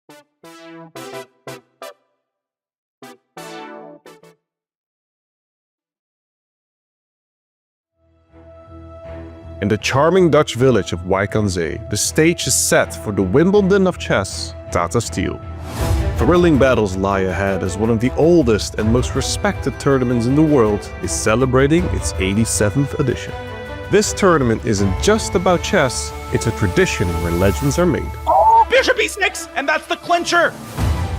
In the charming Dutch village of Wijk Aan Zee, the stage is set for the Wimbledon of chess, Tata Steel. Thrilling battles lie ahead as one of the oldest and most respected tournaments in the world is celebrating its 87th edition. This tournament isn't just about chess, it's a tradition where legends are made. Oh, Bishop E6, and that's the clincher!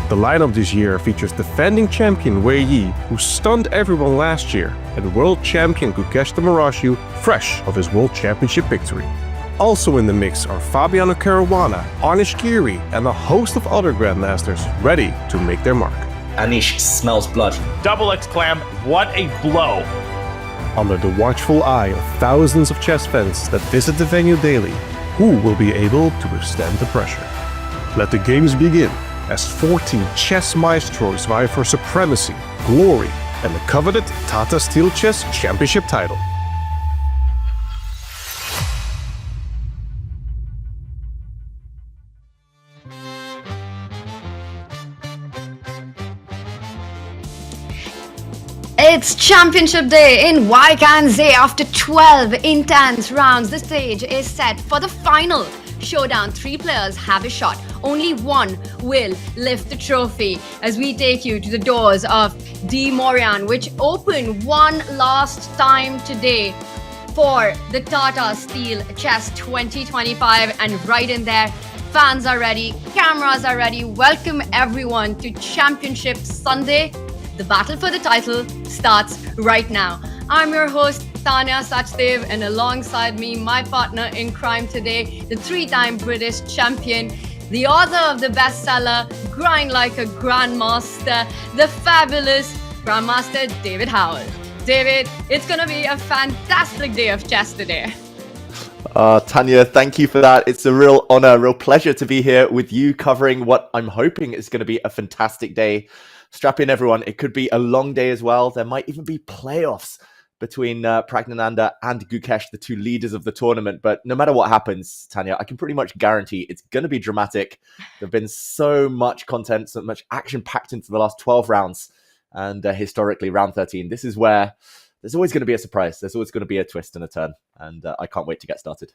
The lineup this year features defending champion Wei Yi, who stunned everyone last year, and world champion Gukesh fresh of his world championship victory. Also in the mix are Fabiano Caruana, Anish Giri, and a host of other grandmasters ready to make their mark. Anish smells blood. Double exclam, what a blow! Under the watchful eye of thousands of chess fans that visit the venue daily, who will be able to withstand the pressure? Let the games begin, as 14 chess maestros vie for supremacy, glory, and the coveted Tata Steel Chess Championship title. It's championship day in Wijk Aan Zee. After 12 intense rounds, the stage is set for the final showdown. 3 players have a shot. Only one will lift the trophy as we take you to the doors of De Morian, which open one last time today for the Tata Steel Chess 2025. And right in there, fans are ready, cameras are ready. Welcome everyone to Championship Sunday. The battle for the title starts right now. I'm your host, Tanya Sachdev, and alongside me, my partner in crime today, the 3-time British champion, the author of the bestseller, Grind Like a Grandmaster, the fabulous Grandmaster David Howell. David, it's gonna be a fantastic day of chess today. Tanya, thank you for that. It's a real honor, a real pleasure to be here with you covering what I'm hoping is going to be a fantastic day. Strap in, everyone. It could be a long day as well. There might even be playoffs between Praggnanandhaa and Gukesh, the 2 leaders of the tournament. But no matter what happens, Tanya, I can pretty much guarantee it's going to be dramatic. There have been so much content, so much action packed into the last 12 rounds. And historically, round 13, this is where there's always going to be a surprise. There's always going to be a twist and a turn. And I can't wait to get started.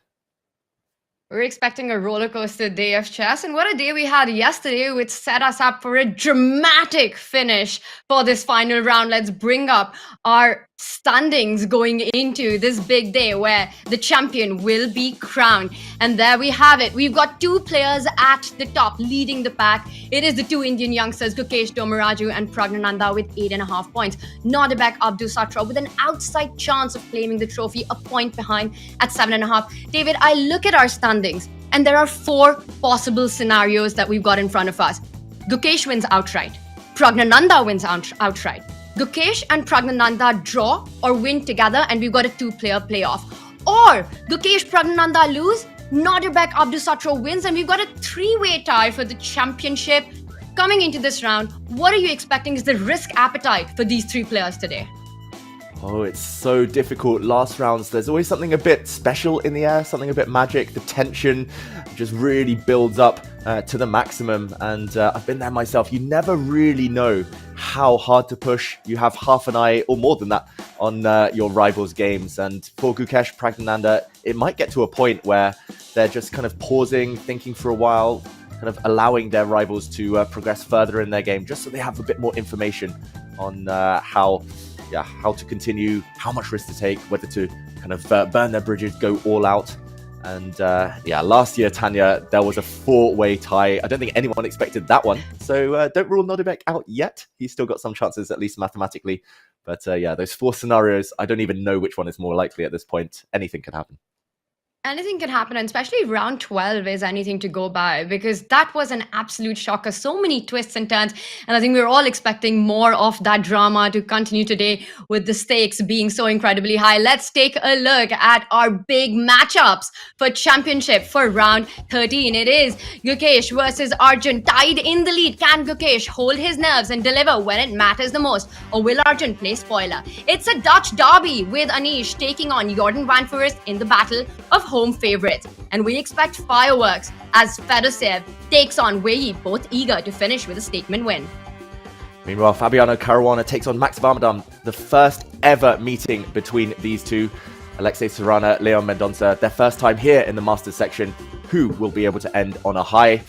We're expecting a roller coaster day of chess, and what a day we had yesterday, which set us up for a dramatic finish for this final round. Let's bring up our standings going into this big day where the champion will be crowned. And there we have it. We've got 2 players at the top leading the pack. It is the 2 Indian youngsters, Gukesh and Praggnanandhaa with 8.5 points. Nodirbek Abdusattorov with an outside chance of claiming the trophy, a point behind at 7.5. David, I look at our standings and there are 4 possible scenarios that we've got in front of us. Gukesh wins outright. Praggnanandhaa wins outright. Gukesh and Praggnanandhaa draw or win together, and we've got a 2-player playoff. Or Gukesh, Praggnanandhaa lose, Nodirbek Abdusattorov wins, and we've got a 3-way tie for the championship. Coming into this round, what are you expecting is the risk appetite for these 3 players today? Oh, it's so difficult. Last rounds, there's always something a bit special in the air, something a bit magic. The tension just really builds up to the maximum. And I've been there myself. You never really know how hard to push. You have half an eye or more than that on your rivals' games. And for Gukesh, Praggnanandhaa, it might get to a point where they're just kind of pausing, thinking for a while, kind of allowing their rivals to progress further in their game, just so they have a bit more information on how to continue, how much risk to take, whether to kind of burn their bridges, go all out. And last year, Tanya, there was a 4-way tie. I don't think anyone expected that one. So don't rule Nodirbek out yet. He's still got some chances, at least mathematically. But those 4 scenarios, I don't even know which one is more likely at this point. Anything can happen. Anything can happen, and especially round 12 is anything to go by, because that was an absolute shocker. So many twists and turns, and I think we're all expecting more of that drama to continue today with the stakes being so incredibly high. Let's take a look at our big matchups for championship for round 13. It is Gukesh versus Arjun, tied in the lead. Can Gukesh hold his nerves and deliver when it matters the most, or will Arjun play spoiler? It's a Dutch derby with Anish taking on Jordan van Voorst in the battle of home favorites. And we expect fireworks as Fedoseev takes on Wei, both eager to finish with a statement win. Meanwhile, Fabiano Caruana takes on Max Varmadam, the first ever meeting between these two. Alexei Serrana, Leon Mendonça, their first time here in the Masters section. Who will be able to end on a high?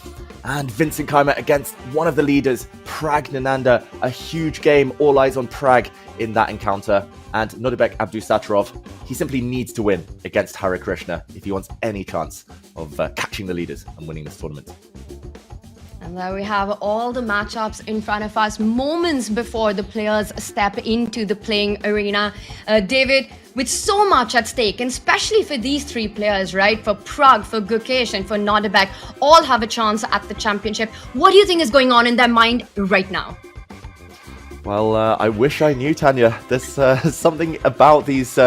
And Vincent Keymer against one of the leaders, Praggnanandhaa. A huge game, all eyes on Pragg in that encounter. And Nodirbek Abdusattorov, he simply needs to win against Harikrishna if he wants any chance of catching the leaders and winning this tournament. And there we have all the matchups in front of us, moments before the players step into the playing arena. David, with so much at stake, and especially for these three players, right? For Pragg, for Gukesh, and for Nodirbek, all have a chance at the championship. What do you think is going on in their mind right now? Well, I wish I knew, Tanya. There's something about this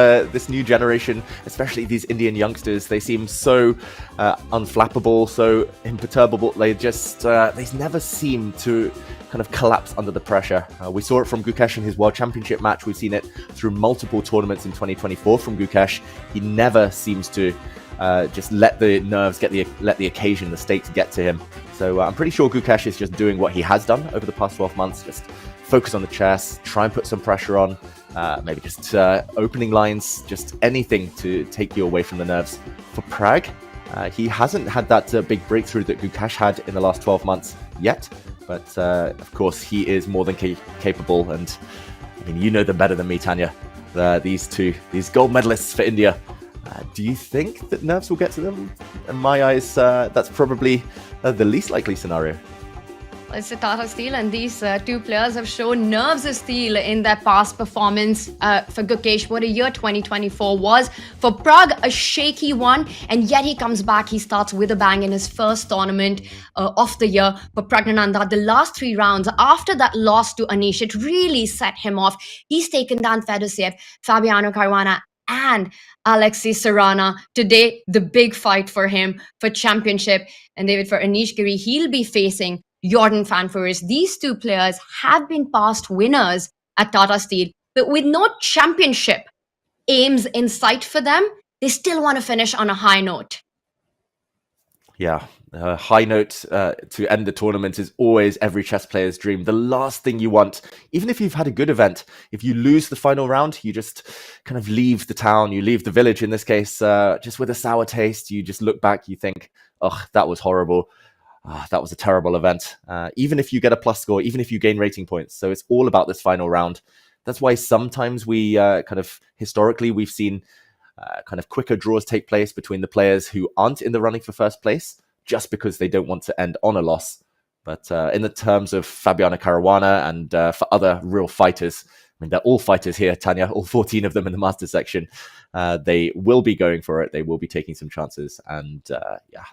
new generation, especially these Indian youngsters. They seem so unflappable, so imperturbable. They never seem to kind of collapse under the pressure. We saw it from Gukesh in his World Championship match. We've seen it through multiple tournaments in 2024 from Gukesh. He never seems to just let the nerves let the occasion, the stakes get to him. So I'm pretty sure Gukesh is just doing what he has done over the past 12 months. Just focus on the chess, try and put some pressure on, maybe just opening lines, just anything to take you away from the nerves. For Pragg, he hasn't had that big breakthrough that Gukesh had in the last 12 months yet, but of course he is more than capable, and I mean, you know them better than me, Tanya. These gold medalists for India. Do you think that nerves will get to them? In my eyes, that's probably the least likely scenario. It's the Tata Steel, and these two players have shown nerves of steel in their past performance. For Gukesh, what a year 2024 was. For Pragg, a shaky one, and yet he comes back. He starts with a bang in his first tournament of the year. For Praggnanandhaa, the last three rounds, after that loss to Anish, it really set him off. He's taken down Fedoseev, Fabiano Caruana, and Alexei Serrana. Today, the big fight for him for championship. And David, for Anish Giri, he'll be facing Jordan Fanfouris. These two players have been past winners at Tata Steel, but with no championship aims in sight for them, they still want to finish on a high note. Yeah, a high note to end the tournament is always every chess player's dream. The last thing you want, even if you've had a good event, if you lose the final round, you just kind of leave the town, you leave the village in this case, just with a sour taste. You just look back, you think, oh, that was horrible. That was a terrible event. Even if you get a plus score, even if you gain rating points. So it's all about this final round. That's why sometimes we historically, we've seen kind of quicker draws take place between the players who aren't in the running for first place, just because they don't want to end on a loss. But in the terms of Fabiano Caruana and for other real fighters, I mean, they're all fighters here, Tanya, all 14 of them in the master section. They will be going for it. They will be taking some chances. And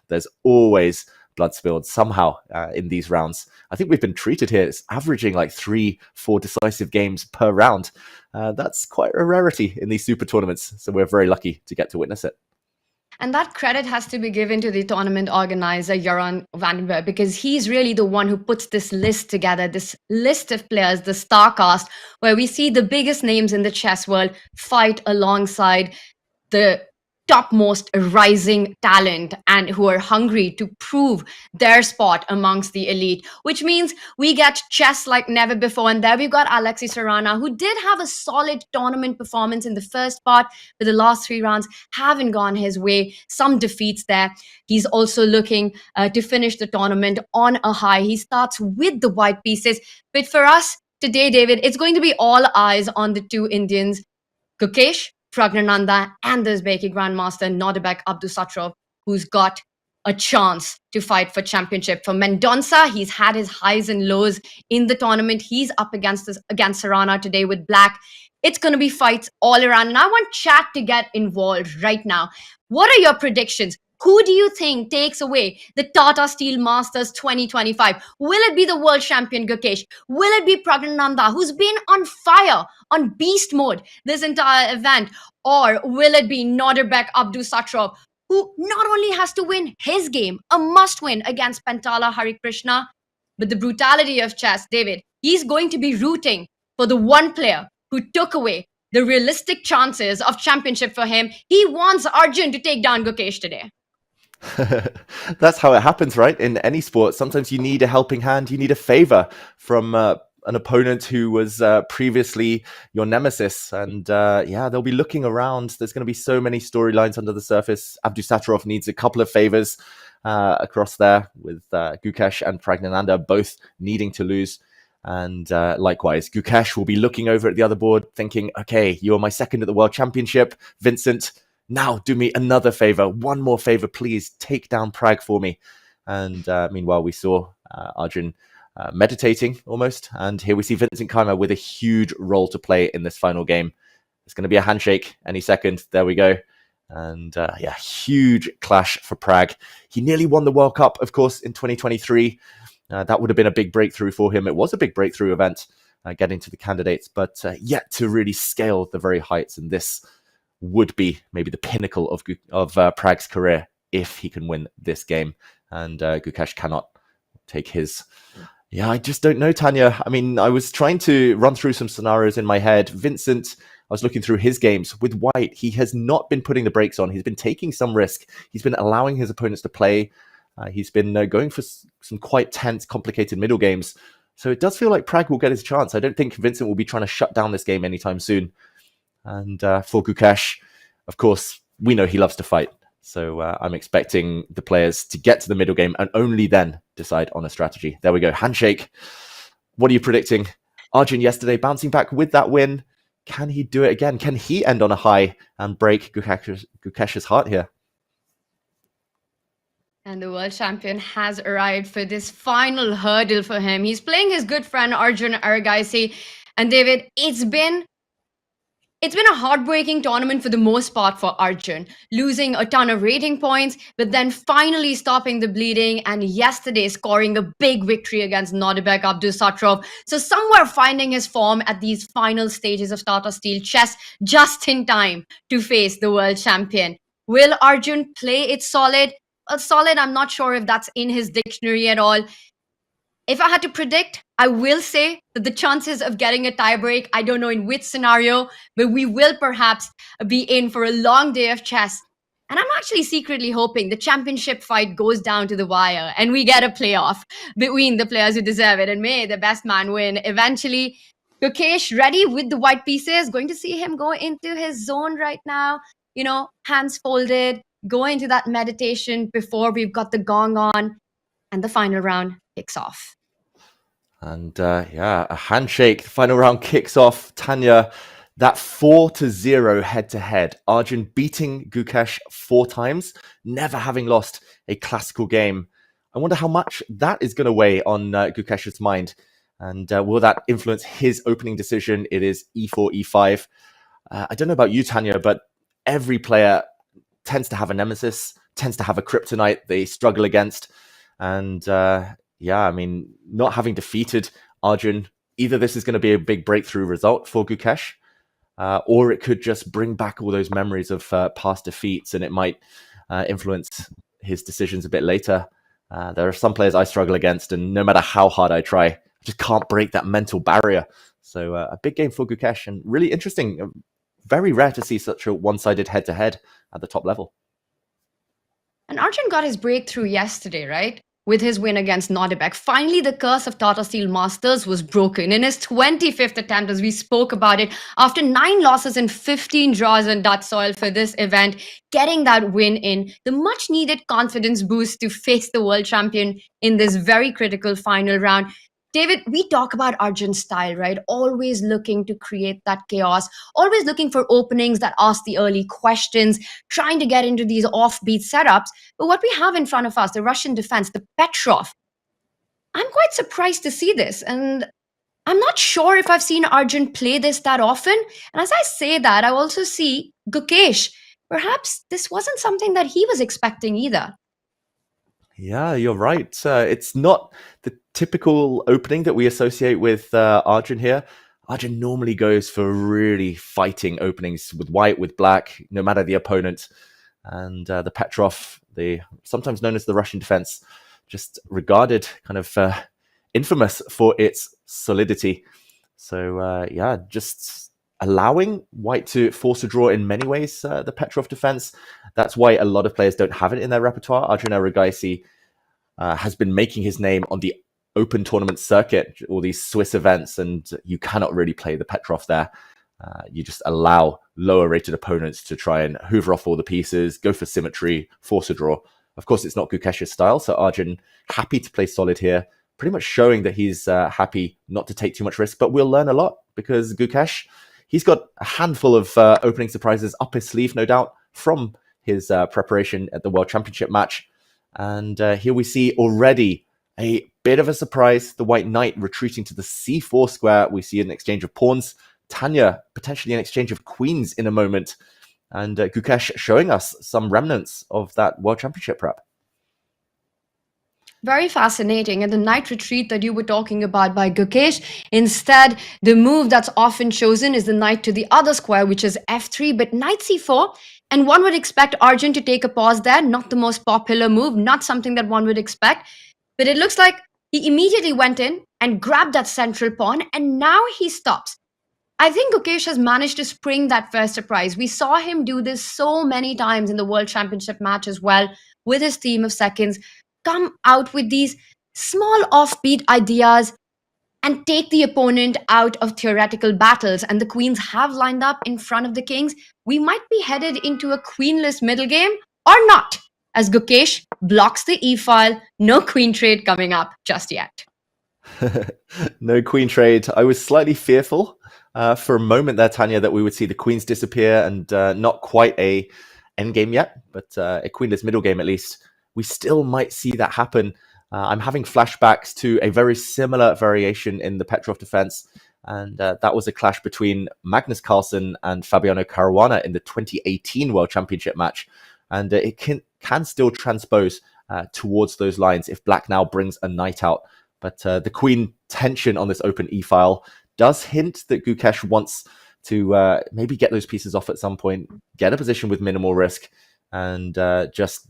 there's always blood spilled somehow in these rounds. I think we've been treated here. It's averaging like 3-4 decisive games per round. That's quite a rarity in these super tournaments. So we're very lucky to get to witness it. And that credit has to be given to the tournament organizer, Jeroen van den Berg, because he's really the one who puts this list together, this list of players, the star cast, where we see the biggest names in the chess world fight alongside the topmost rising talent and who are hungry to prove their spot amongst the elite, which means we get chess like never before. And there we've got Alexei Serrana, who did have a solid tournament performance in the first part, but the last three rounds haven't gone his way. Some defeats there. He's also looking to finish the tournament on a high. He starts with the white pieces. But for us today, David, it's going to be all eyes on the two Indians, Gukesh, Praggnanandhaa, and the Uzbeki Grandmaster Nodirbek Abdusattorov, who's got a chance to fight for championship. For Mendonça, he's had his highs and lows in the tournament. He's up against Serrana today with black. It's going to be fights all around. And I want chat to get involved right now. What are your predictions? Who do you think takes away the Tata Steel Masters 2025? Will it be the world champion Gukesh? Will it be Praggnanandhaa, who's been on fire, on beast mode this entire event? Or will it be Nodirbek Abdusattorov, who not only has to win his game, a must-win against Pentala Harikrishna, but the brutality of chess, David, he's going to be rooting for the one player who took away the realistic chances of championship for him. He wants Arjun to take down Gukesh today. That's how it happens, right? In any sport, sometimes you need a helping hand, you need a favor from an opponent who was previously your nemesis. And they'll be looking around. There's going to be so many storylines under the surface. Abdusattorov needs a couple of favors across there, with Gukesh and Praggnanandhaa both needing to lose. And likewise, Gukesh will be looking over at the other board thinking, okay, you're my second at the World Championship, Vincent. Now do me another favor. One more favor, please. Take down Pragg for me. And meanwhile, we saw Arjun meditating almost. And here we see Vincent Keymer with a huge role to play in this final game. It's going to be a handshake any second. There we go. And huge clash for Pragg. He nearly won the World Cup, of course, in 2023. That would have been a big breakthrough for him. It was a big breakthrough event, getting to the candidates, but yet to really scale the very heights. And this would be maybe the pinnacle of Pragg's career if he can win this game. And Gukesh cannot take his. Yeah, I just don't know, Tanya. I mean, I was trying to run through some scenarios in my head. Vincent, I was looking through his games with White. He has not been putting the brakes on. He's been taking some risk. He's been allowing his opponents to play. He's been going for some quite tense, complicated middle games. So it does feel like Pragg will get his chance. I don't think Vincent will be trying to shut down this game anytime soon. And for Gukesh, of course, we know he loves to fight. So I'm expecting the players to get to the middle game and only then decide on a strategy. There we go. Handshake. What are you predicting? Arjun yesterday bouncing back with that win. Can he do it again? Can he end on a high and break Gukesh's heart here? And the world champion has arrived for this final hurdle for him. He's playing his good friend Arjun Erigaisi. And David, it's been a heartbreaking tournament for the most part for Arjun, losing a ton of rating points, but then finally stopping the bleeding, and yesterday scoring a big victory against Nodirbek Abdusattorov. So somewhere finding his form at these final stages of Tata Steel Chess just in time to face the world champion. Will Arjun play it solid? Solid, I'm not sure if that's in his dictionary at all. If I had to predict, I will say that the chances of getting a tiebreak, I don't know in which scenario, but we will perhaps be in for a long day of chess. And I'm actually secretly hoping the championship fight goes down to the wire and we get a playoff between the players who deserve it. And may the best man win eventually. Gukesh ready with the white pieces. Going to see him go into his zone right now. You know, hands folded, go into that meditation before we've got the gong on. And the final round kicks off. And a handshake. The final round kicks off. Tanya, that 4-0 head-to-head. Arjun beating Gukesh 4 times, never having lost a classical game. I wonder how much that is going to weigh on Gukesh's mind. And will that influence his opening decision? It is e4, e5. I don't know about you, Tanya, but every player tends to have a nemesis, tends to have a kryptonite they struggle against. And I mean, not having defeated Arjun, either this is going to be a big breakthrough result for Gukesh, or it could just bring back all those memories of past defeats, and it might influence his decisions a bit later. There are some players I struggle against, and no matter how hard I try, I just can't break that mental barrier. So a big game for Gukesh, and really interesting. Very rare to see such a one-sided head-to-head at the top level. And Arjun got his breakthrough yesterday, right? With his win against Nodirbek. Finally, the curse of Tata Steel Masters was broken. In his 25th attempt, as we spoke about it, after 9 losses and 15 draws on Dutch soil for this event, getting that win in, the much-needed confidence boost to face the world champion in this very critical final round. David, we talk about Arjun's style, right? Always looking to create that chaos, always looking for openings that ask the early questions, trying to get into these offbeat setups. But what we have in front of us, the Russian defense, the Petrov, I'm quite surprised to see this. And I'm not sure if I've seen Arjun play this that often. And as I say that, I also see Gukesh. Perhaps this wasn't something that he was expecting either. Yeah, you're right. It's not the typical opening that we associate with Arjun here. Arjun normally goes for really fighting openings with white, with black, no matter the opponent. And the Petrov, sometimes known as the Russian defense, just regarded kind of infamous for its solidity. So just allowing White to force a draw in many ways, the Petrov defense. That's why a lot of players don't have it in their repertoire. Arjun Erigaisi has been making his name on the open tournament circuit, all these Swiss events, and you cannot really play the Petrov there. You just allow lower rated opponents to try and hoover off all the pieces, go for symmetry, force a draw. Of course, it's not Gukesh's style, so Arjun happy to play solid here, pretty much showing that he's happy not to take too much risk, but we'll learn a lot because Gukesh, he's got a handful of opening surprises up his sleeve, no doubt, from his preparation at the World Championship match. And here we see already a bit of a surprise. The White Knight retreating to the c4 square. We see an exchange of pawns. Tanya, potentially an exchange of queens in a moment. And Gukesh showing us some remnants of that World Championship prep. Very fascinating. And the knight retreat that you were talking about by Gukesh, instead, the move that's often chosen is the knight to the other square, which is f3, but knight c4. And one would expect Arjun to take a pause there. Not the most popular move, not something that one would expect. But it looks like he immediately went in and grabbed that central pawn, and now he stops. I think Gukesh has managed to spring that first surprise. We saw him do this so many times in the World Championship match as well, with his team of seconds, come out with these small offbeat ideas and take the opponent out of theoretical battles. And the queens have lined up in front of the kings. We might be headed into a queenless middle game or not, as Gukesh blocks the e-file. No queen trade coming up just yet. No queen trade. I was slightly fearful for a moment there, Tanya, that we would see the queens disappear and not quite a endgame yet, but a queenless middle game at least. We still might see that happen. I'm having flashbacks to a very similar variation in the Petrov defense, and that was a clash between Magnus Carlsen and Fabiano Caruana in the 2018 World Championship match, and it can still transpose towards those lines if Black now brings a knight out. But the queen tension on this open e-file does hint that Gukesh wants to maybe get those pieces off at some point, get a position with minimal risk, and just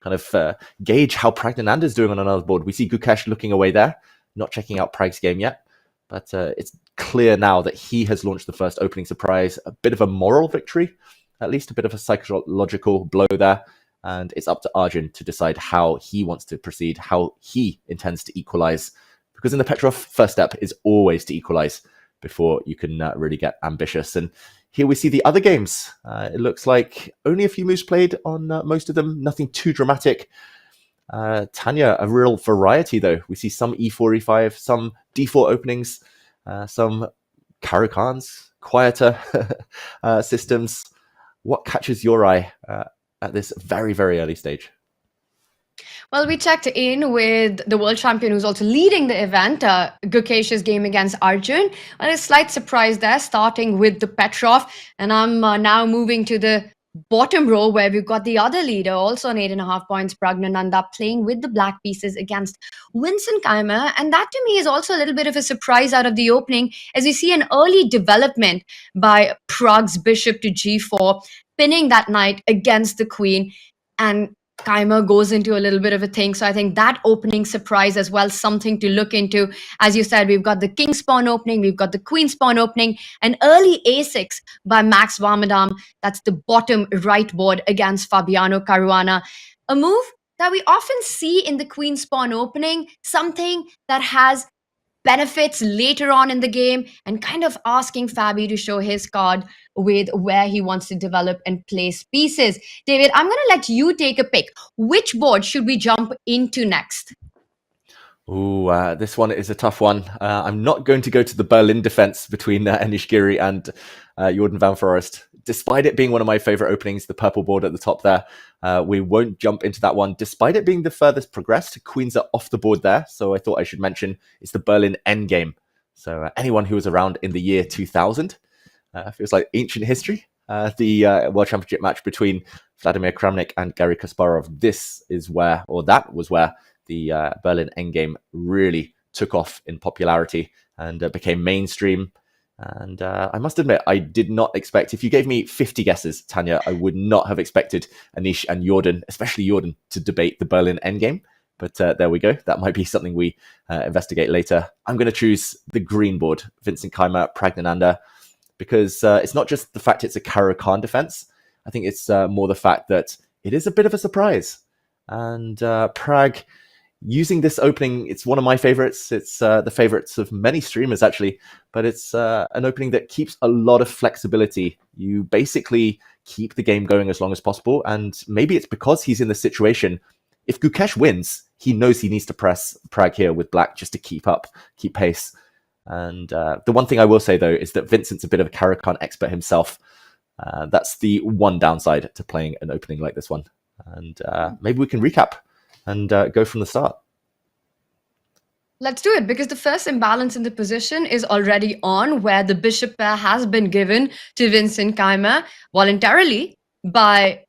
kind of gauge how Praggnanandhaa is doing on another board. We see Gukesh looking away there, not checking out Pragg's game yet, but it's clear now that he has launched the first opening surprise, a bit of a moral victory, at least a bit of a psychological blow there, and it's up to Arjun to decide how he wants to proceed, how he intends to equalize, because in the Petrov, first step is always to equalize before you can really get ambitious. And here we see the other games. It looks like only a few moves played on most of them, nothing too dramatic. Tanya, a real variety though. We see some e4, e5, some d4 openings, some Karukans, quieter systems. What catches your eye at this very, very early stage? Well, we checked in with the world champion who's also leading the event, Gukesh's game against Arjun. And a slight surprise there, starting with the Petrov. And I'm now moving to the bottom row where we've got the other leader, also on 8.5 points, Praggnanandhaa, playing with the black pieces against Vincent Keymer. And that to me is also a little bit of a surprise out of the opening, as we see an early development by Pragg's bishop to g4, pinning that knight against the queen. And Keymer goes into a little bit of a thing. So I think that opening surprise as well, something to look into. As you said, we've got the king spawn opening, we've got the queen spawn opening, an early a6 by Max Warmerdam. That's the bottom right board against Fabiano Caruana. A move that we often see in the queen spawn opening, something that has benefits later on in the game, and kind of asking Fabi to show his card with where he wants to develop and place pieces. David, I'm going to let you take a pick. Which board should we jump into next? Ooh, this one is a tough one. I'm not going to go to the Berlin defense between Anish Giri and Jordan van Forest. Despite it being one of my favorite openings, the purple board at the top there, we won't jump into that one. Despite it being the furthest progressed, queens are off the board there. So I thought I should mention it's the Berlin endgame. So anyone who was around in the year 2000, feels like ancient history. The World Championship match between Vladimir Kramnik and Garry Kasparov. This is where, or that was where, the Berlin endgame really took off in popularity and became mainstream. And I must admit, I did not expect, if you gave me 50 guesses, Tanya, I would not have expected Anish and Jordan, especially Jordan, to debate the Berlin endgame. But there we go. That might be something we investigate later. I'm going to choose the green board, Vincent Keymer, Praggnanandhaa. because it's not just the fact it's a Caro-Kann defense. I think it's more the fact that it is a bit of a surprise. And PRAGG, using this opening, it's one of my favorites. It's the favorites of many streamers, actually. But it's an opening that keeps a lot of flexibility. You basically keep the game going as long as possible. And maybe it's because he's in the situation. If Gukesh wins, he knows he needs to press PRAGG here with black just to keep pace. And the one thing I will say, though, is that Vincent's a bit of a Caro-Kann expert himself. That's the one downside to playing an opening like this one. And maybe we can recap and go from the start. Let's do it, because the first imbalance in the position is already on, where the bishop pair has been given to Vincent Keymer voluntarily by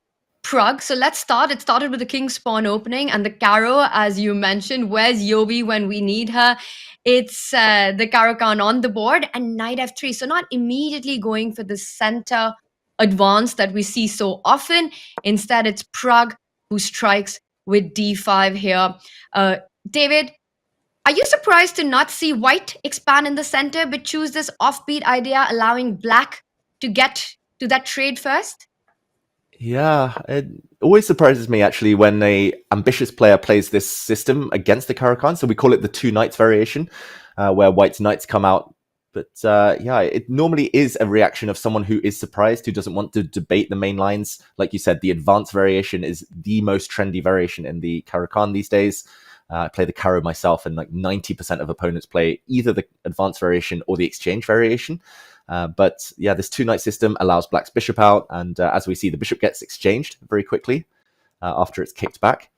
PRAGG. So let's start. It started with the king's pawn opening and the Caro, as you mentioned. Where's Yobi when we need her? It's the Caro-Kann on the board and knight f3. So not immediately going for the center advance that we see so often. Instead, it's PRAGG who strikes with d5 here. David, are you surprised to not see white expand in the center, but choose this offbeat idea, allowing black to get to that trade first? Yeah, it always surprises me, actually, when a ambitious player plays this system against the Caro-Kann. So we call it the two knights variation, where white's knights come out. But yeah, it normally is a reaction of someone who is surprised, who doesn't want to debate the main lines. Like you said, the advanced variation is the most trendy variation in the Caro-Kann these days. I play the Caro myself, and like 90% of opponents play either the advanced variation or the exchange variation. But yeah, this two-knight system allows black's bishop out, and as we see, the bishop gets exchanged very quickly after it's kicked back.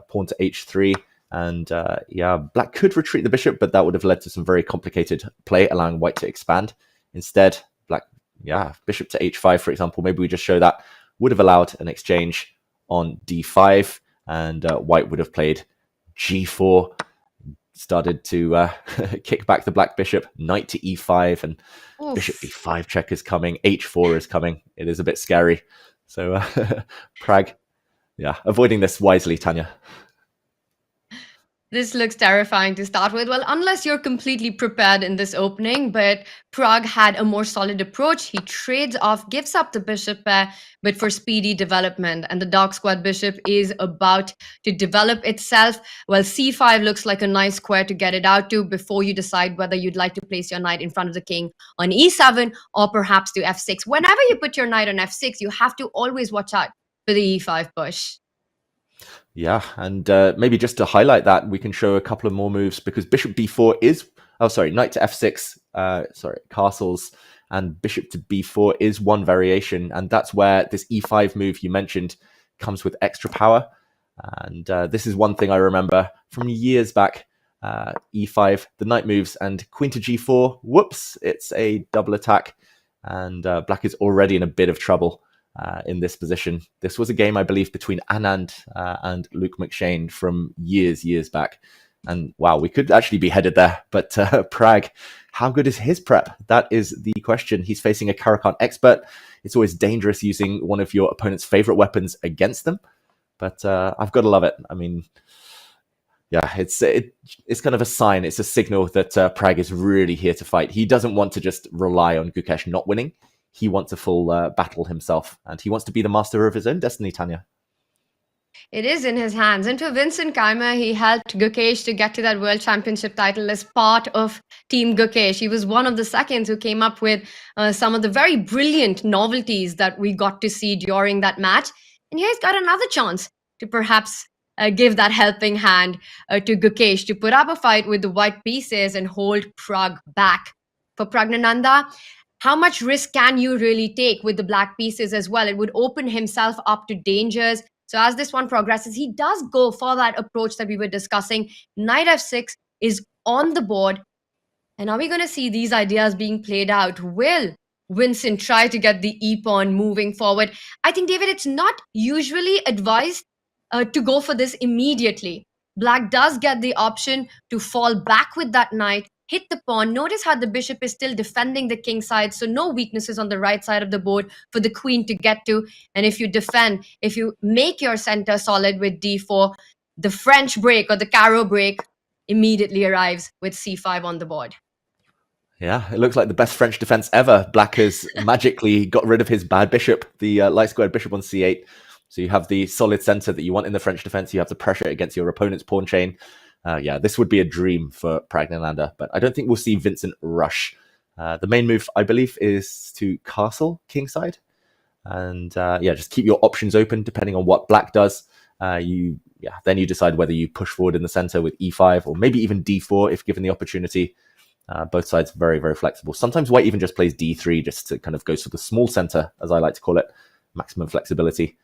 Pawn to h3, and yeah, black could retreat the bishop, but that would have led to some very complicated play, allowing white to expand. Instead, black, yeah, bishop to h5, for example, maybe we just show that, would have allowed an exchange on d5, and white would have played g4, started to kick back the black bishop, knight to e5, and oof, bishop e5 check is coming, h4 is coming. It is a bit scary. So PRAGG, yeah, avoiding this wisely, Tanya. This looks terrifying to start with. Well, unless you're completely prepared in this opening, but PRAGG had a more solid approach. He trades off, gives up the bishop pair, but for speedy development. And the dark squad bishop is about to develop itself. Well, c5 looks like a nice square to get it out to before you decide whether you'd like to place your knight in front of the king on e7 or perhaps to f6. Whenever you put your knight on f6, you have to always watch out for the e5 push. Yeah, and maybe just to highlight that, we can show a couple of more moves, because bishop b4 is, knight to f6, castles, and bishop to b4 is one variation, and that's where this e5 move you mentioned comes with extra power. And this is one thing I remember from years back, e5, the knight moves, and queen to g4, whoops, it's a double attack, and black is already in a bit of trouble. In this position. This was a game, I believe, between Anand and Luke McShane from years back. And wow, we could actually be headed there. But PRAGG, how good is his prep? That is the question. He's facing a Caro-Kann expert. It's always dangerous using one of your opponent's favorite weapons against them. But I've got to love it. I mean, yeah, it's kind of a sign. It's a signal that PRAGG is really here to fight. He doesn't want to just rely on Gukesh not winning. He wants a full battle himself, and he wants to be the master of his own destiny, Tanya. It is in his hands. And for Vincent Keymer, he helped Gukesh to get to that World Championship title as part of Team Gukesh. He was one of the seconds who came up with some of the very brilliant novelties that we got to see during that match. And he's got another chance to perhaps give that helping hand to Gukesh to put up a fight with the white pieces and hold PRAGG back. For Praggnanandhaa, how much risk can you really take with the black pieces as well? It would open himself up to dangers. So as this one progresses, he does go for that approach that we were discussing. Knight f6 is on the board. And are we going to see these ideas being played out? Will Vincent try to get the e-pawn moving forward? I think, David, it's not usually advised to go for this immediately. Black does get the option to fall back with that knight, hit the pawn. Notice how the bishop is still defending the king side, so no weaknesses on the right side of the board for the queen to get to. And if you defend, if you make your center solid with d4, the French break or the Caro break immediately arrives with c5 on the board. Yeah, it looks like the best French defense ever. Black has magically got rid of his bad bishop, the light squared bishop on c8. So you have the solid center that you want in the French defense. You have the pressure against your opponent's pawn chain. Yeah, this would be a dream for Praggnanandhaa, but I don't think we'll see Vincent rush. The main move, I believe, is to castle kingside. And yeah, just keep your options open depending on what Black does. Then you decide whether you push forward in the center with e5 or maybe even d4 if given the opportunity. Both sides very, very flexible. Sometimes White even just plays d3 just to kind of go for the small center, as I like to call it, maximum flexibility.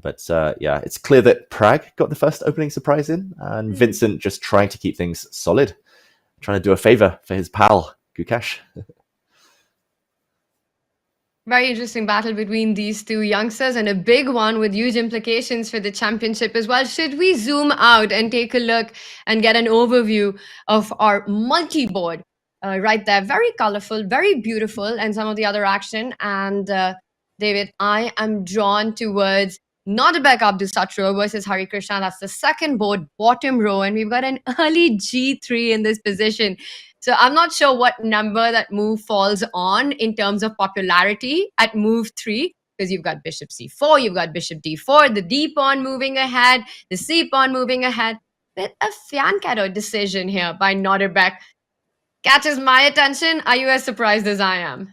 But yeah, it's clear that Pragg got the first opening surprise in, and Vincent just trying to keep things solid, trying to do a favor for his pal, Gukesh. Very interesting battle between these two youngsters, and a big one with huge implications for the championship as well. Should we zoom out and take a look and get an overview of our multi-board right there? Very colorful, very beautiful, and some of the other action. And David, I am drawn towards Nodirbek Abdusattorov versus Harikrishna. That's the second board, bottom row, and we've got an early G3 in this position. So I'm not sure what number that move falls on in terms of popularity at move 3, because you've got bishop c4, you've got bishop d4, the d pawn moving ahead, the c pawn moving ahead. But a fianchetto decision here by Nodirbek catches my attention. Are you as surprised as I am?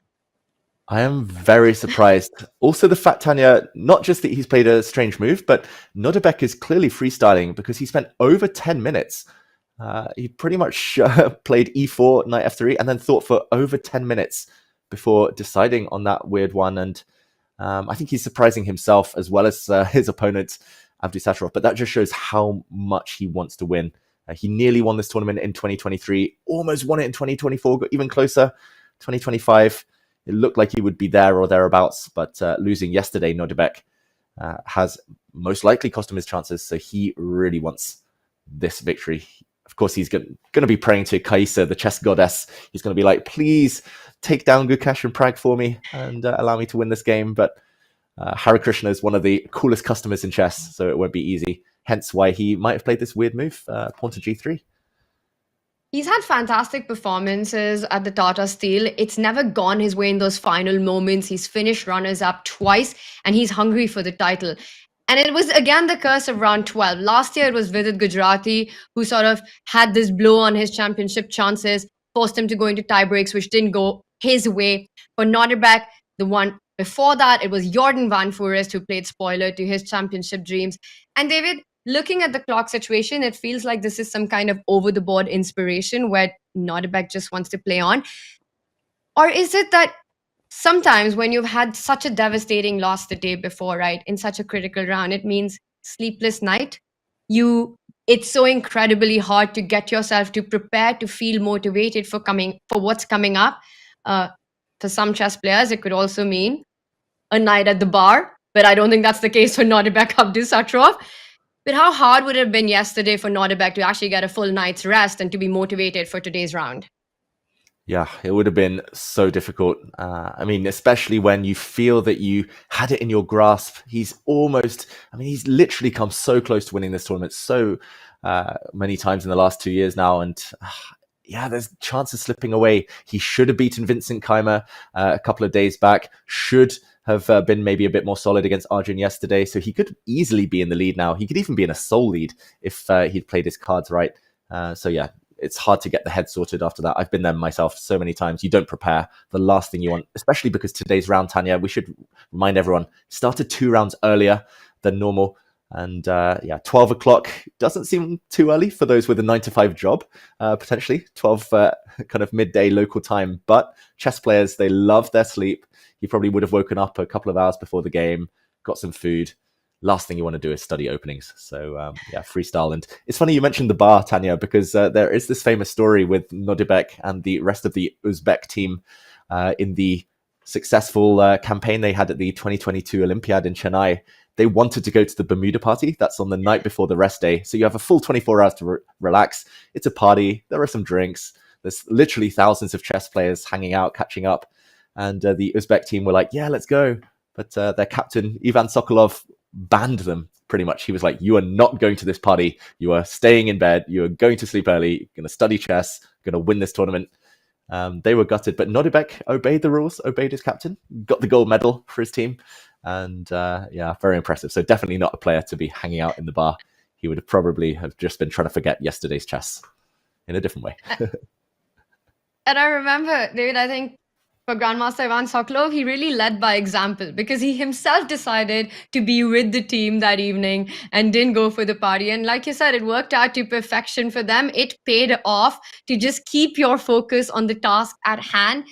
I am very surprised. Also, the fact, Tanya, not just that he's played a strange move, but Nodirbek is clearly freestyling because he spent over 10 minutes. He pretty much played e4, knight f3, and then thought for over 10 minutes before deciding on that weird one. And I think he's surprising himself as well as his opponent, Abdusattorov. But that just shows how much he wants to win. He nearly won this tournament in 2023, almost won it in 2024, got even closer. 2025, it looked like he would be there or thereabouts, but losing yesterday, Nodirbek has most likely cost him his chances. So he really wants this victory. Of course, he's going to be praying to Kaisa, the chess goddess. He's going to be like, please take down Gukesh and Pragg for me and allow me to win this game. But Harikrishna is one of the coolest customers in chess, so it won't be easy. Hence why he might have played this weird move, pawn to g3. He's had fantastic performances at the Tata Steel. It's never gone his way in those final moments. He's finished runners-up twice, and he's hungry for the title. And it was, again, the curse of round 12. Last year, it was Vidit Gujarati who sort of had this blow on his championship chances, forced him to go into tie breaks, which didn't go his way. For Nodirbek, the one before that, it was Jordan Van Foreest who played spoiler to his championship dreams. And David, looking at the clock situation, it feels like this is some kind of over-the-board inspiration where Nodirbek just wants to play on. Or is it that sometimes when you've had such a devastating loss the day before, right, in such a critical round, it means sleepless night. It's so incredibly hard to get yourself to prepare, to feel motivated for what's coming up. For some chess players, it could also mean a night at the bar, but I don't think that's the case for Nodirbek Abdusattorov. But how hard would it have been yesterday for Nodirbek to actually get a full night's rest and to be motivated for today's round? Yeah, it would have been so difficult. I mean, especially when you feel that you had it in your grasp. He's literally come so close to winning this tournament so many times in the last 2 years now. And yeah, there's chances slipping away. He should have beaten Vincent Keymer a couple of days back, should have been maybe a bit more solid against Arjun yesterday. So he could easily be in the lead now. He could even be in a sole lead if he'd played his cards right. So yeah, it's hard to get the head sorted after that. I've been there myself so many times. You don't prepare. The last thing you want, especially because today's round, Tanya, we should remind everyone, started 2 rounds earlier than normal. And yeah, 12 o'clock doesn't seem too early for those with a 9-to-5 job, potentially 12 kind of midday local time. But chess players, they love their sleep. You probably would have woken up a couple of hours before the game, got some food. Last thing you want to do is study openings. So yeah, freestyle. And it's funny you mentioned the bar, Tanya, because there is this famous story with Nodirbek and the rest of the Uzbek team in the successful campaign they had at the 2022 Olympiad in Chennai. They wanted to go to the Bermuda party. That's on the night before the rest day. So you have a full 24 hours to relax. It's a party. There are some drinks. There's literally thousands of chess players hanging out, catching up. And the Uzbek team were like, yeah, let's go. But their captain, Ivan Sokolov, banned them pretty much. He was like, you are not going to this party. You are staying in bed. You are going to sleep early. You're going to study chess. Going to win this tournament. They were gutted, but Nodirbek obeyed the rules, obeyed his captain, got the gold medal for his team. And yeah, very impressive. So definitely not a player to be hanging out in the bar. He would have probably have just been trying to forget yesterday's chess in a different way. And I remember, David, I think for Grandmaster Ivan Sokolov, he really led by example because he himself decided to be with the team that evening and didn't go for the party. And like you said, it worked out to perfection for them. It paid off to just keep your focus on the task at hand.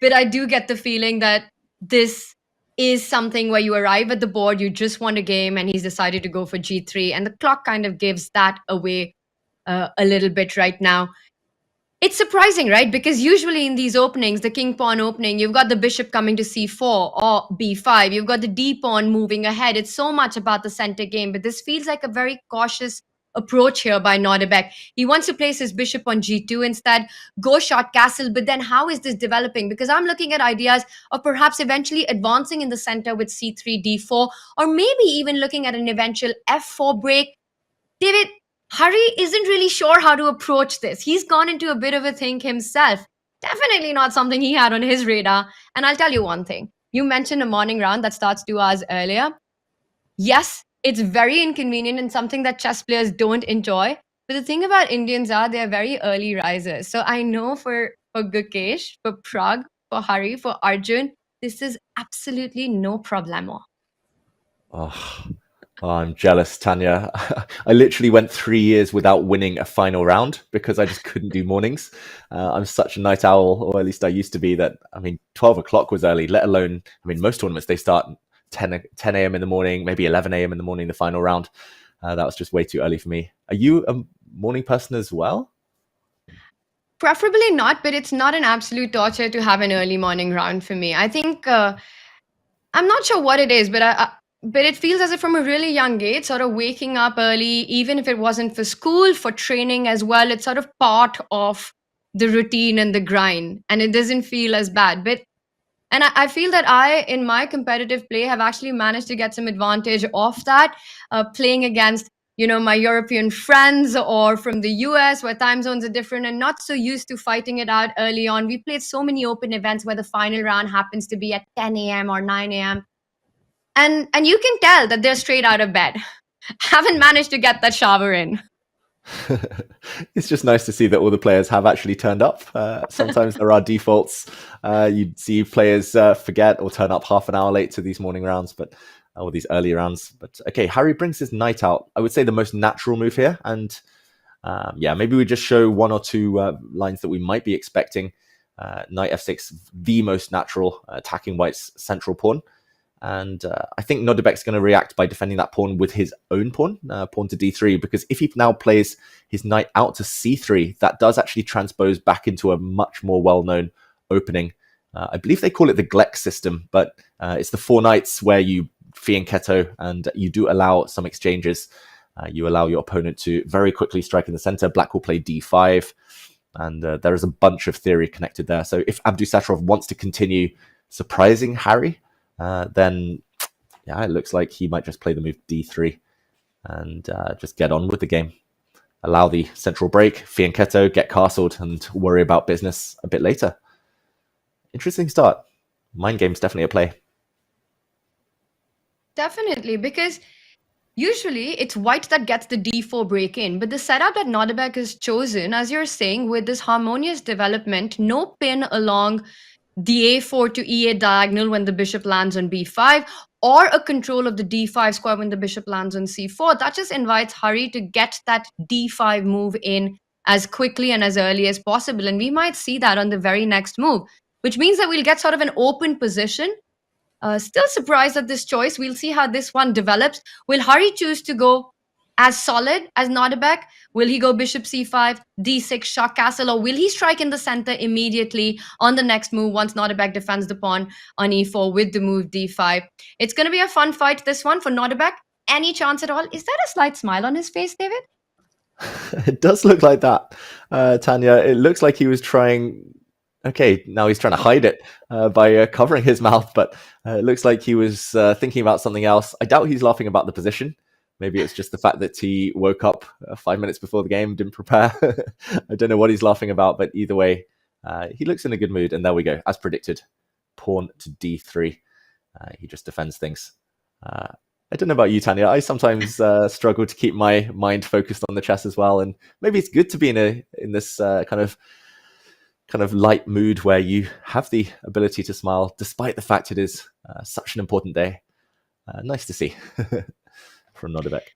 But I do get the feeling that this is something where you arrive at the board, you just want a game, and he's decided to go for G3. And the clock kind of gives that away a little bit right now. It's surprising, right? Because usually in these openings, the king pawn opening, you've got the bishop coming to c4 or b5. You've got the d pawn moving ahead. It's so much about the center game, but this feels like a very cautious approach here by Nodirbek. He wants to place his bishop on g2 instead, go short castle, but then how is this developing? Because I'm looking at ideas of perhaps eventually advancing in the center with c3, d4, or maybe even looking at an eventual f4 break. David, Hari isn't really sure how to approach this. He's gone into a bit of a think himself. Definitely not something he had on his radar. And I'll tell you one thing. You mentioned a morning round that starts 2 hours earlier. Yes, it's very inconvenient and something that chess players don't enjoy. But the thing about Indians are they're very early risers. So I know for Gukesh, for Pragg, for Hari, for Arjun, this is absolutely no problemo. Oh, I'm jealous, Tanya. I literally went 3 years without winning a final round because I just couldn't do mornings. I'm such a night owl, or at least I used to be, that, 12 o'clock was early, let alone, most tournaments, they start 10 a.m. in the morning, maybe 11 a.m. in the morning, the final round. That was just way too early for me. Are you a morning person as well? Preferably not, but it's not an absolute torture to have an early morning round for me. I think, I'm not sure what it is, but it feels as if from a really young age, sort of waking up early, even if it wasn't for school, for training as well, it's sort of part of the routine and the grind, and it doesn't feel as bad. And I feel that in my competitive play, have actually managed to get some advantage off that, playing against, my European friends or from the US where time zones are different and not so used to fighting it out early on. We played so many open events where the final round happens to be at 10 a.m. or 9 a.m. And you can tell that they're straight out of bed. Haven't managed to get that shower in. It's just nice to see that all the players have actually turned up. Sometimes there are defaults. You'd see players forget or turn up half an hour late to these morning rounds, or these early rounds. But okay, Hari brings his knight out. I would say the most natural move here. And maybe we just show one or two lines that we might be expecting. Knight f6, the most natural, attacking white's central pawn. And I think Nodirbek's going to react by defending that pawn with his own pawn, pawn to d3, because if he now plays his knight out to c3, that does actually transpose back into a much more well-known opening. I believe they call it the Gleck system, but it's the 4 knights where you fianchetto and you do allow some exchanges. You allow your opponent to very quickly strike in the center. Black will play d5, and there is a bunch of theory connected there. So if Abdusattorov wants to continue surprising Hari, then it looks like he might just play the move d3 and just get on with the game. Allow the central break, fianchetto, get castled, and worry about business a bit later. Interesting start. Mind game's definitely a play. Definitely, because usually it's white that gets the d4 break in, but the setup that Nodirbek has chosen, as you're saying, with this harmonious development, no pin along the a4 to e8 diagonal when the bishop lands on b5, or a control of the d5 square when the bishop lands on c4, that just invites Hari to get that d5 move in as quickly and as early as possible. And we might see that on the very next move, which means that we'll get sort of an open position. Still surprised at this choice. We'll see how this one develops. Will Hari choose to go as solid as Nodirbek? Will he go bishop c5, d6, shock castle, or will he strike in the center immediately on the next move once Nodirbek defends the pawn on e4 with the move d5? It's going to be a fun fight, this one, for Nodirbek. Any chance at all? Is that a slight smile on his face, David? It does look like that, Tanya. It looks like he was trying... Okay, now he's trying to hide it by covering his mouth, but it looks like he was thinking about something else. I doubt he's laughing about the position. Maybe it's just the fact that he woke up 5 minutes before the game, didn't prepare. I don't know what he's laughing about, but either way, He looks in a good mood, and there we go, as predicted. Pawn to d3. He just defends things. I don't know about you, Tanya. I sometimes struggle to keep my mind focused on the chess as well, and maybe it's good to be in this kind of light mood where you have the ability to smile, despite the fact it is such an important day. Nice to see from Nodirbek.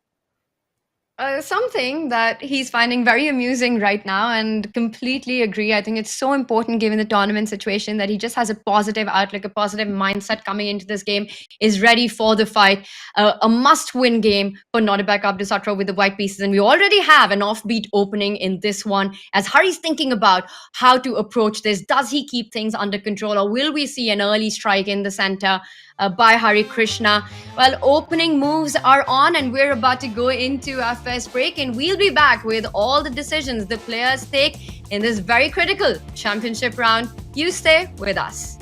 Something that he's finding very amusing right now, and completely agree. I think it's so important given the tournament situation that he just has a positive outlook, a positive mindset coming into this game, is ready for the fight. A must-win game for Nodirbek Abdusattorov with the white pieces. And we already have an offbeat opening in this one, as Hari's thinking about how to approach this. Does he keep things under control, or will we see an early strike in the center by Harikrishna? Well, opening moves are on, and we're about to go into our first break, and we'll be back with all the decisions the players take in this very critical championship round. You stay with us.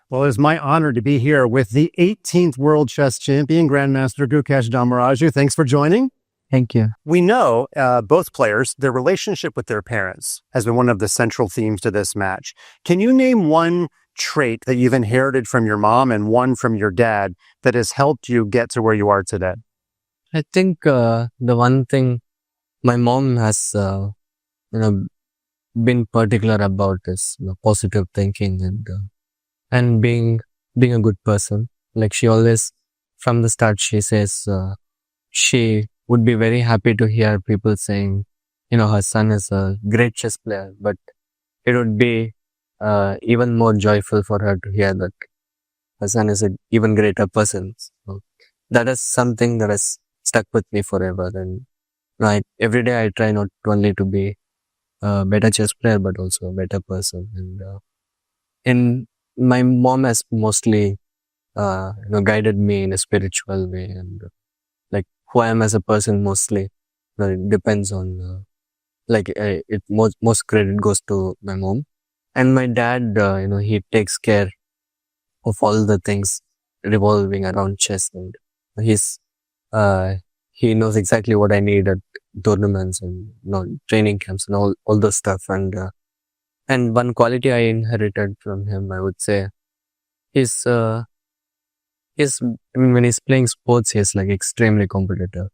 Well, it's my honor to be here with the 18th World Chess Champion, Grandmaster Gukesh Damaraju. Thanks for joining. Thank you. We know both players, their relationship with their parents has been one of the central themes to this match. Can you name one trait that you've inherited from your mom and one from your dad that has helped you get to where you are today? I think the one thing my mom has, been particular about is positive thinking and being a good person. Like, she always, from the start, she says she would be very happy to hear people saying, her son is a great chess player, but it would be even more joyful for her to hear that her son is an even greater person. So that is something that has stuck with me forever. And every day I try not only to be a better chess player, but also a better person. And my mom has mostly, guided me in a spiritual way, and who I am as a person mostly, it depends on, most credit goes to my mom. And my dad, he takes care of all the things revolving around chess, and he knows exactly what I need at tournaments and training camps and all those stuff. And one quality I inherited from him, I would say, is when he's playing sports, he's extremely competitive.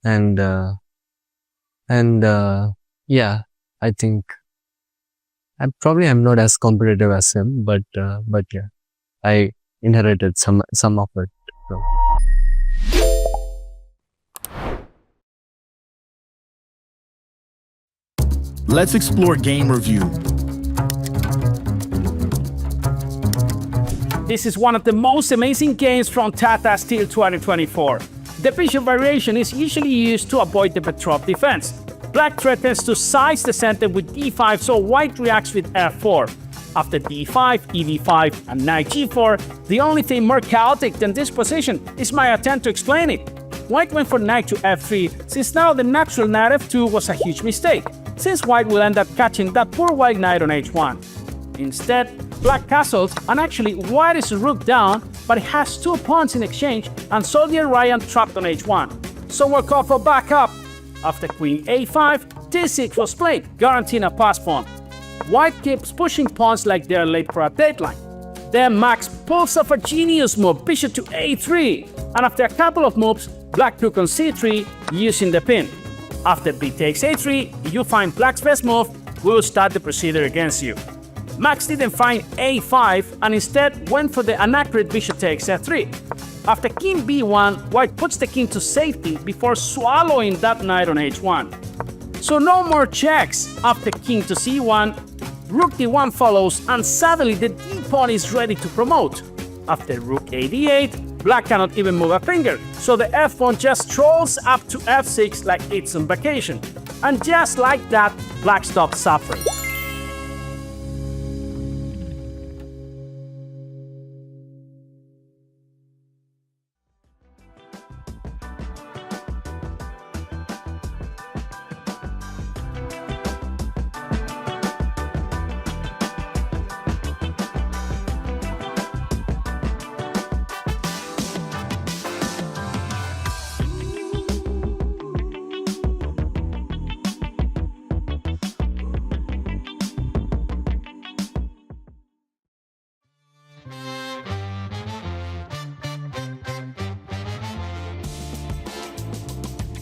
And I think I'm not as competitive as him, but yeah, I inherited some of it. So. Let's explore game review. This is one of the most amazing games from Tata Steel 2024. The bishop variation is usually used to avoid the Petrov defense. Black threatens to size the center with d5, so white reacts with f4. After d5, ed5, and knight g4, the only thing more chaotic than this position is my attempt to explain it. White went for knight to f3, since now the natural knight f2 was a huge mistake, since white will end up catching that poor white knight on h1. Instead, black castles, and actually white is rook down, but it has two pawns in exchange, and soldier Ryan trapped on h1. So we're called for backup. After queen a5, d6 was played, guaranteeing a pass pawn. White keeps pushing pawns like they're late for a deadline. Then Max pulls off a genius move, bishop to a3, and after a couple of moves, black took on c3 using the pin. After b takes a3, if you find black's best move, we will start the procedure against you. Max didn't find a5 and instead went for the inaccurate bishop takes f3. After king b1, white puts the king to safety before swallowing that knight on h1. So no more checks. After king to c1, rook d1 follows, and suddenly the d pawn is ready to promote. After rook a d8, Black cannot even move a finger, so the f1 just strolls up to f6 like it's on vacation. And just like that, Black stops suffering.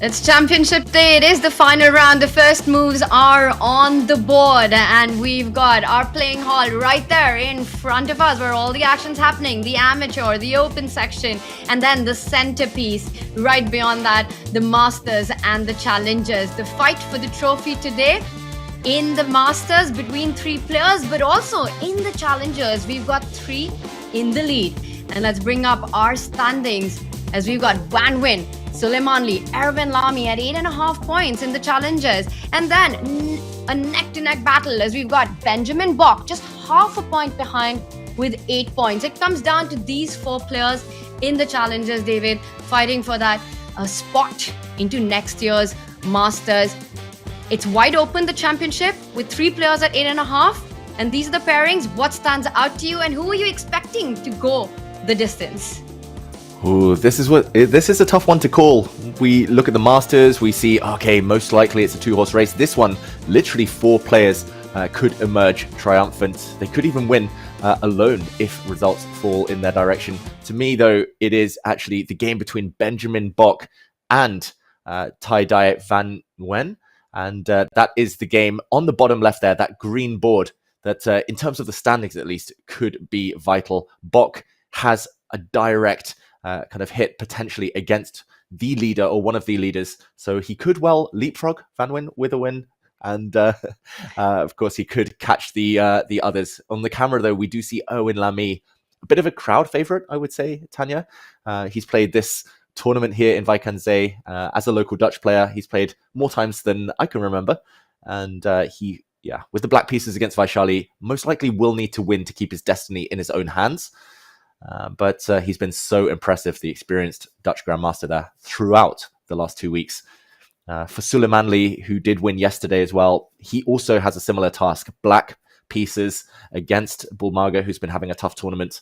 It's championship day. It is the final round. The first moves are on the board, and we've got our playing hall right there in front of us where all the action's happening. The amateur, the open section, and then the centerpiece. Right beyond that, the masters and the challengers. The fight for the trophy today in the masters between 3 players, but also in the challengers. We've got 3 in the lead. And let's bring up our standings as we've got Van Win, Suleimanli, Erwin Lamy at 8.5 points in the challengers. And then a neck-to-neck battle as we've got Benjamin Bok just half a point behind with 8 points. It comes down to these 4 players in the challengers, David, fighting for that spot into next year's Masters. It's wide open, the championship, with 3 players at 8.5. And these are the pairings. What stands out to you, and who are you expecting to go the distance? Ooh, this is a tough one to call. We look at the Masters, we see, okay, most likely it's a 2-horse race. This one, literally 4 players could emerge triumphant. They could even win alone if results fall in their direction. To me, though, it is actually the game between Benjamin Bok and Tai Van Wen. And that is the game on the bottom left there, that green board, that in terms of the standings at least, could be vital. Bok has a direct kind of hit potentially against the leader or one of the leaders. So he could well leapfrog Van Win with a win. And of course, he could catch the others. On the camera, though, we do see Erwin Lamy, a bit of a crowd favorite, I would say, Tanya. He's played this tournament here in Wijk Aan Zee as a local Dutch player. He's played more times than I can remember. And with the black pieces against Vaishali, most likely will need to win to keep his destiny in his own hands. But he's been so impressive, the experienced Dutch Grandmaster there, throughout the last 2 weeks. For Suleimanli, who did win yesterday as well, he also has a similar task. Black pieces against Bulmaga, who's been having a tough tournament.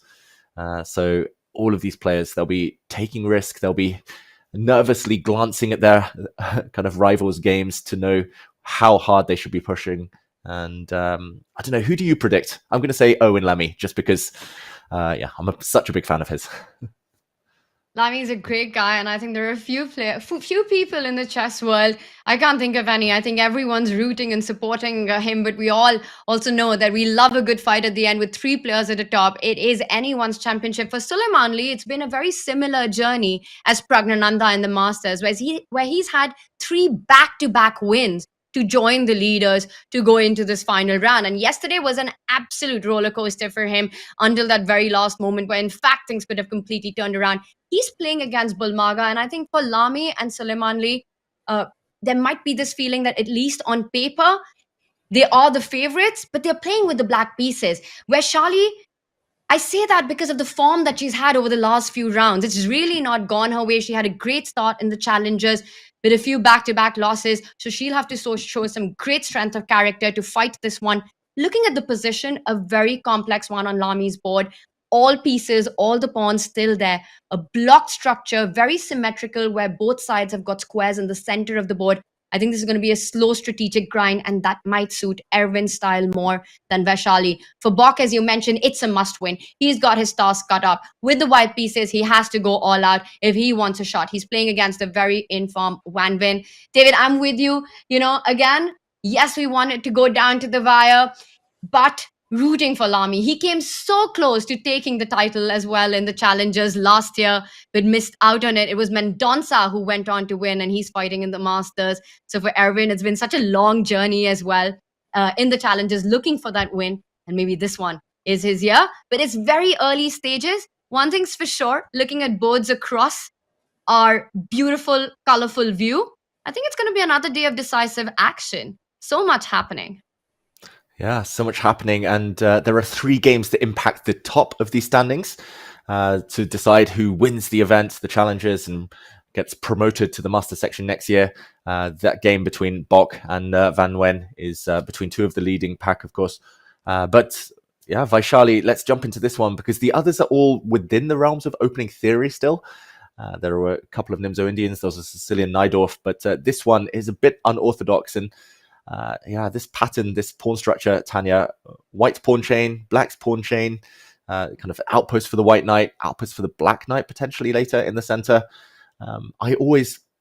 So all of these players, they'll be taking risk. They'll be nervously glancing at their kind of rivals' games to know how hard they should be pushing. And I don't know, who do you predict? I'm going to say Erwin Lamy, just because... I'm such a big fan of his. Lamy is a great guy, and I think there are a few people in the chess world. I can't think of any. I think everyone's rooting and supporting him, but we all also know that we love a good fight at the end with 3 players at the top. It is anyone's championship. For Suleimanli, it's been a very similar journey as Praggnanandhaa in the Masters, where he's had 3 back-to-back wins to join the leaders to go into this final round. And yesterday was an absolute roller coaster for him until that very last moment where, in fact, things could have completely turned around. He's playing against Bulmaga, and I think for Lamy and Suleimanli, there might be this feeling that at least on paper, they are the favorites, but they're playing with the black pieces. Where Shali, I say that because of the form that she's had over the last few rounds. It's really not gone her way. She had a great start in the challengers, with a few back-to-back losses. So she'll have to show some great strength of character to fight this one. Looking at the position, a very complex one on Lamy's board. All pieces, all the pawns still there. A block structure, very symmetrical, where both sides have got squares in the center of the board. I think this is going to be a slow strategic grind, and that might suit Erwin's style more than Vaishali. For Bok, as you mentioned, it's a must-win. He's got his task cut up. With the white pieces, he has to go all out if he wants a shot. He's playing against a very informed Van Win. David, I'm with you. Again, yes, we wanted to go down to the wire, but rooting for Lamy. He came so close to taking the title as well in the challengers last year, but missed out on it. It was Mendonça who went on to win, and he's fighting in the Masters. So for Erwin, it's been such a long journey as well in the challengers, looking for that win. And maybe this one is his year, but it's very early stages. one thing's for sure, looking at boards across our beautiful, colorful view, I think it's going to be another day of decisive action. So much happening. Yeah, so much happening. And there are 3 games that impact the top of these standings to decide who wins the event, the challenges, and gets promoted to the master section next year. That game between Bok and Van Wen is between 2 of the leading pack, of course. But yeah, Vaishali, let's jump into this one because the others are all within the realms of opening theory still. There were a couple of Nimzo Indians, there was a Sicilian Najdorf, but this one is a bit unorthodox. And this pattern, this pawn structure, Tanya, white's pawn chain, black's pawn chain, kind of outpost for the white knight, outpost for the black knight potentially later in the center.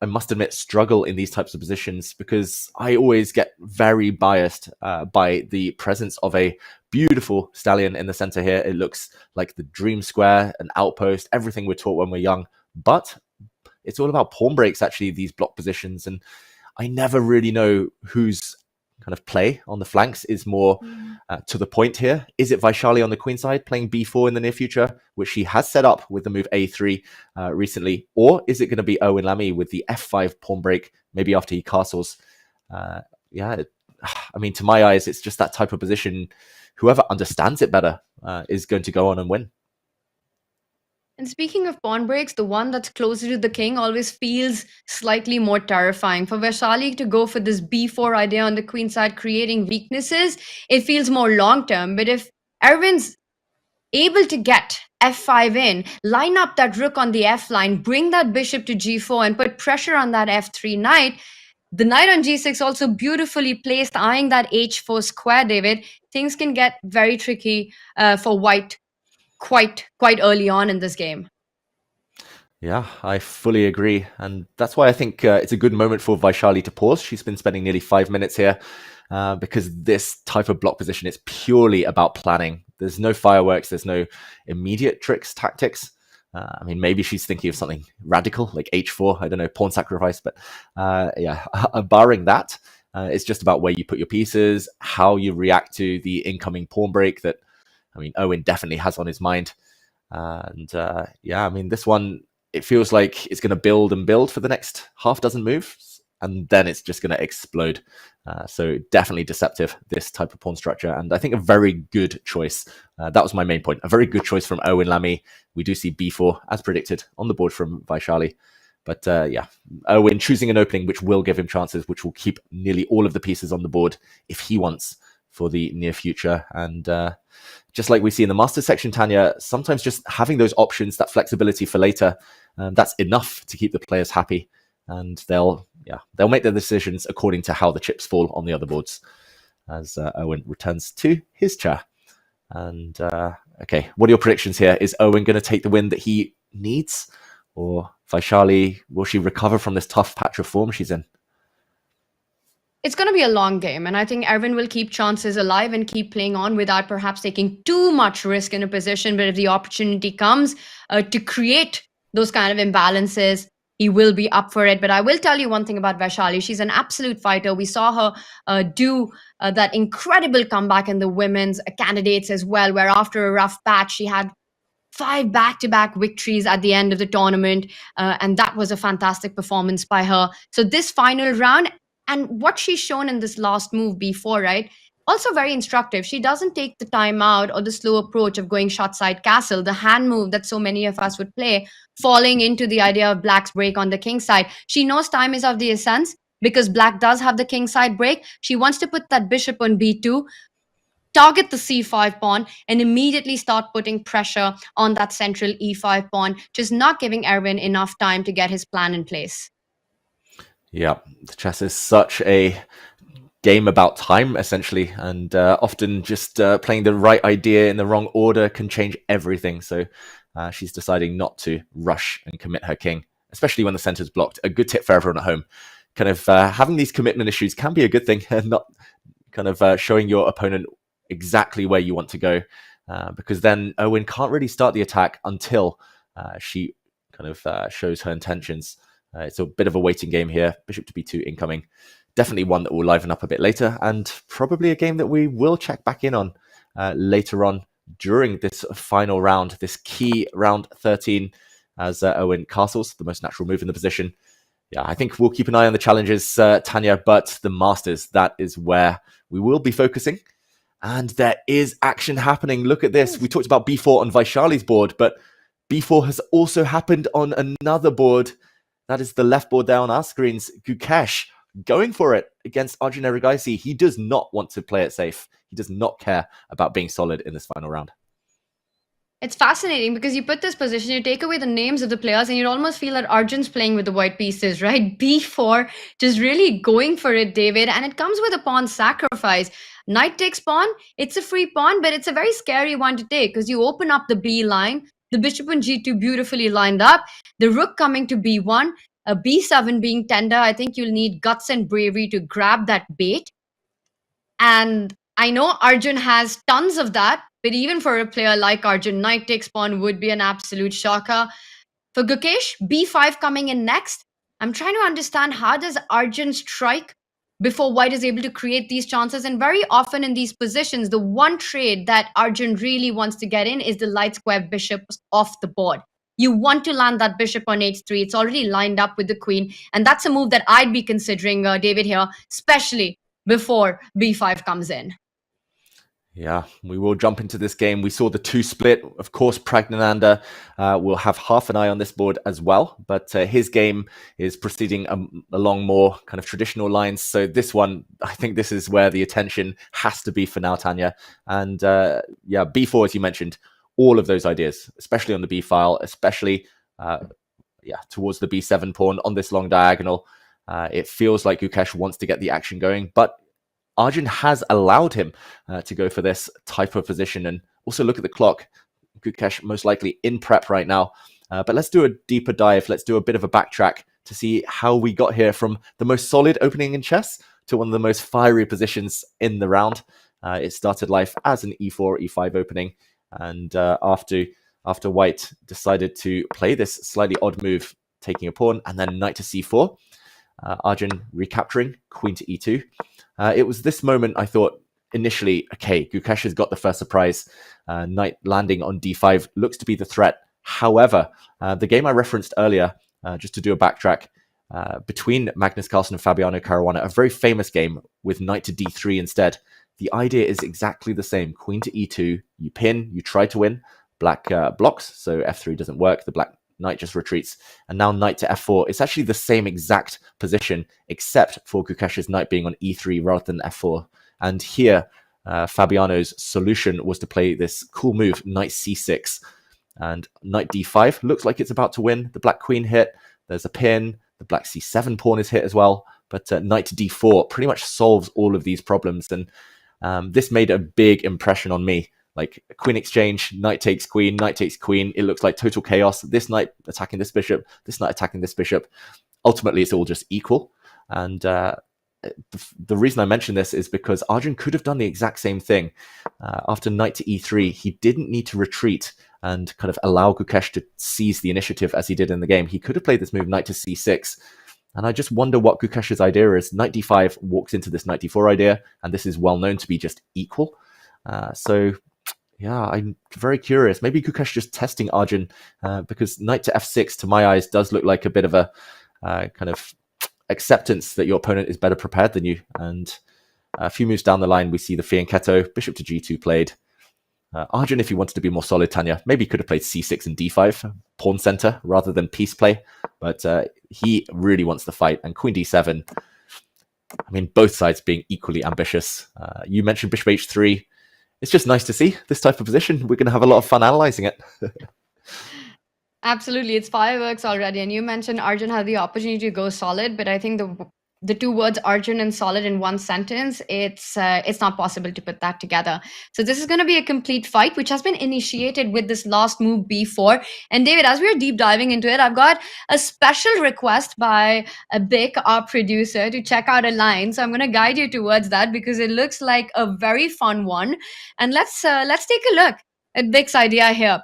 I must admit, struggle in these types of positions because I always get very biased by the presence of a beautiful stallion in the center here. It looks like the dream square, an outpost, everything we're taught when we're young. But it's all about pawn breaks, actually, these block positions. And I never really know whose kind of play on the flanks is more to the point here. Is it Vaishali on the queen side playing b4 in the near future, which she has set up with the move a3 recently? Or is it going to be Owen Lamy with the f5 pawn break, maybe after he castles? I mean, to my eyes, it's just that type of position. Whoever understands it better is going to go on and win. And speaking of pawn breaks, the one that's closer to the king always feels slightly more terrifying. For Vaishali to go for this b4 idea on the queen side, creating weaknesses, it feels more long-term. But if Erwin's able to get f5 in, line up that rook on the f line, bring that bishop to g4 and put pressure on that f3 knight, the knight on g6 also beautifully placed, eyeing that h4 square, David, things can get very tricky for white quite early on in this game. Yeah, I fully agree. And that's why I think it's a good moment for Vaishali to pause. She's been spending nearly 5 minutes here because this type of block position is purely about planning. There's no fireworks. There's no immediate tricks, tactics. I mean, maybe she's thinking of something radical like h4. I don't know, pawn sacrifice. But barring that, it's just about where you put your pieces, how you react to the incoming pawn break that, I mean, Owen definitely has on his mind. This one, it feels like it's going to build and build for the next half dozen moves, and then it's just going to explode. So definitely deceptive, this type of pawn structure. And I think a very good choice. That was my main point. A very good choice from Owen Lamy. We do see b4, as predicted, on the board from Vaishali. But Owen choosing an opening which will give him chances, which will keep nearly all of the pieces on the board if he wants for the near future. And just like we see in the master section, Tanya, sometimes just having those options, that flexibility for later, that's enough to keep the players happy. And they'll make their decisions according to how the chips fall on the other boards as Owen returns to his chair. And okay, what are your predictions here? Is Owen going to take the win that he needs? Or Vaishali, will she recover from this tough patch of form she's in? It's going to be a long game, and I think Erwin will keep chances alive and keep playing on without perhaps taking too much risk in a position. But if the opportunity comes to create those kind of imbalances, he will be up for it. But I will tell you one thing about Vaishali. She's an absolute fighter. We saw her do that incredible comeback in the women's candidates as well, where after a rough patch, she had 5 back-to-back victories at the end of the tournament. And that was a fantastic performance by her. So this final round, and what she's shown in this last move b4, right? Also very instructive. She doesn't take the time out or the slow approach of going shot side castle, the hand move that so many of us would play, falling into the idea of black's break on the king side. She knows time is of the essence because black does have the king side break. She wants to put that bishop on b2, target the c5 pawn, and immediately start putting pressure on that central e5 pawn, just not giving Erwin enough time to get his plan in place. Yeah, the chess is such a game about time, essentially, and often just playing the right idea in the wrong order can change everything. So she's deciding not to rush and commit her king, especially when the center's blocked. A good tip for everyone at home. Kind of having these commitment issues can be a good thing, and not kind of showing your opponent exactly where you want to go, because then Owen can't really start the attack until she kind of shows her intentions. It's a bit of a waiting game here. Bishop to b2 incoming. Definitely one that will liven up a bit later, and probably a game that we will check back in on later on during this final round, this key round 13, as Owen castles, the most natural move in the position. Yeah, I think we'll keep an eye on the challenges, Tanya, but the Masters, that is where we will be focusing. And there is action happening. Look at this. We talked about b4 on Vaishali's board, but b4 has also happened on another board. That is the left board there on our screens. Gukesh going for it against Arjun Erigaisi. He does not want to play it safe. He does not care about being solid in this final round. It's fascinating because you put this position, you take away the names of the players, and you'd almost feel that Arjun's playing with the white pieces, right? b4, just really going for it, David. And it comes with a pawn sacrifice. Knight takes pawn. It's a free pawn, but it's a very scary one to take because you open up the b line. The bishop on g2 beautifully lined up. The rook coming to b1. A b7 being tender. I think you'll need guts and bravery to grab that bait. And I know Arjun has tons of that, but even for a player like Arjun, knight takes pawn would be an absolute shocker. For Gukesh, b5 coming in next. I'm trying to understand, how does Arjun strike before white is able to create these chances? And very often in these positions, the one trade that Arjun really wants to get in is the light square bishop off the board. You want to land that bishop on h3. It's already lined up with the queen. And that's a move that I'd be considering, David, here, especially before b5 comes in. Yeah, we will jump into this game. We saw the 2 split. Of course, Praggnanandhaa will have half an eye on this board as well, but his game is proceeding along more kind of traditional lines. So this one, I think this is where the attention has to be for now, Tanya. And yeah, b4, as you mentioned, all of those ideas, especially on the b file, especially towards the b7 pawn on this long diagonal. It feels like Gukesh wants to get the action going, but Arjun has allowed him to go for this type of position. And also look at the clock. Gukesh most likely in prep right now. But let's do a deeper dive. Let's do a bit of a backtrack to see how we got here from the most solid opening in chess to one of the most fiery positions in the round. It started life as an e4, e5 opening. And after white decided to play this slightly odd move, taking a pawn and then knight to c4, Arjun recapturing, queen to e2. It was this moment I thought initially, okay, Gukesh has got the first surprise. Knight landing on d5 looks to be the threat. However, the game I referenced earlier, just to do a backtrack, between Magnus Carlsen and Fabiano Caruana, a very famous game with knight to d3 instead. The idea is exactly the same. Queen to e2, you pin, you try to win. Black blocks, so f3 doesn't work. The black knight just retreats. And now knight to f4. It's actually the same exact position, except for Gukesh's knight being on e3 rather than f4. And here, Fabiano's solution was to play this cool move, knight c6. And knight d5 looks like it's about to win. The black queen hit. There's a pin. The black c7 pawn is hit as well. But knight to d4 pretty much solves all of these problems. And this made a big impression on me. Like queen exchange, knight takes queen, knight takes queen. It looks like total chaos. This knight attacking this bishop, this knight attacking this bishop. Ultimately, it's all just equal. And the reason I mention this is because Arjun could have done the exact same thing. After knight to e3, he didn't need to retreat and kind of allow Gukesh to seize the initiative as he did in the game. He could have played this move, knight to c6. And I just wonder what Gukesh's idea is. Knight d5 walks into this knight d4 idea, and this is well known to be just equal. Yeah, I'm very curious. Maybe Gukesh just testing Arjun because knight to f6, to my eyes, does look like a bit of a kind of acceptance that your opponent is better prepared than you. And a few moves down the line, we see the fianchetto, bishop to g2 played. Arjun, if he wanted to be more solid, Tanya, maybe he could have played c6 and d5, pawn center, rather than piece play. But he really wants the fight. And queen d7, I mean, both sides being equally ambitious. You mentioned bishop h3. It's just nice to see this type of position. We're going to have a lot of fun analyzing it. Absolutely. It's fireworks already. And you mentioned Arjun had the opportunity to go solid, but I think the two words Arjun and solid in one sentence, it's not possible to put that together. So this is going to be a complete fight, which has been initiated with this last move b4. And David, as we're deep diving into it, I've got a special request by Bick, our producer, to check out a line. So I'm going to guide you towards that because it looks like a very fun one. And let's take a look at Bick's idea here.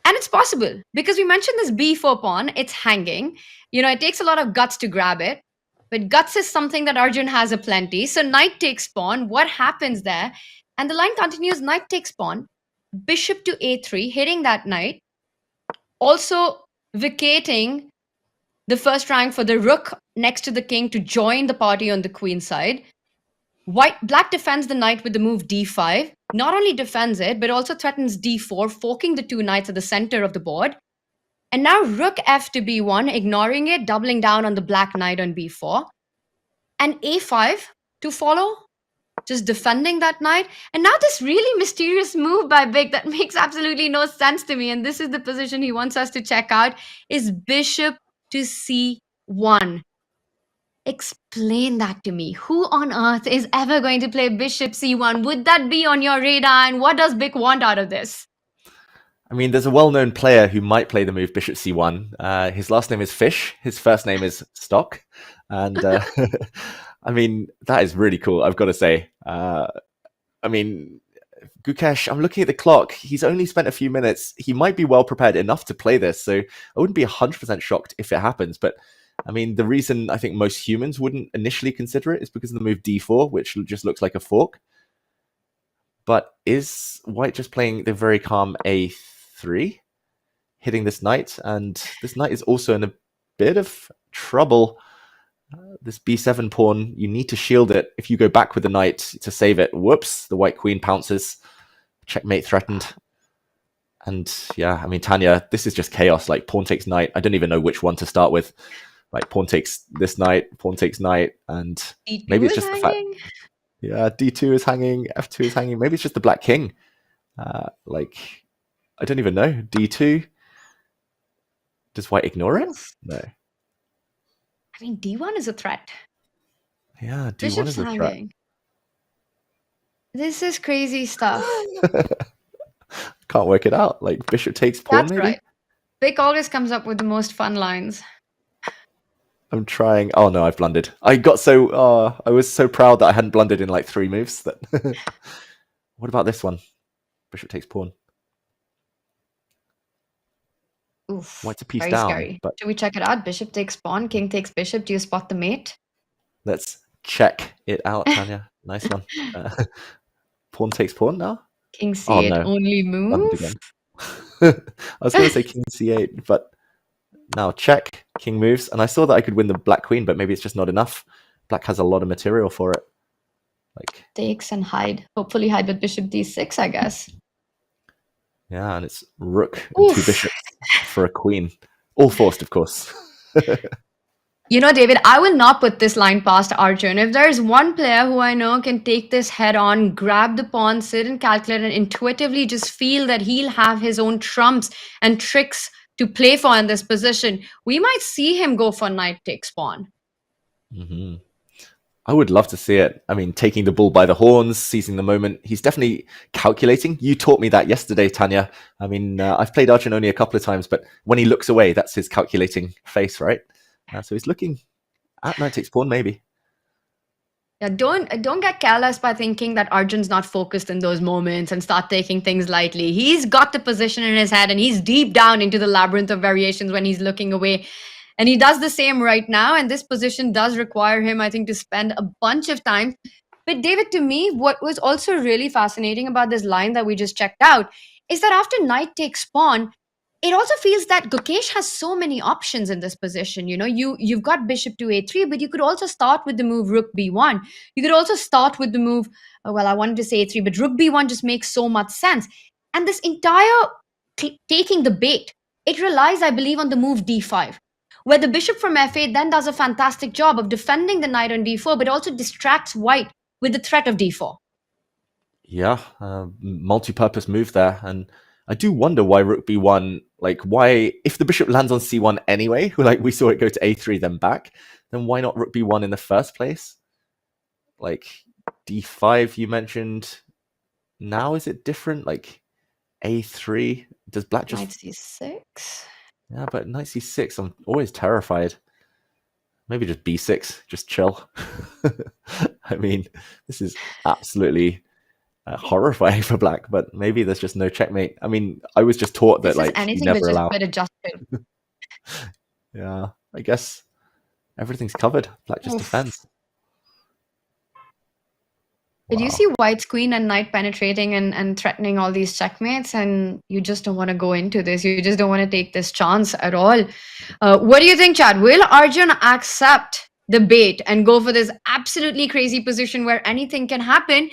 And it's possible because we mentioned this b4 pawn. It's hanging. You know, it takes a lot of guts to grab it. But guts is something that Arjun has aplenty. So knight takes pawn. What happens there? And the line continues, knight takes pawn, bishop to a3, hitting that knight, also vacating the first rank for the rook next to the king to join the party on the queen side. Black defends the knight with the move d5. Not only defends it, but also threatens d4, forking the two knights at the center of the board. And now rook f to b1, ignoring it, doubling down on the black knight on b4. And a5 to follow, just defending that knight. And now this really mysterious move by Big that makes absolutely no sense to me, and this is the position he wants us to check out, is bishop to c1. Explain that to me. Who on earth is ever going to play bishop c1? Would that be on your radar? And what does Big want out of this? I mean, there's a well-known player who might play the move bishop c1. His last name is Fish. His first name is Stock. And I mean, that is really cool, I've got to say. I mean, Gukesh, I'm looking at the clock. He's only spent a few minutes. He might be well prepared enough to play this. So I wouldn't be 100% shocked if it happens. But I mean, the reason I think most humans wouldn't initially consider it is because of the move d4, which just looks like a fork. But is White just playing the very calm a3, hitting this knight? And this knight is also in a bit of trouble. This b7 pawn, you need to shield it. If you go back with the knight to save it, whoops, the white queen pounces. Checkmate threatened. And yeah, I mean, Tanya, this is just chaos. Like, pawn takes knight. I don't even know which one to start with. Like, pawn takes this knight, pawn takes knight, and D2 maybe it's just hanging? the fact. Yeah, d2 is hanging, f2 is hanging. Maybe it's just the black king. Like, I don't even know. d2. Does White ignore it? No. I mean, d1 is a threat. Yeah, d1 Bishop's is a threat. hanging. This is crazy stuff. Can't work it out. Like, bishop takes pawn, That's maybe? right. Vic always comes up with the most fun lines. I'm trying. Oh no, I've blundered. I was so proud that I hadn't blundered in like 3 moves. That. What about this one? Bishop takes pawn. Oof. White's a piece Very down. scary. But Should we check it out? Bishop takes pawn, king takes bishop. Do you spot the mate? let's check it out, Tanya. Nice one. Pawn takes pawn now. King c8 no. only Blundered move. again. I was going to say king c8, but now check. King moves, and I saw that I could win the black queen, but maybe it's just not enough. Black has a lot of material for it. Like, Takes and hide. Hopefully hide with bishop d6, I guess. yeah, and it's rook and Oof. 2 bishops for a queen. All forced, of course. You know, David, I will not put this line past Arjun. If there's one player who I know can take this head on, grab the pawn, sit and calculate, and intuitively just feel that he'll have his own trumps and tricks to play for in this position, we might see him go for knight takes pawn. Mm-hmm. I would love to see it. I mean, taking the bull by the horns, seizing the moment. He's definitely calculating. You taught me that yesterday, Tanya. I mean, I've played Arjun only a couple of times, but when he looks away, that's his calculating face, right? So he's looking at knight takes pawn, maybe. Yeah, don't get careless by thinking that Arjun's not focused in those moments and start taking things lightly. He's got the position in his head and he's deep down into the labyrinth of variations when he's looking away. And he does the same right now. And this position does require him, I think, to spend a bunch of time. But David, to me, what was also really fascinating about this line that we just checked out is that after knight takes pawn, it also feels that Gukesh has so many options in this position. You know, you've got bishop to a3, but you could also start with the move rook b1. You could also start with the move, well, I wanted to say a3, but rook b1 just makes so much sense. And this entire taking the bait, it relies, I believe, on the move d5, where the bishop from f8 then does a fantastic job of defending the knight on d4, but also distracts white with the threat of d4. Yeah, multi-purpose move there. And I do wonder why rook b1, like why, if the bishop lands on c1 anyway, like we saw it go to a3 then back, then why not rook b1 in the first place? Like d5 you mentioned. Now is it different? Like a3, does black just... Knight c6? Yeah, but knight c6, I'm always terrified. Maybe just b6, just chill. I mean, this is absolutely... horrifying for black, but maybe there's just no checkmate. I mean, I was just taught that like you never allow. Yeah, I guess everything's covered. Black just defends. Did you see White's queen and knight penetrating and threatening all these checkmates? And you just don't want to go into this. You just don't want to take this chance at all. What do you think, Chad? Will Arjun accept the bait and go for this absolutely crazy position where anything can happen?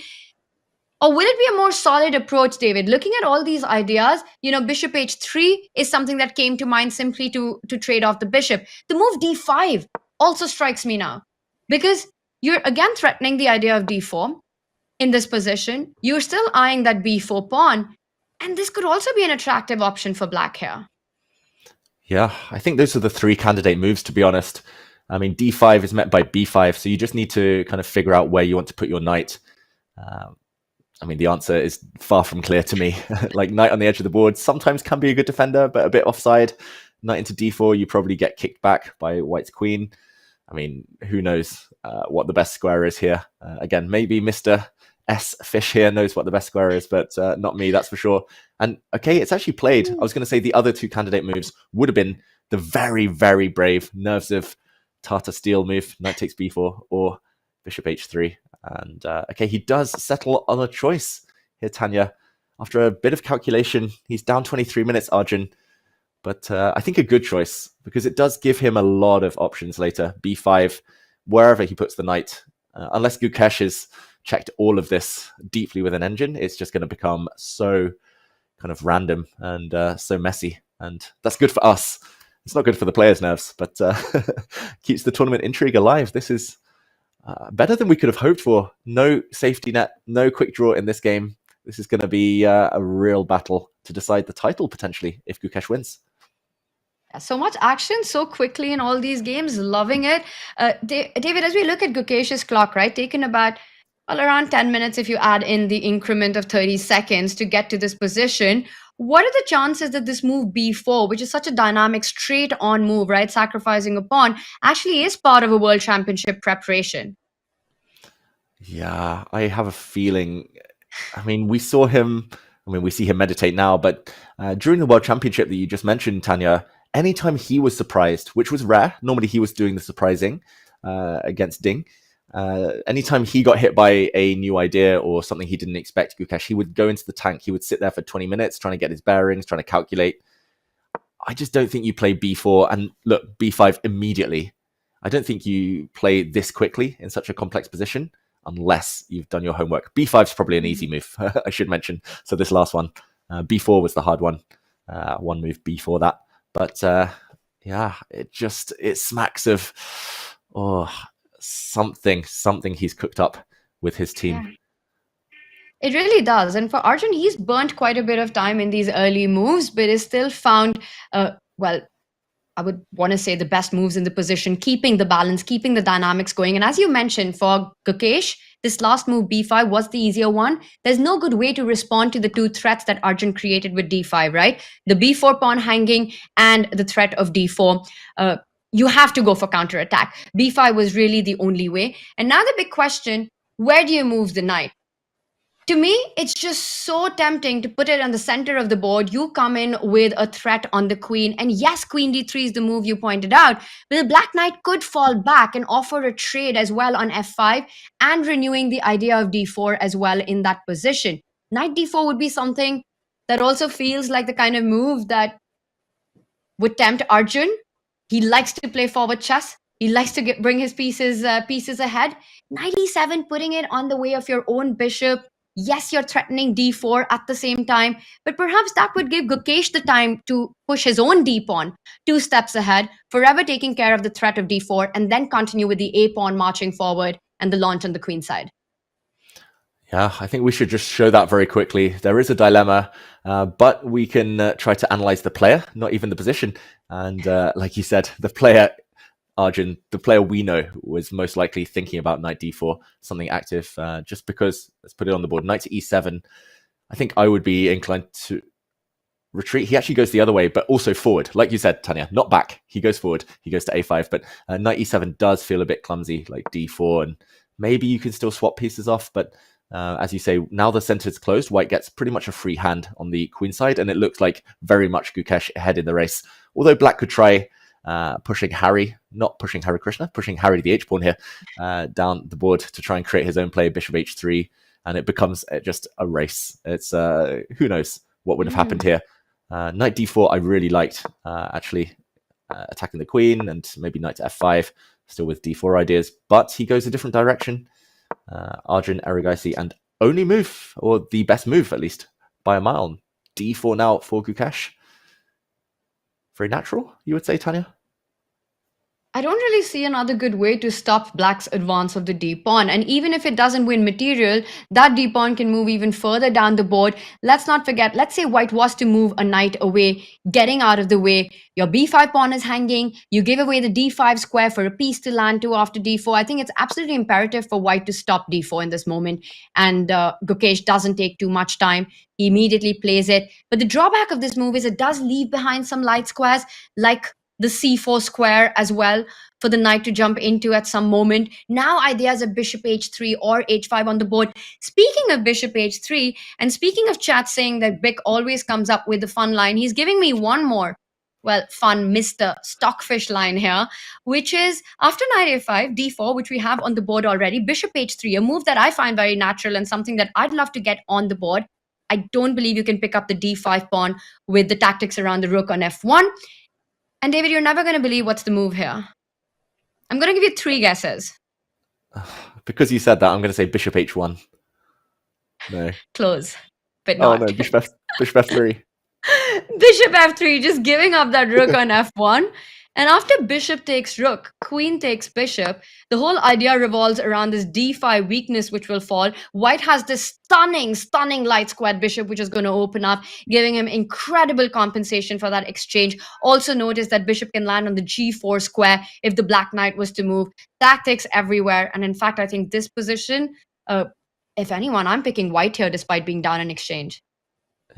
Or will it be a more solid approach, David? Looking at all these ideas, bishop h3 is something that came to mind simply to trade off the bishop. The move d5 also strikes me now, because you're again threatening the idea of d4. In this position, you're still eyeing that b4 pawn, and this could also be an attractive option for black here. Yeah, I think those are the three candidate moves, to be honest. I mean, d5 is met by b5, so you just need to kind of figure out where you want to put your knight. I mean, the answer is far from clear to me. Like, knight on the edge of the board sometimes can be a good defender, but a bit offside. Knight into d4, you probably get kicked back by White's queen. I mean, who knows what the best square is here. Again, maybe Mr. S. Fish here knows what the best square is, but not me, that's for sure. And okay, it's actually played. I was going to say the other two candidate moves would have been the very, very brave nerves of Tata Steel move, knight takes b4 or bishop h3. And okay, he does settle on a choice here, Tanya. After a bit of calculation, he's down 23 minutes, Arjun. But I think a good choice, because it does give him a lot of options later. b5, wherever he puts the knight. Unless Gukesh has checked all of this deeply with an engine, it's just going to become so kind of random and so messy. And that's good for us. It's not good for the players' nerves, but keeps the tournament intrigue alive. This is better than we could have hoped for. No safety net, no quick draw in this game. This is going to be a real battle to decide the title, potentially, if Gukesh wins. So much action so quickly in all these games. Loving it. David, as we look at Gukesh's clock, right, taken about around 10 minutes if you add in the increment of 30 seconds to get to this position. What are the chances that this move b4, which is such a dynamic straight on move, right, sacrificing a pawn, actually is part of a world championship preparation? Yeah, I have a feeling. I mean, we see him meditate now, but during the world championship that you just mentioned, Tanya, anytime he was surprised, which was rare, normally he was doing the surprising against Ding. Anytime he got hit by a new idea or something he didn't expect, Gukesh, he would go into the tank. He would sit there for 20 minutes trying to get his bearings, trying to calculate. I just don't think you play b4 and look, b5 immediately. I don't think you play this quickly in such a complex position unless you've done your homework. b5 is probably an easy move, I should mention. So this last one, b4 was the hard one. One move before that. But yeah, it smacks of something he's cooked up with his team. Yeah. It really does. And for Arjun, he's burnt quite a bit of time in these early moves, but is still found, I would want to say the best moves in the position, keeping the balance, keeping the dynamics going. And as you mentioned, for Gukesh, this last move, b5, was the easier one. There's no good way to respond to the two threats that Arjun created with d5, right? The b4 pawn hanging and the threat of d4. You have to go for counterattack. b5 was really the only way. And now the big question, where do you move the knight? To me, it's just so tempting to put it on the center of the board. You come in with a threat on the queen. And yes, queen d3 is the move you pointed out. But the black knight could fall back and offer a trade as well on f5 and renewing the idea of d4 as well in that position. Knight d4 would be something that also feels like the kind of move that would tempt Arjun. He likes to play forward chess. He likes to bring his pieces ahead. Knight e7, putting it on the way of your own bishop. Yes, you're threatening d4 at the same time, but perhaps that would give Gukesh the time to push his own d-pawn 2 steps ahead, forever taking care of the threat of d4, and then continue with the a-pawn marching forward and the launch on the queen side. Yeah, I think we should just show that very quickly. There is a dilemma, but we can try to analyze the player, not even the position. And like you said, the player, Arjun, the player we know, was most likely thinking about knight d4, something active, just because, let's put it on the board, knight to e7. I think I would be inclined to retreat. He actually goes the other way, but also forward. Like you said, Tanya, not back. He goes forward. He goes to a5, but knight e7 does feel a bit clumsy, like d4, and maybe you can still swap pieces off, but as you say, now the center is closed, White gets pretty much a free hand on the queen side, and it looks like very much Gukesh ahead in the race. Although Black could try pushing Harry, not pushing Harikrishna, pushing Harry the h-pawn here down the board to try and create his own play, bishop h3. and it becomes just a race. It's who knows what would have happened here. Knight d4 I really liked, actually, attacking the queen, and maybe knight to f5, still with d4 ideas, but he goes a different direction. Arjun Erigaisi, and only move, or the best move at least, by a mile. d4 now for Gukesh. Very natural, you would say, Tanya? I don't really see another good way to stop Black's advance of the d-pawn. And even if it doesn't win material, that d-pawn can move even further down the board. Let's not forget, let's say White was to move a knight away, getting out of the way. Your b5 pawn is hanging. You give away the d5 square for a piece to land to after d4. I think it's absolutely imperative for White to stop d4 in this moment. And Gukesh doesn't take too much time. He immediately plays it. But the drawback of this move is it does leave behind some light squares, like the c4 square as well, for the knight to jump into at some moment. Now ideas of bishop h3 or h5 on the board. Speaking of bishop h3, and speaking of chat saying that Bick always comes up with the fun line, he's giving me one more, well, fun Mr. Stockfish line here, which is after knight a5, d4, which we have on the board already, bishop h3, a move that I find very natural and something that I'd love to get on the board. I don't believe you can pick up the d5 pawn with the tactics around the rook on f1. And David, you're never going to believe what's the move here. I'm going to give you 3 guesses. Because you said that, I'm going to say bishop h1. No. Close, but not. Oh no, bishop f3. Bishop f3, just giving up that rook on f1. And after bishop takes rook, queen takes bishop, the whole idea revolves around this d5 weakness which will fall. White has this stunning light squared bishop which is going to open up, giving him incredible compensation for that exchange. Also notice that bishop can land on the g4 square if the black knight was to move. Tactics everywhere. And in fact, I think this position, if anyone, I'm picking White here despite being down in exchange.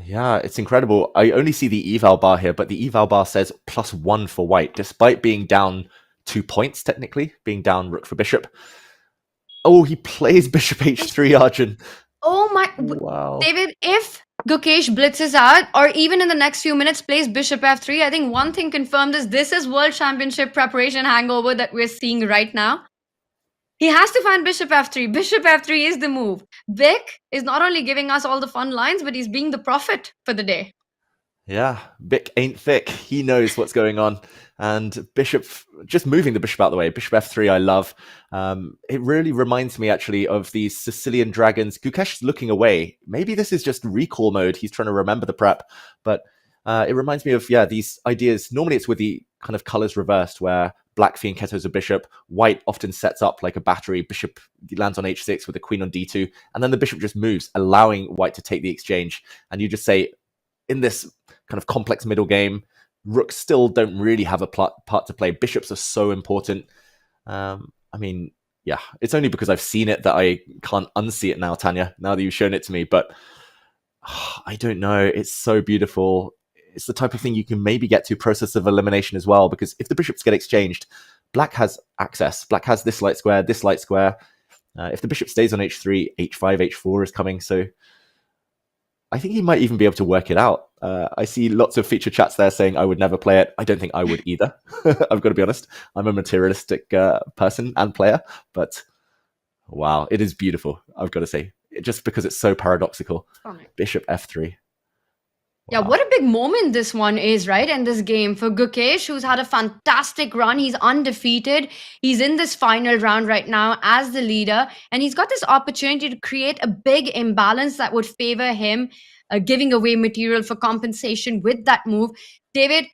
Yeah, it's incredible. I only see the eval bar here, but the eval bar says +1 for White, despite being down 2 points, technically, being down rook for bishop. Oh, he plays bishop h3, Arjun. Oh my... Wow. David, if Gukesh blitzes out, or even in the next few minutes plays bishop f3, I think one thing confirmed is this is World Championship preparation hangover that we're seeing right now. He has to find bishop f3. Bishop f3 is the move. Vic is not only giving us all the fun lines, but he's being the prophet for the day. Yeah, Vic ain't thick. He knows what's going on. And bishop, just moving the bishop out of the way. Bishop f3, I love. It really reminds me, actually, of these Sicilian dragons. Gukesh is looking away. Maybe this is just recall mode. He's trying to remember the prep. But it reminds me of, yeah, these ideas. Normally it's with the kind of colors reversed, where black fianchettos a bishop, white often sets up like a battery, bishop lands on h6 with a queen on d2, and then the bishop just moves, allowing white to take the exchange. And you just say, in this kind of complex middle game, rooks still don't really have a part to play. Bishops are so important. I mean, yeah, it's only because I've seen it that I can't unsee it now, Tanya, now that you've shown it to me. But I don't know, it's so beautiful. It's the type of thing you can maybe get to process of elimination as well, because if the bishops get exchanged, black has access. Black has this light square, this light square. If the bishop stays on h3, h5, h4 is coming. So I think he might even be able to work it out. I see lots of feature chats there saying I would never play it. I don't think I would either. I've got to be honest. I'm a materialistic person and player, but wow, it is beautiful. I've got to say, just because it's so paradoxical. Bishop f3. Yeah, what a big moment this one is, right? In this game for Gukesh, who's had a fantastic run. He's undefeated. He's in this final round right now as the leader. And he's got this opportunity to create a big imbalance that would favor him, giving away material for compensation with that move. David,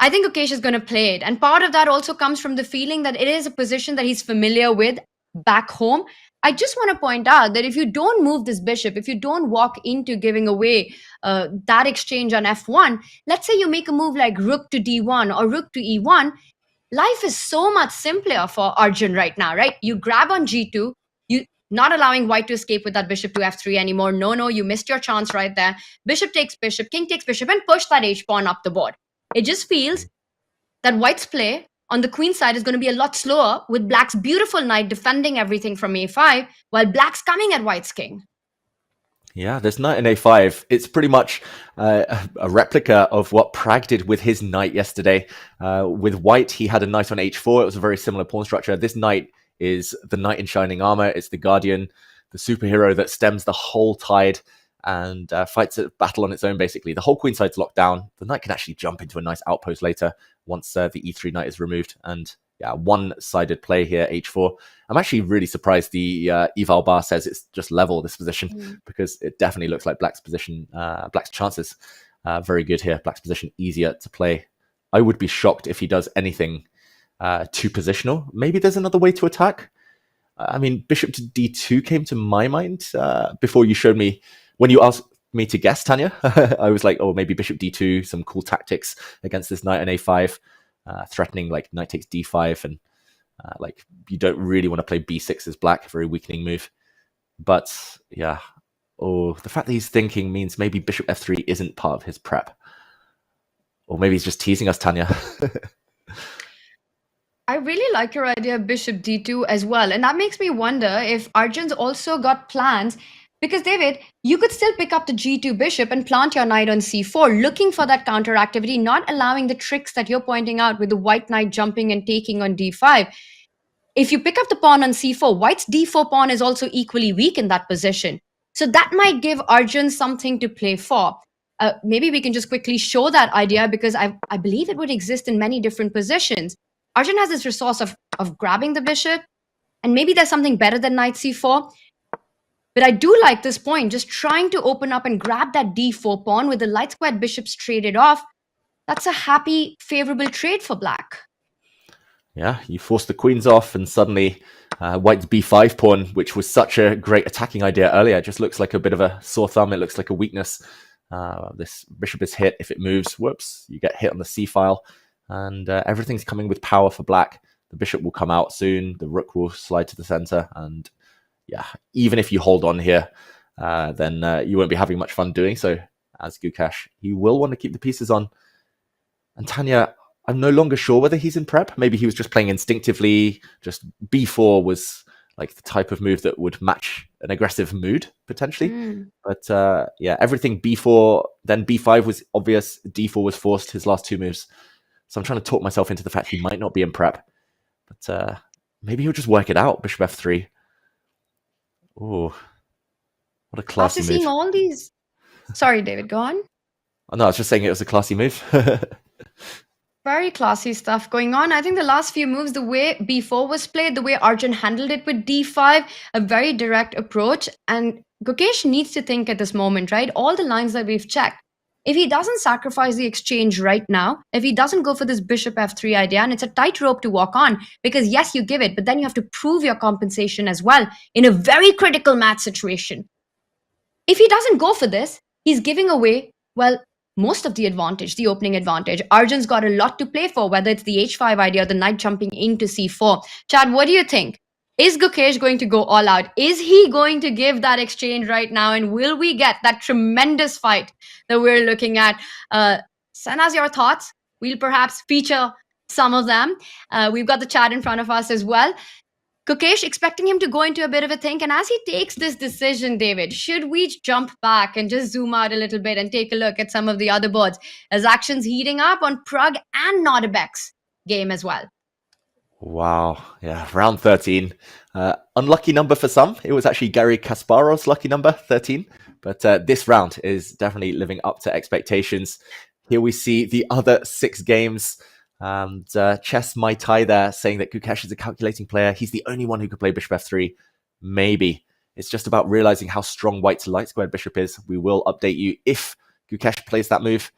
I think Gukesh is going to play it. And part of that also comes from the feeling that it is a position that he's familiar with back home. I just want to point out that if you don't move this bishop, if you don't walk into giving away that exchange on f1, let's say you make a move like rook to d1 or rook to e1, life is so much simpler for Arjun right now, right? You grab on g2, you not allowing white to escape with that bishop to f3 anymore. No, you missed your chance right there. Bishop takes bishop, king takes bishop, and push that h-pawn up the board. It just feels that white's play on the queen side is going to be a lot slower, with black's beautiful knight defending everything from a5, while black's coming at white's king. Yeah, there's knight in a5. It's pretty much a replica of what Pragg did with his knight yesterday. With white, he had a knight on h4. It was a very similar pawn structure. This knight is the knight in shining armor. It's the guardian. the superhero that stems the whole tide and fights a battle on its own, basically. The whole queenside's locked down. The knight can actually jump into a nice outpost later once the e3 knight is removed. And yeah, one-sided play here, h4. I'm actually really surprised the eval bar says it's just level, this position, because it definitely looks like Black's position, Black's chances very good here. Black's position easier to play. I would be shocked if he does anything too positional. Maybe there's another way to attack. I mean, bishop to d2 came to my mind before you showed me, when you asked me to guess, Tanya. I was like, oh, maybe bishop d2, some cool tactics against this knight on a5, threatening like knight takes d5, and like you don't really want to play b6 as Black, very weakening move. But yeah, the fact that he's thinking means maybe bishop f3 isn't part of his prep. Or maybe he's just teasing us, Tanya. I really like your idea of bishop d2 as well. And that makes me wonder if Arjun's also got plans. Because, David, you could still pick up the g2 bishop and plant your knight on c4, looking for that counter activity, not allowing the tricks that you're pointing out with the white knight jumping and taking on d5. If you pick up the pawn on c4, white's d4 pawn is also equally weak in that position. So that might give Arjun something to play for. Maybe we can just quickly show that idea, because I believe it would exist in many different positions. Arjun has this resource of grabbing the bishop, and maybe there's something better than knight c4. But I do like this point, just trying to open up and grab that d4 pawn with the light squared bishops traded off. That's a happy, favorable trade for Black. Yeah, you force the queens off, and suddenly white's b5 pawn, which was such a great attacking idea earlier, just looks like a bit of a sore thumb. It looks like a weakness. This bishop is hit. If it moves, whoops, you get hit on the c-file, and everything's coming with power for Black. The bishop will come out soon. The rook will slide to the center, and yeah, even if you hold on here, then you won't be having much fun doing so as Gukesh. You will want to keep the pieces on. And Tanya, I'm no longer sure whether he's in prep. Maybe he was just playing instinctively. Just b4 was like the type of move that would match an aggressive mood, potentially. But yeah, everything b4, then b5 was obvious. d4 was forced, his last two moves. So I'm trying to talk myself into the fact he might not be in prep. But maybe he'll just work it out, bishop f3. Oh, what a classy After move. seeing all these... Sorry, David, go on. Oh, no, I was just saying it was a classy move. Very classy stuff going on. I think the last few moves, the way b4 was played, the way Arjun handled it with d5, a very direct approach. And Gukesh needs to think at this moment, right? All the lines that we've checked. If he doesn't sacrifice the exchange right now, if he doesn't go for this bishop f3 idea, and it's a tightrope to walk on, because yes, you give it, but then you have to prove your compensation as well in a very critical match situation. If he doesn't go for this, he's giving away, well, most of the advantage, the opening advantage. Arjun's got a lot to play for, whether it's the h5 idea or the knight jumping into c4. Chad, what do you think? Is Gukesh going to go all out? Is he going to give that exchange right now? And will we get that tremendous fight that we're looking at? Send us your thoughts. We'll perhaps feature some of them. We've got the chat in front of us as well. Gukesh, expecting him to go into a bit of a think. And as he takes this decision, David, should we jump back and just zoom out a little bit and take a look at some of the other boards as action's heating up on Pragg and Nodirbek's game as well? Wow. Yeah, round 13. Unlucky number for some. It was actually Garry Kasparov's lucky number, 13. But this round is definitely living up to expectations. Here we see the other 6 games. And Chess My Tai there saying that Gukesh is a calculating player. He's the only one who could play bishop f3. Maybe. It's just about realizing how strong white's light squared bishop is. We will update you if Gukesh plays that move.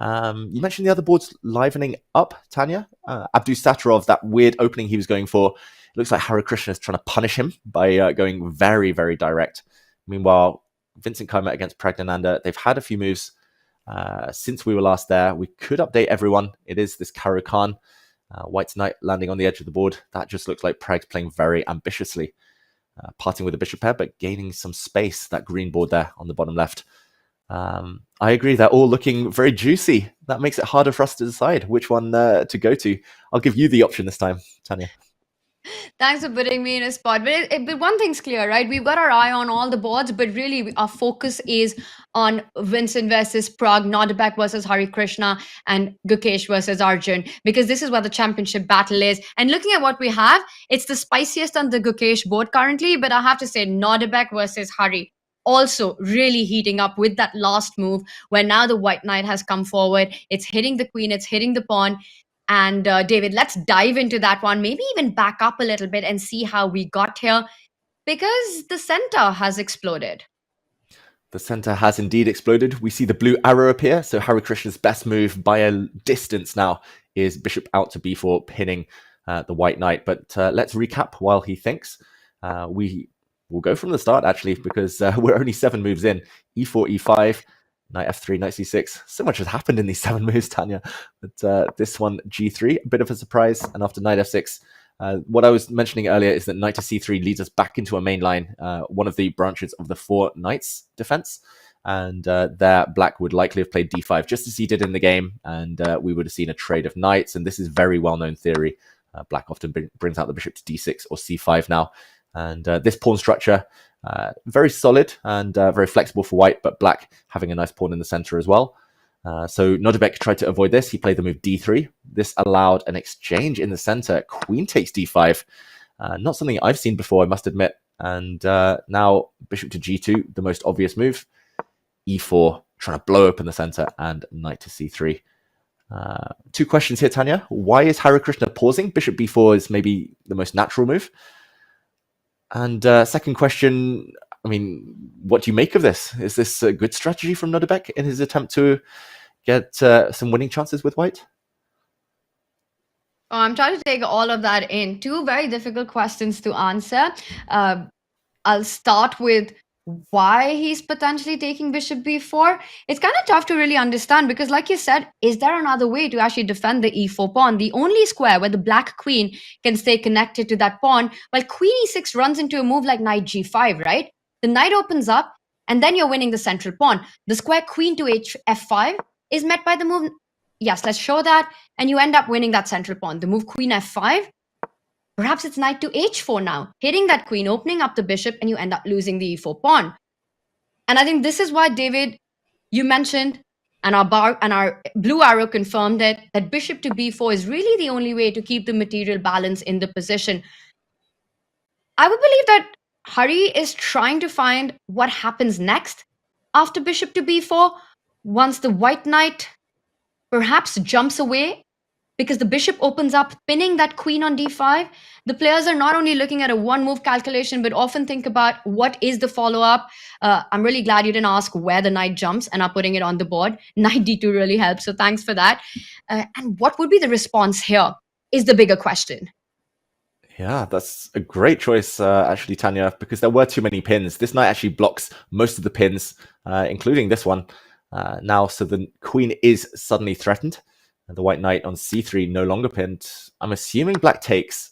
You mentioned the other boards livening up, Tanya. Abdusattorov, that weird opening he was going for. It looks like Harikrishna is trying to punish him by going very, very direct. Meanwhile, Vincent Keymer against Praggnanandhaa, they've had a few moves since we were last there. We could update everyone. It is this Karo Khan, White's knight landing on the edge of the board. That just looks like Pragg's playing very ambitiously. Parting with the bishop pair, but gaining some space, that green board there on the bottom left. I agree, they're all looking very juicy. That makes it harder for us to decide which one to go to. I'll give you the option this time, Tanya. Thanks for putting me in a spot. But one thing's clear, right? We've got our eye on all the boards, but really our focus is on Vincent versus Pragg, Nodirbek versus Harikrishna, and Gukesh versus Arjun, because this is where the championship battle is. And looking at what we have, it's the spiciest on the Gukesh board currently, but I have to say Nodirbek versus Hari also really heating up with that last move where now the white knight has come forward. It's hitting the queen, it's hitting the pawn. And David, let's dive into that one, maybe even back up a little bit and see how we got here, because the center has exploded. The center has indeed exploded. We see the blue arrow appear. So Harikrishna's best move by a distance now is bishop out to b4, pinning the white knight. But let's recap while he thinks. We will go from the start, actually, because we're only 7 moves in. e4, e5. Knight f3, knight c6. So much has happened in these 7 moves, Tanya. But this one, g3, a bit of a surprise. And after knight f6, what I was mentioning earlier is that knight to c3 leads us back into a main line, one of the branches of the 4 knights defense. And there, black would likely have played d5, just as he did in the game. And we would have seen a trade of knights. And this is very well-known theory. Black often brings out the bishop to d6 or c5 now. And this pawn structure, very solid and very flexible for white, but black having a nice pawn in the center as well. So Nodirbek tried to avoid this. He played the move d3. This allowed an exchange in the center. Queen takes d5. Not something I've seen before, I must admit. And now bishop to g2, the most obvious move. e4, trying to blow open the center, and knight to c3. 2 questions here, Tanya. Why is Harikrishna pausing? Bishop b4 is maybe the most natural move. And second question, I mean, what do you make of this? Is this a good strategy from Nodirbek in his attempt to get some winning chances with white? Oh, I'm trying to take all of that in. 2 very difficult questions to answer. I'll start with why he's potentially taking bishop b4. It's kind of tough to really understand because, like you said, is there another way to actually defend the e4 pawn? The only square where the black queen can stay connected to that pawn, while queen e6 runs into a move like knight g5, right? The knight opens up, and then you're winning the central pawn. The square queen to f5 is met by the move. Yes, let's show that. And you end up winning that central pawn. The move queen f5. Perhaps it's knight to h4 now, hitting that queen, opening up the bishop, and you end up losing the e4 pawn. And I think this is why, David, you mentioned, and our blue arrow confirmed it, that bishop to b4 is really the only way to keep the material balance in the position. I would believe that Hari is trying to find what happens next after bishop to b4, once the white knight perhaps jumps away, because the bishop opens up, pinning that queen on d5. The players are not only looking at a 1-move calculation, but often think about what is the follow-up. I'm really glad you didn't ask where the knight jumps and are putting it on the board. Knight d2 really helps, so thanks for that. And what would be the response here is the bigger question. Yeah, that's a great choice, actually, Tanya, because there were too many pins. This knight actually blocks most of the pins, including this one now. So the queen is suddenly threatened. And the white knight on c3 no longer pinned. I'm assuming black takes.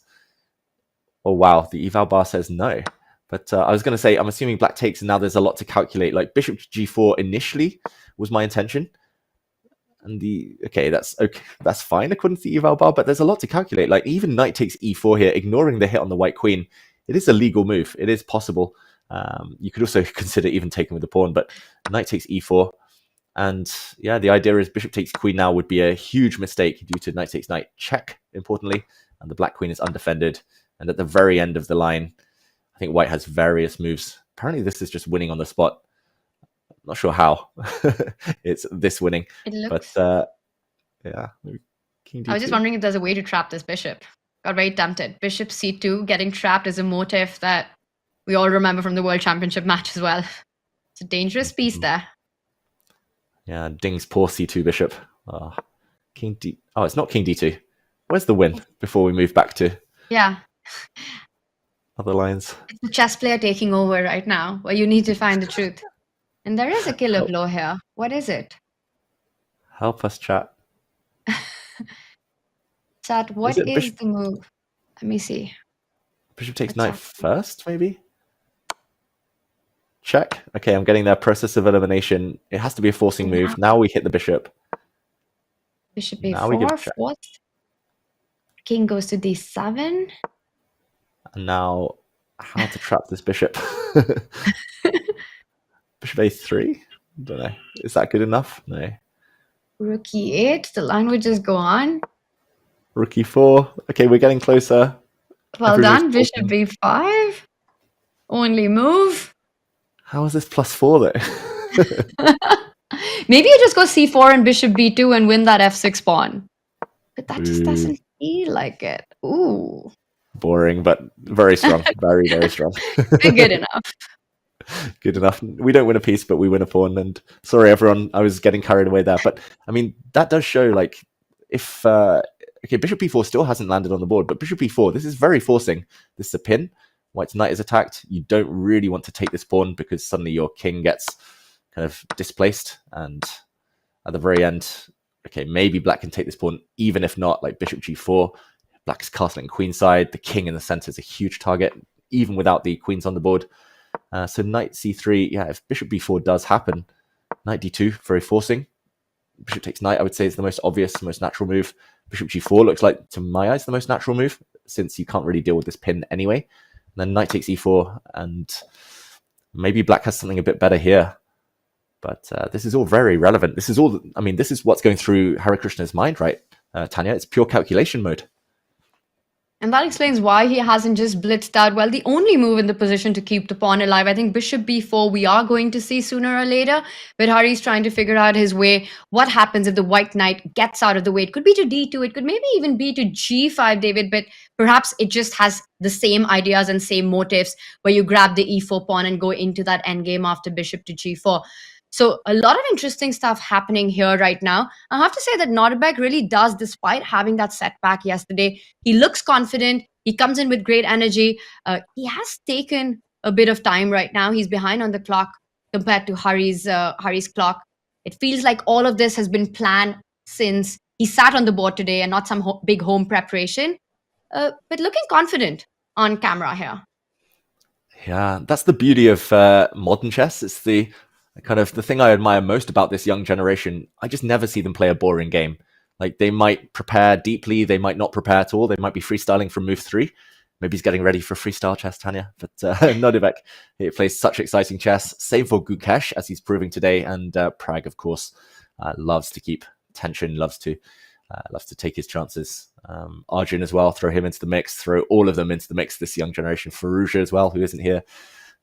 Oh, wow. The eval bar says no. But I was going to say, I'm assuming black takes, and now there's a lot to calculate. Like bishop to g4 initially was my intention. And that's fine according to the eval bar, but there's a lot to calculate. Like even knight takes e4 here, ignoring the hit on the white queen. It is a legal move. It is possible. You could also consider even taking with the pawn, but knight takes e4. And yeah, the idea is bishop takes queen now would be a huge mistake due to knight takes knight check, importantly. And the black queen is undefended. And at the very end of the line, I think white has various moves. Apparently this is just winning on the spot. Not sure how it's this winning. It looks... But yeah. King D2. I was just wondering if there's a way to trap this bishop. Got very tempted. Bishop c2 getting trapped is a motif that we all remember from the World Championship match as well. It's a dangerous piece there. Yeah, dings poor c2 bishop. King D. Oh, it's not king d2. Where's the win before we move back to other lines? It's the chess player taking over right now, where you need to find the truth. And there is a killer blow here. What is it? Help us, chat. Chat, what is the move? Let me see. Bishop takes knight first, maybe? Check. Okay, I'm getting there. Process of elimination. It has to be a forcing move. Now we hit the bishop. Bishop a4, fourth. King goes to d7. And now, how to trap this bishop? Bishop a3? Don't know. Is that good enough? No. Rook e8. The line would just go on. Rook e4. Okay, we're getting closer. Well Every done. move's Bishop important. b5. Only move. How is this +4 though? Maybe you just go c4 and bishop b2 and win that f6 pawn. But that just doesn't feel like it. Ooh. Boring, but very strong. Very, very strong. Good enough. Good enough. We don't win a piece, but we win a pawn. And sorry, everyone, I was getting carried away there. But I mean, that does show like if okay, bishop b4 still hasn't landed on the board, but bishop b4, this is very forcing. This is a pin. White's knight is attacked. You don't really want to take this pawn because suddenly your king gets kind of displaced. And at the very end, okay, maybe black can take this pawn, even if not, like bishop g4. Black's castling queenside. The king in the center is a huge target, even without the queens on the board. So knight c3, yeah, if bishop b4 does happen, knight d2, very forcing. Bishop takes knight, I would say, is the most obvious, most natural move. Bishop g4 looks like, to my eyes, the most natural move, since you can't really deal with this pin anyway. And then knight takes e4, and maybe black has something a bit better here. But this is all very relevant. This is all, I mean, this is what's going through Harikrishna's mind, right, Tanya? It's pure calculation mode. And that explains why he hasn't just blitzed out. Well, the only move in the position to keep the pawn alive, I think bishop b4 we are going to see sooner or later. But Hari's trying to figure out his way. What happens if the white knight gets out of the way? It could be to d2. It could maybe even be to g5, David. But perhaps it just has the same ideas and same motives where you grab the e4 pawn and go into that endgame after bishop to g4. So a lot of interesting stuff happening here right now. I have to say that Nodirbek really does, despite having that setback yesterday. He looks confident. He comes in with great energy. He has taken a bit of time right now. He's behind on the clock compared to Hari's clock. It feels like all of this has been planned since he sat on the board today and not some big home preparation. But looking confident on camera here. Yeah, that's the beauty of modern chess. It's the kind of the thing I admire most about this young generation. I just never see them play a boring game. Like they might prepare deeply, they might not prepare at all. They might be freestyling from move 3. Maybe he's getting ready for freestyle chess, Tanya. But Nodirbek, he plays such exciting chess. Same for Gukesh, as he's proving today. And PRAGG, of course, loves to keep tension, loves to take his chances. Arjun as well, throw him into the mix, throw all of them into the mix, this young generation. Faruja as well, who isn't here.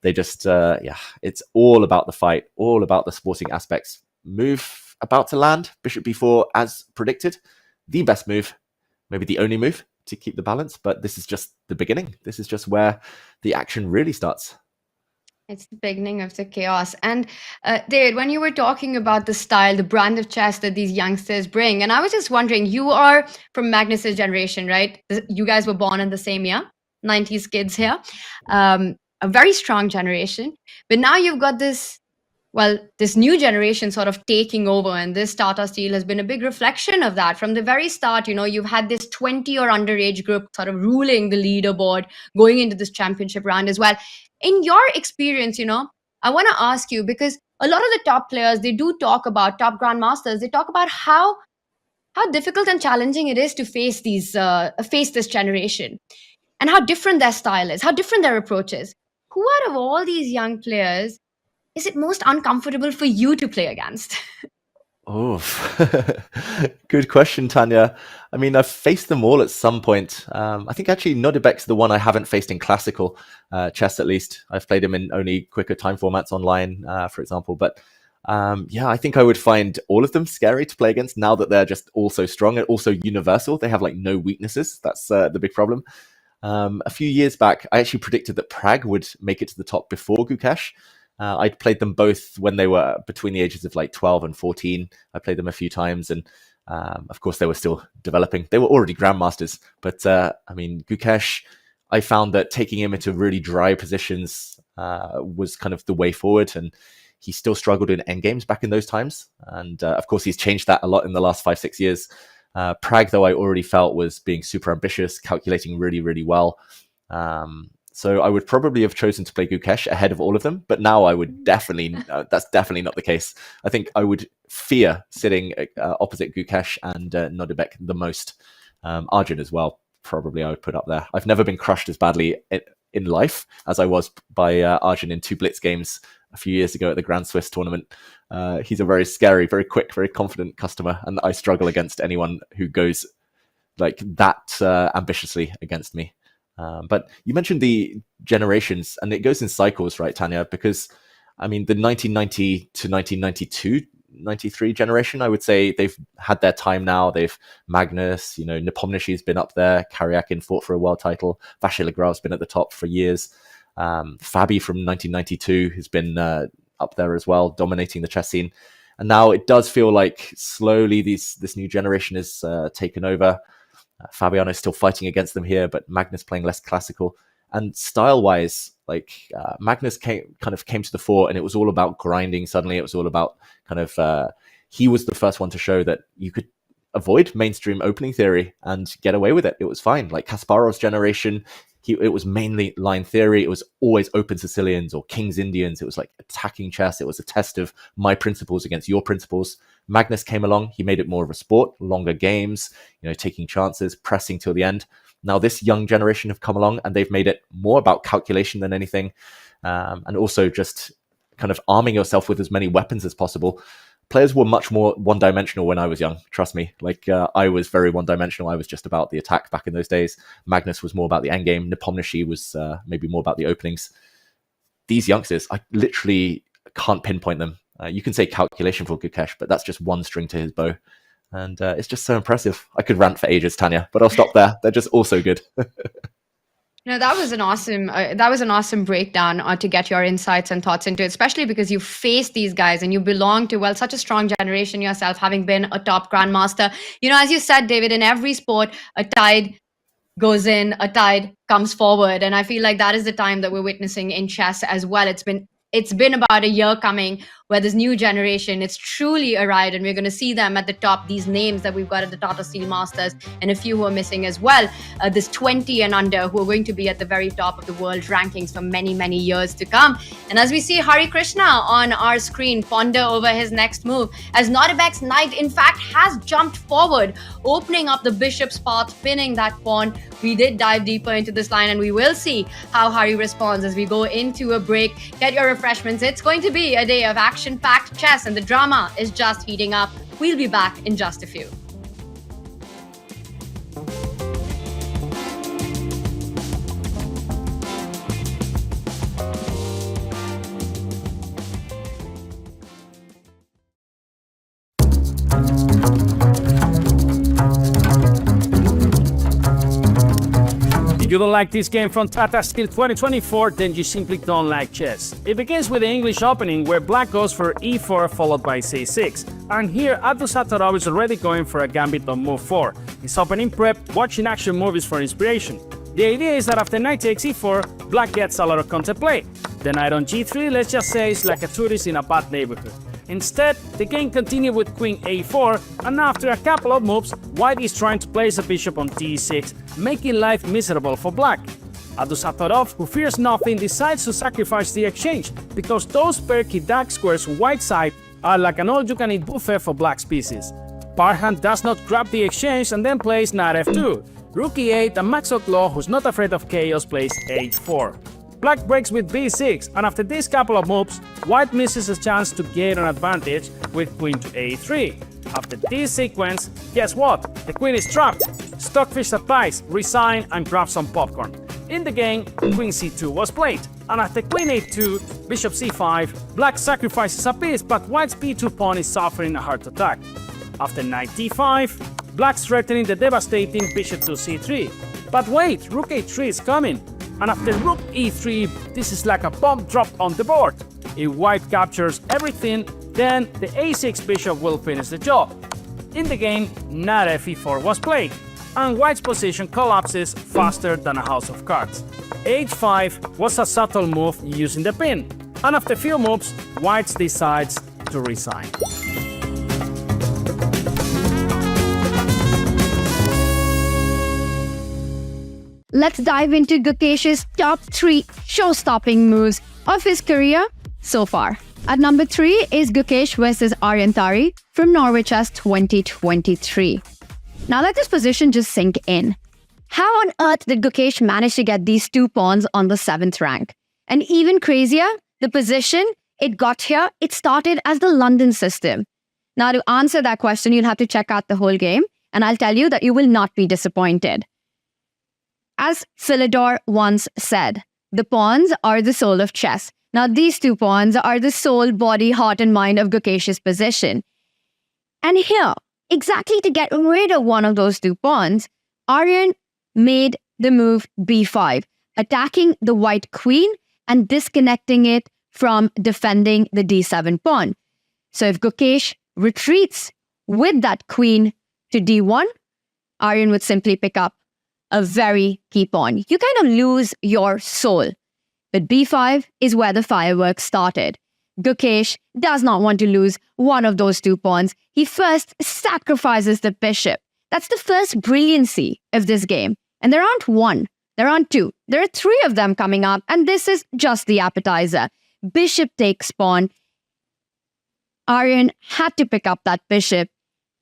They just, it's all about the fight, all about the sporting aspects. Move about to land, bishop b4 as predicted. The best move, maybe the only move to keep the balance, but this is just the beginning. This is just where the action really starts. It's the beginning of the chaos. And David, when you were talking about the style, the brand of chess that these youngsters bring, and I was just wondering, you are from Magnus's generation, right? You guys were born in the same year, 90s kids here. A very strong generation. But now you've got this new generation sort of taking over, and this Tata Steel has been a big reflection of that. From the very start, you've had this 20 or underage group sort of ruling the leaderboard going into this championship round as well. In your experience, I want to ask you, because a lot of the top players, they do talk about top grandmasters, they talk about how difficult and challenging it is to face this generation, and how different their style is, how different their approach is. Who out of all these young players is it most uncomfortable for you to play against? Oh, good question, Tanya. I mean, I've faced them all at some point. I think actually Nodirbek's the one I haven't faced in classical chess, at least. I've played him in only quicker time formats online, for example. But I think I would find all of them scary to play against now that they're just all so strong and also universal. They have like no weaknesses. That's the big problem. A few years back, I actually predicted that PRAGG would make it to the top before Gukesh. I'd played them both when they were between the ages of like 12 and 14. I played them a few times, and of course they were still developing. They were already grandmasters, but I mean, Gukesh, I found that taking him into really dry positions was kind of the way forward, and he still struggled in endgames back in those times. And of course, he's changed that a lot in the last 5-6 years. PRAGG, though, I already felt was being super ambitious, calculating really, really well. So I would probably have chosen to play Gukesh ahead of all of them, but now I would definitely, that's definitely not the case. I think I would fear sitting opposite Gukesh and Nodirbek the most. Arjun as well. probably I would put up there. I've never been crushed as badly in life as I was by Arjun in 2 Blitz games a few years ago at the Grand Swiss tournament. He's a very scary, very quick, very confident customer, and I struggle against anyone who goes like that ambitiously against me. But you mentioned the generations, and it goes in cycles, right, Tanya? Because I mean, the 1990 to 1992, 93 generation, I would say they've had their time now. They've Magnus, Nepomniachtchi's been up there. Karyakin fought for a world title. Vache Legrav's been at the top for years. Fabi from 1992 has been up there as well, dominating the chess scene. And now it does feel like slowly this new generation is taken over. Fabiano is still fighting against them here, but Magnus playing less classical. And style-wise, Magnus came to the fore, and it was all about grinding. Suddenly, it was all about he was the first one to show that you could avoid mainstream opening theory and get away with it. It was fine. Like Kasparov's generation, it was mainly line theory. It was always open Sicilians or King's Indians. It was like attacking chess. It was a test of my principles against your principles. Magnus came along. He made it more of a sport, longer games, taking chances, pressing till the end. Now this young generation have come along, and they've made it more about calculation than anything, and also just kind of arming yourself with as many weapons as possible. Players were much more one-dimensional when I was young, trust me. I was very one-dimensional. I was just about the attack back in those days. Magnus was more about the endgame. Nepomniachtchi was maybe more about the openings. These youngsters, I literally can't pinpoint them. You can say calculation for Gukesh, but that's just one string to his bow. And it's just so impressive. I could rant for ages, Tanya, but I'll stop there. They're just all so good. No, that was an awesome breakdown to get your insights and thoughts into it, especially because you face these guys and you belong to, such a strong generation yourself, having been a top grandmaster. As you said, David, in every sport, a tide goes in, a tide comes forward. And I feel like that is the time that we're witnessing in chess as well. It's been about a year coming where this new generation, it's truly arrived, and we're going to see them at the top, these names that we've got at the Tata Steel Masters, and a few who are missing as well, this 20 and under, who are going to be at the very top of the world rankings for many, many years to come. And as we see Harikrishna on our screen ponder over his next move, as Nodirbek's knight, in fact, has jumped forward, opening up the bishop's path, pinning that pawn. We did dive deeper into this line, and we will see how Hari responds as we go into a break. Get your refreshments. It's going to be a day of action-packed chess, and the drama is just heating up. We'll be back in just a few. If you don't like this game from Tata Steel 2024, then you simply don't like chess. It begins with the English opening, where black goes for e4 followed by c6. And here Abdusattorov is already going for a gambit on move 4. He's opening prep, watching action movies for inspiration. The idea is that after knight takes e4, black gets a lot of counterplay. The knight on g3, let's just say, is like a tourist in a bad neighborhood. Instead, the game continued with queen a4, and after a couple of moves, white is trying to place a bishop on d6, making life miserable for black. Abdusattorov, who fears nothing, decides to sacrifice the exchange, because those perky dark squares on white side are like an all-you-can-eat buffet for black's pieces. Parham does not grab the exchange and then plays knight f2. Rook e8, and Max Outlaw, who's not afraid of chaos, plays h4. Black breaks with b6, and after this couple of moves, white misses a chance to gain an advantage with queen to a3. After this sequence, guess what? The queen is trapped. Stockfish advice, resign and grab some popcorn. In the game, queen c2 was played, and after queen a2, bishop c5, black sacrifices a piece, but white's b2 pawn is suffering a heart attack. After knight d5, black's threatening the devastating bishop to c3. But wait, rook a3 is coming. And after rook e3, this is like a bomb dropped on the board. If white captures everything, then the a6 bishop will finish the job. In the game, knight fe4 was played, and white's position collapses faster than a house of cards. h5 was a subtle move using the pin, and after few moves, white decides to resign. Let's dive into Gukesh's top 3 show-stopping moves of his career so far. At number 3 is Gukesh versus Arjun Erigaisi from Norway Chess 2023. Now let this position just sink in. How on earth did Gukesh manage to get these 2 pawns on the 7th rank? And even crazier, the position it got here, it started as the London system. Now, to answer that question, you'll have to check out the whole game, and I'll tell you that you will not be disappointed. As Philidor once said, the pawns are the soul of chess. Now, these 2 pawns are the soul, body, heart, and mind of Gukesh's position. And here, exactly to get rid of one of those 2 pawns, Arjun made the move b5, attacking the white queen and disconnecting it from defending the d7 pawn. So if Gukesh retreats with that queen to d1, Arjun would simply pick up a very key pawn. You kind of lose your soul. But b5 is where the fireworks started. Gukesh does not want to lose one of those 2 pawns. He first sacrifices the bishop. That's the first brilliancy of this game. And there aren't 1, there aren't 2. There are 3 of them coming up, and this is just the appetizer. Bishop takes pawn. Arjun had to pick up that bishop,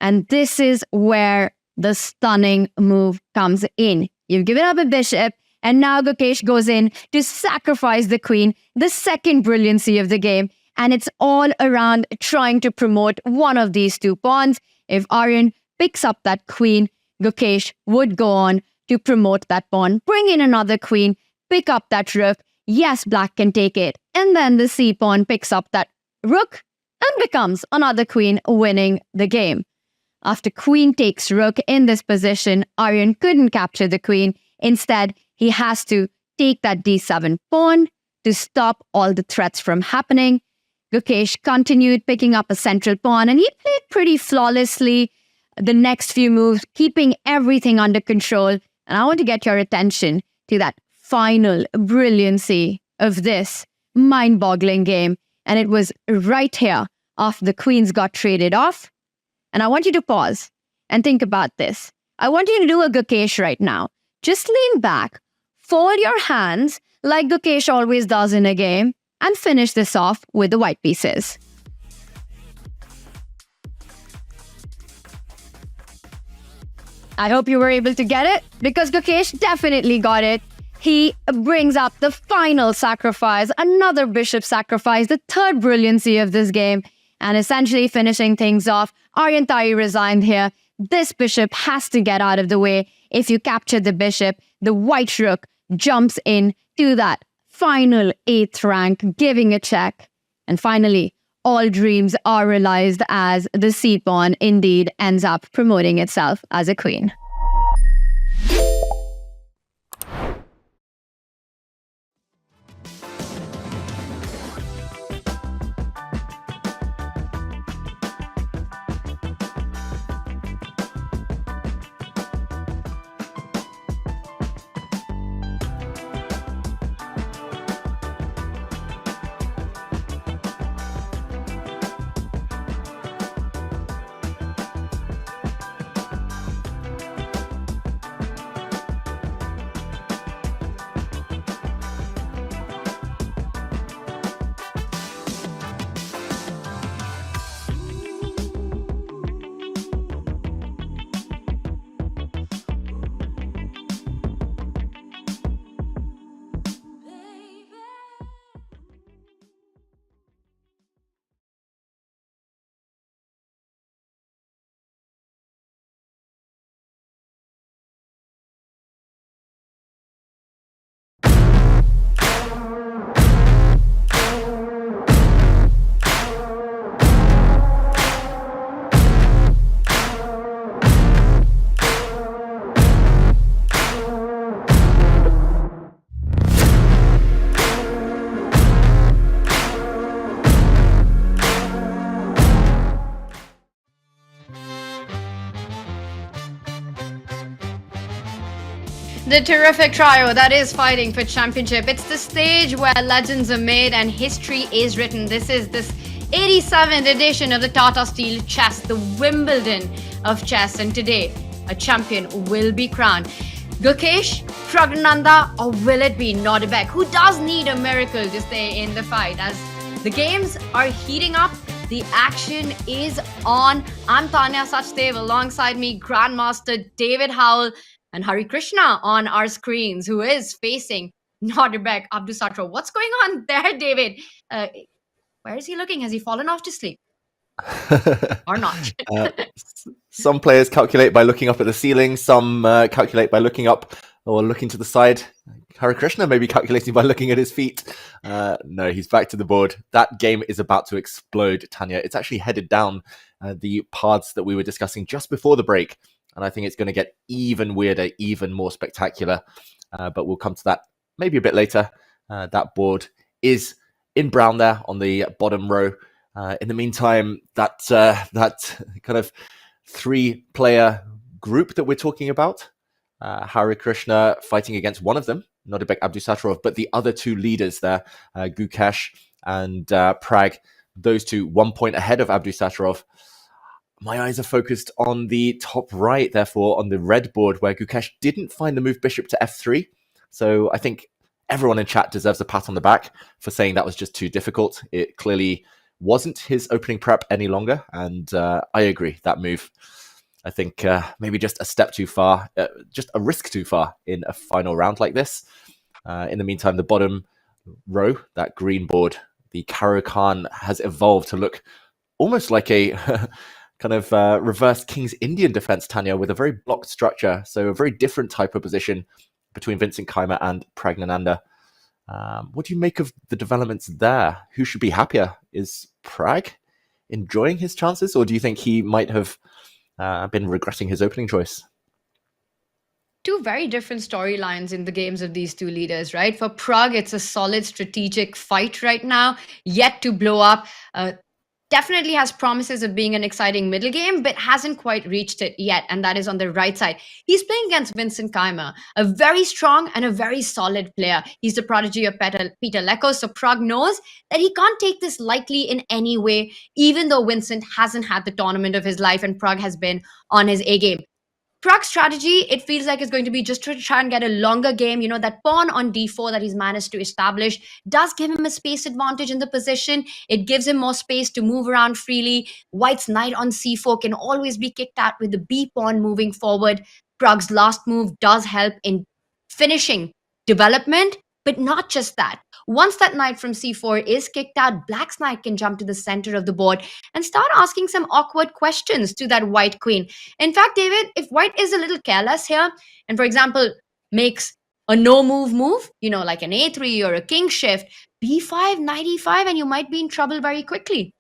and this is where the stunning move comes in. You've given up a bishop, and now Gukesh goes in to sacrifice the queen, the second brilliancy of the game, and it's all around trying to promote one of these 2 pawns. If Arjun picks up that queen, Gukesh would go on to promote that pawn, bring in another queen, pick up that rook. Yes, black can take it. And then the c pawn picks up that rook and becomes another queen, winning the game. After queen takes rook in this position, Arjun couldn't capture the queen. Instead, he has to take that d7 pawn to stop all the threats from happening. Gukesh continued picking up a central pawn, and he played pretty flawlessly the next few moves, keeping everything under control. And I want to get your attention to that final brilliancy of this mind-boggling game. And it was right here after the queens got traded off. And I want you to pause and think about this. I want you to do a Gukesh right now. Just lean back, fold your hands like Gukesh always does in a game, and finish this off with the white pieces. I hope you were able to get it, because Gukesh definitely got it. He brings up the final sacrifice, another bishop sacrifice, the third brilliancy of this game, and essentially finishing things off. Arjun resigned here. This bishop has to get out of the way. If you capture the bishop, the white rook jumps in to that final 8th rank, giving a check. And finally, all dreams are realized as the c-pawn indeed ends up promoting itself as a queen. The terrific trio that is fighting for championship. It's the stage where legends are made and history is written. This is this 87th edition of the Tata Steel Chess, the Wimbledon of chess. And today, a champion will be crowned. Gukesh, Praggnanandhaa, or will it be Nodirbek, who does need a miracle to stay in the fight? As the games are heating up, the action is on. I'm Tanya Sachdev, alongside me, Grandmaster David Howell. and Harikrishna on our screens, who is facing Nodirbek Abdusattorov. What's going on there, David? Where is he looking? Has he fallen off to sleep? Or not? Some players calculate by looking up at the ceiling. Some calculate by looking up or looking to the side. Harikrishna may be calculating by looking at his feet. No, he's back to the board. That game is about to explode, Tanya. It's actually headed down the paths that we were discussing just before the break. And I think it's going to get even weirder, even more spectacular. But we'll come to that maybe a bit later. That board is in brown there on the bottom row. In the meantime, that kind of 3-player group that we're talking about, Harikrishna fighting against one of them, Nodirbek Abdusattorov, but the other 2 leaders there, Gukesh and PRAGG, those 2 1 point ahead of Abdusattorov. My eyes are focused on the top right, therefore, on the red board, where Gukesh didn't find the move bishop to f3. So I think everyone in chat deserves a pat on the back for saying that was just too difficult. It clearly wasn't his opening prep any longer, and I agree, that move, I think maybe just a step too far, just a risk too far in a final round like this. In the meantime, the bottom row, that green board, the Caro-Kann has evolved to look almost like a kind of reverse King's Indian defense, Tanya, with a very blocked structure, so a very different type of position between Vincent Keymer and Praggnanandhaa. What do you make of the developments there? Who should be happier? Is PRAGG enjoying his chances, or do you think he might have been regretting his opening choice? 2 very different storylines in the games of these 2 leaders, right? For PRAGG, it's a solid strategic fight right now, yet to blow up. Definitely has promises of being an exciting middle game, but hasn't quite reached it yet, and that is on the right side. He's playing against Vincent Keymer, a very strong and a very solid player. He's the prodigy of Peter Leko, so PRAGG knows that he can't take this lightly in any way, even though Vincent hasn't had the tournament of his life and PRAGG has been on his A game. PRAGG's strategy, it feels like it's going to be just to try and get a longer game. You know, that pawn on d4 that he's managed to establish does give him a space advantage in the position. It gives him more space to move around freely. White's knight on c4 can always be kicked out with the b pawn moving forward. PRAGG's last move does help in finishing development, but not just that. Once that knight from c4 is kicked out, Black's knight can jump to the center of the board and start asking some awkward questions to that white queen. In fact, David, if white is a little careless here, and for example, makes a no-move, you know, like an a3 or a king shift, b5, knight e5, and you might be in trouble very quickly.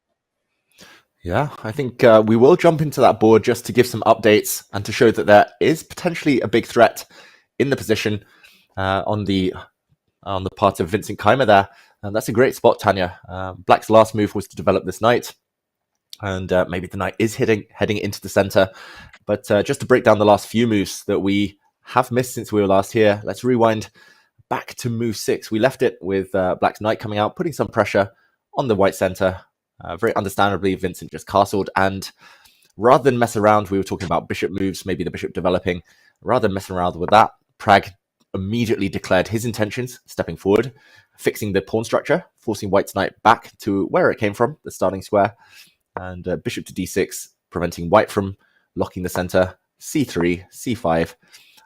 Yeah, I think we will jump into that board just to give some updates and to show that there is potentially a big threat in the position on the part of Vincent Keymer there. And that's a great spot, Tanya. Black's last move was to develop this knight. And maybe the knight is heading into the center. But just to break down the last few moves that we have missed since we were last here, let's rewind back to move 6. We left it with Black's knight coming out, putting some pressure on the white center. Very understandably, Vincent just castled. And rather than mess around, we were talking about bishop moves, maybe the bishop developing. Rather than messing around with that, PRAGG immediately declared his intentions, stepping forward, fixing the pawn structure, forcing White's knight back to where it came from, the starting square, and bishop to d6, preventing White from locking the center, c3, c5.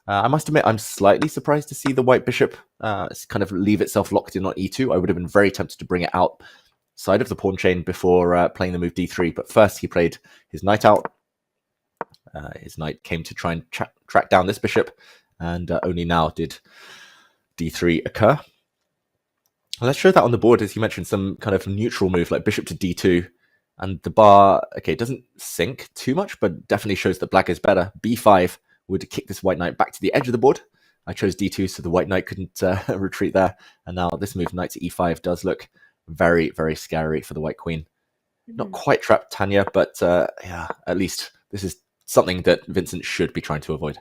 I must admit, I'm slightly surprised to see the white bishop kind of leave itself locked in on e2. I would have been very tempted to bring it outside of the pawn chain before playing the move d3, but first he played his knight out. His knight came to try and track down this bishop, and only now did d3 occur. Let's show that on the board, as you mentioned, some kind of neutral move like bishop to d2. And the bar, okay, doesn't sink too much, but definitely shows that black is better. b5 would kick this white knight back to the edge of the board. I chose d2, so the white knight couldn't retreat there. And now this move, knight to e5, does look very, very scary for the white queen. Not quite trapped, Tanya, but yeah, at least this is something that Vincent should be trying to avoid.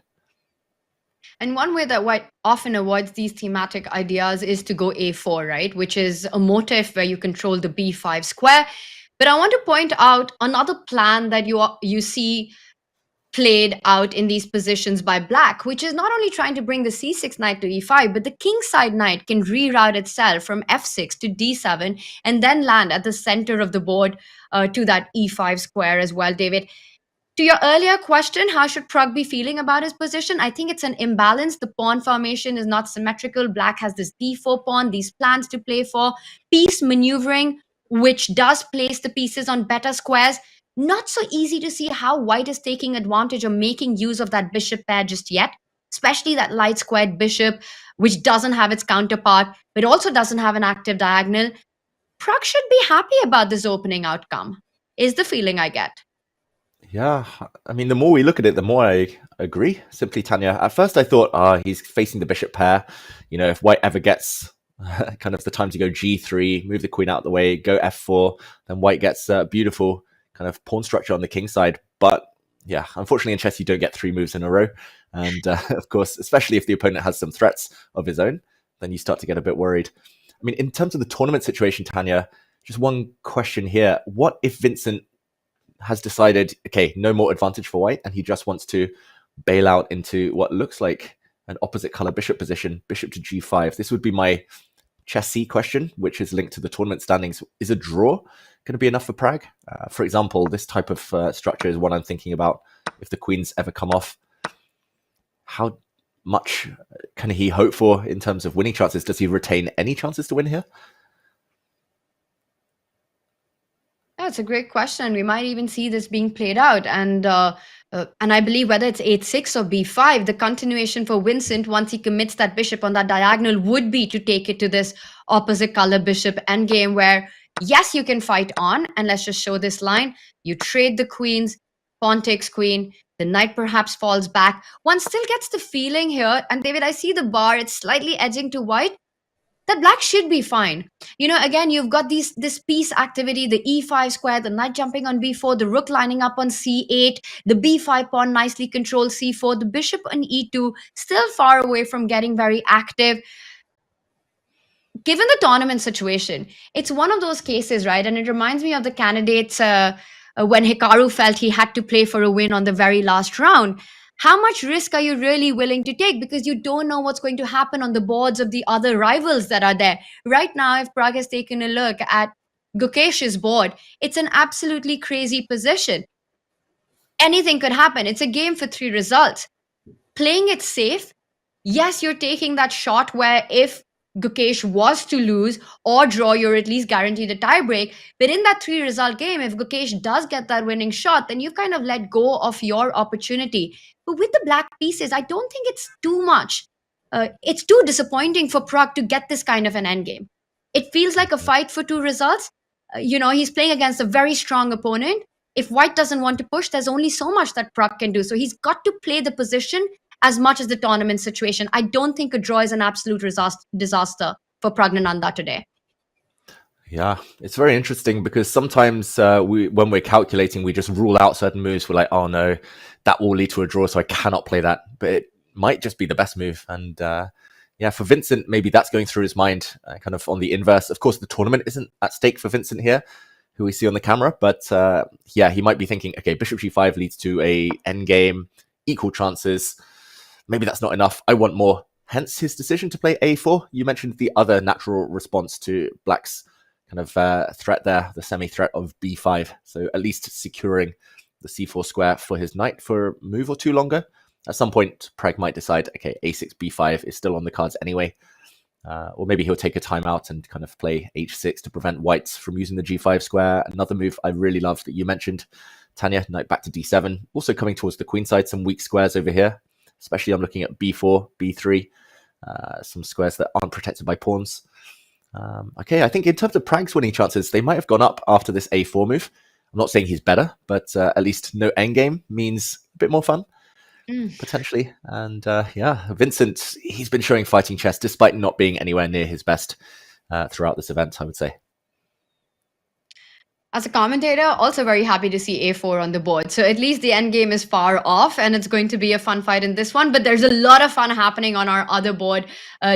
And one way that white often avoids these thematic ideas is to go a4, right? Which is a motif where you control the b5 square. But I want to point out another plan that you see played out in these positions by black, which is not only trying to bring the c6 knight to e5, but the kingside knight can reroute itself from f6 to d7 and then land at the center of the board to that e5 square as well, David. To your earlier question, how should Pragg be feeling about his position? I think it's an imbalance. The pawn formation is not symmetrical. Black has this d4 pawn, these plans to play for, piece maneuvering, which does place the pieces on better squares. Not so easy to see how white is taking advantage or making use of that bishop pair just yet, especially that light squared bishop, which doesn't have its counterpart, but also doesn't have an active diagonal. Pragg should be happy about this opening outcome, is the feeling I get. Yeah, I mean, the more we look at it, the more I agree. Simply, Tanya. At first, I thought, he's facing the bishop pair. You know, if white ever gets kind of the time to go g3, move the queen out of the way, go f4, then white gets beautiful kind of pawn structure on the king side. But yeah, unfortunately, in chess, you don't get 3 moves in a row. And of course, especially if the opponent has some threats of his own, then you start to get a bit worried. I mean, in terms of the tournament situation, Tanya, just one question here. What if Vincent has decided, okay, no more advantage for white, and he just wants to bail out into what looks like an opposite color bishop position, bishop to g5? This would be my chess C question, which is linked to the tournament standings. Is a draw going to be enough for Pragg? For example, this type of structure is what I'm thinking about. If the queens ever come off, how much can he hope for in terms of winning chances? Does he retain any chances to win here? That's a great question. We might even see this being played out. And I believe whether it's 8-6 or b5, the continuation for Vincent, once he commits that bishop on that diagonal, would be to take it to this opposite color bishop endgame where, yes, you can fight on. And let's just show this line. You trade the queens, pawn takes queen, the knight perhaps falls back. One still gets the feeling here, and David, I see the bar, it's slightly edging to white, that black should be fine. You know, again, you've got this piece activity, the e5 square, the knight jumping on b4, the rook lining up on c8, the b5 pawn nicely controlled c4, the bishop on e2, still far away from getting very active. Given the tournament situation, it's one of those cases, right? And it reminds me of the candidates when Hikaru felt he had to play for a win on the very last round. How much risk are you really willing to take? Because you don't know what's going to happen on the boards of the other rivals that are there. Right now, if Pragg has taken a look at Gukesh's board, it's an absolutely crazy position. Anything could happen. It's a game for 3 results. Playing it safe, yes, you're taking that shot where if Gukesh was to lose or draw, you're at least guaranteed a tiebreak. But in that 3-result game, if Gukesh does get that winning shot, then you've kind of let go of your opportunity. But with the black pieces, I don't think it's too much. It's too disappointing for Pragg to get this kind of an endgame. It feels like a fight for 2 results. He's playing against a very strong opponent. If white doesn't want to push, there's only so much that Pragg can do. So he's got to play the position as much as the tournament situation. I don't think a draw is an absolute disaster for Praggnanandhaa today. Yeah, it's very interesting because sometimes when we're calculating, we just rule out certain moves. We're like, oh no, that will lead to a draw, so I cannot play that. But it might just be the best move. And for Vincent, maybe that's going through his mind kind of on the inverse. Of course, the tournament isn't at stake for Vincent here, who we see on the camera. But he might be thinking, okay, bishop g5 leads to a endgame, equal chances. Maybe that's not enough. I want more. Hence his decision to play a4. You mentioned the other natural response to Black's kind of threat there, the semi-threat of b5. So at least securing the c4 square for his knight for a move or 2 longer. At some point, Pragg might decide, okay, a6, b5 is still on the cards anyway. Or maybe he'll take a timeout and kind of play h6 to prevent whites from using the g5 square. Another move I really love that you mentioned, Tanya, knight back to d7. Also coming towards the queen side, some weak squares over here. Especially I'm looking at b4, b3, some squares that aren't protected by pawns. I think in terms of Pragg's winning chances, they might have gone up after this a4 move. I'm not saying he's better, but at least no endgame means a bit more fun, potentially. And Vincent, he's been showing fighting chess despite not being anywhere near his best throughout this event, I would say. As a commentator, also very happy to see a4 on the board. So at least the end game is far off, and it's going to be a fun fight in this one. But there's a lot of fun happening on our other board,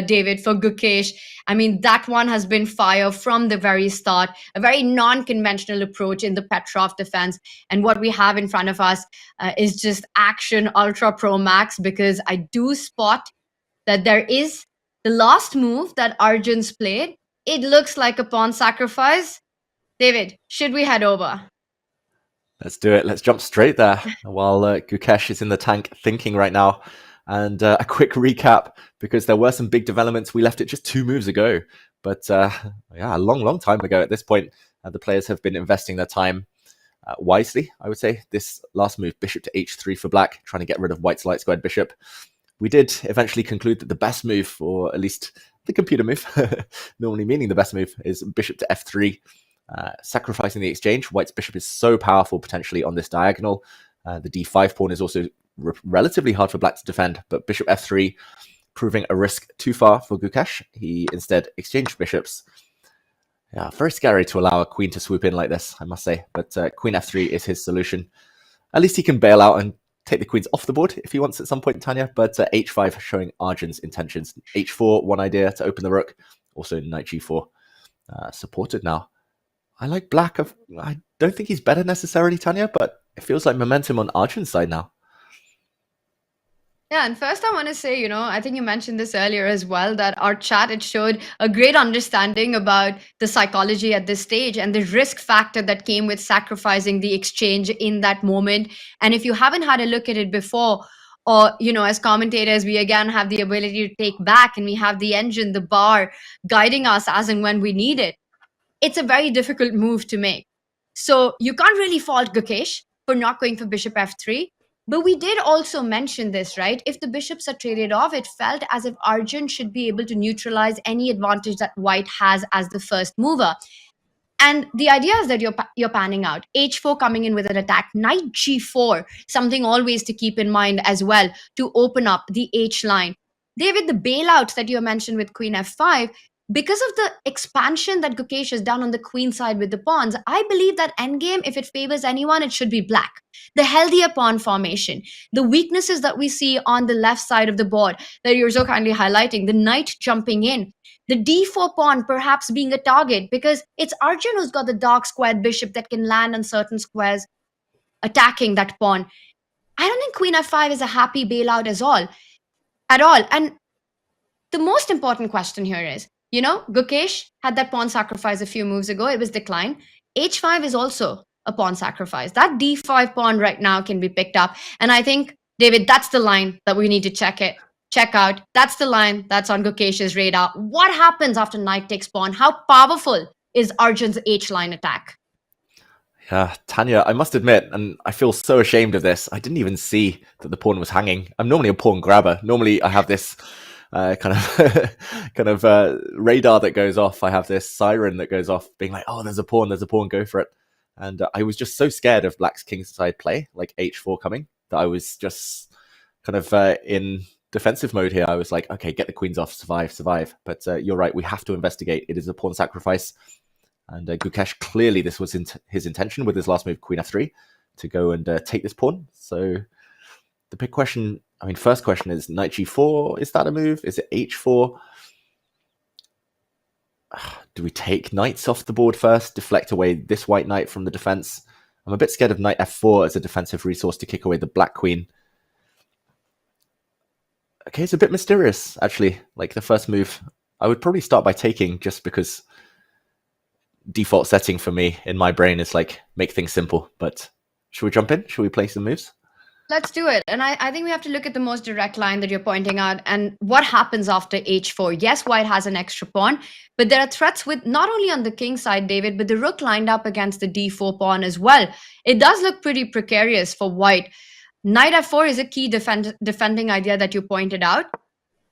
David, for Gukesh. I mean, that one has been fire from the very start. A very non-conventional approach in the Petrov defense. And what we have in front of us is just action ultra pro max, because I do spot that there is the last move that Arjun's played. It looks like a pawn sacrifice. David, should we head over? Let's do it. Let's jump straight there while Gukesh is in the tank thinking right now. And a quick recap, because there were some big developments. We left it just 2 moves ago. But a long time ago at this point. The players have been investing their time wisely, I would say. This last move, bishop to h3 for black, trying to get rid of white's light squared bishop. We did eventually conclude that the best move, or at least the computer move, normally meaning the best move, is bishop to f3, sacrificing the exchange. White's bishop is so powerful potentially on this diagonal. The d5 pawn is also relatively hard for black to defend, but bishop f3 proving a risk too far for Gukesh. He instead exchanged bishops. Yeah, very scary to allow a queen to swoop in like this, I must say. But queen f3 is his solution. At least he can bail out and take the queens off the board if he wants at some point, Tanya. But h5 showing Arjun's intentions. h4, one idea to open the rook. Also knight g4 supported now. I like black. I don't think he's better necessarily, Tanya, but it feels like momentum on Arjun's side now. Yeah, and first I want to say, I think you mentioned this earlier as well, that our chat, it showed a great understanding about the psychology at this stage and the risk factor that came with sacrificing the exchange in that moment. And if you haven't had a look at it before, or, as commentators, we again have the ability to take back, and we have the engine, the bar, guiding us as and when we need it. It's a very difficult move to make. So you can't really fault Gukesh for not going for bishop f3. But we did also mention this, right? If the bishops are traded off, it felt as if Arjun should be able to neutralize any advantage that white has as the first mover. And the idea is that you're panning out. h4 coming in with an attack. Knight g4, something always to keep in mind as well, to open up the h line. David, the bailout that you mentioned with queen f5, because of the expansion that Gukesh has done on the queen side with the pawns, I believe that endgame, if it favors anyone, it should be black. The healthier pawn formation, the weaknesses that we see on the left side of the board that you're so kindly highlighting, the knight jumping in, the d4 pawn perhaps being a target, because it's Arjun who's got the dark squared bishop that can land on certain squares, attacking that pawn. I don't think queen f5 is a happy bailout at all. And the most important question here is, Gukesh had that pawn sacrifice a few moves ago. It was declined. h5 is also a pawn sacrifice. That d5 pawn right now can be picked up. And I think, David, that's the line that we need to check out. That's the line that's on Gukesh's radar. What happens after knight takes pawn? How powerful is Arjun's h-line attack? Yeah, Tanya, I must admit, and I feel so ashamed of this, I didn't even see that the pawn was hanging. I'm normally a pawn grabber. Normally I have this kind of radar that goes off. I have this siren that goes off being like, oh, there's a pawn, go for it. And I was just so scared of black's kingside play, like h4 coming, that I was just kind of in defensive mode here. I was like, okay, get the queens off, survive. But you're right, we have to investigate. It is a pawn sacrifice. And Gukesh, clearly this was his intention with his last move, queen f3, to go and take this pawn. So the big question, first question is knight g4. Is that a move? Is it h4? Do we take knights off the board first, deflect away this white knight from the defense? I'm a bit scared of knight f4 as a defensive resource to kick away the black queen. Okay, it's a bit mysterious, actually. Like the first move, I would probably start by taking, just because default setting for me in my brain is like, make things simple. But should we jump in? Should we play some moves? Let's do it. And I think we have to look at the most direct line that you're pointing out and what happens after h4. Yes, white has an extra pawn, but there are threats with not only on the king side, David, but the rook lined up against the d4 pawn as well. It does look pretty precarious for white. Knight f4 is a key defending idea that you pointed out,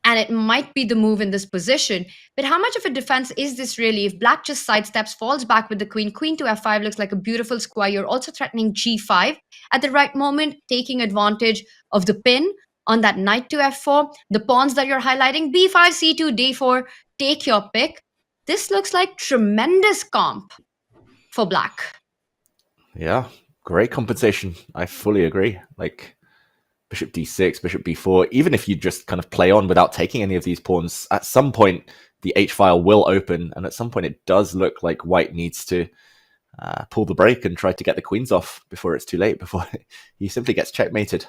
and it might be the move in this position. But how much of a defense is this really? If black just sidesteps, falls back with the queen, queen to f5 looks like a beautiful square. You're also threatening g5 at the right moment, taking advantage of the pin on that knight to f4. The pawns that you're highlighting, b5, c2, d4, take your pick. This looks like tremendous comp for black. Yeah, great compensation. I fully agree. Like bishop d6, bishop b4, even if you just kind of play on without taking any of these pawns, at some point the h-file will open, and at some point it does look like white needs to pull the brake and try to get the queens off before it's too late, before he simply gets checkmated.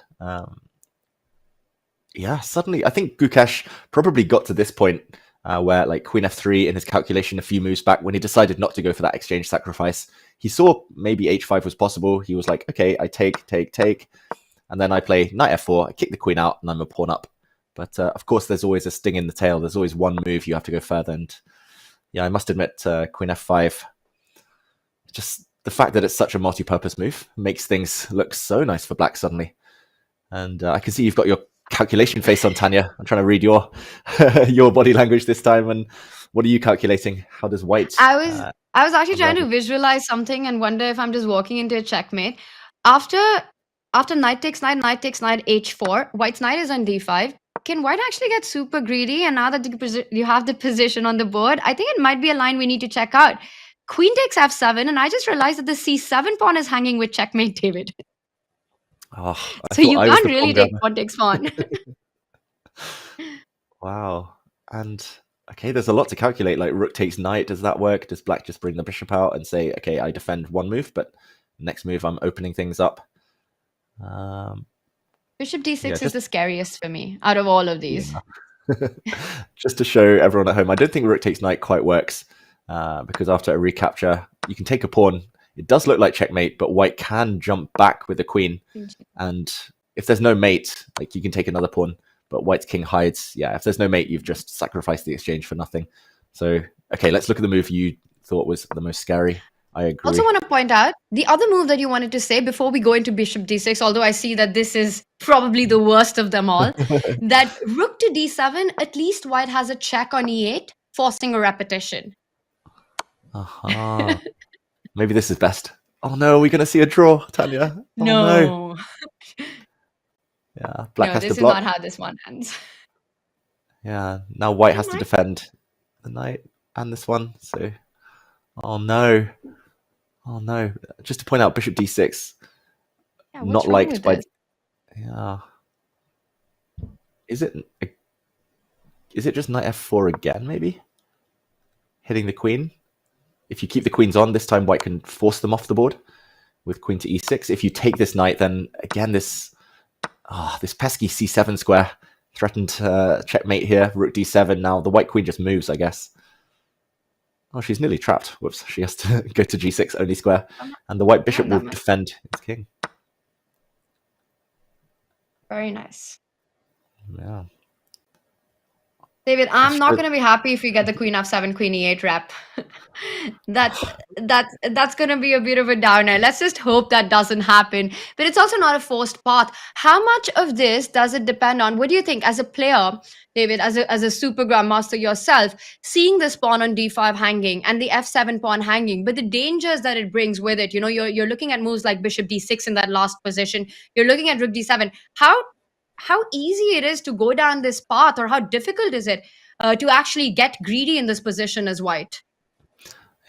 Yeah, suddenly I think Gukesh probably got to this point where like queen f3 in his calculation a few moves back, when he decided not to go for that exchange sacrifice, he saw maybe h5 was possible. He was like, okay, I take, and then I play knight f4, I kick the queen out, and I'm a pawn up. But of course, there's always a sting in the tail. There's always one move you have to go further. And yeah, I must admit, queen f5, just the fact that it's such a multi-purpose move makes things look so nice for black suddenly. And I can see you've got your calculation face on, Tanya. I'm trying to read your your body language this time. And what are you calculating? How does white? I was actually trying to visualize something and wonder if I'm just walking into a checkmate. After knight takes knight, h4, white's knight is on d5. Can white actually get super greedy? And now that you have the position on the board, I think it might be a line we need to check out. Queen takes f7, and I just realized that the c7 pawn is hanging with checkmate, David. Oh, so you can't really take pawn takes pawn. Wow. And okay, there's a lot to calculate. Like rook takes knight, does that work? Does black just bring the bishop out and say, okay, I defend one move, but next move I'm opening things up? Bishop d6 is the scariest for me out of all of these. Yeah. Just to show everyone at home, I don't think rook takes knight quite works, because after a recapture, you can take a pawn. It does look like checkmate, but white can jump back with the queen. And if there's no mate, like you can take another pawn, but white's king hides. Yeah, if there's no mate, you've just sacrificed the exchange for nothing. So, okay, let's look at the move you thought was the most scary. I agree. Also want to point out the other move that you wanted to say before we go into bishop d6, although I see that this is probably the worst of them all, that rook to d7, at least white has a check on e8, forcing a repetition. Maybe this is best. Oh no, we're going to see a draw, Tanya. Oh, no. Yeah, black has to block. This is not how this one ends. Yeah, now white has to defend the knight and this one. So, oh no. Oh no. Just to point out, bishop d6, not liked by... Yeah. Is it just knight f4 again, maybe? Hitting the queen? If you keep the queens on, this time white can force them off the board with queen to e6. If you take this knight, then again, this pesky c7 square threatened checkmate here. Rook d7. Now the white queen just moves, I guess. Oh, she's nearly trapped. Whoops. She has to go to g6, only square. And the white bishop will defend its king. Very nice. Yeah. David, I'm not going to be happy if you get the queen f7, queen e8 rep. That's going to be a bit of a downer. Let's just hope that doesn't happen. But it's also not a forced path. How much of this does it depend on? What do you think as a player, David, as a super grandmaster yourself, seeing this pawn on d5 hanging and the f7 pawn hanging, but the dangers that it brings with it? You know, you're looking at moves like bishop d6 in that last position. You're looking at rook d7. How easy it is to go down this path, or how difficult is it to actually get greedy in this position as white?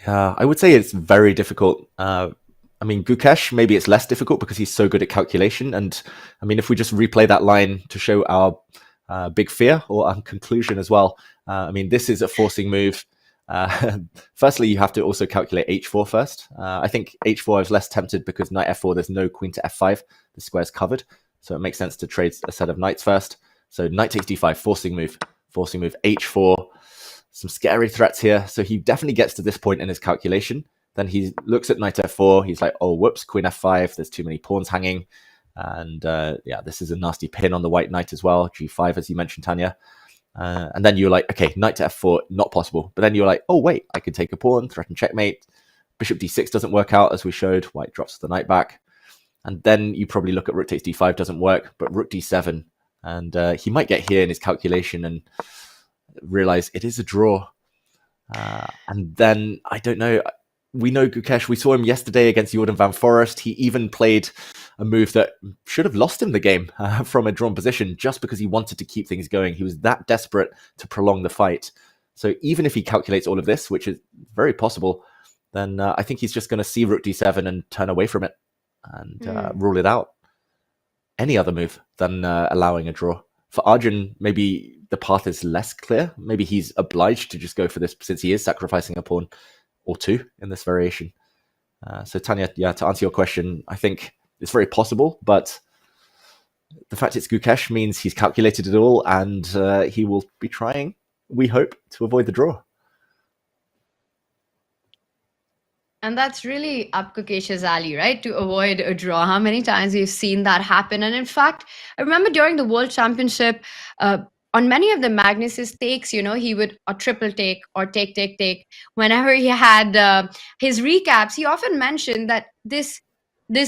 Yeah, I would say it's very difficult. I mean, Gukesh, maybe it's less difficult because he's so good at calculation. And I mean, if we just replay that line to show our big fear or our conclusion as well, I mean, this is a forcing move. Firstly, you have to also calculate h4 first. I think h4 I was less tempted because knight f4, there's no queen to f5. The square's covered. So it makes sense to trade a set of knights first. So knight takes d5, forcing move, h4. Some scary threats here. So he definitely gets to this point in his calculation. Then he looks at knight f4. He's like, oh, whoops, queen f5. There's too many pawns hanging. And yeah, this is a nasty pin on the white knight as well. g5, as you mentioned, Tanya. And then you're like, okay, knight to f4, not possible. But then you're like, oh, wait, I can take a pawn, threaten checkmate. Bishop d6 doesn't work out, as we showed. White drops the knight back. And then you probably look at rook takes d5, doesn't work, but rook d7. And he might get here in his calculation and realize it is a draw. And then, I don't know, we know Gukesh, we saw him yesterday against Jordan van Forest. He even played a move that should have lost him the game from a drawn position just because he wanted to keep things going. He was that desperate to prolong the fight. So even if he calculates all of this, which is very possible, then I think he's just going to see rook d7 and turn away from it and rule it out. Any other move than allowing a draw. For Arjun, maybe the path is less clear. Maybe he's obliged to just go for this since he is sacrificing a pawn or two in this variation. So Tanya, yeah, to answer your question, I think it's very possible, but the fact it's Gukesh means he's calculated it all and he will be trying. we hope, to avoid the draw. And that's really up Gukesh's alley, right? To avoid a draw. How many times we've seen that happen? And in fact, I remember during the World Championship, on many of the Magnus's takes, he would a triple take or take. Whenever he had his recaps, he often mentioned that this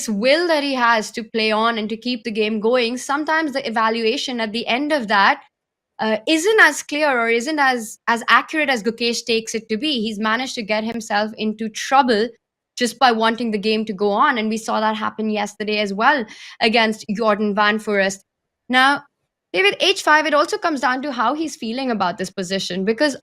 will that he has to play on and to keep the game going. Sometimes the evaluation at the end of that isn't as clear or isn't as accurate as Gukesh takes it to be. He's managed to get himself into trouble just by wanting the game to go on, and we saw that happen yesterday as well against Jordan Van Forest. Now, David, H5, it also comes down to how he's feeling about this position, because,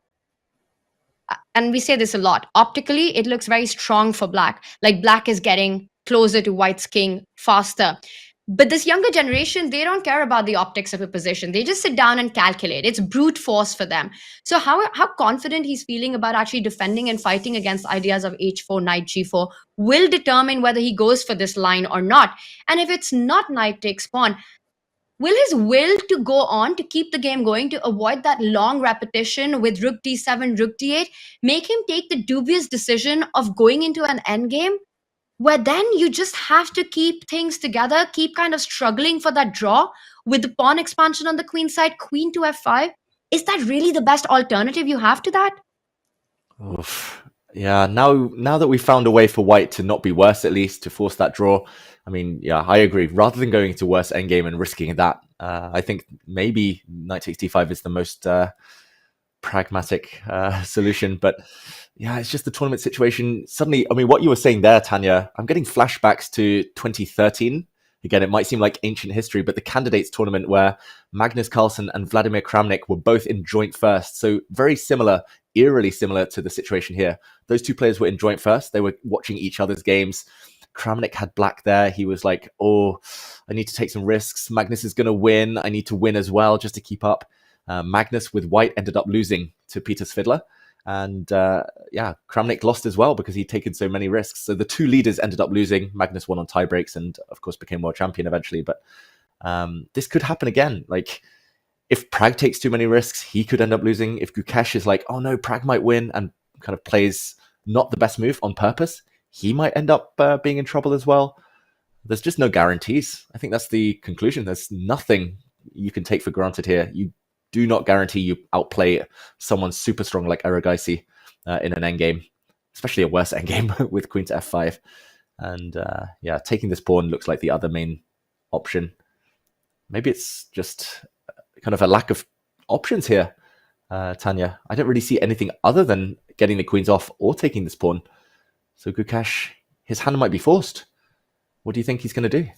and we say this a lot, optically it looks very strong for Black. Like Black is getting closer to White's king faster. But this younger generation, they don't care about the optics of a position. They just sit down and calculate. It's brute force for them. So how confident he's feeling about actually defending and fighting against ideas of H4, Knight G4 will determine whether he goes for this line or not. And if it's not Knight takes pawn, will his will to go on to keep the game going, to avoid that long repetition with Rook D7, Rook D8, make him take the dubious decision of going into an endgame where then you just have to keep things together, keep kind of struggling for that draw with the pawn expansion on the queen side, queen to f5? Is that really the best alternative you have to that? Oof. Yeah, now that we've found a way for White to not be worse, at least to force that draw, I mean, yeah, I agree. Rather than going into worse endgame and risking that, I think maybe knight takes d5 is the most pragmatic solution. But yeah, it's just the tournament situation. Suddenly, I mean, what you were saying there, Tanya, I'm getting flashbacks to 2013. Again, it might seem like ancient history, but the candidates tournament where Magnus Carlsen and Vladimir Kramnik were both in joint first. So very similar, eerily similar to the situation here. Those two players were in joint first. They were watching each other's games. Kramnik had Black there. He was like, oh, I need to take some risks. Magnus is going to win. I need to win as well just to keep up. Magnus with White ended up losing to Peter Svidler. And yeah, Kramnik lost as well because he'd taken so many risks. So the two leaders ended up losing. Magnus won on tie breaks and, of course, became world champion eventually. But this could happen again. Like, if Pragg takes too many risks, he could end up losing. If Gukesh is like, oh no, Pragg might win, and kind of plays not the best move on purpose, he might end up being in trouble as well. There's just no guarantees. I think that's the conclusion. There's nothing you can take for granted here. You do not guarantee you outplay someone super strong like Erigaisi in an endgame, especially a worse endgame with queen to f5. And yeah, taking this pawn looks like the other main option. Maybe it's just kind of a lack of options here, Tanya. I don't really see anything other than getting the queens off or taking this pawn. So Gukesh, his hand might be forced. What do you think he's going to do?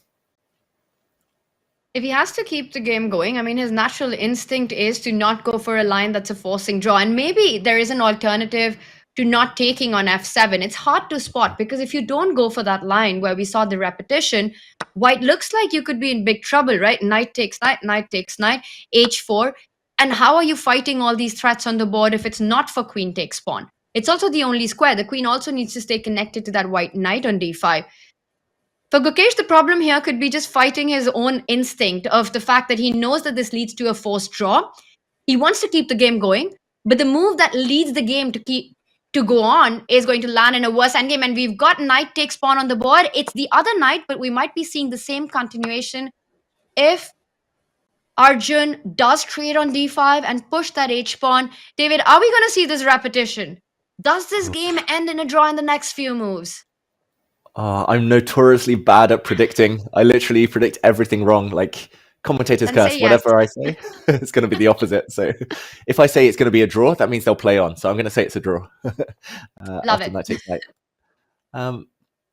If he has to keep the game going, I mean, his natural instinct is to not go for a line that's a forcing draw. And maybe there is an alternative to not taking on f7. It's hard to spot because if you don't go for that line where we saw the repetition, White looks like you could be in big trouble, right? Knight takes knight, knight takes knight, h4. And how are you fighting all these threats on the board if it's not for queen takes pawn? It's also the only square. The queen also needs to stay connected to that white knight on d5. For Gukesh, the problem here could be just fighting his own instinct of the fact that he knows that this leads to a forced draw. He wants to keep the game going, but the move that leads the game to go on is going to land in a worse endgame. And we've got knight takes pawn on the board. It's the other knight, but we might be seeing the same continuation if Arjun does trade on d5 and push that h-pawn. David, are we going to see this repetition? Does this game end in a draw in the next few moves? I'm notoriously bad at predicting. I literally predict everything wrong. Like, commentators Then curse. say yes. Whatever I say, it's going to be the opposite. So if I say it's going to be a draw, that means they'll play on. So I'm going to say it's a draw. Love it. Knight takes knight.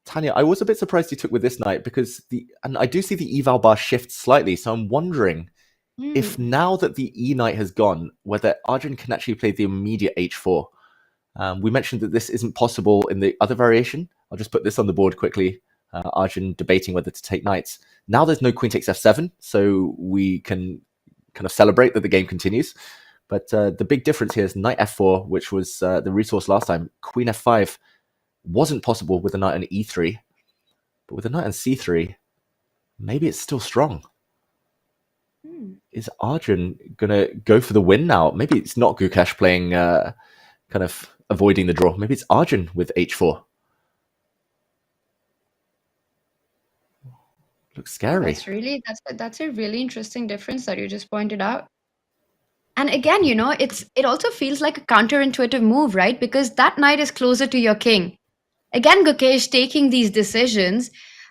Tanya, I was a bit surprised you took with this knight because and I do see the eval bar shift slightly. So I'm wondering if now that the e knight has gone, whether Arjun can actually play the immediate h4. We mentioned that this isn't possible in the other variation. I'll just put this on the board quickly. Arjun debating whether to take knights. Now there's no queen takes f7, so we can kind of celebrate that the game continues. But the big difference here is knight f4, which was the resource last time. Queen f5 wasn't possible with a knight on e3. But with a knight on c3, maybe it's still strong. Is Arjun gonna go for the win now? Maybe it's not Gukesh playing, kind of avoiding the draw. Maybe it's Arjun with h4. Looks scary. That's a really interesting difference that you just pointed out. And again, you know, it also feels like a counterintuitive move, right? Because that knight is closer to your king. Again, Gukesh taking these decisions,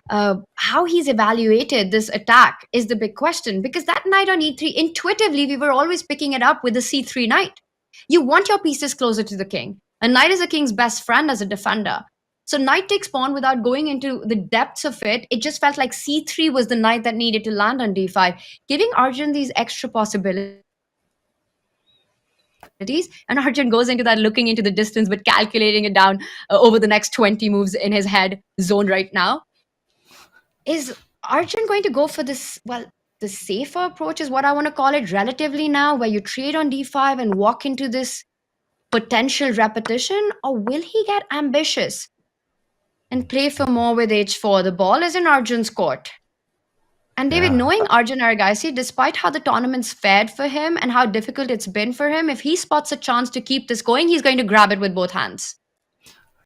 how he's evaluated this attack is the big question. Because that knight on e3, intuitively, we were always picking it up with the c3 knight. You want your pieces closer to the king. A knight is a king's best friend as a defender. So knight takes pawn without going into the depths of it. It just felt like c3 was the knight that needed to land on d5, giving Arjun these extra possibilities. And Arjun goes into that looking into the distance but calculating it down over the next 20 moves in his head zone right now. Is Arjun going to go for this, well, the safer approach is what I want to call it relatively now, where you trade on d5 and walk into this potential repetition, or will he get ambitious and play for more with h4? The ball is in Arjun's court. And David, knowing Arjun Erigaisi, despite how the tournament's fared for him and how difficult it's been for him, if he spots a chance to keep this going, he's going to grab it with both hands.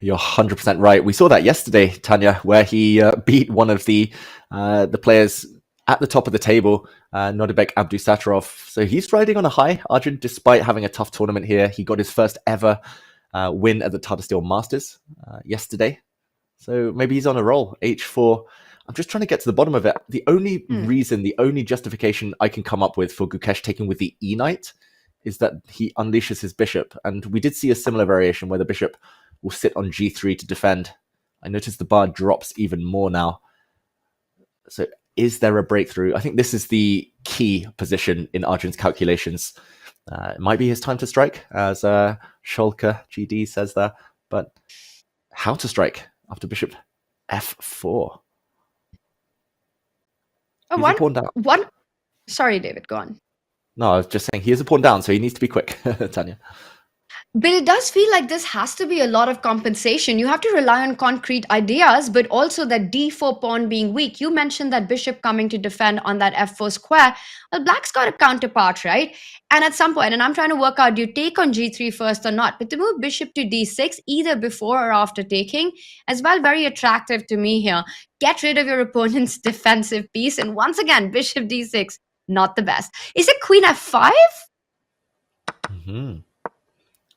You're 100% right. We saw that yesterday, Tanya, where he beat one of the players at the top of the table, Nodirbek Abdusattorov. So he's riding on a high, Arjun, despite having a tough tournament here. He got his first ever win at the Tata Steel Masters yesterday. So maybe he's on a roll. h4. I'm just trying to get to the bottom of it. The only reason, the only justification I can come up with for Gukesh taking with the e-knight is that he unleashes his bishop. And we did see a similar variation where the bishop will sit on g3 to defend. I noticed the bar drops even more now. So is there a breakthrough? I think this is the key position in Arjun's calculations. It might be his time to strike, as Scholke GD says there. But how to strike after bishop f4? Sorry, David, go on. No, I was just saying he is a pawn down, so he needs to be quick, Tanya. But it does feel like this has to be a lot of compensation. You have to rely on concrete ideas, but also that d4 pawn being weak. You mentioned that bishop coming to defend on that f4 square. Well, black's got a counterpart, right? And at some point, and I'm trying to work out, do you take on g3 first or not? But to move bishop to d6, either before or after taking, as well, very attractive to me here. Get rid of your opponent's defensive piece. And once again, bishop d6, not the best. Is it queen f5?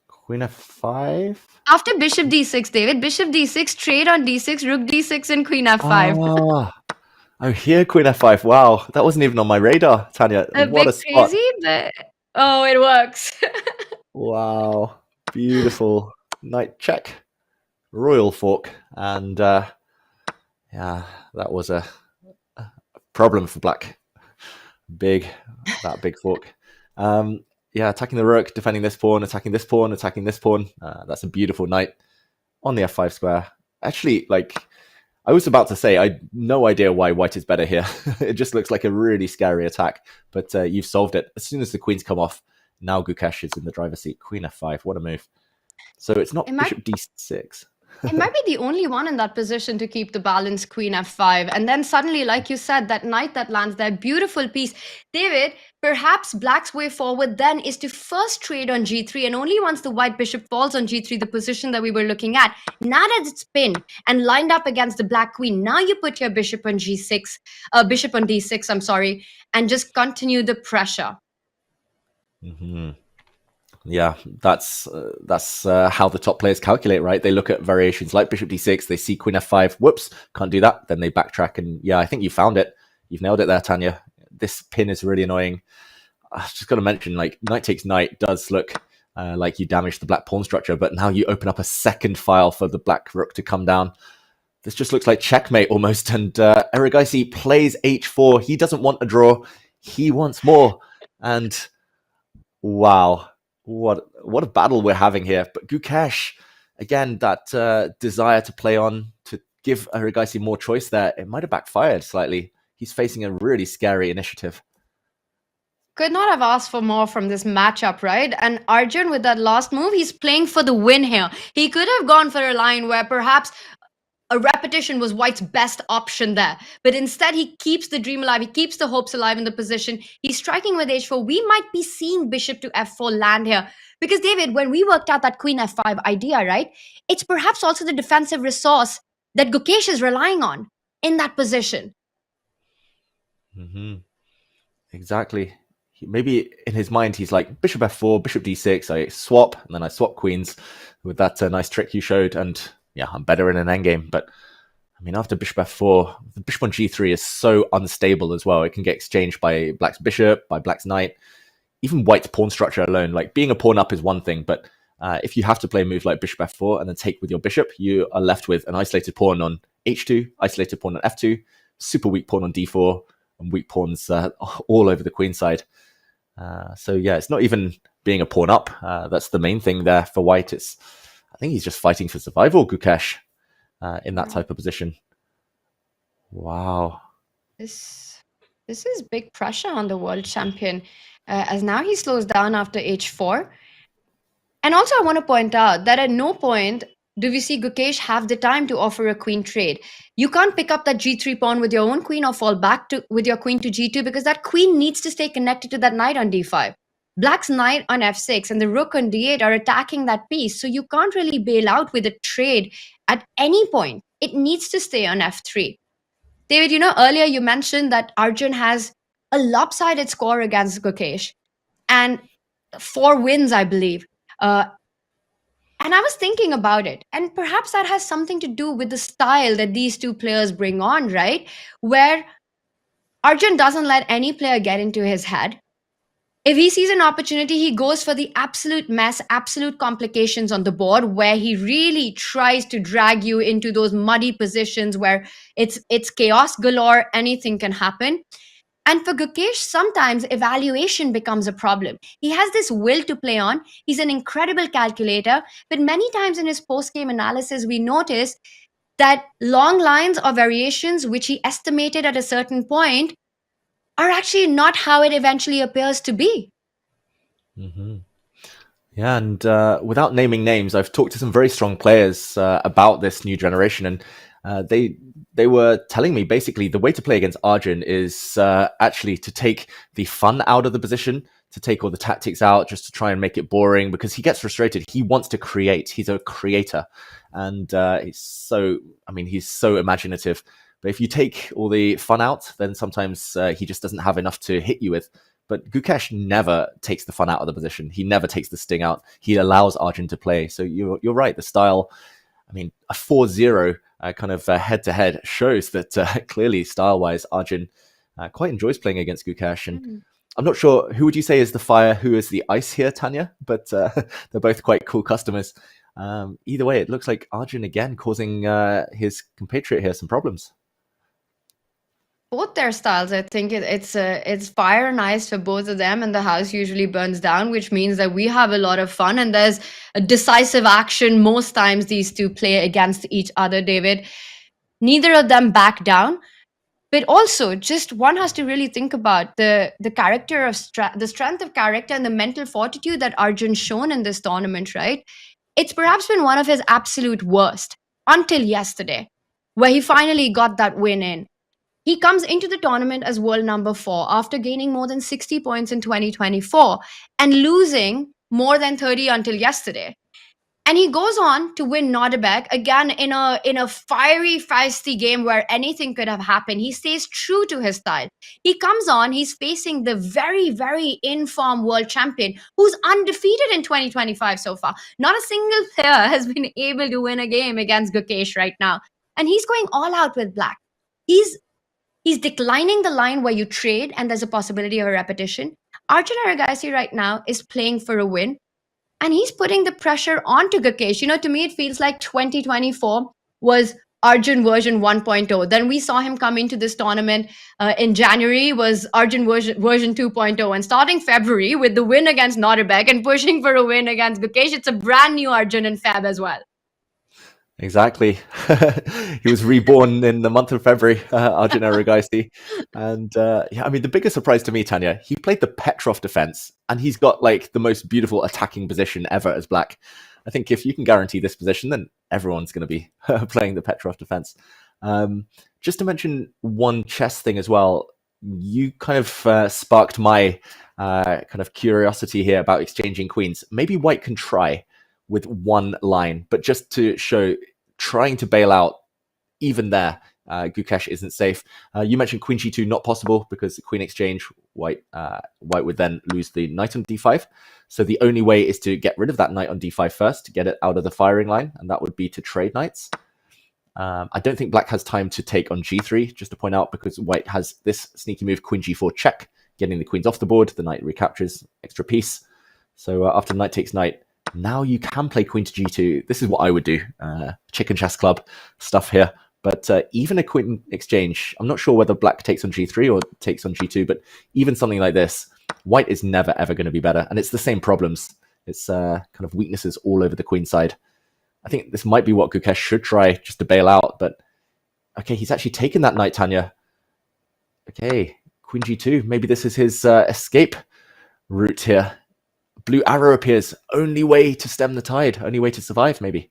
Queen f5? After bishop d6, David, bishop d6, trade on d6, rook d6, and queen f5. Oh, here, queen f5. Wow, that wasn't even on my radar, Tanya. What a spot. Crazy, but oh, it works. Wow, beautiful. Knight check. Royal fork. And yeah, that was a problem for black. That big fork. Yeah, attacking the rook, defending this pawn, attacking this pawn, attacking this pawn. That's a beautiful knight on the f5 square. Actually, like, I was about to say, I had no idea why white is better here. It just looks like a really scary attack, but you've solved it. As soon as the queens come off, now Gukesh is in the driver's seat. Queen f5, what a move. So it's not bishop d6. It might be the only one in that position to keep the balance, queen f5. And then suddenly, like you said, that knight that lands there, beautiful piece. David, perhaps black's way forward then is to first trade on g3, and only once the white bishop falls on g3, the position that we were looking at, now that it's pinned and lined up against the black queen, now you put your bishop on g6, bishop on d6, I'm sorry, and just continue the pressure. Yeah, that's how the top players calculate, right? They look at variations like bishop d6, they see queen f5, whoops, can't do that, then they backtrack, and yeah, I think you found it. You've nailed it there, Tanya. This pin is really annoying. I just got to mention, like, knight takes knight does look like you damaged the black pawn structure, but now you open up a second file for the black rook to come down. This just looks like checkmate almost, and Erigaisi plays h4. He doesn't want a draw, he wants more, and wow. What a battle we're having here. But Gukesh, again, that desire to play on, to give Erigaisi more choice there, it might have backfired slightly. He's facing a really scary initiative. Could not have asked for more from this matchup, right? And Arjun, with that last move, he's playing for the win here. He could have gone for a line where perhaps a repetition was White's best option there. But instead, he keeps the dream alive. He keeps the hopes alive in the position. He's striking with h4. We might be seeing bishop to f4 land here. Because, David, when we worked out that queen f5 idea, right, it's perhaps also the defensive resource that Gukesh is relying on in that position. Mm-hmm. Exactly. Maybe in his mind, he's like, bishop f4, bishop d6, I swap, and then I swap queens with that nice trick you showed, and yeah, I'm better in an endgame. But I mean, after bishop f4, the bishop on g3 is so unstable as well. It can get exchanged by black's bishop, by black's knight, even white's pawn structure alone. Like, being a pawn up is one thing, but if you have to play a move like bishop f4 and then take with your bishop, you are left with an isolated pawn on h2, isolated pawn on f2, super weak pawn on d4, and weak pawns all over the queen side. So yeah, it's not even being a pawn up. That's the main thing there for white. I think he's just fighting for survival, Gukesh, in that type of position. Wow. This is big pressure on the world champion, as now he slows down after h4. And also, I want to point out that at no point do we see Gukesh have the time to offer a queen trade. You can't pick up that g3 pawn with your own queen or fall back with your queen to g2, because that queen needs to stay connected to that knight on d5. Black's knight on f6 and the rook on d8 are attacking that piece, so you can't really bail out with a trade at any point. It needs to stay on f3. David, earlier you mentioned that Arjun has a lopsided score against Gukesh and 4 wins, I believe. And I was thinking about it, and perhaps that has something to do with the style that these two players bring on, right? Where Arjun doesn't let any player get into his head. If he sees an opportunity, he goes for the absolute mess, absolute complications on the board, where he really tries to drag you into those muddy positions where it's chaos galore, anything can happen. And for Gukesh, sometimes evaluation becomes a problem. He has this will to play on. He's an incredible calculator. But many times in his post-game analysis, we notice that long lines or variations, which he estimated at a certain point, are actually not how it eventually appears to be. Mm-hmm. Yeah, and without naming names, I've talked to some very strong players about this new generation, and they were telling me basically the way to play against Arjun is actually to take the fun out of the position, to take all the tactics out, just to try and make it boring, because he gets frustrated. He wants to create. He's a creator, and he's so imaginative. But if you take all the fun out, then sometimes he just doesn't have enough to hit you with. But Gukesh never takes the fun out of the position. He never takes the sting out. He allows Arjun to play. So you're right. The style, I mean, a 4-0 kind of head-to-head shows that clearly, style-wise, Arjun quite enjoys playing against Gukesh. And I'm not sure, who would you say is the fire, who is the ice here, Tanya? But they're both quite cool customers. Either way, it looks like Arjun, again, causing his compatriot here some problems. Both their styles, I think it's fire and ice for both of them, and the house usually burns down, which means that we have a lot of fun, and there's a decisive action most times these two play against each other, David. Neither of them back down, but also just one has to really think about the character of the strength of character and the mental fortitude that Arjun's shown in this tournament, right? It's perhaps been one of his absolute worst until yesterday, where he finally got that win in. He comes into the tournament as world number 4 after gaining more than 60 points in 2024 and losing more than 30 until yesterday. And he goes on to win Nodirbek again in a fiery, feisty game where anything could have happened. He stays true to his style. He comes on, he's facing the very, very in-form world champion who's undefeated in 2025 so far. Not a single player has been able to win a game against Gukesh right now. And he's going all out with black. He's declining the line where you trade and there's a possibility of a repetition. Arjun Erigaisi right now is playing for a win, and he's putting the pressure onto Gukesh. To me, it feels like 2024 was Arjun version 1.0. Then we saw him come into this tournament in January, was Arjun version 2.0. And starting February with the win against Nodirbek and pushing for a win against Gukesh, it's a brand new Arjun in Feb as well. Exactly. He was reborn in the month of February, Arjun Erigaisi. And yeah, I mean, the biggest surprise to me, Tanya, he played the Petrov defense, and he's got like the most beautiful attacking position ever as black. I think if you can guarantee this position, then everyone's going to be playing the Petrov defense. Just to mention one chess thing as well, you kind of sparked my kind of curiosity here about exchanging queens. Maybe white can try with one line, but just to show, trying to bail out, even there, Gukesh isn't safe. You mentioned queen g2 not possible because the queen exchange, white would then lose the knight on d5. So the only way is to get rid of that knight on d5 first to get it out of the firing line, and that would be to trade knights. I don't think black has time to take on g3, just to point out, because white has this sneaky move, queen g4 check, getting the queens off the board. The knight recaptures extra piece. So after knight takes knight, now you can play queen to g2. This is what I would do. Chicken chess club stuff here. But even a queen exchange, I'm not sure whether black takes on g3 or takes on g2, but even something like this, white is never, ever going to be better. And it's the same problems. It's kind of weaknesses all over the queen side. I think this might be what Gukesh should try just to bail out. But, okay, he's actually taken that knight, Tanya. Okay, queen g2. Maybe this is his escape route here. Blue arrow appears. Only way to stem the tide. Only way to survive, maybe.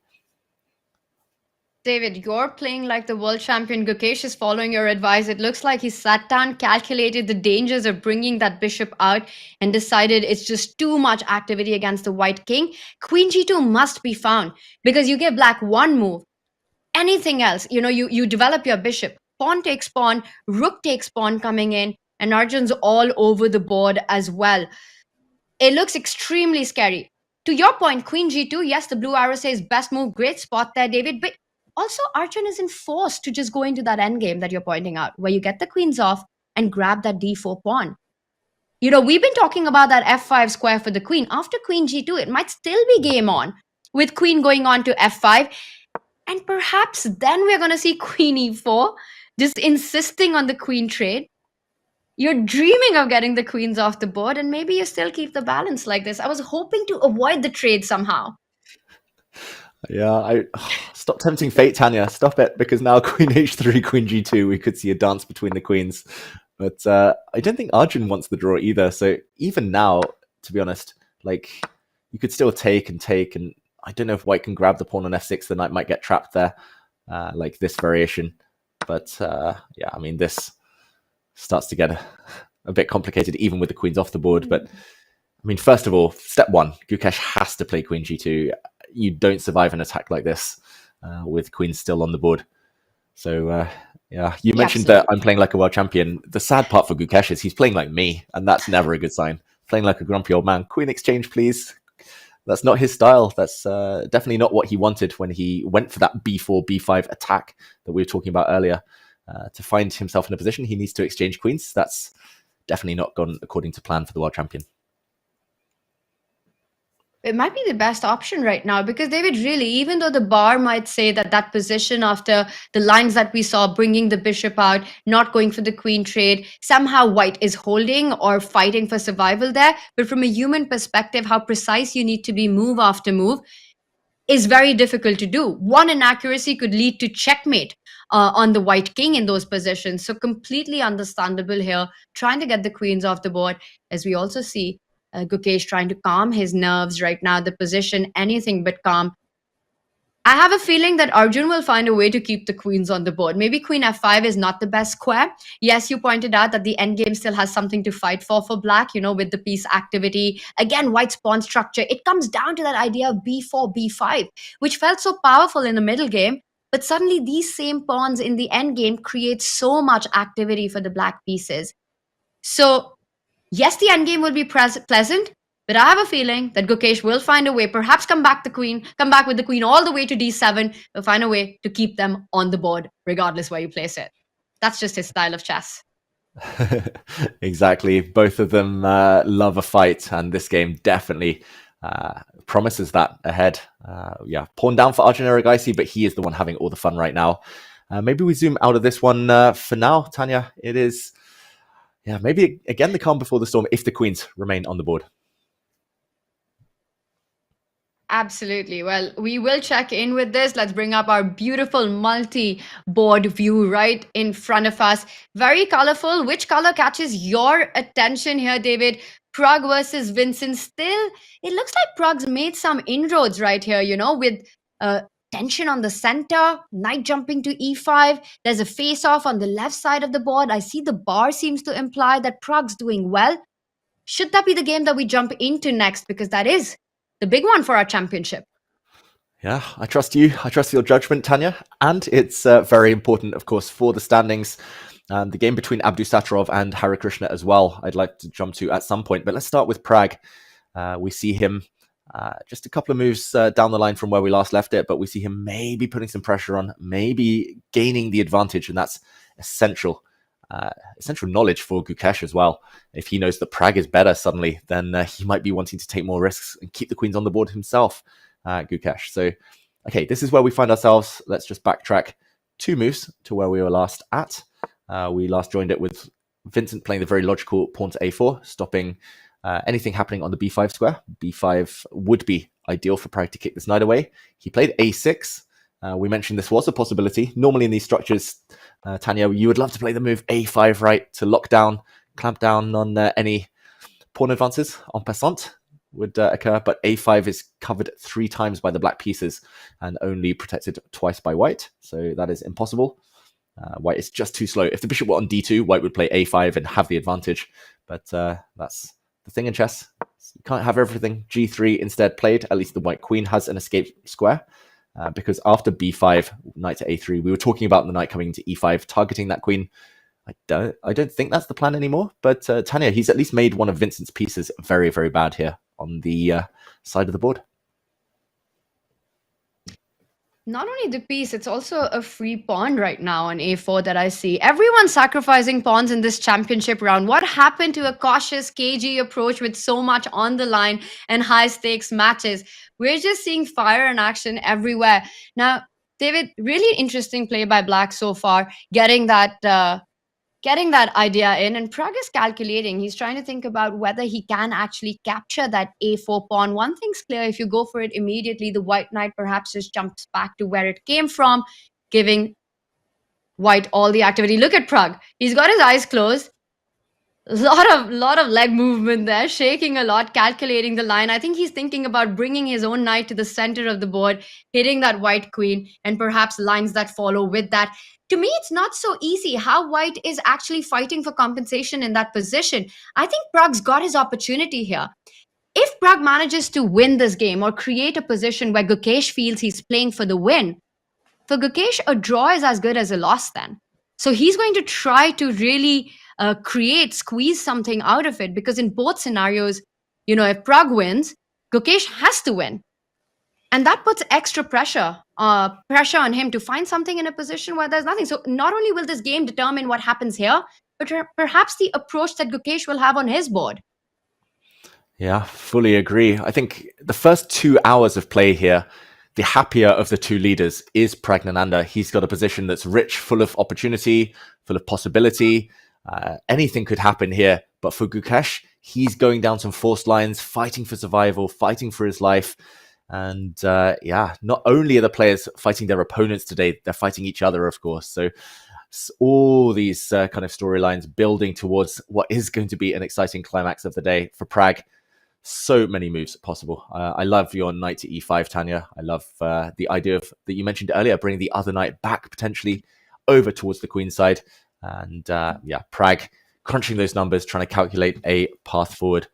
David, you're playing like the world champion. Gukesh is following your advice. It looks like he sat down, calculated the dangers of bringing that bishop out, and decided it's just too much activity against the white king. Queen g2 must be found, because you give black one move. Anything else, you develop your bishop. Pawn takes pawn, rook takes pawn coming in, and Arjun's all over the board as well. It looks extremely scary. To your point, queen g2, yes, the blue arrow says best move, great spot there, David, but also Arjun isn't forced to just go into that endgame that you're pointing out, where you get the queens off and grab that d4 pawn. We've been talking about that f5 square for the queen. After queen g2, it might still be game on, with queen going on to f5, and perhaps then we're going to see queen e4, just insisting on the queen trade. You're dreaming of getting the queens off the board, and maybe you still keep the balance like this. I was hoping to avoid the trade somehow. Yeah, stop tempting fate, Tanya. Stop it, because now queen h3, queen g2, we could see a dance between the queens. But I don't think Arjun wants the draw either. So even now, to be honest, like, you could still take, and I don't know if white can grab the pawn on f6. The knight might get trapped there, like this variation. But yeah, I mean, this starts to get a bit complicated, even with the queens off the board. But I mean, first of all, step one, Gukesh has to play queen g2. You don't survive an attack like this with queens still on the board. So yeah, you mentioned that I'm playing like a world champion. The sad part for Gukesh is he's playing like me, and that's never a good sign. Playing like a grumpy old man. Queen exchange, please. That's not his style. That's definitely not what he wanted when he went for that b4, b5 attack that we were talking about earlier. To find himself in a position, he needs to exchange queens. That's definitely not gone according to plan for the world champion. It might be the best option right now, because David, really, even though the bar might say that that position after the lines that we saw, bringing the bishop out, not going for the queen trade, somehow white is holding or fighting for survival there. But from a human perspective, how precise you need to be move after move is very difficult to do. One inaccuracy could lead to checkmate on the white king in those positions. So completely understandable here, trying to get the queens off the board, as we also see Gukesh trying to calm his nerves right now. The position, anything but calm. I have a feeling that Arjun will find a way to keep the queens on the board. Maybe queen f5 is not the best square. Yes, you pointed out that the endgame still has something to fight for black, with the piece activity. Again, white's pawn structure. It comes down to that idea of b4, b5, which felt so powerful in the middle game. But suddenly these same pawns in the endgame create so much activity for the black pieces. So yes, the endgame will be pleasant, but I have a feeling that Gukesh will find a way, perhaps come back with the queen all the way to d7, will find a way to keep them on the board, regardless where you place it. That's just his style of chess. Exactly. Both of them love a fight, and this game definitely promises that ahead. Yeah, pawn down for Arjun Erigaisi, but he is the one having all the fun right now. Maybe we zoom out of this one for now, Tanya. It is... yeah, maybe again the calm before the storm if the queens remain on the board. Absolutely. Well, we will check in with this. Let's bring up our beautiful multi-board view right in front of us. Very colorful. Which color catches your attention here, David? Pragg versus Vincent. Still, it looks like Pragg's made some inroads right here, with tension on the center, knight jumping to e5. There's a face-off on the left side of the board. I see the bar seems to imply that Pragg's doing well. Should that be the game that we jump into next? Because that is the big one for our championship. Yeah, I trust you. I trust your judgment, Tanya. And it's very important, of course, for the standings. The game between Abdusattorov and Harikrishna as well, I'd like to jump to at some point. But let's start with Pragg. We see him just a couple of moves down the line from where we last left it, but we see him maybe putting some pressure on, maybe gaining the advantage, and that's essential knowledge for Gukesh as well. If he knows that Pragg is better suddenly, then he might be wanting to take more risks and keep the queens on the board himself, Gukesh. So, okay, this is where we find ourselves. Let's just backtrack 2 moves to where we were last at. We last joined it with Vincent playing the very logical pawn to a4, stopping anything happening on the b5 square. b5 would be ideal for Pragg to kick this knight away. He played a6. We mentioned this was a possibility. Normally in these structures, Tanya, you would love to play the move a5, right, to lock down, clamp down on any pawn advances en passant would occur, but a5 is covered 3 times by the black pieces and only protected twice by white, so that is impossible. White is just too slow. If the bishop were on d2, white would play a5 and have the advantage, but that's the thing in chess. You can't have everything. g3 instead played. At least the white queen has an escape square, because after b5, knight to a3, we were talking about the knight coming to e5, targeting that queen. I don't think that's the plan anymore, but Tanya, he's at least made one of Vincent's pieces very, very bad here on the side of the board. Not only the piece, it's also a free pawn right now on a4 that I see. Everyone's sacrificing pawns in this championship round. What happened to a cautious, cagey approach with so much on the line and high-stakes matches? We're just seeing fire and action everywhere. Now, David, really interesting play by Black so far, getting that idea in, and Pragg is calculating. He's trying to think about whether he can actually capture that a4 pawn. One thing's clear: if you go for it immediately, the white knight perhaps just jumps back to where it came from, giving white all the activity. Look at Pragg. He's got his eyes closed. Lot of leg movement there, shaking a lot, calculating the line. I think he's thinking about bringing his own knight to the center of the board, hitting that white queen, and perhaps lines that follow with that. To me, it's not so easy how white is actually fighting for compensation in that position. I think Pragg's got his opportunity here. If Pragg manages to win this game or create a position where Gukesh feels he's playing for the win, for Gukesh, a draw is as good as a loss then. So he's going to try to really squeeze something out of it, because in both scenarios, if Pragg wins, Gukesh has to win. And that puts extra pressure on him to find something in a position where there's nothing. So not only will this game determine what happens here, but perhaps the approach that Gukesh will have on his board. Yeah, fully agree. I think the first 2 hours of play here, the happier of the 2 leaders is Praggnanandhaa. He's got a position that's rich, full of opportunity, full of possibility. Anything could happen here. But for Gukesh, he's going down some forced lines, fighting for survival, fighting for his life. And not only are the players fighting their opponents today, they're fighting each other, of course. So all these kind of storylines building towards what is going to be an exciting climax of the day for Pragg. So many moves possible. I love your knight to e5, Tanya. I love the idea of that you mentioned earlier, bringing the other knight back potentially over towards the queen side. And Pragg crunching those numbers, trying to calculate a path forward.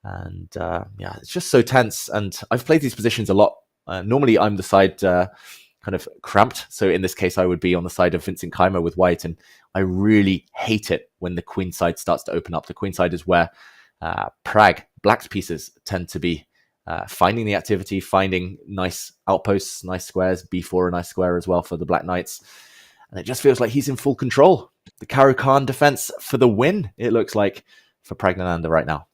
And it's just so tense. And I've played these positions a lot. Normally I'm the side kind of cramped. So in this case, I would be on the side of Vincent Keymer with white. And I really hate it when the queen side starts to open up. The queen side is where Pragg, Black's pieces tend to be finding the activity, finding nice outposts, nice squares, b4 a nice square as well for the black knights. And it just feels like he's in full control. The Caruana defense for the win, it looks like, for Praggnanandhaa right now.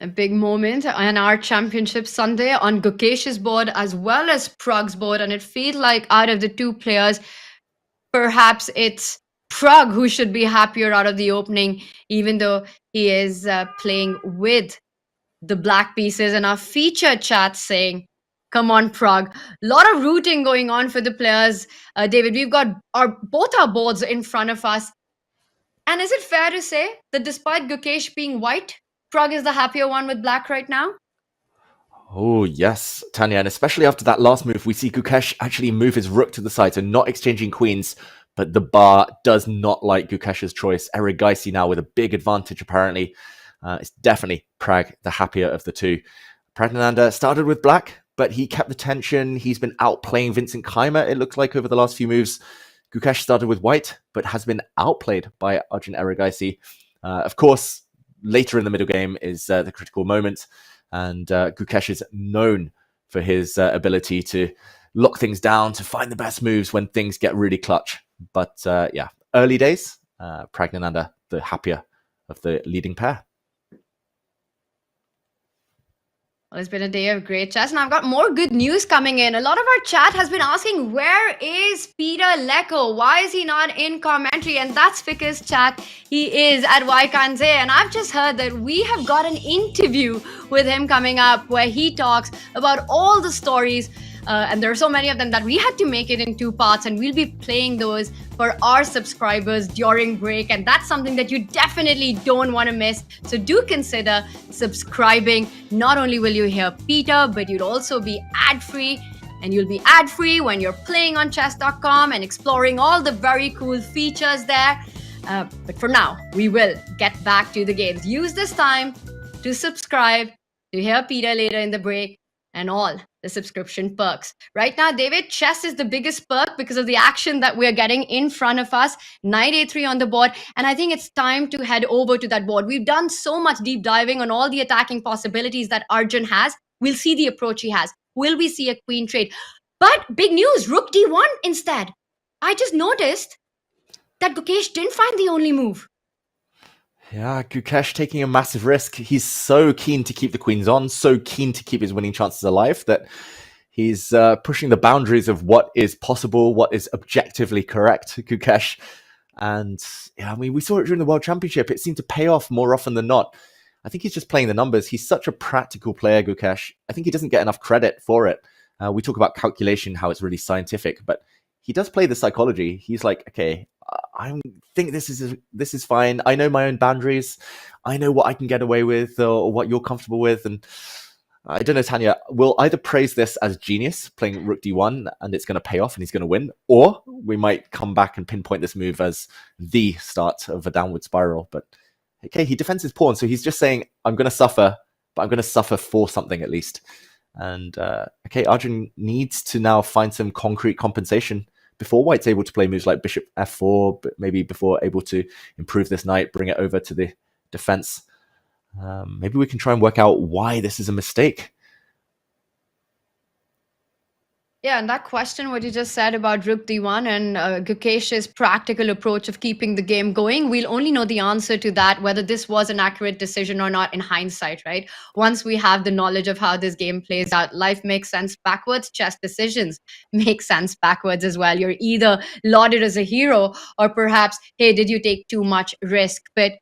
A big moment on our championship Sunday on Gukesh's board as well as Pragg's board. And it feels like out of the 2 players, perhaps it's Pragg who should be happier out of the opening, even though he is playing with the black pieces. And our feature chat saying, come on, Pragg. A lot of rooting going on for the players. David, we've got both our boards in front of us. And is it fair to say that despite Gukesh being white, Pragg is the happier one with black right now? Oh, yes, Tanya. And especially after that last move, we see Gukesh actually move his rook to the side, so not exchanging queens. But the bar does not like Gukesh's choice. Erigaisi now with a big advantage, apparently. It's definitely Pragg, the happier of the two. Praggnanandhaa started with black, but he kept the tension. He's been outplaying Vincent Keymer, it looks like, over the last few moves. Gukesh started with white, but has been outplayed by Arjun Erigaisi. Of course, later in the middle game is the critical moment. And Gukesh is known for his ability to lock things down, to find the best moves when things get really clutch. But yeah, early days, Praggnanandhaa, the happier of the leading pair. Well, it's been a day of great chess, and I've got more good news coming in. A lot of our chat has been asking, where is Peter Leko? Why is he not in commentary? And that's because, chat, he is at Wijk Aan Zee. And I've just heard that we have got an interview with him coming up where he talks about all the stories. And there are so many of them that we had to make it in 2 parts, and we'll be playing those for our subscribers during break. And that's something that you definitely don't want to miss. So do consider subscribing. Not only will you hear Peter, but you'll also be ad-free. And you'll be ad-free when you're playing on chess.com and exploring all the very cool features there. But for now, we will get back to the games. Use this time to subscribe, to hear Peter later in the break, and all the subscription perks. Right now, David, chess is the biggest perk because of the action that we're getting in front of us. Knight a3 on the board, and I think it's time to head over to that board. We've done so much deep diving on all the attacking possibilities that Arjun has. We'll see the approach he has. Will we see a queen trade? But big news, rook d1 instead. I just noticed that Gukesh didn't find the only move. Yeah, Gukesh taking a massive risk. He's so keen to keep the queens on, so keen to keep his winning chances alive that he's pushing the boundaries of what is possible, what is objectively correct, Gukesh. And yeah, I mean, we saw it during the World Championship. It seemed to pay off more often than not. I think he's just playing the numbers. He's such a practical player, Gukesh. I think he doesn't get enough credit for it. We talk about calculation, how it's really scientific, but he does play the psychology. He's like, okay, I think this is fine. I know my own boundaries. I know what I can get away with or what you're comfortable with. And I don't know, Tanya, we'll either praise this as genius, playing rook d1, and it's going to pay off and he's going to win, or we might come back and pinpoint this move as the start of a downward spiral. But okay, he defends his pawn, so he's just saying, I'm going to suffer, but I'm going to suffer for something at least. And okay, Arjun needs to now find some concrete compensation before White's able to play moves like bishop f4, but maybe before able to improve this knight, bring it over to the defense. Maybe we can try and work out why this is a mistake. Yeah, and that question, what you just said about rook d1 and Gukesh's practical approach of keeping the game going, we'll only know the answer to that, whether this was an accurate decision or not in hindsight, right? Once we have the knowledge of how this game plays out, life makes sense backwards, chess decisions make sense backwards as well. You're either lauded as a hero or perhaps, hey, did you take too much risk? But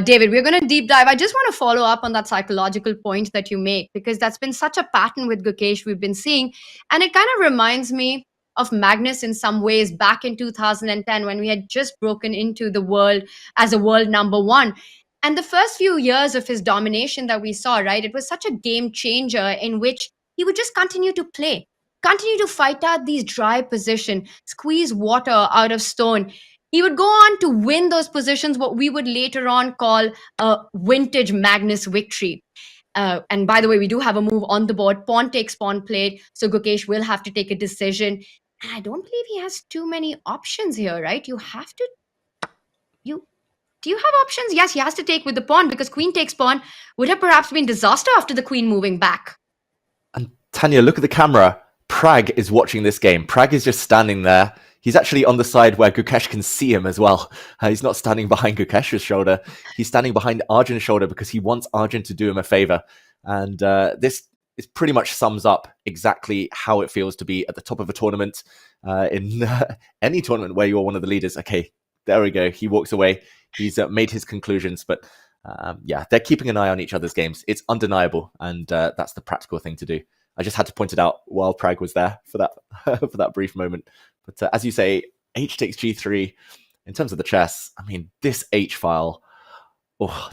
David, we're going to deep dive. I just want to follow up on that psychological point that you make, because that's been such a pattern with Gukesh we've been seeing. And it kind of reminds me of Magnus in some ways back in 2010 when we had just broken into the world as a world number 1. And the first few years of his domination that we saw, right, it was such a game changer in which he would just continue to play, continue to fight out these dry positions, squeeze water out of stone. He would go on to win those positions, what we would later on call a vintage Magnus victory. And by the way, we do have a move on the board. Pawn takes pawn plate. So Gukesh will have to take a decision. And I don't believe he has too many options here, right? You have to... Do you have options? Yes, he has to take with the pawn because queen takes pawn would have perhaps been disaster after the queen moving back. And Tanya, look at the camera. Pragg is watching this game. Pragg is just standing there. He's actually on the side where Gukesh can see him as well. He's not standing behind Gukesh's shoulder. He's standing behind Arjun's shoulder because he wants Arjun to do him a favor. And this pretty much sums up exactly how it feels to be at the top of a tournament. In any tournament where you're one of the leaders. Okay, there we go. He walks away. He's made his conclusions. But yeah, they're keeping an eye on each other's games. It's undeniable. And that's the practical thing to do. I just had to point it out while Pragg was there for that for that brief moment. But as you say, h takes g3. In terms of the chess, I mean, this h file,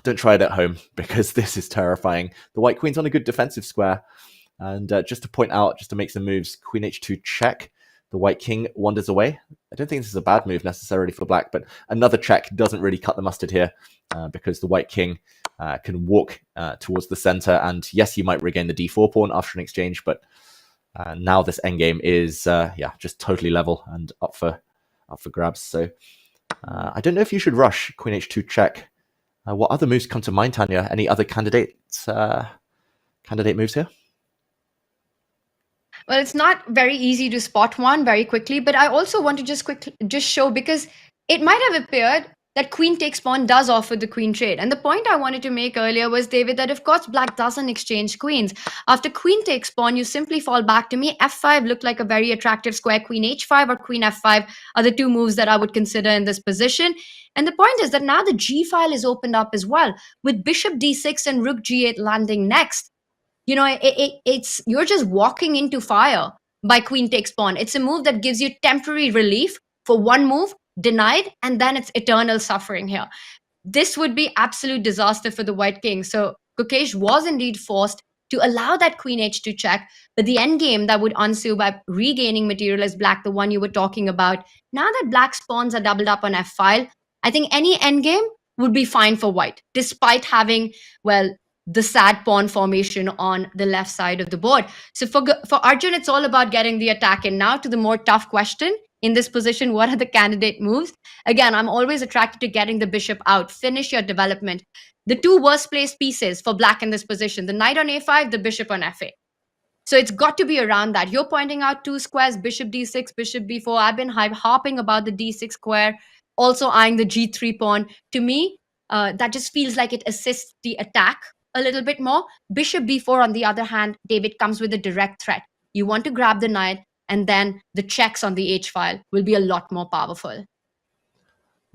don't try it at home because this is terrifying. The white queen's on a good defensive square. And just to point out, just to make some moves, queen h2 check. The white king wanders away. I don't think this is a bad move necessarily for black, but another check doesn't really cut the mustard here because the white king can walk towards the center. And yes, you might regain the d4 pawn after an exchange, but now this endgame is just totally level and up for grabs. So I don't know if you should rush queen h2 check. What other moves come to mind, Tanya? Any other candidate moves here? Well, it's not very easy to spot one very quickly, but I also want to just show, because it might have appeared that queen takes pawn does offer the queen trade. And the point I wanted to make earlier was, David, that of course black doesn't exchange queens. After queen takes pawn, you simply fall back. To me, f5 looked like a very attractive square. Queen h5 or queen f5 are the two moves that I would consider in this position. And the point is that now the g file is opened up as well, with bishop d6 and rook g8 landing next. You know, it's you're just walking into fire by queen takes pawn. It's a move that gives you temporary relief for one move, denied, and then it's eternal suffering here. This would be absolute disaster for the white king. So Gukesh was indeed forced to allow that queen h2 check, but the endgame that would ensue by regaining material as black, the one you were talking about, now that black's pawns are doubled up on f-file, I think any endgame would be fine for white, despite having, well, the sad pawn formation on the left side of the board. So for Arjun, it's all about getting the attack in. Now to the more tough question. In this position, what are the candidate moves? Again, I'm always attracted to getting the bishop out. Finish your development. The two worst placed pieces for black in this position, the knight on a5, the bishop on fa. So it's got to be around that. You're pointing out two squares, bishop d6, bishop b4. I've been harping about the d6 square, also eyeing the g3 pawn. To me, that just feels like it assists the attack a little bit more. Bishop b4, on the other hand, David, comes with a direct threat. You want to grab the knight, and then the checks on the h file will be a lot more powerful.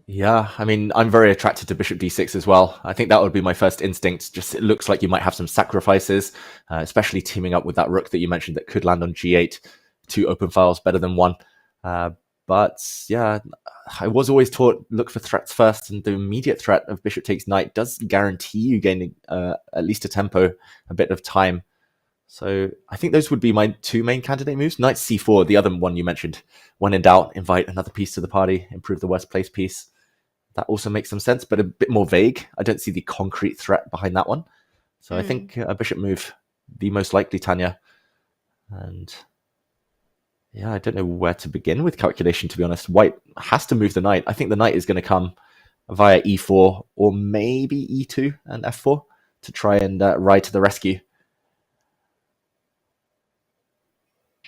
Yeah, I mean, I'm very attracted to bishop d6 as well. I think that would be my first instinct. Just it looks like you might have some sacrifices, especially teaming up with that rook that you mentioned that could land on g8. Two open files better than one. But yeah, I was always taught look for threats first, and the immediate threat of bishop takes knight does guarantee you gaining at least a tempo, a bit of time. So I think those would be my two main candidate moves. Knight c4, the other one you mentioned. When in doubt, invite another piece to the party, improve the worst place piece. That also makes some sense, but a bit more vague. I don't see the concrete threat behind that one. So I think a bishop move, the most likely, Tanya. And yeah, I don't know where to begin with calculation, to be honest. White has to move the knight. I think the knight is going to come via e4 or maybe e2 and f4 to try and ride to the rescue.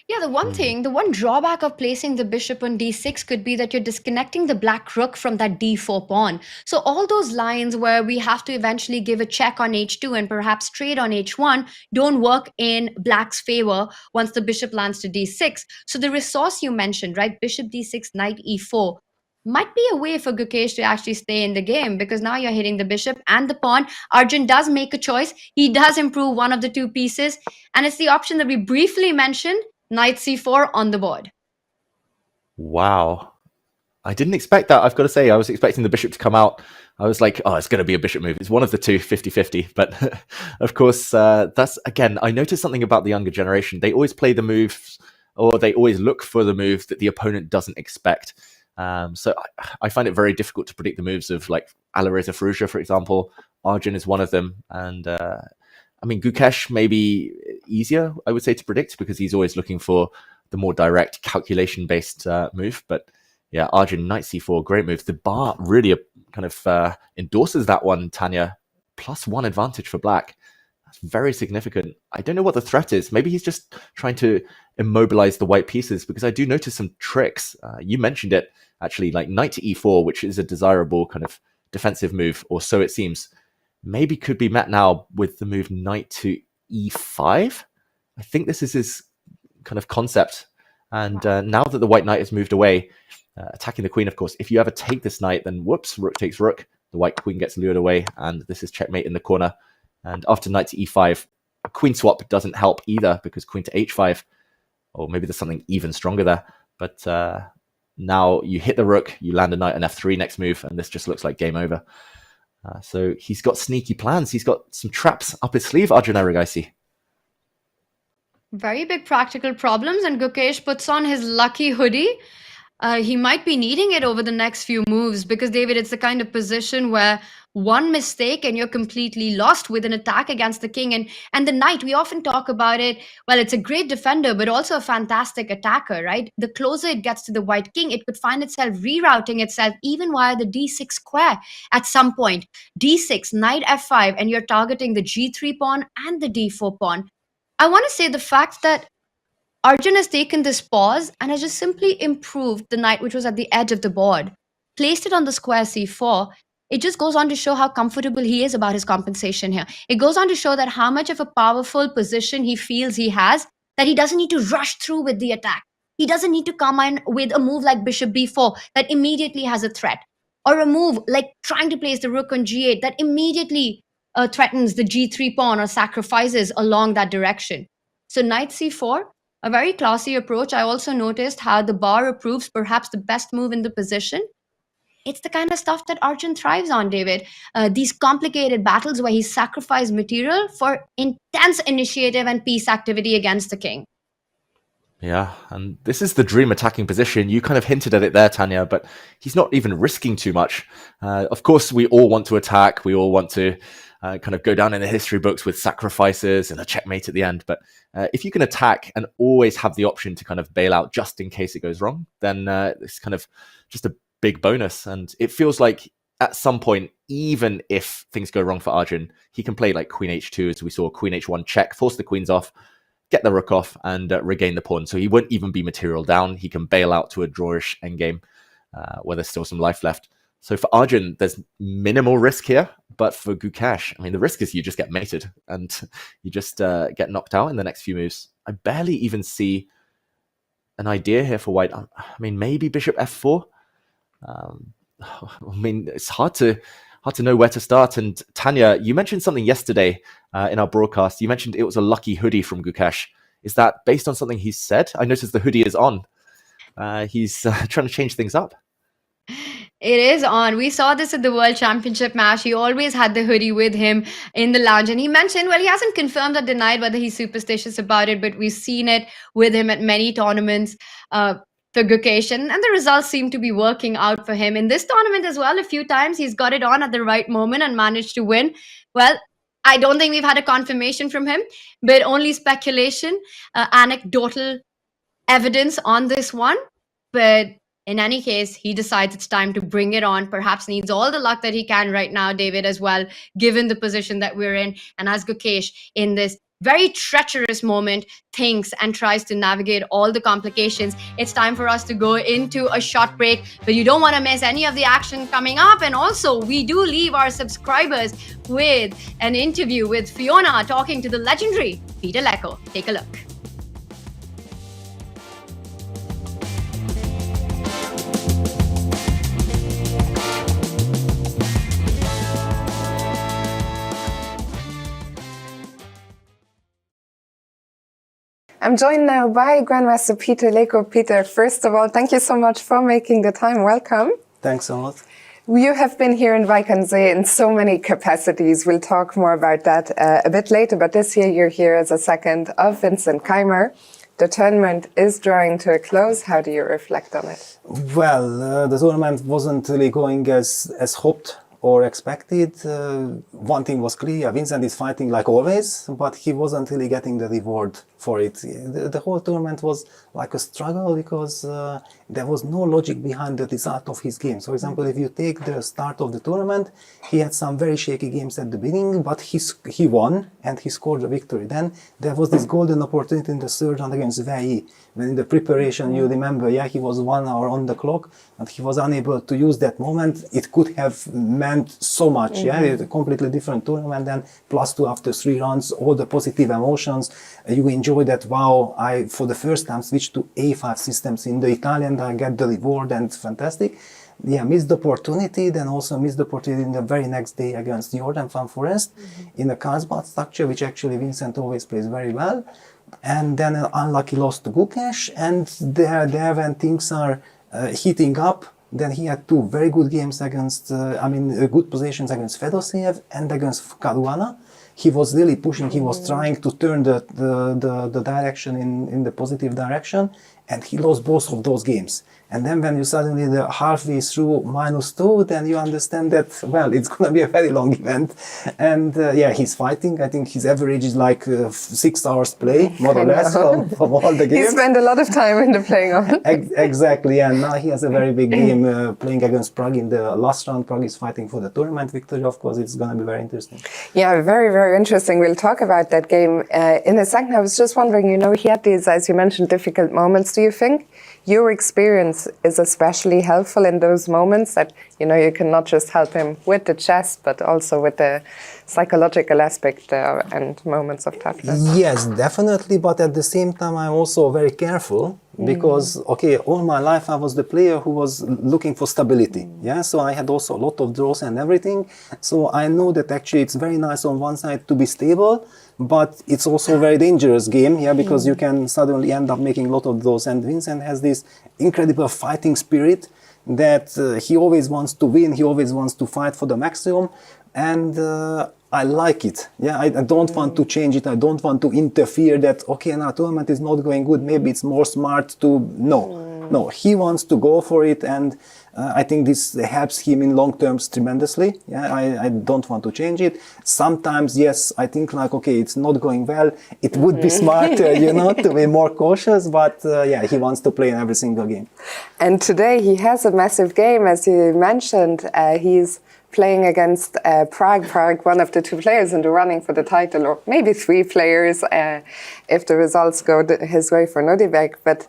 Yeah, the one drawback of placing the bishop on d6 could be that you're disconnecting the black rook from that d4 pawn. So all those lines where we have to eventually give a check on h2 and perhaps trade on h1 don't work in black's favor once the bishop lands to d6. So the resource you mentioned, right, bishop d6, knight e4, might be a way for Gukesh to actually stay in the game, because now you're hitting the bishop and the pawn. Arjun does make a choice. He does improve one of the two pieces, and it's the option that we briefly mentioned, knight c4 on the board. Wow. I didn't expect that, I've got to say. I was expecting the bishop to come out. I was like, oh, it's going to be a bishop move. It's one of the two, 50-50. But of course, that's, again, I noticed something about the younger generation. They always play the moves, or they always look for the move that the opponent doesn't expect. So I find it very difficult to predict the moves of, like, Alireza Firouzja, for example. Arjun is one of them. And I mean, Gukesh may be easier, I would say, to predict, because he's always looking for the more direct calculation-based move. But yeah, Arjun, knight c4, great move. The bar really kind of endorses that one, Tanya. +1 advantage for black. That's very significant. I don't know what the threat is. Maybe he's just trying to immobilize the white pieces, because I do notice some tricks. You mentioned it, actually, like knight to e4, which is a desirable kind of defensive move, or so it seems. Maybe could be met now with the move knight to e5. I think this is his kind of concept. And now that the white knight has moved away, attacking the queen, of course, if you ever take this knight, then whoops, rook takes rook. The white queen gets lured away, and this is checkmate in the corner. And after knight to e5, a queen swap doesn't help either, because queen to h5, or maybe there's something even stronger there. But now you hit the rook, you land a knight on f3 next move, and this just looks like game over. So he's got sneaky plans. He's got some traps up his sleeve, Arjun Erigaisi. Very big practical problems, and Gukesh puts on his lucky hoodie. He might be needing it over the next few moves because, David, it's the kind of position where one mistake and you're completely lost with an attack against the king. And the knight, we often talk about it. Well, it's a great defender, but also a fantastic attacker, right? The closer it gets to the white king, it could find itself rerouting itself even via the d6 square at some point. d6, knight f5, and you're targeting the g3 pawn and the d4 pawn. I want to say the fact that Arjun has taken this pause and has just simply improved the knight which was at the edge of the board, placed it on the square c4. It just goes on to show how comfortable he is about his compensation here. It goes on to show that how much of a powerful position he feels he has, that he doesn't need to rush through with the attack. He doesn't need to come in with a move like bishop b4 that immediately has a threat, or a move like trying to place the rook on g8 that immediately threatens the g3 pawn or sacrifices along that direction. So knight c4, a very classy approach. I also noticed how the bar approves perhaps the best move in the position. It's the kind of stuff that Arjun thrives on, David. These complicated battles where he sacrificed material for intense initiative and peace activity against the king. Yeah, and this is the dream attacking position. You kind of hinted at it there, Tanya, but he's not even risking too much. Of course, we all want to attack. We all want to kind of go down in the history books with sacrifices and a checkmate at the end. But if you can attack and always have the option to kind of bail out just in case it goes wrong, then it's kind of just a big bonus. And it feels like at some point, even if things go wrong for Arjun, he can play like queen h2, as we saw, queen h1 check, force the queens off, get the rook off, and regain the pawn. So he won't even be material down. He can bail out to a drawish endgame where there's still some life left. So for Arjun, there's minimal risk here. But for Gukesh, I mean, the risk is you just get mated and you just get knocked out in the next few moves. I barely even see an idea here for white. I mean, maybe bishop f4. I mean, it's hard to know where to start. And Tanya, you mentioned something yesterday in our broadcast. You mentioned it was a lucky hoodie from Gukesh. Is that based on something he said? I noticed the hoodie is on. He's trying to change things up. It is on. We saw this at the World Championship match. He always had the hoodie with him in the lounge. And he mentioned, well, he hasn't confirmed or denied whether he's superstitious about it, but we've seen it with him at many tournaments for Gukesh. And the results seem to be working out for him. In this tournament as well, a few times he's got it on at the right moment and managed to win. Well, I don't think we've had a confirmation from him, but only speculation, anecdotal evidence on this one. But in any case, he decides it's time to bring it on, perhaps needs all the luck that he can right now, David, as well, given the position that we're in. And as Gukesh, in this very treacherous moment, thinks and tries to navigate all the complications, it's time for us to go into a short break. But you don't want to miss any of the action coming up. And also, we do leave our subscribers with an interview with Fiona talking to the legendary Peter Leko. Take a look. I'm joined now by Grandmaster Peter Leko. Peter, first of all, thank you so much for making the time. Welcome. Thanks a lot. You have been here in Wijk Aan Zee in so many capacities. We'll talk more about that a bit later, but this year you're here as a second of Vincent Keymer. The tournament is drawing to a close. How do you reflect on it? Well, the tournament wasn't really going as hoped or expected. One thing was clear, Vincent is fighting like always, but he wasn't really getting the reward for it. The whole tournament was like a struggle because there was no logic behind the result of his games. For example, if you take the start of the tournament, he had some very shaky games at the beginning, but he won and he scored a victory. Then there was this golden opportunity in the third round against Wei. When in the preparation, you remember, yeah, he was 1 hour on the clock, but he was unable to use that moment. It could have meant so much, yeah, it's a completely different tournament than +2 after 3 rounds, all the positive emotions. You enjoy that, wow, I for the first time switched to A5 systems in the Italian, I get the reward and it's fantastic. Yeah, missed the opportunity, then also missed the opportunity in the very next day against Jordan Van Forest in a Carlsbad structure, which actually Vincent always plays very well. And then an unlucky loss to Gukesh, and there when things are heating up, then he had 2 very good games against, good positions against Fedoseev and against Caruana. he was really pushing, he was trying to turn the direction in the positive direction, and he lost both of those games. And then when you suddenly halfway through -2, then you understand that, well, it's going to be a very long event. And he's fighting. I think his average is like 6 hours play, more or less, from all the games. He spent a lot of time in the playing on. Exactly, and now he has a very big game playing against Pragg in the last round. Pragg is fighting for the tournament victory, of course. It's going to be very interesting. Yeah, very, very interesting. We'll talk about that game in a second. I was just wondering, he had these, as you mentioned, difficult moments. Do you think your experience is especially helpful in those moments that, you can not just help him with the chess, but also with the psychological aspect and moments of toughness? Yes, definitely. But at the same time, I'm also very careful because, all my life I was the player who was looking for stability. Yeah, so I had also a lot of draws and everything. So I know that actually it's very nice on one side to be stable, but it's also a very dangerous game, because you can suddenly end up making a lot of those. And Vincent has this incredible fighting spirit that he always wants to win, he always wants to fight for the maximum, and I like it. I don't want to change it, I don't want to interfere that, now tournament is not going good, maybe it's more smart to, no, he wants to go for it, and I think this helps him in long terms tremendously. I don't want to change it. Sometimes, yes, I think it's not going well. It would be smarter, to be more cautious. But he wants to play in every single game. And today he has a massive game, as you mentioned. He's playing against Pragg. Pragg, one of the 2 players in the running for the title, or maybe 3 players if the results go his way for Nodirbek. But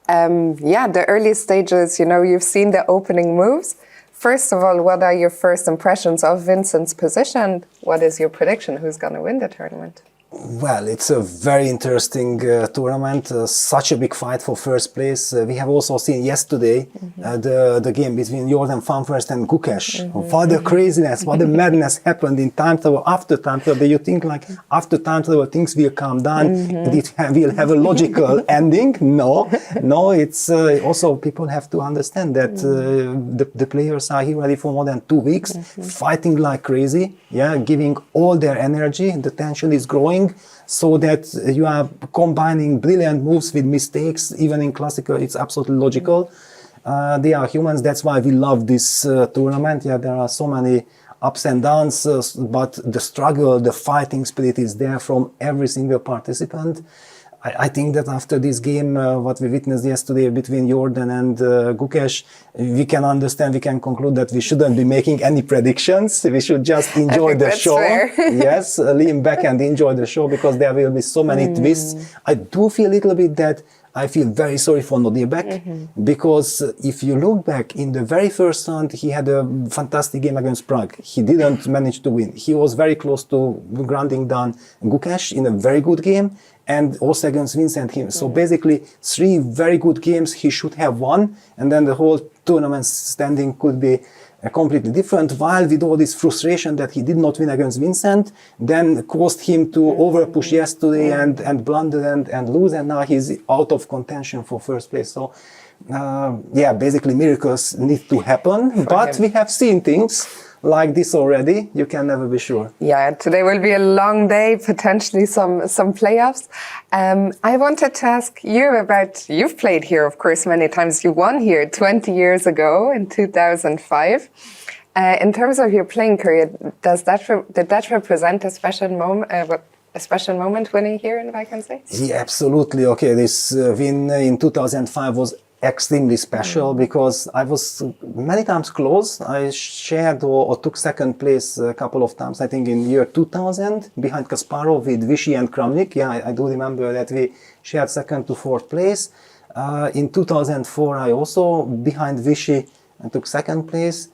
the early stages, you've seen the opening moves. First of all, what are your first impressions of Vincent's position? What is your prediction? Who's going to win the tournament? Well, it's a very interesting tournament, such a big fight for first place. We have also seen yesterday the game between Jordan Van First and Gukesh. What the craziness, what the madness happened in time trial, after time trial. You think after time trial things will calm down, it will have a logical ending. No, it's also people have to understand that the players are here ready for more than 2 weeks, fighting like crazy, giving all their energy, the tension is growing, so that you are combining brilliant moves with mistakes. Even in classical, it's absolutely logical. They are humans, that's why we love this tournament. There are so many ups and downs, but the struggle, the fighting spirit is there from every single participant. I think that after this game, what we witnessed yesterday between Jordan and Gukesh, we can understand, we can conclude that we shouldn't be making any predictions. We should just enjoy the show. Yes, lean back and enjoy the show, because there will be so many twists. I do feel a little bit that I feel very sorry for Nodirbek, because if you look back in the very first round, he had a fantastic game against Pragg. He didn't manage to win. He was very close to grounding down Gukesh in a very good game, and also against Vincent him. So basically 3 very good games he should have won, and then the whole tournament standing could be completely different, while with all this frustration that he did not win against Vincent, then caused him to over-push yesterday and blunder and lose, and now he's out of contention for first place. So, basically miracles need to happen, but we have seen things like this already. You can never be sure. Today will be a long day, potentially some playoffs. I wanted to ask you about, you've played here, of course, many times. You won here 20 years ago in 2005. In terms of your playing career, did that represent a special moment winning here in Wijk Aan Zee? Yeah, absolutely. This win in 2005 was extremely special, because I was many times close. I shared or took second place a couple of times, I think in year 2000, behind Kasparov with Vichy and Kramnik. I do remember that we shared second to fourth place. In 2004, I also behind Vichy and took second place.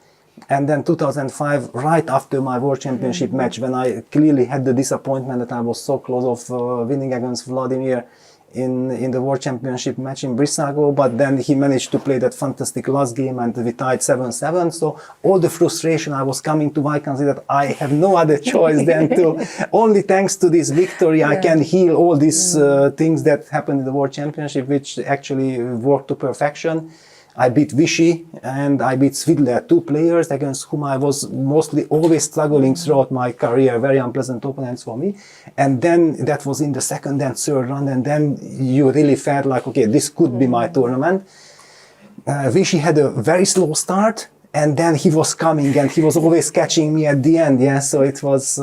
And then 2005, right after my World Championship match, when I clearly had the disappointment that I was so close of winning against Vladimir in the World Championship match in Brissago, but then he managed to play that fantastic last game and we tied 7-7. So all the frustration, I was coming to Wijk Aan Zee that I have no other choice than to, only thanks to this victory, I can heal all these things that happened in the World Championship, which actually worked to perfection. I beat Vichy and I beat Svidler, 2 players against whom I was mostly always struggling throughout my career, very unpleasant opponents for me. And then that was in the second and third round, and then you really felt like, okay, this could be my tournament. Vichy had a very slow start, and then he was coming and he was always catching me at the end. Yeah, so it was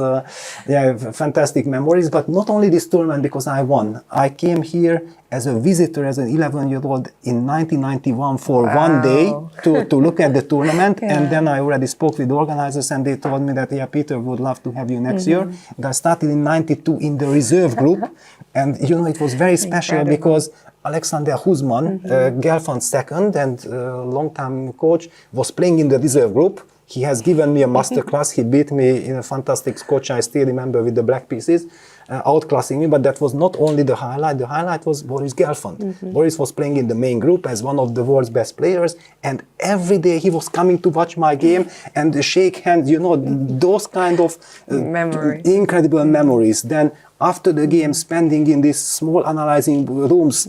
fantastic memories. But not only this tournament, because I won. I came here as a visitor, as an 11-year-old in 1991 for one day to look at the tournament. And then I already spoke with the organizers and they told me that, yeah, Peter would love to have you next year. And I started in 92 in the reserve group. And, you know, it was very special because Alexander Huzman, Gelfand second and long-time coach, was playing in the reserve group. He has given me a master class. He beat me in a fantastic Scotch, I still remember, with the black pieces, outclassing me. But that was not only the highlight. The highlight was Boris Gelfand. Boris was playing in the main group as one of the world's best players. And every day he was coming to watch my game and shake hands, you know, those kind of incredible memories. Then after the game, spending in these small analyzing rooms,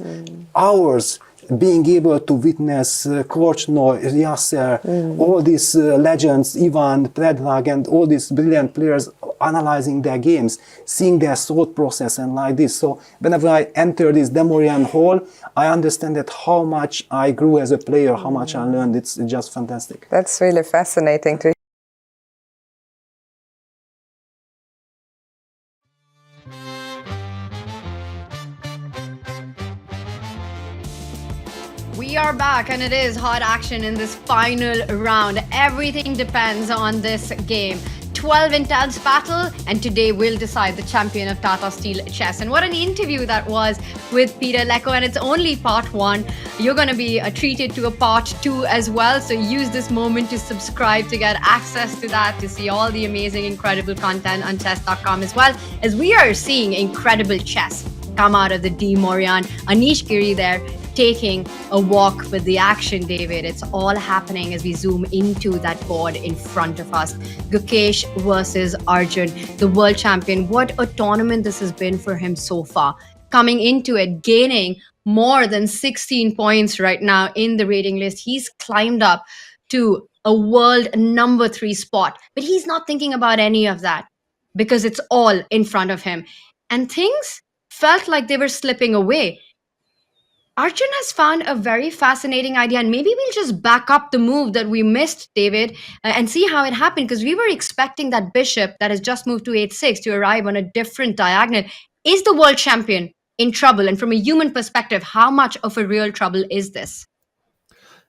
hours, being able to witness Korchnoi, Yasser, all these legends, Ivan, Predrag, and all these brilliant players analyzing their games, seeing their thought process and like this. So whenever I enter this Demorian hall, I understand that how much I grew as a player, how much I learned. It's just fantastic. That's really fascinating to We are back and it is hot action in this final round. Everything depends on this game. 12 intense battle, and today we'll decide the champion of Tata Steel Chess. And what an interview that was with Peter Leko, and it's only part 1. You're going to be treated to a part 2 as well, so use this moment to subscribe to get access to that, to see all the amazing, incredible content on chess.com, as well as we are seeing incredible chess come out of the D. Morian. Anish Giri there taking a walk with the action, David. It's all happening as we zoom into that board in front of us. Gukesh versus Arjun, the world champion. What a tournament this has been for him so far. Coming into it, gaining more than 16 points right now in the rating list. He's climbed up to a world number 3 spot. But he's not thinking about any of that because it's all in front of him. And things felt like they were slipping away. Arjun has found a very fascinating idea, and maybe we'll just back up the move that we missed, David, and see how it happened, because we were expecting that bishop that has just moved to 8-6 to arrive on a different diagonal. Is the world champion in trouble? And from a human perspective, how much of a real trouble is this?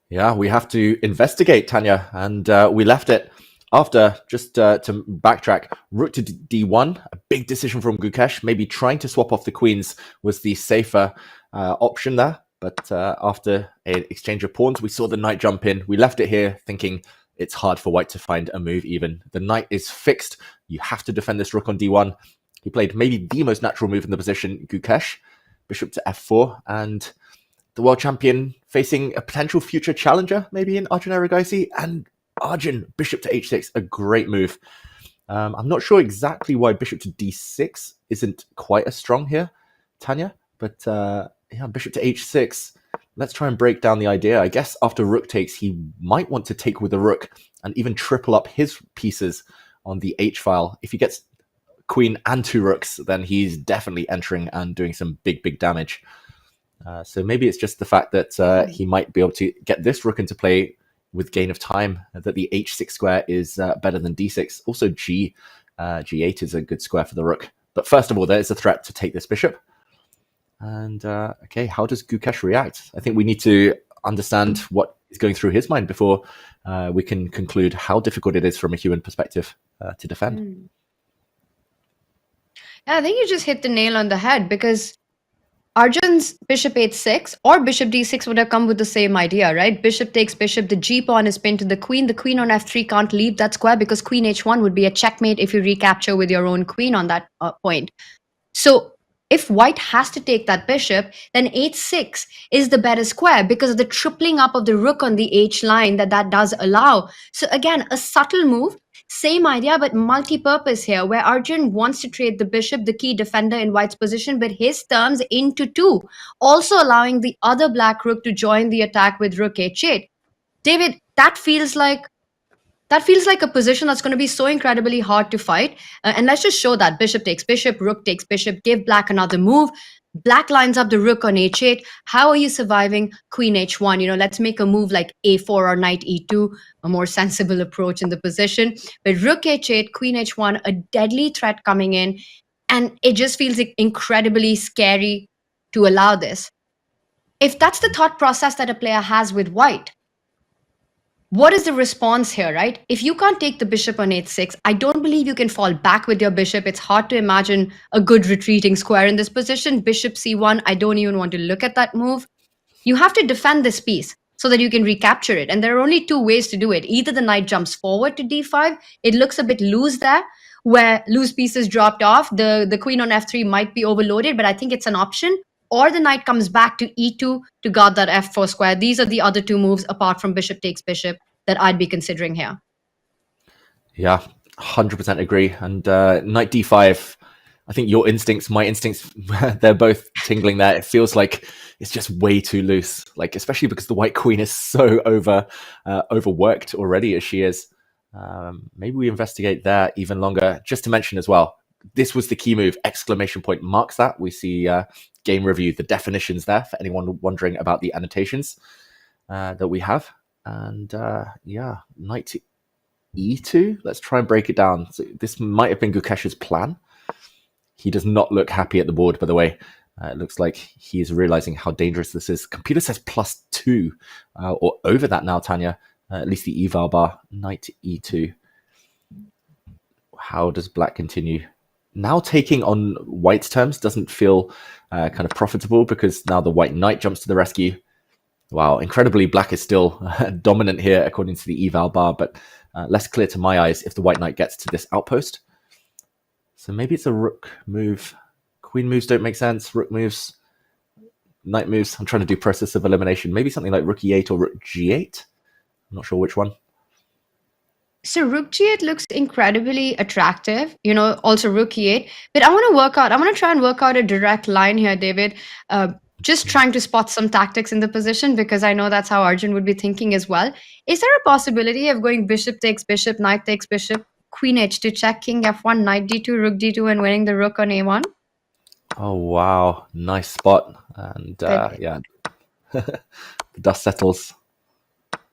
Yeah, we have to investigate, Tanya, and we left it after, just to backtrack, rook to d1, a big decision from Gukesh. Maybe trying to swap off the queens was the safer option there, but after an exchange of pawns, we saw the knight jump in. We left it here thinking it's hard for white to find a move even. The knight is fixed. You have to defend this rook on d1. He played maybe the most natural move in the position, Gukesh, bishop to f4, and the world champion facing a potential future challenger, maybe in Arjun Erigaisi, and Arjun, bishop to h6, a great move. I'm not sure exactly why bishop to d6 isn't quite as strong here, Tanya, but yeah, bishop to h6. Let's try and break down the idea. I guess after rook takes, he might want to take with the rook and even triple up his pieces on the h file. If he gets queen and 2 rooks, then he's definitely entering and doing some big damage. So maybe it's just the fact that he might be able to get this rook into play with gain of time, that the h6 square is better than d6. Also g8 is a good square for the rook. But first of all, there is a threat to take this bishop. And okay, how does Gukesh react? I think we need to understand what is going through his mind before we can conclude how difficult it is from a human perspective to defend. Yeah, I think you just hit the nail on the head, because Arjun's bishop h6 or bishop d6 would have come with the same idea, right? Bishop takes bishop, the g pawn is pinned to the queen. The queen on f3 can't leave that square because queen h1 would be a checkmate if you recapture with your own queen on that point. So if white has to take that bishop, then h6 is the better square because of the tripling up of the rook on the h line that does allow. So again, a subtle move Same idea, but multi-purpose here, where Arjun wants to trade the bishop, the key defender in white's position, but his turns into 2, also allowing the other black rook to join the attack with rook h8. David, that feels like a position that's going to be so incredibly hard to fight. And let's just show that. Bishop takes bishop, rook takes bishop, give black another move. Black lines up the rook on h8. How are you surviving queen h1? Let's make a move like a4 or knight e2, a more sensible approach in the position. But rook h8, queen h1, a deadly threat coming in. And it just feels incredibly scary to allow this. If that's the thought process that a player has with white, what is the response here, right? If you can't take the bishop on h6, I don't believe you can fall back with your bishop. It's hard to imagine a good retreating square in this position. Bishop c1, I don't even want to look at that move. You have to defend this piece so that you can recapture it. And there are only 2 ways to do it. Either the knight jumps forward to d5. It looks a bit loose there, where loose pieces dropped off. The queen on f3 might be overloaded, but I think it's an option. Or the knight comes back to e2 to guard that f4 square. These are the other 2 moves apart from bishop takes bishop that I'd be considering here. Yeah, 100% agree. And knight d5, I think your instincts, my instincts, they're both tingling there. It feels like it's just way too loose, like especially because the white queen is so overworked already as she is. Maybe we investigate there even longer. Just to mention as well, this was the key move, exclamation point marks that. We see game review, the definitions there for anyone wondering about the annotations that we have. And yeah, knight to e2. Let's try and break it down. So this might have been Gukesh's plan. He does not look happy at the board, by the way. It looks like he is realizing how dangerous this is. Computer says +2 or over that now, Tanya. At least the eval bar. Knight to e2. How does black continue? Now taking on white's terms doesn't feel kind of profitable because now the white knight jumps to the rescue. Wow, incredibly, black is still dominant here according to the eval bar, but less clear to my eyes if the white knight gets to this outpost. So maybe it's a rook move. Queen moves don't make sense. Rook moves, knight moves. I'm trying to do process of elimination. Maybe something like rook e8 or rook g8. I'm not sure which one. So rook g8 looks incredibly attractive, also rook e8. But I want to try and work out a direct line here, David. Just trying to spot some tactics in the position because I know that's how Arjun would be thinking as well. Is there a possibility of going bishop takes bishop, knight takes bishop, queen h2 check, king f1, knight d2, rook d2, and winning the rook on a1? Oh, wow. Nice spot. And yeah, the dust settles.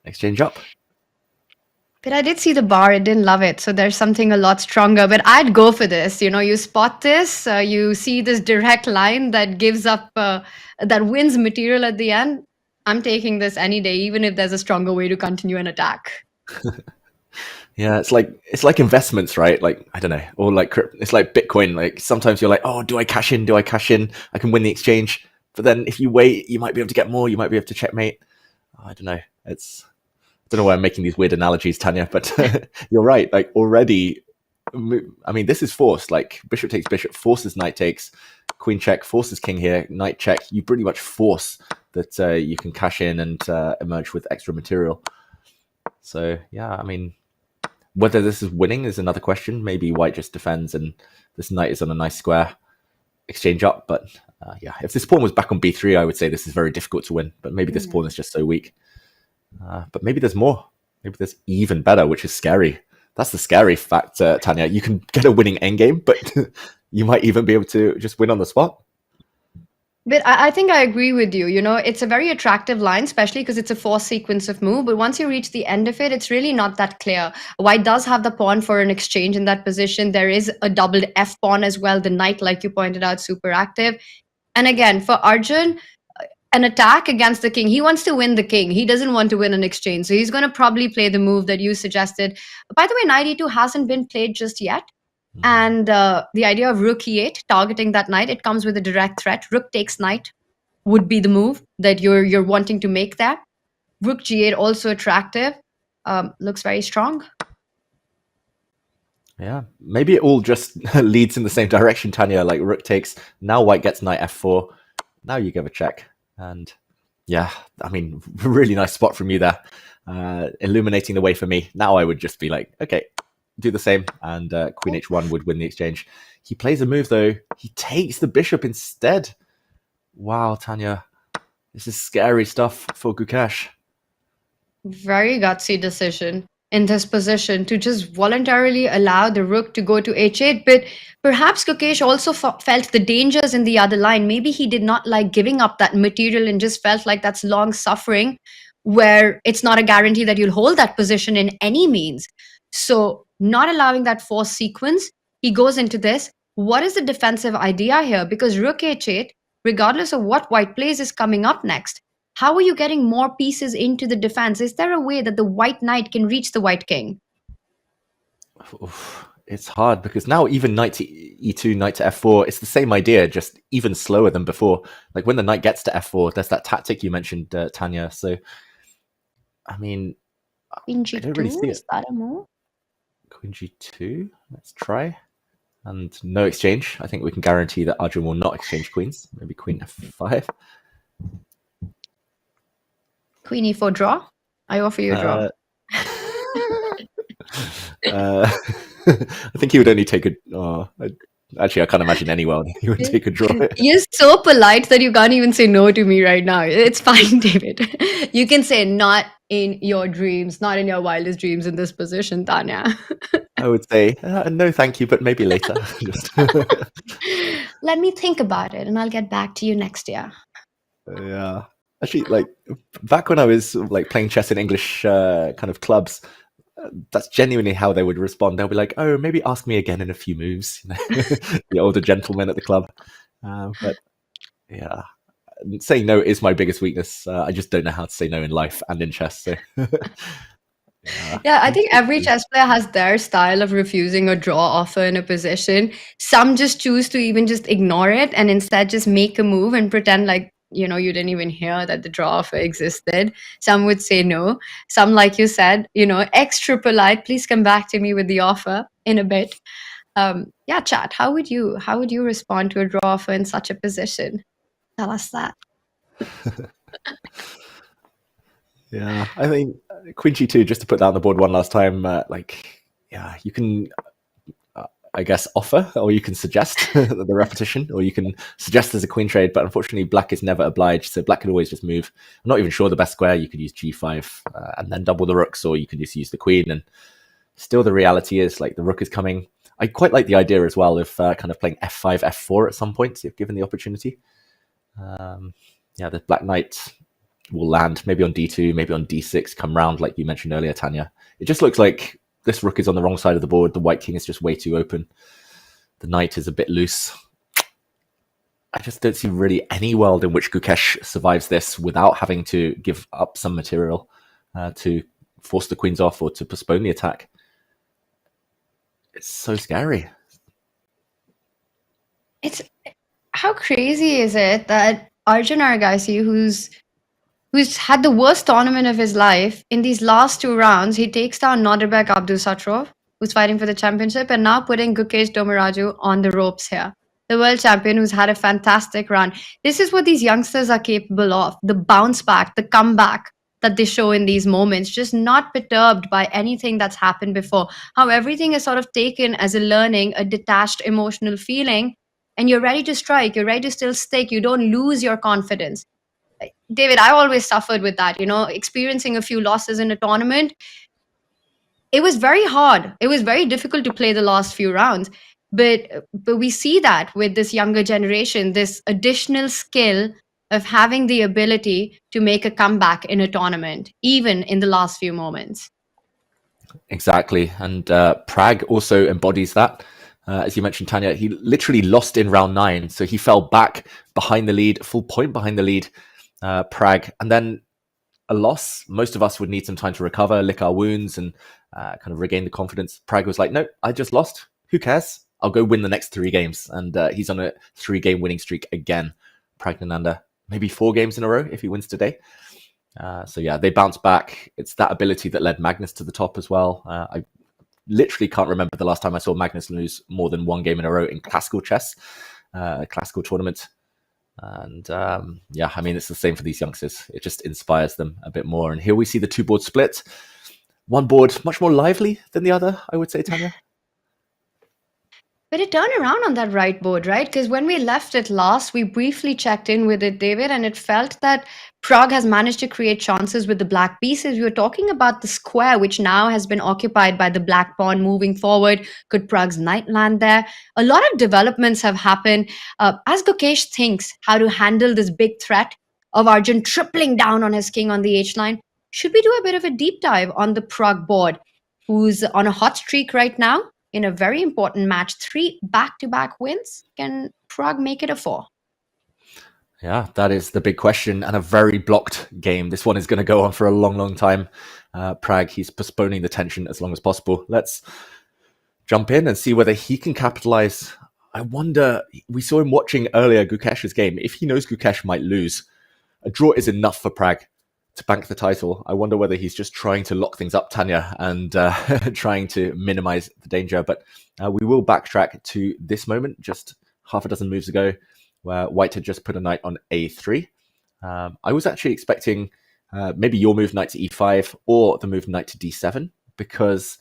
Exchange up. But I did see the bar. I didn't love it. So there's something a lot stronger. But I'd go for this. You spot this. You see this direct line that gives up, that wins material at the end. I'm taking this any day, even if there's a stronger way to continue an attack. Yeah, it's like investments, right? Like, I don't know, or like it's like Bitcoin. Like sometimes you're like, oh, do I cash in? I can win the exchange. But then if you wait, you might be able to get more. You might be able to checkmate. I don't know. I don't know why I'm making these weird analogies, Tanya, but you're right. Like already, I mean, this is forced. Like bishop takes bishop, forces knight takes, queen check, forces king here, knight check. You pretty much force that you can cash in and emerge with extra material. So yeah, I mean, whether this is winning is another question. Maybe white just defends and this knight is on a nice square. Exchange up, but yeah, if this pawn was back on b3, I would say this is very difficult to win. But maybe this pawn is just so weak. But maybe there's more. Maybe there's even better, which is scary. That's the scary fact, Tanya. You can get a winning endgame, but you might even be able to just win on the spot. But I think I agree with you. It's a very attractive line, especially because it's a forced sequence of move. But once you reach the end of it, it's really not that clear. White does have the pawn for an exchange in that position. There is a doubled F pawn as well. The knight, like you pointed out, super active. And again, for Arjun, an attack against the king. He wants to win the king. He doesn't want to win an exchange. So he's going to probably play the move that you suggested. By the way, knight e2 hasn't been played just yet. And the idea of rook e8, targeting that knight, it comes with a direct threat. Rook takes knight would be the move that you're wanting to make there. Rook g8 also attractive. Looks very strong. Yeah, maybe it all just leads in the same direction, Tanya. Like rook takes, now white gets knight f4. Now you give a check. And yeah, I mean, really nice spot from you there, illuminating the way for me. Now I would just be like, okay, do the same, and queen h1 would win the exchange. He plays a move, though. He takes the bishop instead. Wow, Tanya. This is scary stuff for Gukesh. Very gutsy decision in this position to just voluntarily allow the rook to go to h8. But perhaps Gukesh also felt the dangers in the other line. Maybe he did not like giving up that material and just felt like that's long suffering, where it's not a guarantee that you'll hold that position in any means. So not allowing that forced sequence, he goes into this. What is the defensive idea here? Because rook h8, regardless of what white plays, is coming up next. How are you getting more pieces into the defense? Is there a way that the white knight can reach the white king? Oof, it's hard because now even knight to e2, knight to f4, it's the same idea, just even slower than before. Like when the knight gets to f4, there's that tactic you mentioned, Tanya. So, I mean, Queen I don't really g2, see is it. that a move? Queen g2, let's try. And no exchange. I think we can guarantee that Arjun will not exchange queens. Maybe queen f5. Queen e4 draw? I offer you a draw. I think he would only take a... actually, I can't imagine anyone he would take a draw. You're so polite that you can't even say no to me right now. It's fine, David. You can say not in your dreams, not in your wildest dreams in this position, Tanya. I would say, no thank you, but maybe later. Let me think about it and I'll get back to you next year. Yeah. Actually, like, back when I was like playing chess in English kind of clubs, that's genuinely how they would respond. They'll be like, oh, maybe ask me again in a few moves. You know? The older gentlemen at the club. But yeah, saying no is my biggest weakness. I just don't know how to say no in life and in chess. So. Yeah, I think every chess player has their style of refusing a draw offer in a position. Some just choose to even just ignore it and instead just make a move and pretend like, you know, you didn't even hear that the draw offer existed. Some would say no. Some, like you said, you know, extra polite, please come back to me with the offer in a bit. Yeah, chat, how would you respond to a draw offer in such a position? Tell us that. Yeah, I think Queen G2, just to put that on the board one last time, yeah, you can, I guess, offer, or you can suggest the repetition, or you can suggest there's a queen trade, but unfortunately black is never obliged, so black could always just move. I'm not even sure the best square. You could use G5 and then double the rooks, or you can just use the queen, and still the reality is, like, the rook is coming. I quite like the idea as well of kind of playing F5, F4 at some point, if given the opportunity. Yeah, the black knight will land maybe on D2, maybe on D6, come round like you mentioned earlier, Tanya. It just looks like this rook is on the wrong side of the board. The white king is just way too open. The knight is a bit loose. I just don't see really any world in which Gukesh survives this without having to give up some material to force the queens off or to postpone the attack. It's so scary. It's how crazy is it that Arjun Erigaisi, who's had the worst tournament of his life, in these last two rounds, he takes down Nodirbek Abdusattorov, who's fighting for the championship, and now putting Gukesh Domaraju on the ropes here. The world champion who's had a fantastic run. This is what these youngsters are capable of. The bounce back, the comeback that they show in these moments, just not perturbed by anything that's happened before. How everything is sort of taken as a learning, a detached emotional feeling, and you're ready to strike, you're ready to still stick, you don't lose your confidence. David, I always suffered with that, you know, experiencing a few losses in a tournament. It was very hard. It was very difficult to play the last few rounds. But we see that with this younger generation, this additional skill of having the ability to make a comeback in a tournament, even in the last few moments. Exactly. And PRAGG also embodies that. As you mentioned, Tanya, he literally lost in round 9. So he fell back behind the lead, full point behind the lead, PRAGG. And then a loss. Most of us would need some time to recover, lick our wounds, and kind of regain the confidence. PRAGG was like, no, I just lost. Who cares? I'll go win the next 3 games. And he's on a 3-game winning streak again. Praggnanandhaa, maybe 4 games in a row if he wins today. So yeah, they bounce back. It's that ability that led Magnus to the top as well. I literally can't remember the last time I saw Magnus lose more than 1 game in a row in classical chess, a classical tournament. And yeah, I mean, it's the same for these youngsters. It just inspires them a bit more. And here we see the 2-board split. one board much more lively than the other, I would say, Tanya. But it turned around on that right board, right? Because when we left it last, we briefly checked in with it, David, and it felt that Prague has managed to create chances with the black pieces. We were talking about the square, which now has been occupied by the black pawn moving forward. Could Prague's knight land there? A lot of developments have happened. As Gukesh thinks how to handle this big threat of Arjun tripling down on his king on the h-line, should we do a bit of a deep dive on the Prague board, who's on a hot streak right now? In a very important match, 3 back-to-back wins. Can Prague make it a 4? Yeah, that is the big question, and a very blocked game. This one is going to go on for a long, long time. Prague, he's postponing the tension as long as possible. Let's jump in and see whether he can capitalize. I wonder, we saw him watching earlier Gukesh's game. If he knows Gukesh might lose, a draw is enough for Prague to bank the title. I wonder whether he's just trying to lock things up, Tanya, and trying to minimize the danger. But we will backtrack to this moment, just half a dozen moves ago, where White had just put a knight on a3. I was actually expecting maybe your move knight to e5 or the move knight to d7, because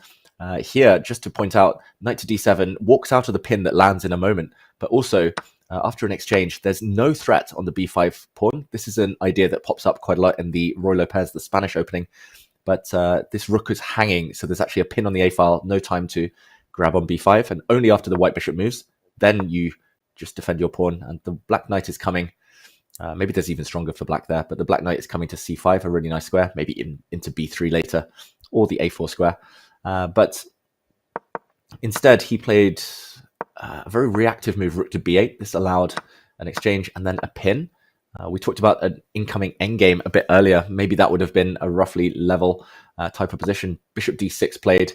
here, just to point out, knight to d7 walks out of the pin that lands in a moment, but also after an exchange, there's no threat on the b5 pawn. This is an idea that pops up quite a lot in the Roy Lopez, the Spanish opening. But this rook is hanging, so there's actually a pin on the a file, no time to grab on b5, and only after the white bishop moves, then you just defend your pawn, and the black knight is coming. Maybe there's even stronger for black there, but the black knight is coming to c5, a really nice square, maybe into b3 later, or the a4 square. But instead, he played a very reactive move, rook to b8. This allowed an exchange and then a pin. We talked about an incoming endgame a bit earlier. Maybe that would have been a roughly level type of position. Bishop d6 played,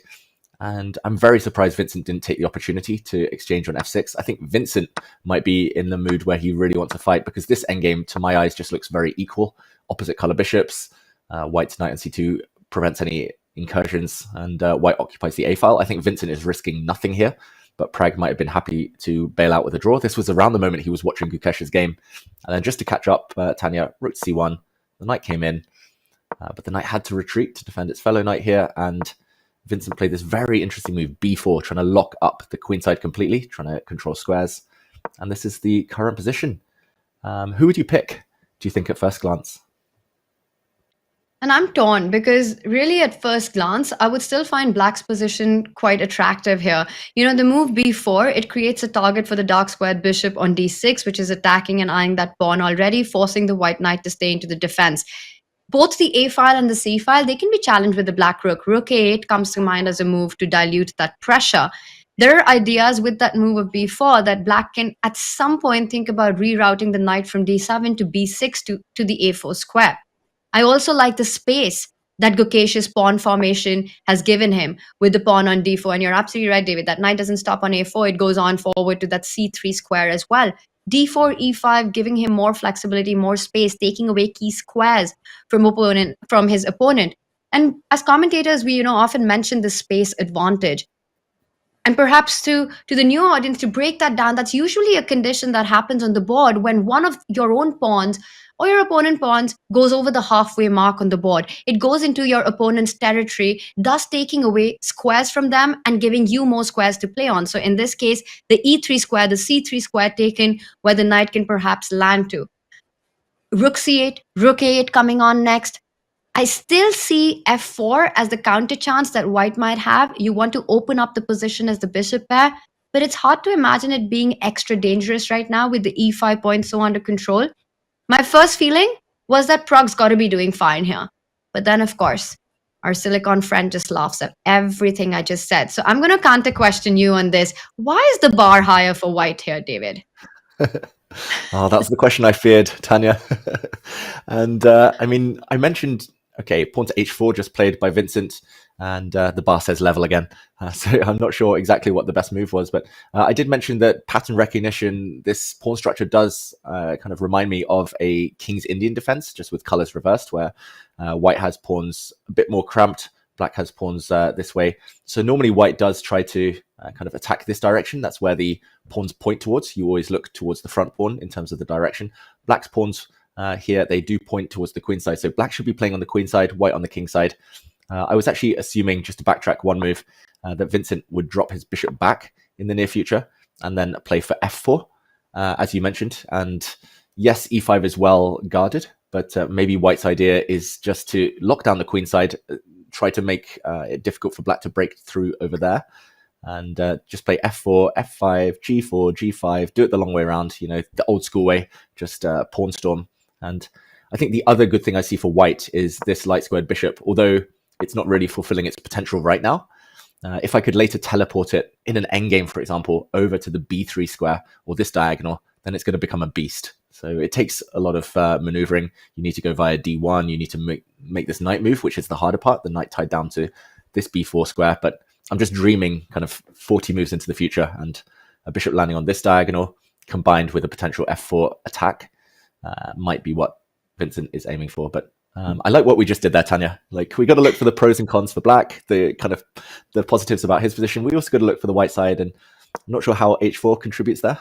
and I'm very surprised Vincent didn't take the opportunity to exchange on f6. I think Vincent might be in the mood where he really wants to fight, because this endgame, to my eyes, just looks very equal. Opposite color bishops. White's knight on c2 prevents any incursions, and White occupies the a file. I think Vincent is risking nothing here, but Prague might have been happy to bail out with a draw. This was around the moment he was watching Gukesh's game. And then just to catch up, Tanya, rook to c1, the knight came in, but the knight had to retreat to defend its fellow knight here, and Vincent played this very interesting move, b4, trying to lock up the queenside completely, trying to control squares. And this is the current position. Who would you pick, do you think, at first glance? And I'm torn, because really at first glance, I would still find black's position quite attractive here. You know, the move b4, it creates a target for the dark squared bishop on d6, which is attacking and eyeing that pawn already, forcing the white knight to stay into the defense. Both the a file and the c file, they can be challenged with the black rook. Rook a8 comes to mind as a move to dilute that pressure. There are ideas with that move of b4 that black can at some point think about rerouting the knight from d7 to b6 to the a4 square. I also like the space that Gukesh's pawn formation has given him with the pawn on d4. And you're absolutely right, David. That knight doesn't stop on a4. It goes on forward to that c3 square as well. d4, e5, giving him more flexibility, more space, taking away key squares from his opponent. And as commentators, we often mention the space advantage. And perhaps to the new audience, to break that down, that's usually a condition that happens on the board when one of your own pawns or your opponent pawns goes over the halfway mark on the board. It goes into your opponent's territory, thus taking away squares from them and giving you more squares to play on. So in this case, the e3 square, the c3 square taken, where the knight can perhaps land to. Rook c8, rook a8 coming on next. I still see f4 as the counter chance that white might have. You want to open up the position as the bishop pair, but it's hard to imagine it being extra dangerous right now with the e5 point so under control. My first feeling was that Prague's got to be doing fine here. But then, of course, our Silicon friend just laughs at everything I just said. So I'm going to counter question you on this. Why is the bar higher for white here, David? Oh, that's the question I feared, Tanya. And I mentioned, okay, pawn to h4 just played by Vincent, and the bar says level again. So I'm not sure exactly what the best move was, but I did mention that pattern recognition, this pawn structure does kind of remind me of a King's Indian defense, just with colors reversed, where white has pawns a bit more cramped, black has pawns this way. So normally white does try to kind of attack this direction. That's where the pawns point towards. You always look towards the front pawn in terms of the direction. Black's pawns here, they do point towards the queen side. So black should be playing on the queen side, white on the king side. I was actually assuming, just to backtrack one move, that Vincent would drop his bishop back in the near future and then play for f4, as you mentioned. And yes, e5 is well guarded, but maybe White's idea is just to lock down the queen side, try to make it difficult for Black to break through over there, and just play f4, f5, g4, g5, do it the long way around, the old school way, just pawn storm. And I think the other good thing I see for White is this light squared bishop, although it's not really fulfilling its potential right now. If I could later teleport it in an endgame, for example, over to the b3 square or this diagonal, then it's going to become a beast. So it takes a lot of maneuvering. You need to go via d1. You need to make this knight move, which is the harder part, the knight tied down to this b4 square. But I'm just dreaming kind of 40 moves into the future, and a bishop landing on this diagonal combined with a potential f4 attack might be what Vincent is aiming for. But I like what we just did there, Tanya. Like, we got to look for the pros and cons for Black, the kind of the positives about his position. We also got to look for the white side, and I'm not sure how h4 contributes there.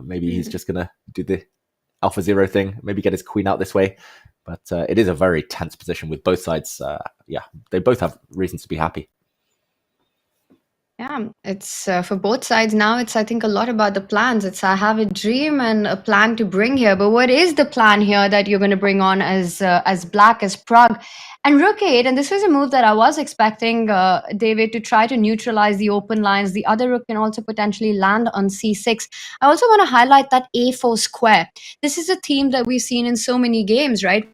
Maybe he's just going to do the alpha zero thing, maybe get his queen out this way. But it is a very tense position with both sides. They both have reasons to be happy. Yeah, it's for both sides now. It's, I think, a lot about the plans. It's, I have a dream and a plan to bring here. But what is the plan here that you're going to bring on as Black, as Pragg? And Rook 8, and this was a move that I was expecting, David, to try to neutralize the open lines. The other rook can also potentially land on c6. I also want to highlight that a4 square. This is a theme that we've seen in so many games, right?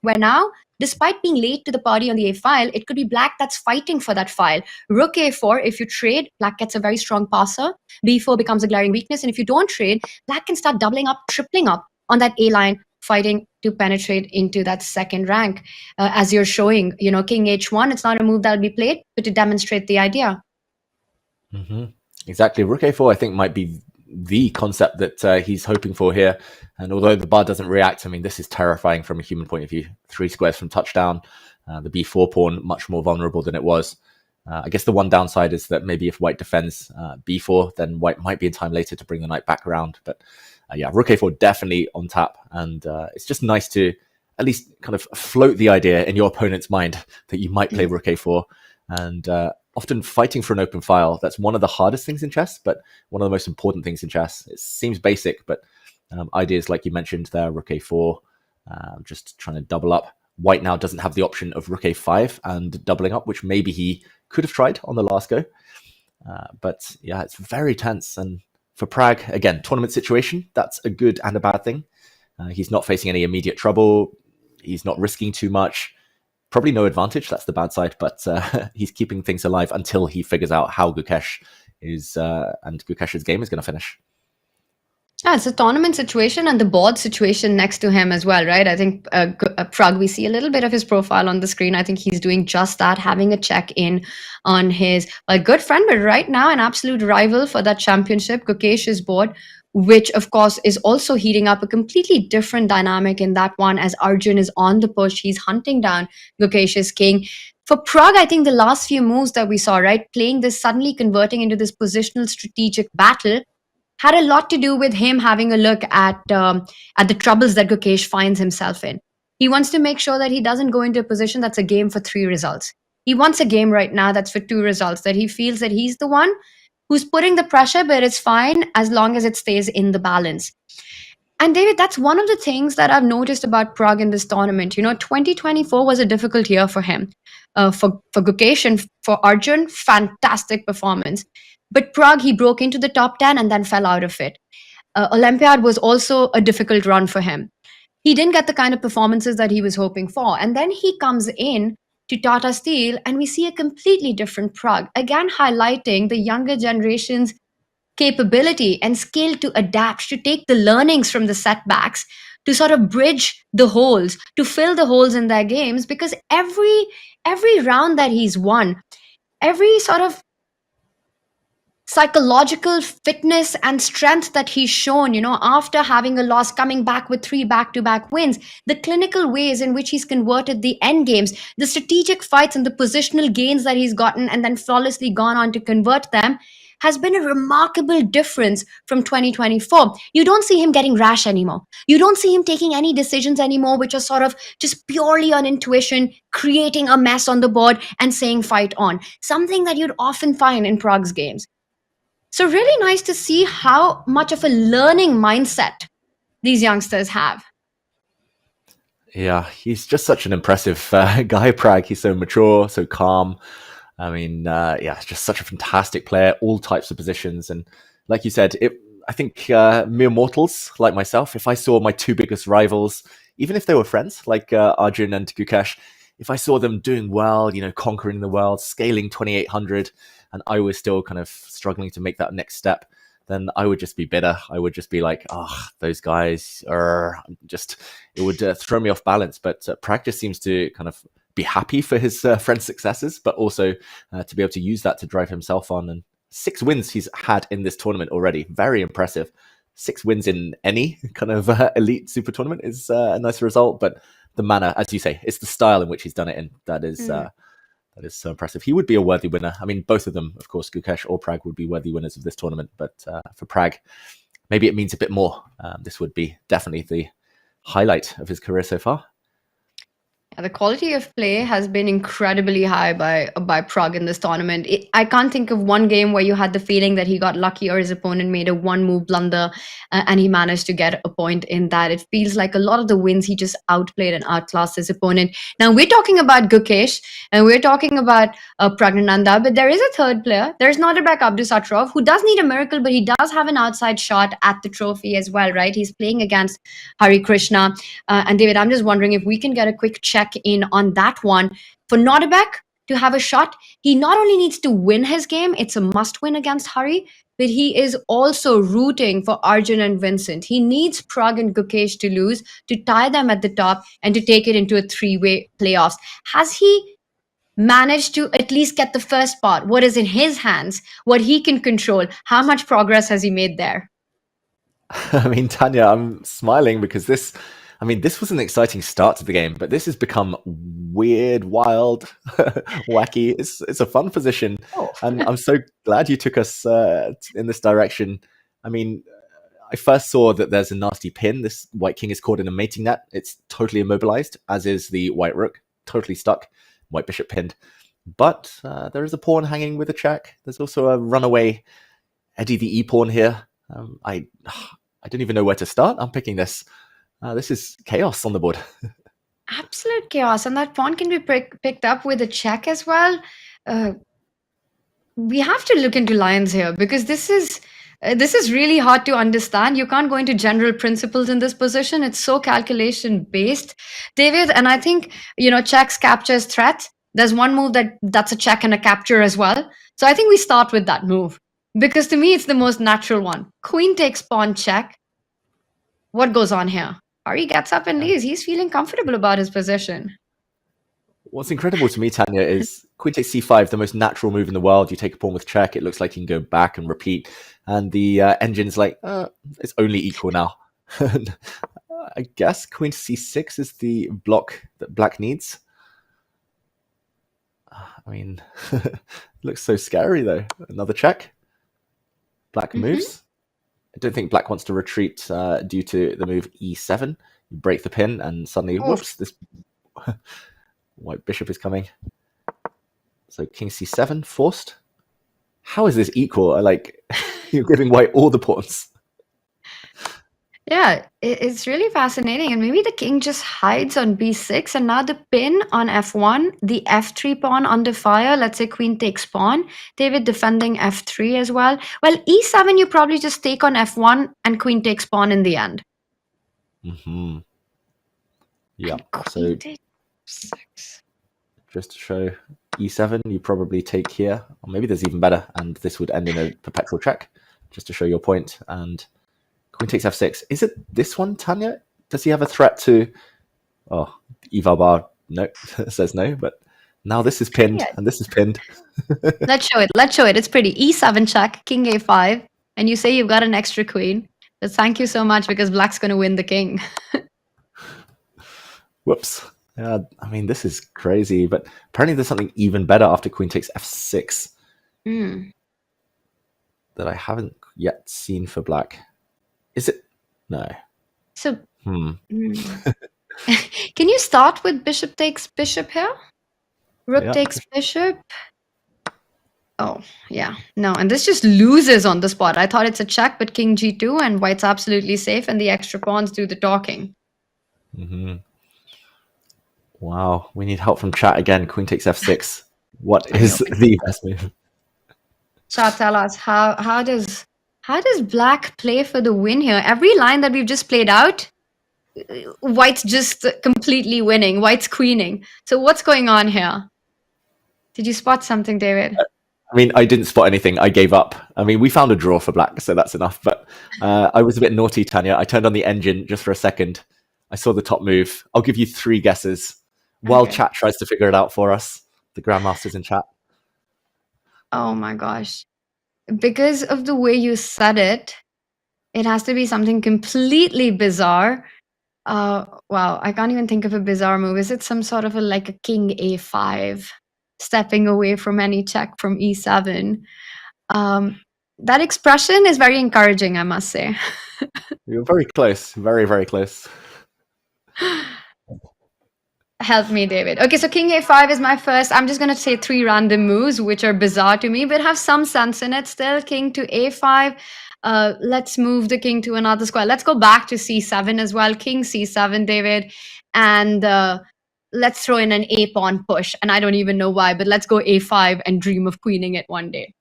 Where now, despite being late to the party on the a file, it could be Black that's fighting for that file. Rook a4, if you trade, Black gets a very strong passer. b4 becomes a glaring weakness. And if you don't trade, Black can start doubling up, tripling up on that a line, fighting to penetrate into that second rank. As you're showing, king h1, it's not a move that will be played, but to demonstrate the idea. Mm-hmm. Exactly. Rook a4, I think, might be the concept that he's hoping for here. And although the bar doesn't react, I mean, this is terrifying from a human point of view. 3 squares from touchdown, the b4 pawn much more vulnerable than it was. I guess the one downside is that maybe if White defends b4, then White might be in time later to bring the knight back around. But Rook a4 definitely on tap. And it's just nice to at least kind of float the idea in your opponent's mind that you might play Rook a4. And often fighting for an open file, that's one of the hardest things in chess, but one of the most important things in chess. It seems basic, but ideas like you mentioned there, Rook a4, just trying to double up. White now doesn't have the option of Rook a5 and doubling up, which maybe he could have tried on the last go. But yeah, it's very tense. And for Pragg, again, tournament situation, that's a good and a bad thing. He's not facing any immediate trouble. He's not risking too much. Probably no advantage, that's the bad side, but he's keeping things alive until he figures out how Gukesh is, and Gukesh's game is going to finish. Yeah, it's a tournament situation and the board situation next to him as well, right? I think Pragg, we see a little bit of his profile on the screen. I think he's doing just that, having a check-in on his good friend, but right now an absolute rival for that championship, Gukesh's board, which of course is also heating up a completely different dynamic in that one as Arjun is on the push. He's hunting down Gukesh's king. For Pragg, I think the last few moves that we saw, right, playing this, suddenly converting into this positional strategic battle, had a lot to do with him having a look at the troubles that Gukesh finds himself in. He wants to make sure that he doesn't go into a position that's a game for 3 results. He wants a game right now that's for 2 results, that he feels that he's the one who's putting the pressure, but it's fine as long as it stays in the balance. And David, that's one of the things that I've noticed about Pragg in this tournament. 2024 was a difficult year for him. For Gukesh and for Arjun, fantastic performance. But Pragg, he broke into the top 10 and then fell out of it. Olympiad was also a difficult run for him. He didn't get the kind of performances that he was hoping for. And then he comes in to Tata Steel and we see a completely different Pragg, again highlighting the younger generation's capability and skill to adapt, to take the learnings from the setbacks, to sort of bridge the holes, to fill the holes in their games, because every round that he's won, every sort of psychological fitness and strength that he's shown, after having a loss, coming back with 3 back-to-back wins, the clinical ways in which he's converted the end games, the strategic fights and the positional gains that he's gotten and then flawlessly gone on to convert them, has been a remarkable difference from 2024. You don't see him getting rash anymore. You don't see him taking any decisions anymore, which are sort of just purely on intuition, creating a mess on the board and saying fight on. Something that you'd often find in Prague's games. So really nice to see how much of a learning mindset these youngsters have. Yeah, he's just such an impressive guy, Pragg. He's so mature, so calm. I mean, yeah, just such a fantastic player, all types of positions. And like you said, I think mere mortals like myself, if I saw my two biggest rivals, even if they were friends, like Arjun and Gukesh, if I saw them doing well, conquering the world, scaling 2800, and I was still kind of struggling to make that next step, then I would just be bitter. I would just be like, those guys are just, it would throw me off balance. But Pragg just seems to kind of be happy for his friend's successes, but also to be able to use that to drive himself on. And 6 wins he's had in this tournament already. Very impressive. 6 wins in any kind of elite super tournament is a nice result. But the manner, as you say, it's the style in which he's done it in. That is so impressive. He would be a worthy winner. I mean, both of them, of course, Gukesh or Pragg would be worthy winners of this tournament. But for Pragg, maybe it means a bit more. This would be definitely the highlight of his career so far. The quality of play has been incredibly high by Pragg in this tournament. I can't think of one game where you had the feeling that he got lucky or his opponent made a one-move blunder and he managed to get a point in that. It feels like a lot of the wins he just outplayed and outclassed his opponent. Now, we're talking about Gukesh and we're talking about Praggnanandhaa, but there is a third player. There's Nodirbek Abdusattorov, who does need a miracle, but he does have an outside shot at the trophy as well, right? He's playing against Harikrishna. And David, I'm just wondering if we can get a quick check in on that one. For Nodirbek to have a shot, he not only needs to win his game, it's a must win against Hari, but he is also rooting for Arjun and Vincent. He needs Pragg and Gukesh to lose to tie them at the top and to take it into a 3-way playoffs. Has he managed to at least get the first part? What is in his hands? What he can control? How much progress has he made there? I mean, Tanya, I'm smiling because this was an exciting start to the game, but this has become weird, wild, wacky. It's a fun position. And I'm so glad you took us in this direction. I mean, I first saw that there's a nasty pin. This white king is caught in a mating net. It's totally immobilized, as is the white rook, totally stuck. White bishop pinned. But there is a pawn hanging with a check. There's also a runaway Eddie the e-pawn here. I don't even know where to start. I'm picking this. This is chaos on the board. Absolute chaos. And that pawn can be picked up with a check as well. We have to look into lines here because this is really hard to understand. You can't go into general principles in this position. It's so calculation based, David. And I think, checks, captures, threat. There's one move that's a check and a capture as well. So I think we start with that move because to me, it's the most natural one. Queen takes pawn check. What goes on here? Hari gets up and leaves. He's feeling comfortable about his position. What's incredible to me, Tanya, is queen takes c5, the most natural move in the world. You take a pawn with check. It looks like you can go back and repeat. And the engine's like, it's only equal now. I guess queen to c6 is the block that black needs. I mean, it looks so scary, though. Another check. Black moves. I don't think black wants to retreat due to the move e7. You break the pin and suddenly, whoops, this white bishop is coming. So king c7, forced. How is this equal? You're giving white all the pawns. Yeah, it's really fascinating. And maybe the king just hides on b6 and now the pin on f1, the f3 pawn under fire. Let's say queen takes pawn. David defending f3 as well. Well, e7, you probably just take on f1 and queen takes pawn in the end. Mm-hmm. Yeah, so just to show e7, you probably take here. Or maybe there's even better. And this would end in a perpetual check, just to show your point. And queen takes f6. Is it this one, Tanya? Does he have a threat to... Oh, Eval Bar, no, says no. But now this is pinned, and this is pinned. Let's show it. It's pretty. e7 check, king a5. And you say you've got an extra queen. But thank you so much because black's going to win the king. Whoops. Yeah, I mean, this is crazy. But apparently there's something even better after queen takes f6. that I haven't yet seen for black. Is it? No. So, can you start with bishop takes bishop here? Rook takes bishop. Oh, yeah. No, and this just loses on the spot. I thought it's a check, but king g2, and white's absolutely safe, and the extra pawns do the talking. Wow, we need help from chat again. Queen takes f6. What is the best move? Chat, tell us, how does black play for the win here? Every line that we've just played out, white's just completely winning. White's queening. So what's going on here? Did you spot something, David? I mean, I didn't spot anything. I gave up. I mean, we found a draw for black, so that's enough. But I was a bit naughty, Tanya. I turned on the engine just for a second. I saw the top move. I'll give you 3 guesses while chat tries to figure it out for us. The grandmasters in chat. Oh my gosh. Because of the way you said it, it has to be something completely bizarre. Wow, I can't even think of a bizarre move. Is it some sort of like a king a5, stepping away from any check from e7? That expression is very encouraging, I must say. You're very close. Very, very close. Help me, David. Okay, so king a5 is my first. I'm just going to say 3 random moves, which are bizarre to me, but have some sense in it still. King to a5. Let's move the king to another square. Let's go back to c7 as well. King c7, David. And let's throw in an a-pawn push. And I don't even know why, but let's go a5 and dream of queening it one day.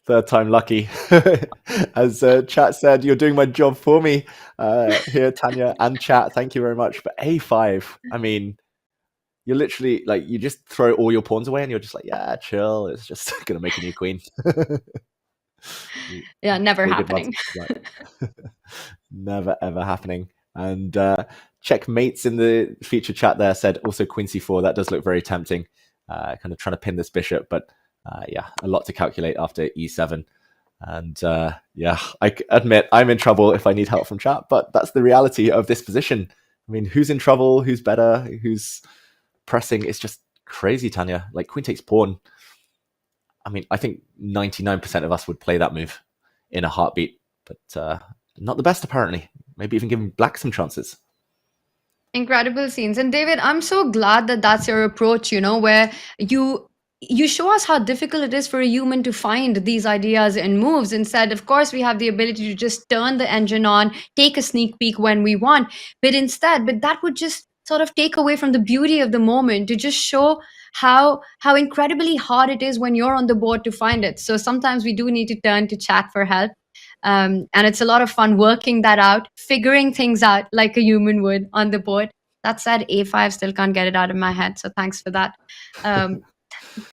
Third time lucky. As chat said, you're doing my job for me here, Tanya and chat. Thank you very much. But a5, I mean, you're literally like, you just throw all your pawns away and you're just like, yeah, chill. It's just going to make a new queen. Yeah, never happening. Never, ever happening. And checkmates in the feature chat there said also queen c4. That does look very tempting. Kind of trying to pin this bishop, but yeah, a lot to calculate after e7. And yeah, I admit I'm in trouble if I need help from chat, but that's the reality of this position. I mean, who's in trouble? Who's better? Who's pressing? It's just crazy, Tanya. Like queen takes pawn. I mean, I think 99% of us would play that move in a heartbeat, but not the best apparently. Maybe even giving black some chances. Incredible scenes. And David, I'm so glad that that's your approach, you know, where you show us how difficult it is for a human to find these ideas and moves. Instead, of course, we have the ability to just turn the engine on, take a sneak peek when we want. But that would just sort of take away from the beauty of the moment, to just show how incredibly hard it is when you're on the board to find it. So sometimes we do need to turn to chat for help. And it's a lot of fun working that out, figuring things out like a human would on the board. That said, a5 still can't get it out of my head. So thanks for that.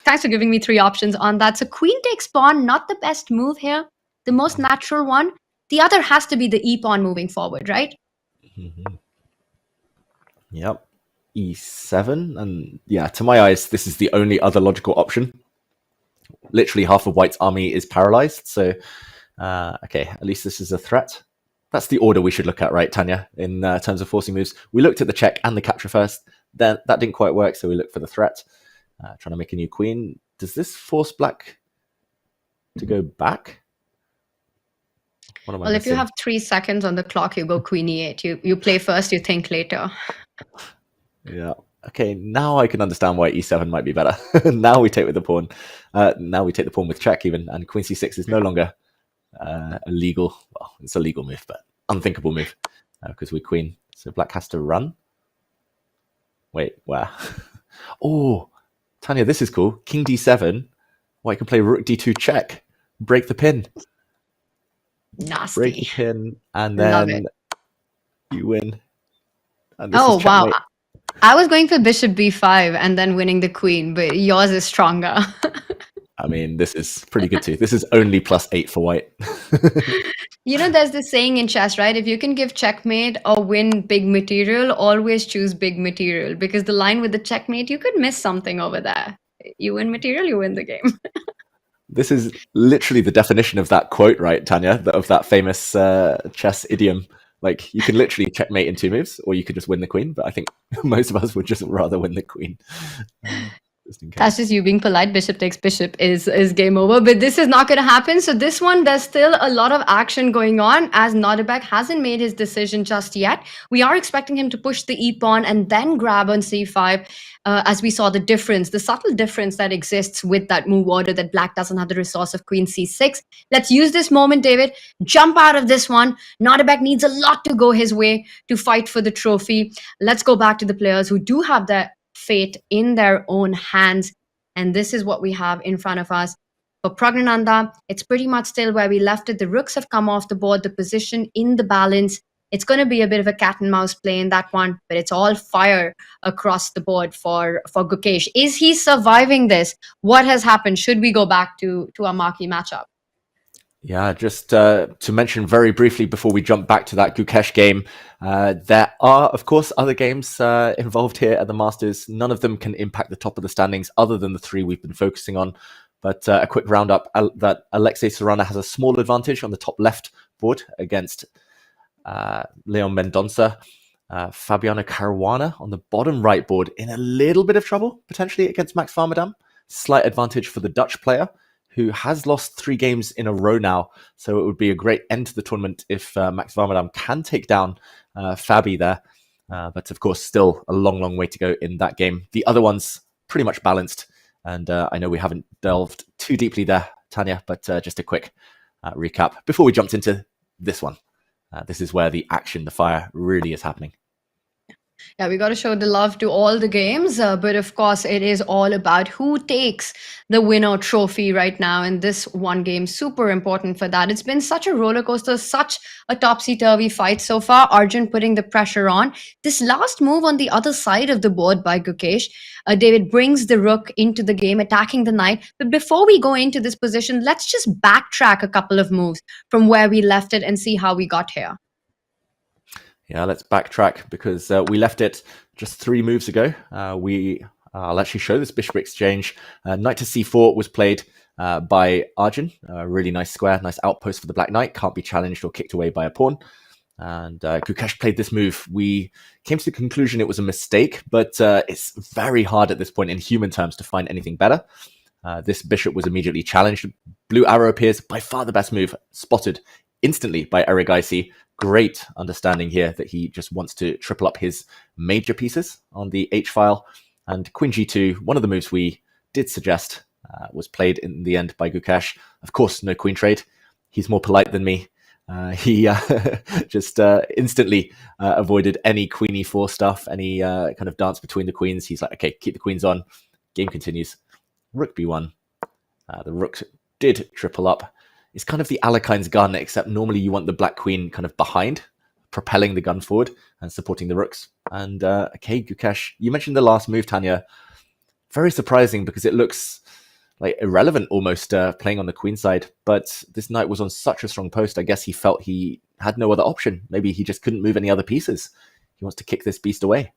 Thanks for giving me 3 options on that. So queen takes pawn, not the best move here. The most natural one. The other has to be the e-pawn moving forward, right? Yep. e7. And yeah, to my eyes, this is the only other logical option. Literally half of white's army is paralyzed. So, okay, at least this is a threat. That's the order we should look at, right, Tanya, in terms of forcing moves. We looked at the check and the capture first. Then that didn't quite work, so we looked for the threat. Trying to make a new queen. Does this force black to go back? Well, if you have 3 seconds on the clock, you go queen e8. You play first, you think later. Yeah. Okay, now I can understand why e7 might be better. Now we take with the pawn. Now we take the pawn with check even, and queen c6 is no longer a legal. Well, it's a legal move, but unthinkable move because we queen. So black has to run. Wait, where? Oh. Tanya, this is cool. King d7. White can play rook d2 check. Break the pin. Nasty. Break the pin, and then you win. And this oh, is wow. checkmate. I was going for bishop b5 and then winning the queen, but yours is stronger. I mean, this is pretty good too. This is only +8 for white. You know, there's this saying in chess, right? If you can give checkmate or win big material, always choose big material, because the line with the checkmate, you could miss something over there. You win material, you win the game. This is literally the definition of that quote, right, Tanya? Of that famous chess idiom. Like, you can literally checkmate in 2 moves, or you could just win the queen. But I think most of us would just rather win the queen. Just in case. That's just you being polite. Bishop takes bishop is game over. But this is not going to happen. So this one, there's still a lot of action going on as Nodirbek hasn't made his decision just yet. We are expecting him to push the e-pawn and then grab on c5 as we saw the subtle difference that exists with that move order that black doesn't have the resource of queen c6. Let's use this moment, David. Jump out of this one. Nodirbek needs a lot to go his way to fight for the trophy. Let's go back to the players who do have their fate in their own hands. And this is what we have in front of us. For Praggnanandhaa, it's pretty much still where we left it. The rooks have come off the board, the position in the balance. It's going to be a bit of a cat and mouse play in that one, but it's all fire across the board for Gukesh. Is he surviving this? What has happened? Should we go back to our marquee matchup? Yeah, just to mention very briefly before we jump back to that Gukesh game, there are, of course, other games involved here at the Masters. None of them can impact the top of the standings other than the three we've been focusing on. But a quick roundup that Alexei Serrano has a small advantage on the top left board against Leon Mendonça. Fabiano Caruana on the bottom right board in a little bit of trouble, potentially against Max Farmadam. Slight advantage for the Dutch player, who has lost 3 games in a row now. So it would be a great end to the tournament if Max Farmadam can take down Fabi there. But of course, still a long, long way to go in that game. The other one's pretty much balanced. And I know we haven't delved too deeply there, Tanya, but just a quick recap before we jumped into this one. This is where the action, the fire really is happening. Yeah, we got to show the love to all the games, but of course it is all about who takes the winner trophy right now, and this one game super important for that. It's been such a roller coaster, such a topsy-turvy fight so far. Arjun putting the pressure on. This last move on the other side of the board by Gukesh, David brings the rook into the game, attacking the knight. But before we go into this position, let's just backtrack a couple of moves from where we left it and see how we got here. Yeah, let's backtrack because we left it just 3 moves ago. I'll actually show this bishop exchange. Knight to c4 was played by Arjun. Really nice square, nice outpost for the black knight. Can't be challenged or kicked away by a pawn. And Gukesh played this move. We came to the conclusion it was a mistake, but it's very hard at this point in human terms to find anything better. This bishop was immediately challenged. Blue arrow appears, by far the best move, spotted instantly by Erigaisi. Great understanding here that he just wants to triple up his major pieces on the H-file. And Queen G2, one of the moves we did suggest, was played in the end by Gukesh. Of course, no queen trade. He's more polite than me. He just instantly avoided any queen e4 stuff, any kind of dance between the queens. He's like, okay, keep the queens on. Game continues. Rook b1. The rook did triple up. It's kind of the Alekhine's gun, except normally you want the black queen kind of behind, propelling the gun forward and supporting the rooks. And okay, Gukesh, you mentioned the last move, Tanya. Very surprising because it looks like irrelevant almost playing on the queen side. But this knight was on such a strong post. I guess he felt he had no other option. Maybe he just couldn't move any other pieces. He wants to kick this beast away.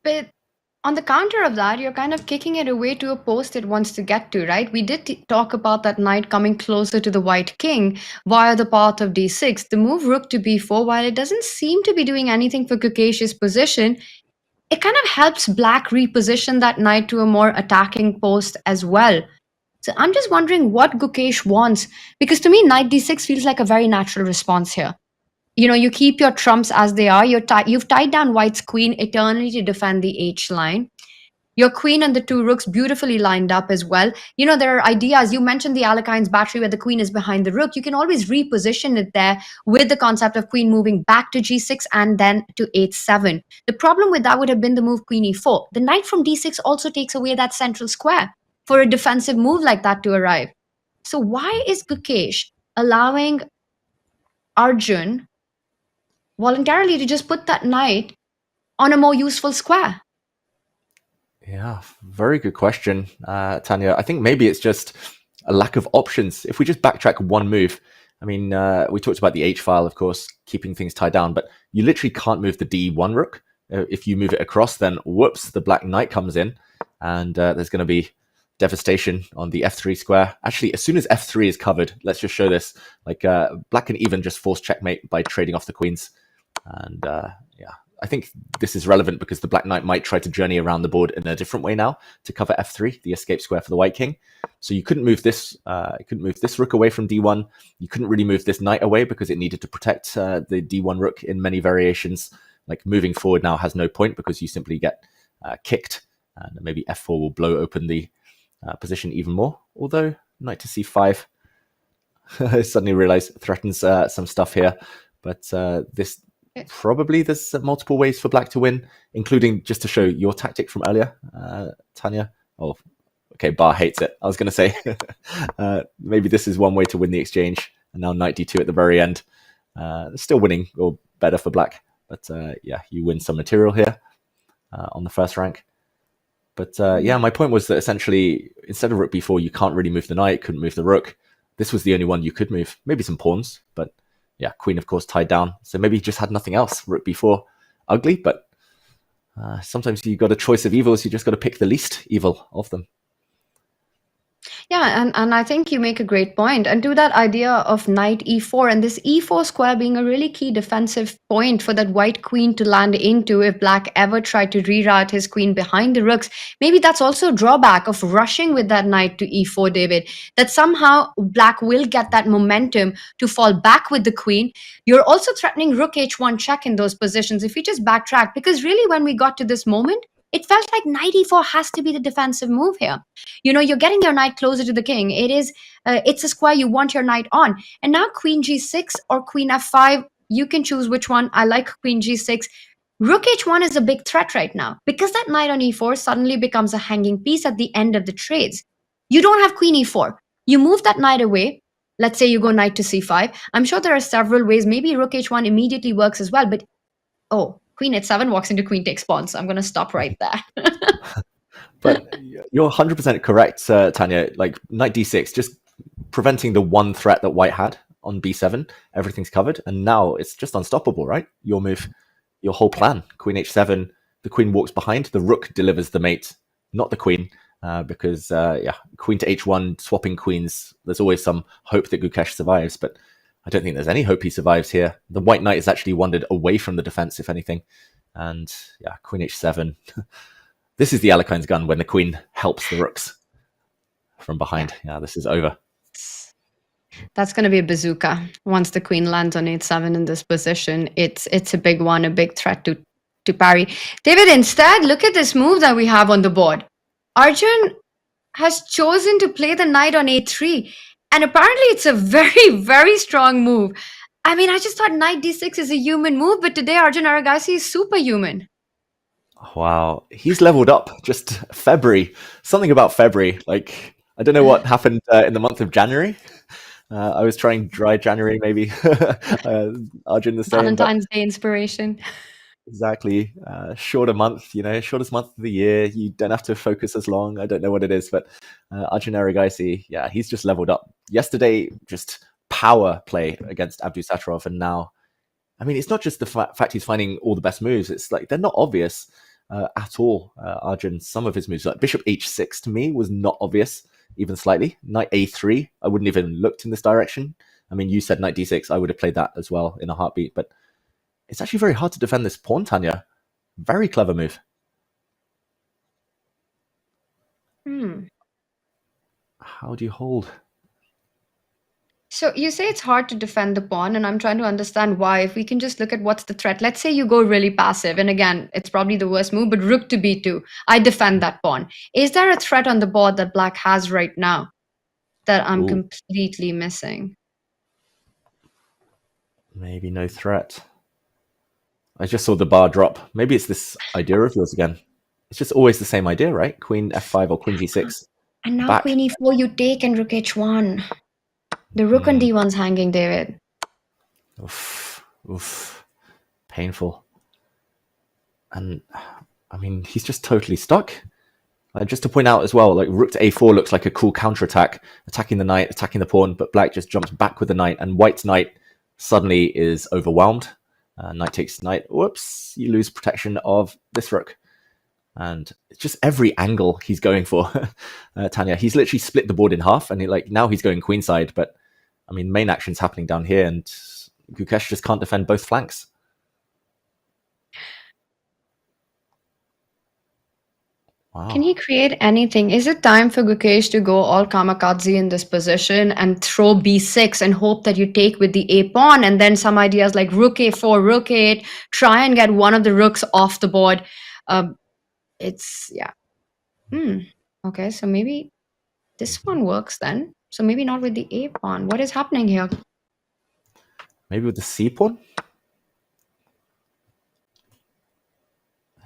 But on the counter of that, you're kind of kicking it away to a post it wants to get to, right? We did talk about that knight coming closer to the white king via the path of d6. The move rook to b4, while it doesn't seem to be doing anything for Gukesh's position, it kind of helps black reposition that knight to a more attacking post as well. So I'm just wondering what Gukesh wants, because to me, knight d6 feels like a very natural response here. You know, you keep your trumps as they are. You've tied down white's queen eternally to defend the H line. Your queen and the 2 rooks beautifully lined up as well. You know, there are ideas. You mentioned the Alekhine's battery where the queen is behind the rook. You can always reposition it there with the concept of queen moving back to g6 and then to h7. The problem with that would have been the move queen e4. The knight from d6 also takes away that central square for a defensive move like that to arrive. So why is Gukesh allowing Arjun voluntarily to just put that knight on a more useful square? Yeah, very good question, Tanya. I think maybe it's just a lack of options. If we just backtrack one move, I mean, we talked about the H-file, of course, keeping things tied down, but you literally can't move the D1 rook. If you move it across, then whoops, the black knight comes in, and there's going to be devastation on the f3 square. Actually, as soon as f3 is covered, let's just show this. Like, black can even just force checkmate by trading off the queens. And yeah, I think this is relevant because the black knight might try to journey around the board in a different way now to cover f3, the escape square for the white king. So you couldn't move this. You couldn't move this rook away from d1. You couldn't really move this knight away because it needed to protect the d1 rook in many variations. Like moving forward now has no point because you simply get kicked, and maybe f4 will blow open the position even more. Although knight to c5, I suddenly realize threatens some stuff here, but this. Probably there's multiple ways for black to win, including, just to show your tactic from earlier, Tanya. Oh, okay, Bar hates it. I was going to say maybe this is one way to win the exchange, and now knight d2 at the very end. Still winning, or better for black, but yeah, you win some material here on the first rank. But yeah, my point was that essentially, instead of rook b4, you can't really move the knight, couldn't move the rook. This was the only one you could move. Maybe some pawns, but yeah, queen, of course, tied down. So maybe he just had nothing else. Rook b4, ugly, but sometimes you got a choice of evils. You just got to pick the least evil of them. Yeah, and I think you make a great point. And to that idea of knight e4 and this e4 square being a really key defensive point for that white queen to land into if black ever tried to reroute his queen behind the rooks. Maybe that's also a drawback of rushing with that knight to e4, David, that somehow black will get that momentum to fall back with the queen. You're also threatening rook h1 check in those positions if you just backtrack, because really when we got to this moment, it felt like knight e4 has to be the defensive move here. You know, you're getting your knight closer to the king. It's a square you want your knight on. And now queen g6 or queen f5, you can choose which one. I like queen g6. Rook h1 is a big threat right now because that knight on e4 suddenly becomes a hanging piece at the end of the trades. You don't have queen e4. You move that knight away. Let's say you go knight to c5. I'm sure there are several ways. Maybe rook h1 immediately works as well. But, oh, queen h7 walks into queen takes pawn. So I'm going to stop right there. But you're 100% correct, Tanya. Like knight d6, just preventing the one threat that white had on b7. Everything's covered. And now it's just unstoppable, right? Your move, your whole plan. Queen h7, the queen walks behind. The rook delivers the mate, not the queen. Because, yeah, queen to h1, swapping queens. There's always some hope that Gukesh survives. But I don't think there's any hope he survives here. The white knight has actually wandered away from the defense, if anything. And, yeah, queen h7. This is the Alekhein's gun when the queen helps the rooks from behind. Yeah, this is over. That's going to be a bazooka. Once the queen lands on h7 in this position, it's a big one, a big threat to parry. David, instead, look at this move that we have on the board. Arjun has chosen to play the knight on a3. And apparently it's a very, very strong move. I mean, I just thought knight d6 is a human move, but today Arjun Erigaisi is superhuman. Wow, he's leveled up. Just February. Something about February. Like, I don't know what happened in the month of January. I was trying dry January, maybe. Arjun the same. Valentine's Day inspiration. Exactly. Shorter month, you know, shortest month of the year. You don't have to focus as long. I don't know what it is, but Arjun Erigaisi, yeah, he's just leveled up. Yesterday, just power play against Abdusattorov, and now, I mean, it's not just the fact he's finding all the best moves. It's like they're not obvious at all. Arjun, some of his moves, like bishop h6 to me was not obvious, even slightly. Knight a3, I wouldn't even looked in this direction. I mean, you said knight d6, I would have played that as well in a heartbeat, but it's actually very hard to defend this pawn, Tanya. Very clever move. How do you hold? So you say it's hard to defend the pawn, and I'm trying to understand why. If we can just look at what's the threat. Let's say you go really passive, and again, it's probably the worst move, but rook to b2. I defend that pawn. Is there a threat on the board that black has right now that I'm completely missing? Maybe no threat. I just saw the bar drop. Maybe it's this idea of yours again. It's just always the same idea, right? Queen f5 or queen g6. And now back. queen e4, you take, and rook h1. The rook on d1's hanging, David. Oof. Painful. And, I mean, he's just totally stuck. Just to point out as well, like rook to a4 looks like a cool counterattack, attacking the knight, attacking the pawn, but black just jumps back with the knight, and white's knight suddenly is overwhelmed. Knight takes knight. Whoops, you lose protection of this rook. And it's just every angle he's going for, Tanya. He's literally split the board in half, and now he's going queenside. But I mean, main action's happening down here, and Gukesh just can't defend both flanks. Can he create anything? Is it time for Gukesh to go all kamikaze in this position and throw b6 and hope that you take with the a pawn, and then some ideas like rook a4, rook a8, try and get one of the rooks off the board? Okay, so maybe this one works then. So maybe not with the a pawn. What is happening here? Maybe with the c pawn?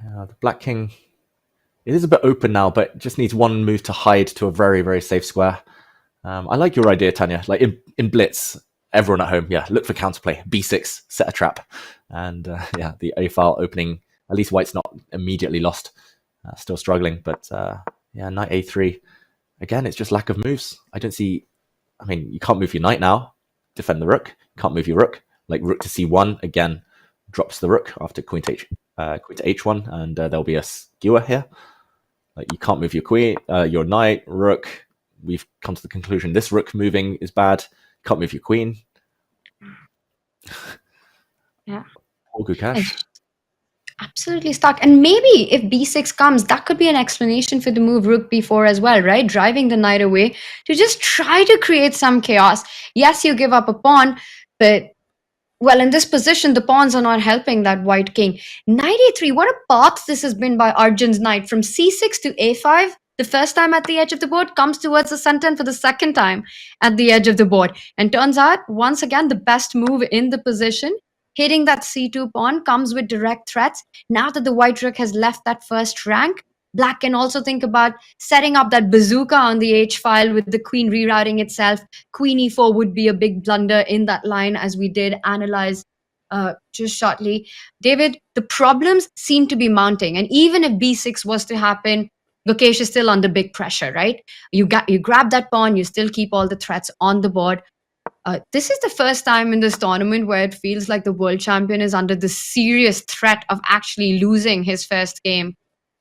The black king, it is a bit open now, but just needs one move to hide to a very, very safe square. I like your idea, Tanya. Like in blitz, everyone at home, look for counterplay. b6, set a trap. And the a file opening, at least white's not immediately lost. Still struggling, but knight a3. Again, it's just lack of moves. I don't see... I mean, you can't move your knight now. Defend the rook. You can't move your rook. Like rook to c1, again, drops the rook after queen to h1, and there'll be a skewer here. Like you can't move your queen, your knight, rook. We've come to the conclusion this rook moving is bad. Can't move your queen. Yeah. Or Gukesh. Absolutely stuck. And maybe if b6 comes, that could be an explanation for the move rook b4 as well, right? Driving the knight away to just try to create some chaos. Yes, you give up a pawn, but well, in this position, the pawns are not helping that white king. Knight a3, what a path this has been by Arjun's knight. From c6 to a5, the first time at the edge of the board, comes towards the center, and for the second time at the edge of the board. And turns out, once again, the best move in the position. Hitting that c2 pawn comes with direct threats. Now that the white rook has left that first rank, black can also think about setting up that bazooka on the h-file with the queen rerouting itself. Queen e4 would be a big blunder in that line, as we did analyze just shortly. David, the problems seem to be mounting. And even if b6 was to happen, Gukesh is still under big pressure, right? You grab that pawn, you still keep all the threats on the board. This is the first time in this tournament where it feels like the world champion is under the serious threat of actually losing his first game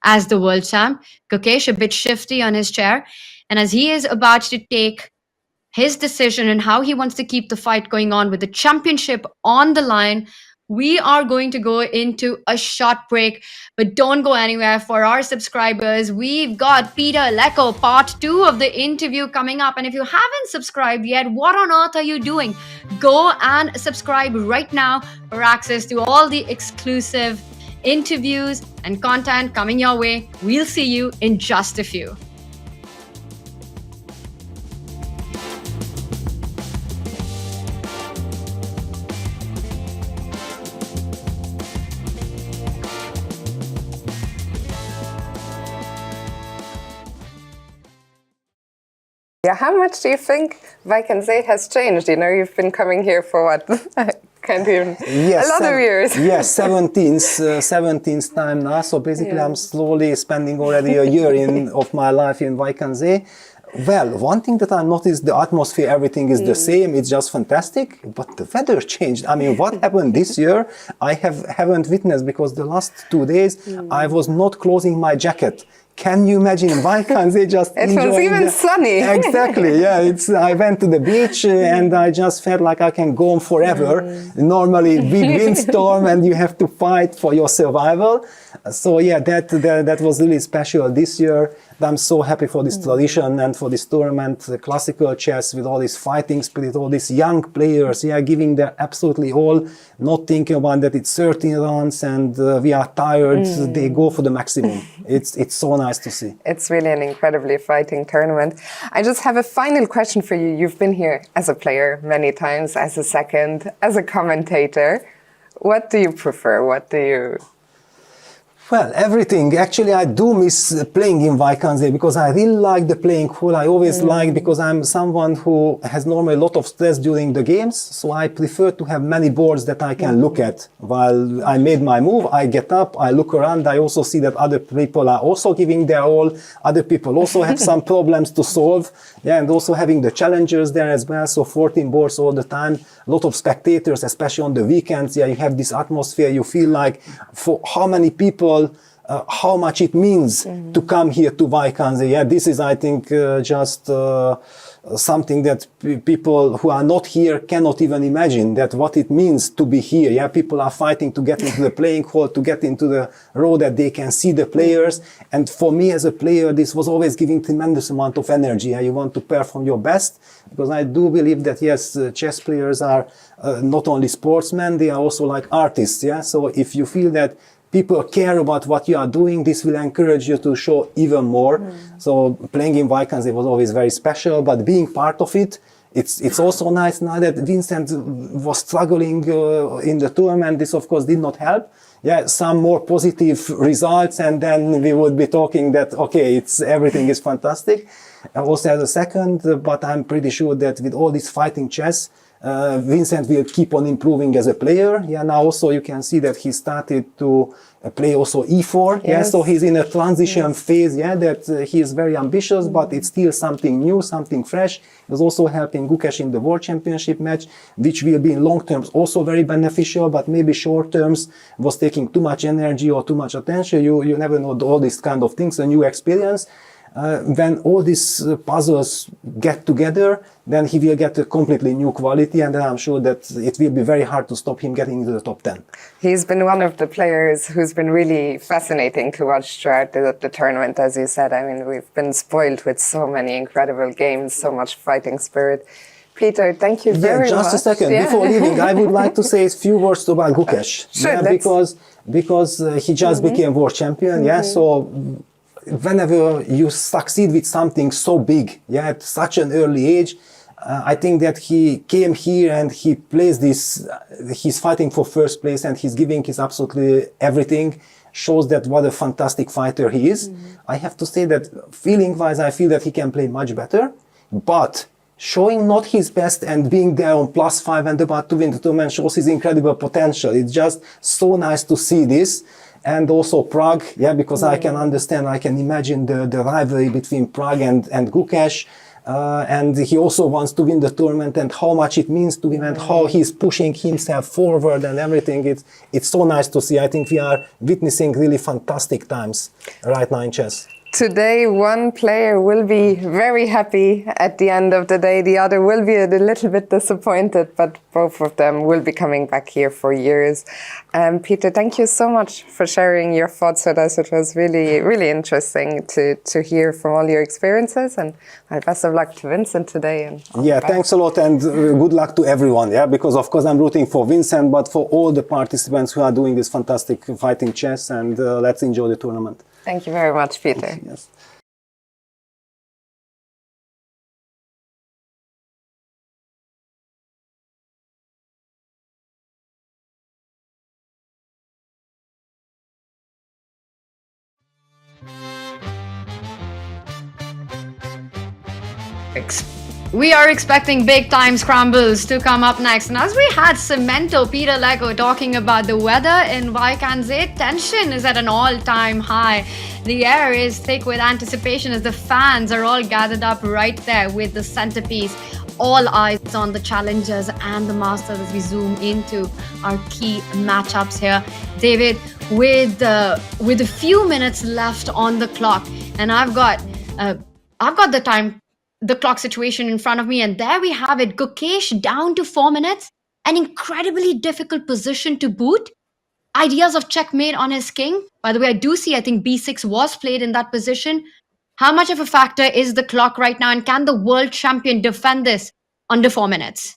as the world champ. Gukesh a bit shifty on his chair. And as he is about to take his decision and how he wants to keep the fight going on with the championship on the line, we are going to go into a short break, but don't go anywhere. For our subscribers, we've got Peter Leko part 2 of the interview coming up. And if you haven't subscribed yet, what on earth are you doing? Go and subscribe right now for access to all the exclusive interviews and content coming your way. We'll see you in just a few. Yeah, how much do you think Wijk Aan Zee has changed? You know, you've been coming here for what? Can't even... Yes, a lot of years. Yes, 17th time now. So basically I'm slowly spending already a year of my life in Wijk Aan Zee. Well, one thing that I noticed, the atmosphere, everything is the same. It's just fantastic. But the weather changed. I mean, what happened this year, I haven't witnessed, because the last 2 days I was not closing my jacket. Can you imagine? Wijk Aan Zee just it was even sunny. Exactly, yeah. I went to the beach and I just felt like I can go on forever. Normally, big windstorm and you have to fight for your survival. So yeah, that was really special this year. I'm so happy for this tradition and for this tournament, the classical chess with all this fighting spirit, all these young players, giving their absolutely all, not thinking about that it's 13 rounds and we are tired. They go for the maximum. It's so nice to see. It's really an incredibly fighting tournament. I just have a final question for you. You've been here as a player many times, as a second, as a commentator. What do you prefer? What do you... Well, everything. Actually, I do miss playing in Wijk Aan Zee because I really like the playing hall. I always like, because I'm someone who has normally a lot of stress during the games, so I prefer to have many boards that I can look at. While I made my move, I get up, I look around, I also see that other people are also giving their all. Other people also have some problems to solve. Yeah, and also having the challengers there as well, so 14 boards all the time. A lot of spectators, especially on the weekends. Yeah, you have this atmosphere. You feel like for how many people, how much it means to come here to Wijk Aan Zee. Yeah, this is, I think, just something that people who are not here cannot even imagine, that what it means to be here. Yeah, people are fighting to get into the playing hall, to get into the row that they can see the players. And for me as a player, this was always giving tremendous amount of energy. Yeah, you want to perform your best, because I do believe that yes, chess players are not only sportsmen, they are also like artists. Yeah, so if you feel that people care about what you are doing, this will encourage you to show even more. So playing in Wijk Aan Zee was always very special, but being part of it, it's also nice now that Vincent was struggling in the tournament. This of course did not help. Yeah, some more positive results, and then we would be talking that, okay, everything is fantastic. Also as a second, but I'm pretty sure that with all this fighting chess, Vincent will keep on improving as a player. Yeah, now also you can see that he started to play also e4. Yes. Yeah, so he's in a transition phase. Yeah, that he is very ambitious, but it's still something new, something fresh. He's also helping Gukesh in the World Championship match, which will be in long terms also very beneficial, but maybe short terms was taking too much energy or too much attention. You never know all these kind of things, a new experience. When all these puzzles get together, then he will get a completely new quality, and then I'm sure that it will be very hard to stop him getting into the top 10. He's been one of the players who's been really fascinating to watch throughout the tournament, as you said. I mean, we've been spoiled with so many incredible games, so much fighting spirit. Peter, thank you very much. Just a second. Yeah. Before leaving, I would like to say a few words about Gukesh. Sure, yeah, because he just became world champion. Yeah, so whenever you succeed with something so big, yeah, at such an early age, I think that he came here and he plays this, he's fighting for first place and he's giving his absolutely everything, shows that what a fantastic fighter he is. I have to say that feeling-wise, I feel that he can play much better, but showing not his best and being there on +5 and about to win the tournament shows his incredible potential. It's just so nice to see this. And also Prague, yeah, because I can understand, I can imagine the rivalry between Prague and Gukesh. And he also wants to win the tournament, and how much it means to him and how he's pushing himself forward and everything. It's so nice to see. I think we are witnessing really fantastic times right now in chess. Today, one player will be very happy at the end of the day. The other will be a little bit disappointed, but both of them will be coming back here for years. Peter, thank you so much for sharing your thoughts with us. It was really, really interesting to hear from all your experiences. And best of luck to Vincent today. And yeah, thanks a lot, and good luck to everyone. Yeah, because of course I'm rooting for Vincent, but for all the participants who are doing this fantastic fighting chess. And let's enjoy the tournament. Thank you very much, Peter. Yes. We are expecting big time scrambles to come up next. And as we had Cemento Peter Leko talking about the weather in Wijk Aan Zee, tension is at an all-time high. The air is thick with anticipation as the fans are all gathered up right there with the centerpiece. All eyes on the challengers and the masters as we zoom into our key matchups here. David, with a few minutes left on the clock, and I've got the clock situation in front of me, and there we have it. Gukesh down to 4 minutes, an incredibly difficult position to boot. Ideas of checkmate on his king. By the way, I think b6 was played in that position. How much of a factor is the clock right now, and can the world champion defend this under 4 minutes?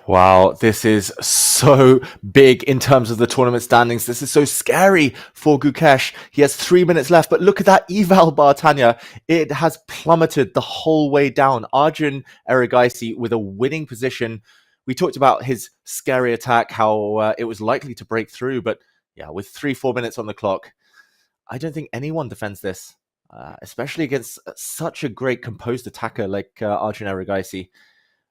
Wow, this is so big in terms of the tournament standings. This is so scary for Gukesh. He has 3 minutes left, but look at that eval bar, Tanya. It has plummeted the whole way down. Arjun Erigaisi with a winning position. We talked about his scary attack, how it was likely to break through, but yeah, with 3-4 minutes on the clock, I don't think anyone defends this, especially against such a great composed attacker like Arjun Erigaisi.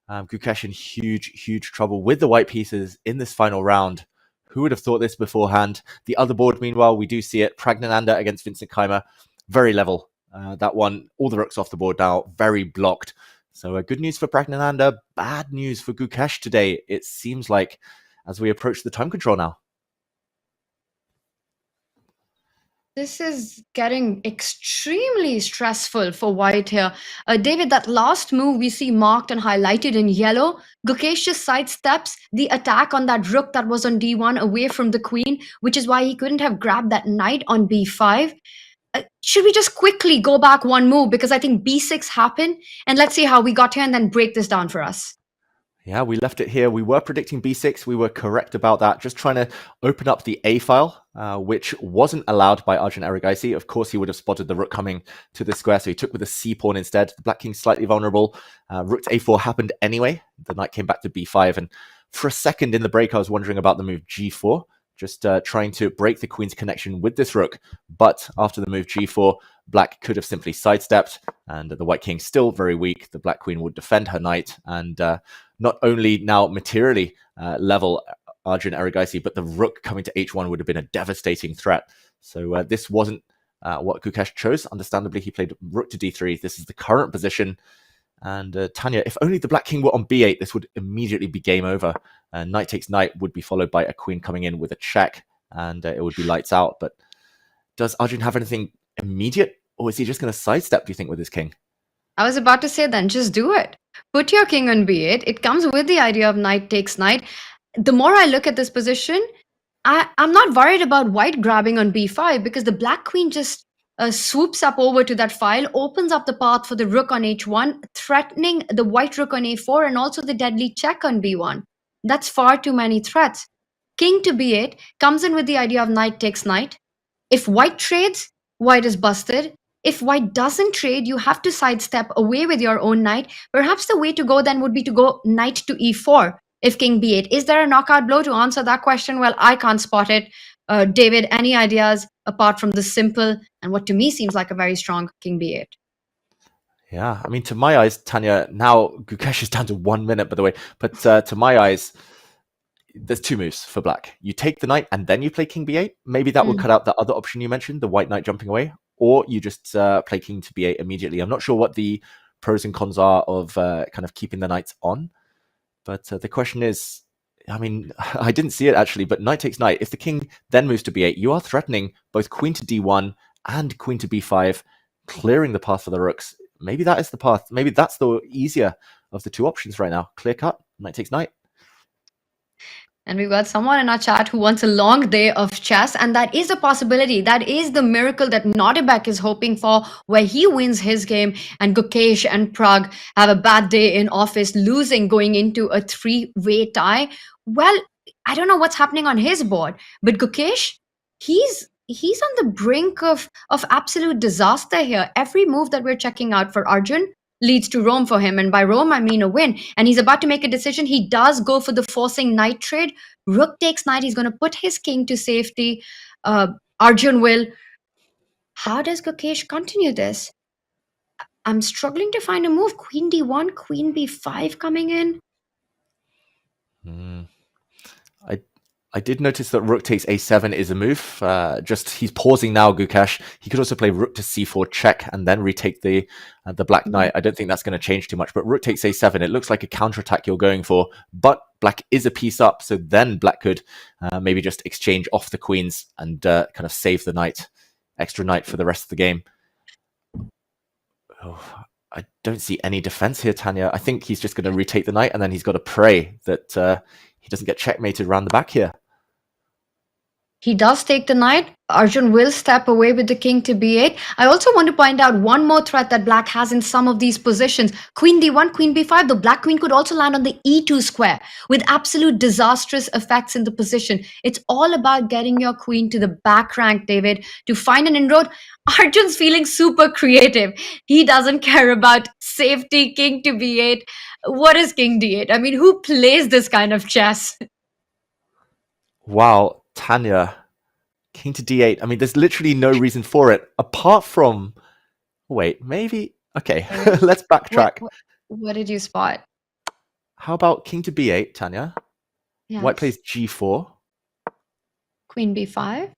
Gukesh in huge trouble with the white pieces in this final round. Who would have thought this beforehand? The other board, meanwhile, we do see it. Praggnanandhaa against Vincent Keymer. Very level. That one, all the rooks off the board now. Very blocked. So good news for Praggnanandhaa. Bad news for Gukesh today, it seems like, as we approach the time control now. This is getting extremely stressful for white here. David, that last move we see marked and highlighted in yellow. Gukesh just sidesteps the attack on that rook that was on d1 away from the queen, which is why he couldn't have grabbed that knight on b5. Should we just quickly go back one move? Because I think b6 happened. And let's see how we got here and then break this down for us. Yeah, we left it here. We were predicting b6. We were correct about that. Just trying to open up the a file, which wasn't allowed by Arjun Erigaisi. Of course, he would have spotted the rook coming to the square, so he took with a c pawn instead. The black king slightly vulnerable. Rook to a4 happened anyway. The knight came back to b5. And for a second in the break, I was wondering about the move g4, just trying to break the queen's connection with this rook. But after the move g4, black could have simply sidestepped, and the white king still very weak. The black queen would defend her knight, and not only now materially level Arjun Erigaisi, but the rook coming to h1 would have been a devastating threat. So this wasn't what Gukesh chose. Understandably, he played rook to d3. This is the current position. And Tanya, if only the black king were on b8, this would immediately be game over. Knight takes knight would be followed by a queen coming in with a check, and it would be lights out. But does Arjun have anything immediate, or is he just going to sidestep, do you think, with his king? I was about to say then, just do it. Put your king on b8. It comes with the idea of knight takes knight. The more I look at this position, I'm not worried about white grabbing on b5 because the black queen just swoops up over to that file, opens up the path for the rook on h1, threatening the white rook on a4 and also the deadly check on b1. That's far too many threats. King to b8 comes in with the idea of knight takes knight. If white trades, white is busted. If white doesn't trade, you have to sidestep away with your own knight. Perhaps the way to go then would be to go knight to e4 if king b8. Is there a knockout blow? To answer that question, well, I can't spot it. David, any ideas apart from the simple and what to me seems like a very strong king b8? Yeah, I mean, to my eyes, Tanya, now Gukesh is down to 1 minute, by the way, but to my eyes, there's two moves for black. You take the knight and then you play king b8. Maybe that will cut out the other option you mentioned, the white knight jumping away. Or you just play king to b8 immediately. I'm not sure what the pros and cons are of kind of keeping the knights on. But the question is, I mean, I didn't see it actually, but knight takes knight. If the king then moves to b8, you are threatening both queen to d1 and queen to b5, clearing the path for the rooks. Maybe that is the path. Maybe that's the easier of the two options right now. Clear cut, knight takes knight. And we've got someone in our chat who wants a long day of chess, and that is a possibility. That is the miracle that Nodirbek is hoping for, where he wins his game and Gukesh and Pragg have a bad day in office, losing going into a three-way tie. Well, I don't know what's happening on his board, but Gukesh, he's on the brink of absolute disaster here. Every move that we're checking out for Arjun leads to Rome for him. And by Rome, I mean a win. And he's about to make a decision. He does go for the forcing knight trade. Rook takes knight. He's going to put his king to safety. Arjun will. How does Gukesh continue this? I'm struggling to find a move. Queen d1, queen b5 coming in. I did notice that rook takes a7 is a move. He's pausing now, Gukesh. He could also play rook to c4 check and then retake the black knight. I don't think that's going to change too much, but rook takes a7. It looks like a counterattack you're going for, but black is a piece up, so then black could maybe just exchange off the queens and kind of save the knight, extra knight for the rest of the game. Oh, I don't see any defense here, Tanya. I think he's just going to retake the knight, and then he's got to pray that he doesn't get checkmated around the back here. He does take the knight. Arjun will step away with the king to b8. I also want to point out one more threat that black has in some of these positions. Queen d1, queen b5. The black queen could also land on the e2 square with absolute disastrous effects in the position. It's all about getting your queen to the back rank, David, to find an inroad. Arjun's feeling super creative. He doesn't care about safety, king to b8. What is king d8? I mean, who plays this kind of chess? Wow. Tanya, king to d8. I mean, there's literally no reason for it apart from. Wait, maybe. Okay, let's backtrack. What did you spot? How about king to b8, Tanya? Yes. White plays g4. Queen b5.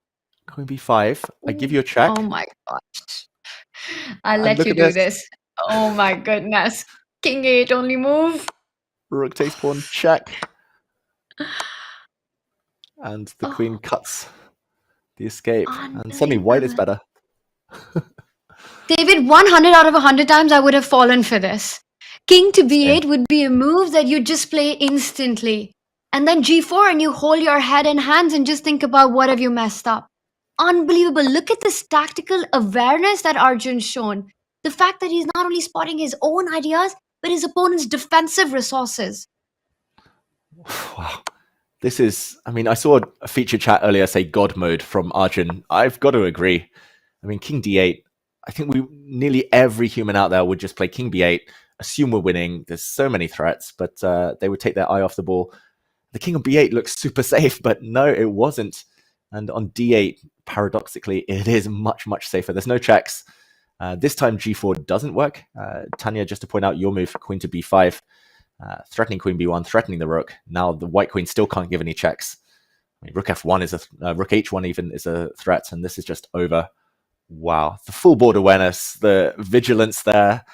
Queen b5. I give you a check. Oh my gosh. I'll let you do this. Oh my goodness. King 8 only move. Rook takes pawn, check. And the queen cuts the escape. And suddenly white is better. David, 100 out of 100 times I would have fallen for this. King to b8 would be a move that you just play instantly. And then g4 and you hold your head in hands and just think about what have you messed up. Unbelievable. Look at this tactical awareness that Arjun's shown. The fact that he's not only spotting his own ideas, but his opponent's defensive resources. Wow. This is, I mean, I saw a feature chat earlier say God mode from Arjun. I've got to agree. I mean, King d8, I think nearly every human out there would just play King b8, assume we're winning. There's so many threats, but they would take their eye off the ball. The King on b8 looks super safe, but no, it wasn't. And on d8, paradoxically, it is much, much safer. There's no checks. This time g4 doesn't work. Tanya, just to point out your move, queen to b5, threatening queen b1, threatening the rook. Now the white queen still can't give any checks. I mean, rook f1 is rook h1 even is a threat, and this is just over. Wow, the full board awareness, the vigilance there.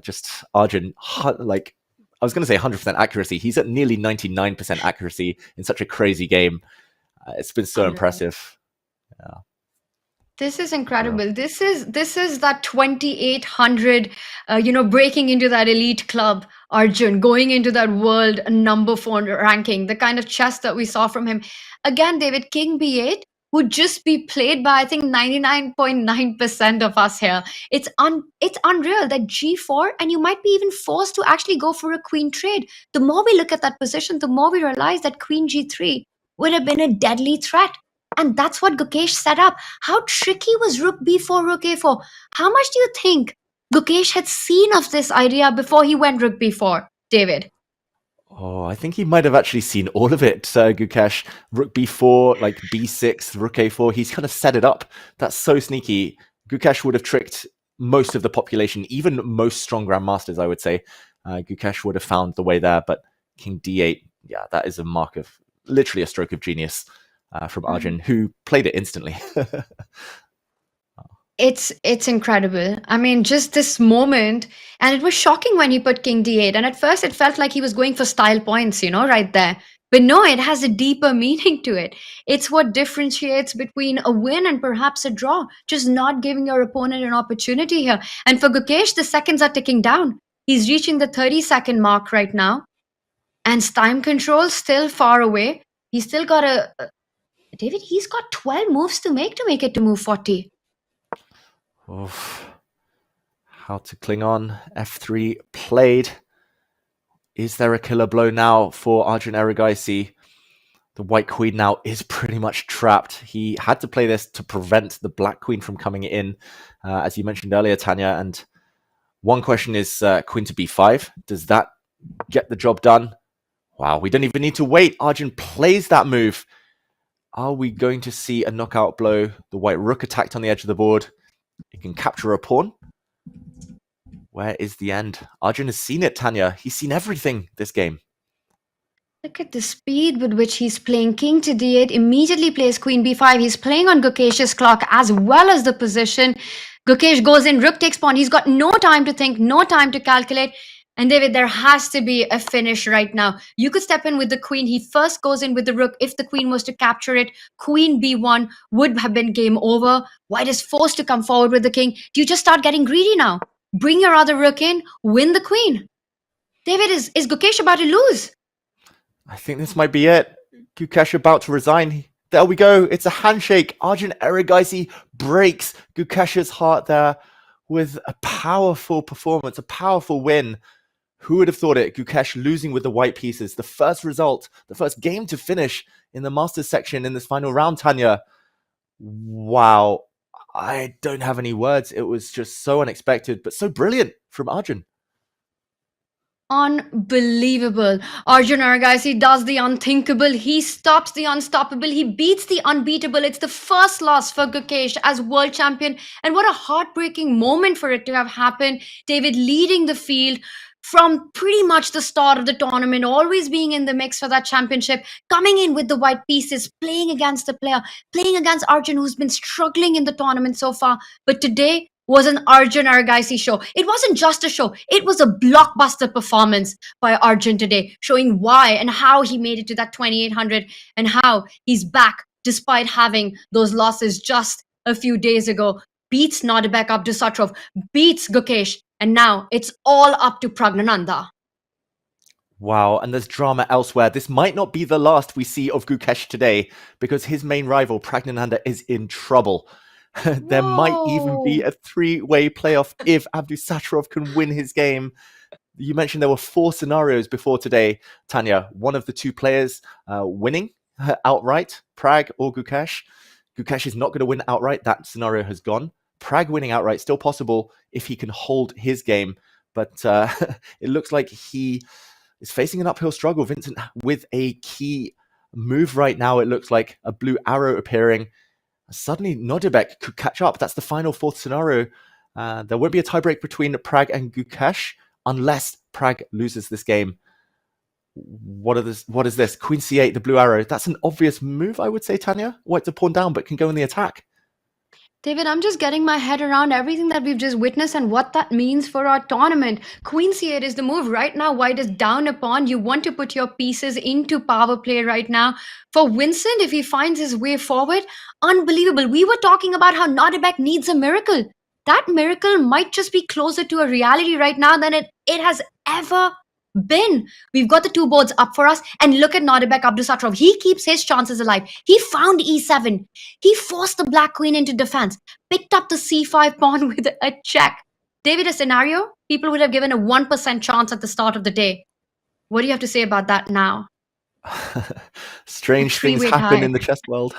Just Arjun, like I was going to say 100% accuracy. He's at nearly 99% accuracy in such a crazy game. It's been so impressive. Yeah. This is incredible. This is that 2800, breaking into that elite club, Arjun, going into that world number 4 ranking, the kind of chess that we saw from him. Again, David, King b8 would just be played by, I think, 99.9% of us here. It's unreal that g4, and you might be even forced to actually go for a queen trade. The more we look at that position, the more we realize that queen g3 would have been a deadly threat. And that's what Gukesh set up. How tricky was rook b4, rook a4? How much do you think Gukesh had seen of this idea before he went rook b4, David? Oh, I think he might have actually seen all of it, Gukesh. Rook b4, like b6, rook a4. He's kind of set it up. That's so sneaky. Gukesh would have tricked most of the population, even most strong grandmasters, I would say. Gukesh would have found the way there. But King d8, yeah, that is a mark of literally a stroke of genius from Arjun, who played it instantly. It's incredible. I mean, just this moment, and it was shocking when he put King d8. And at first, it felt like he was going for style points, right there. But no, it has a deeper meaning to it. It's what differentiates between a win and perhaps a draw. Just not giving your opponent an opportunity here. And for Gukesh, the seconds are ticking down. He's reaching the 30-second mark right now, and time control still far away. He's still got David, he's got 12 moves to make it to move 40. Oof. How to cling on. F3 played. Is there a killer blow now for Arjun Erigaisi? The white queen now is pretty much trapped. He had to play this to prevent the black queen from coming in, as you mentioned earlier, Tanya. And one question is queen to b5. Does that get the job done? Wow, we don't even need to wait. Arjun plays that move. Are we going to see a knockout blow? The white rook attacked on the edge of the board. It can capture a pawn. Where is the end? Arjun has seen it, Tanya. He's seen everything this game. Look at the speed with which he's playing. King to d8, immediately plays queen b5. He's playing on Gukesh's clock as well as the position. Gukesh goes in, rook takes pawn. He's got no time to think, no time to calculate. And David, there has to be a finish right now. You could step in with the queen. He first goes in with the rook. If the queen was to capture it, queen b1 would have been game over. White is forced to come forward with the king. Do you just start getting greedy now? Bring your other rook in, win the queen. David, is Gukesh about to lose? I think this might be it. Gukesh about to resign. There we go. It's a handshake. Arjun Erigaisi breaks Gukesh's heart there with a powerful performance, a powerful win. Who would have thought it? Gukesh losing with the white pieces. The first result, the first game to finish in the Masters section in this final round, Tanya. Wow. I don't have any words. It was just so unexpected, but so brilliant from Arjun. Unbelievable. Arjun Erigaisi does the unthinkable. He stops the unstoppable. He beats the unbeatable. It's the first loss for Gukesh as world champion. And what a heartbreaking moment for it to have happened. David leading the field from pretty much the start of the tournament, always being in the mix for that championship, coming in with the white pieces, playing against the player, playing against Arjun, who's been struggling in the tournament so far. But today was an Arjun Erigaisi show. It wasn't just a show. It was a blockbuster performance by Arjun today, showing why and how he made it to that 2800 and how he's back despite having those losses just a few days ago. Beats Nodirbek Abdusattorov, beats Gukesh, and now it's all up to Praggnanandhaa. Wow, and there's drama elsewhere. This might not be the last we see of Gukesh today, because his main rival, Praggnanandhaa, is in trouble. There might even be a three-way playoff if Abdusattorov can win his game. You mentioned there were 4 scenarios before today, Tanya. One of the 2 players winning outright, Pragg or Gukesh. Gukesh is not going to win outright. That scenario has gone. Pragg winning outright, still possible if he can hold his game. But it looks like he is facing an uphill struggle. Vincent with a key move right now. It looks like a blue arrow appearing. Suddenly, Nodirbek could catch up. That's the final 4th scenario. There won't be a tiebreak between Pragg and Gukesh unless Pragg loses this game. What is this? Queen c8, the blue arrow. That's an obvious move, I would say, Tanya. White to pawn down, but can go in the attack. David, I'm just getting my head around everything that we've just witnessed and what that means for our tournament. Queen c8 is the move. Right now, white is down a pawn. You want to put your pieces into power play right now. For Vincent, if he finds his way forward, unbelievable. We were talking about how Nodirbek needs a miracle. That miracle might just be closer to a reality right now than it has ever been. We've got the 2 boards up for us, and look at Nodirbek Abdusattorov. He keeps his chances alive. He found e7. He forced the black queen into defense, picked up the c5 pawn with a check. David, a scenario people would have given a 1% chance at the start of the day. What do you have to say about that now? Strange things happen in the chess world.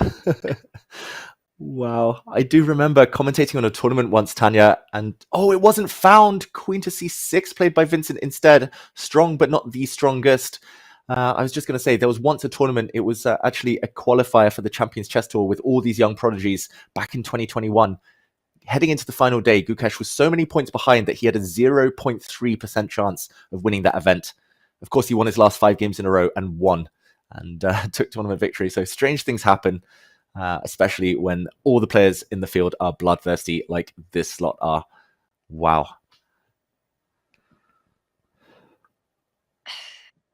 Wow. I do remember commentating on a tournament once, Tanya, and it wasn't found. Queen to c6 played by Vincent instead. Strong, but not the strongest. I was just going to say, there was once a tournament. It was actually a qualifier for the Champions Chess Tour with all these young prodigies back in 2021. Heading into the final day, Gukesh was so many points behind that he had a 0.3% chance of winning that event. Of course, he won his last 5 games in a row and won, and took tournament victory. So strange things happen. Especially when all the players in the field are bloodthirsty like this slot are. Wow.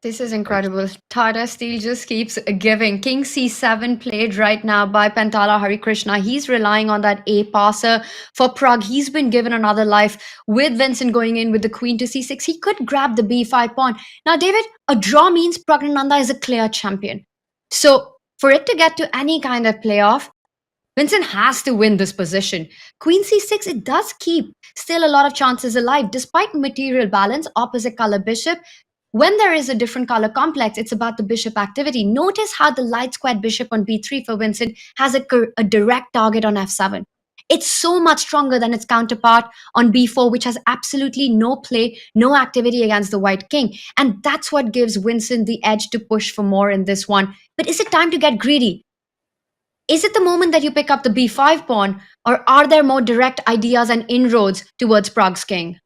This is incredible. Tata Steel just keeps giving. King c7 played right now by Pentala Harikrishna. He's relying on that A passer. For Pragg, he's been given another life. With Vincent going in with the queen to c6, he could grab the b5 pawn. Now, David, a draw means Praggnanandhaa is a clear champion. So for it to get to any kind of playoff, Vincent has to win this position. Queen c6, it does keep still a lot of chances alive. Despite material balance, opposite color bishop, when there is a different color complex, it's about the bishop activity. Notice how the light squared bishop on b3 for Vincent has a direct target on f7. It's so much stronger than its counterpart on b4, which has absolutely no play, no activity against the white king. And that's what gives Vincent the edge to push for more in this one. But is it time to get greedy? Is it the moment that you pick up the b5 pawn, or are there more direct ideas and inroads towards Pragg's king?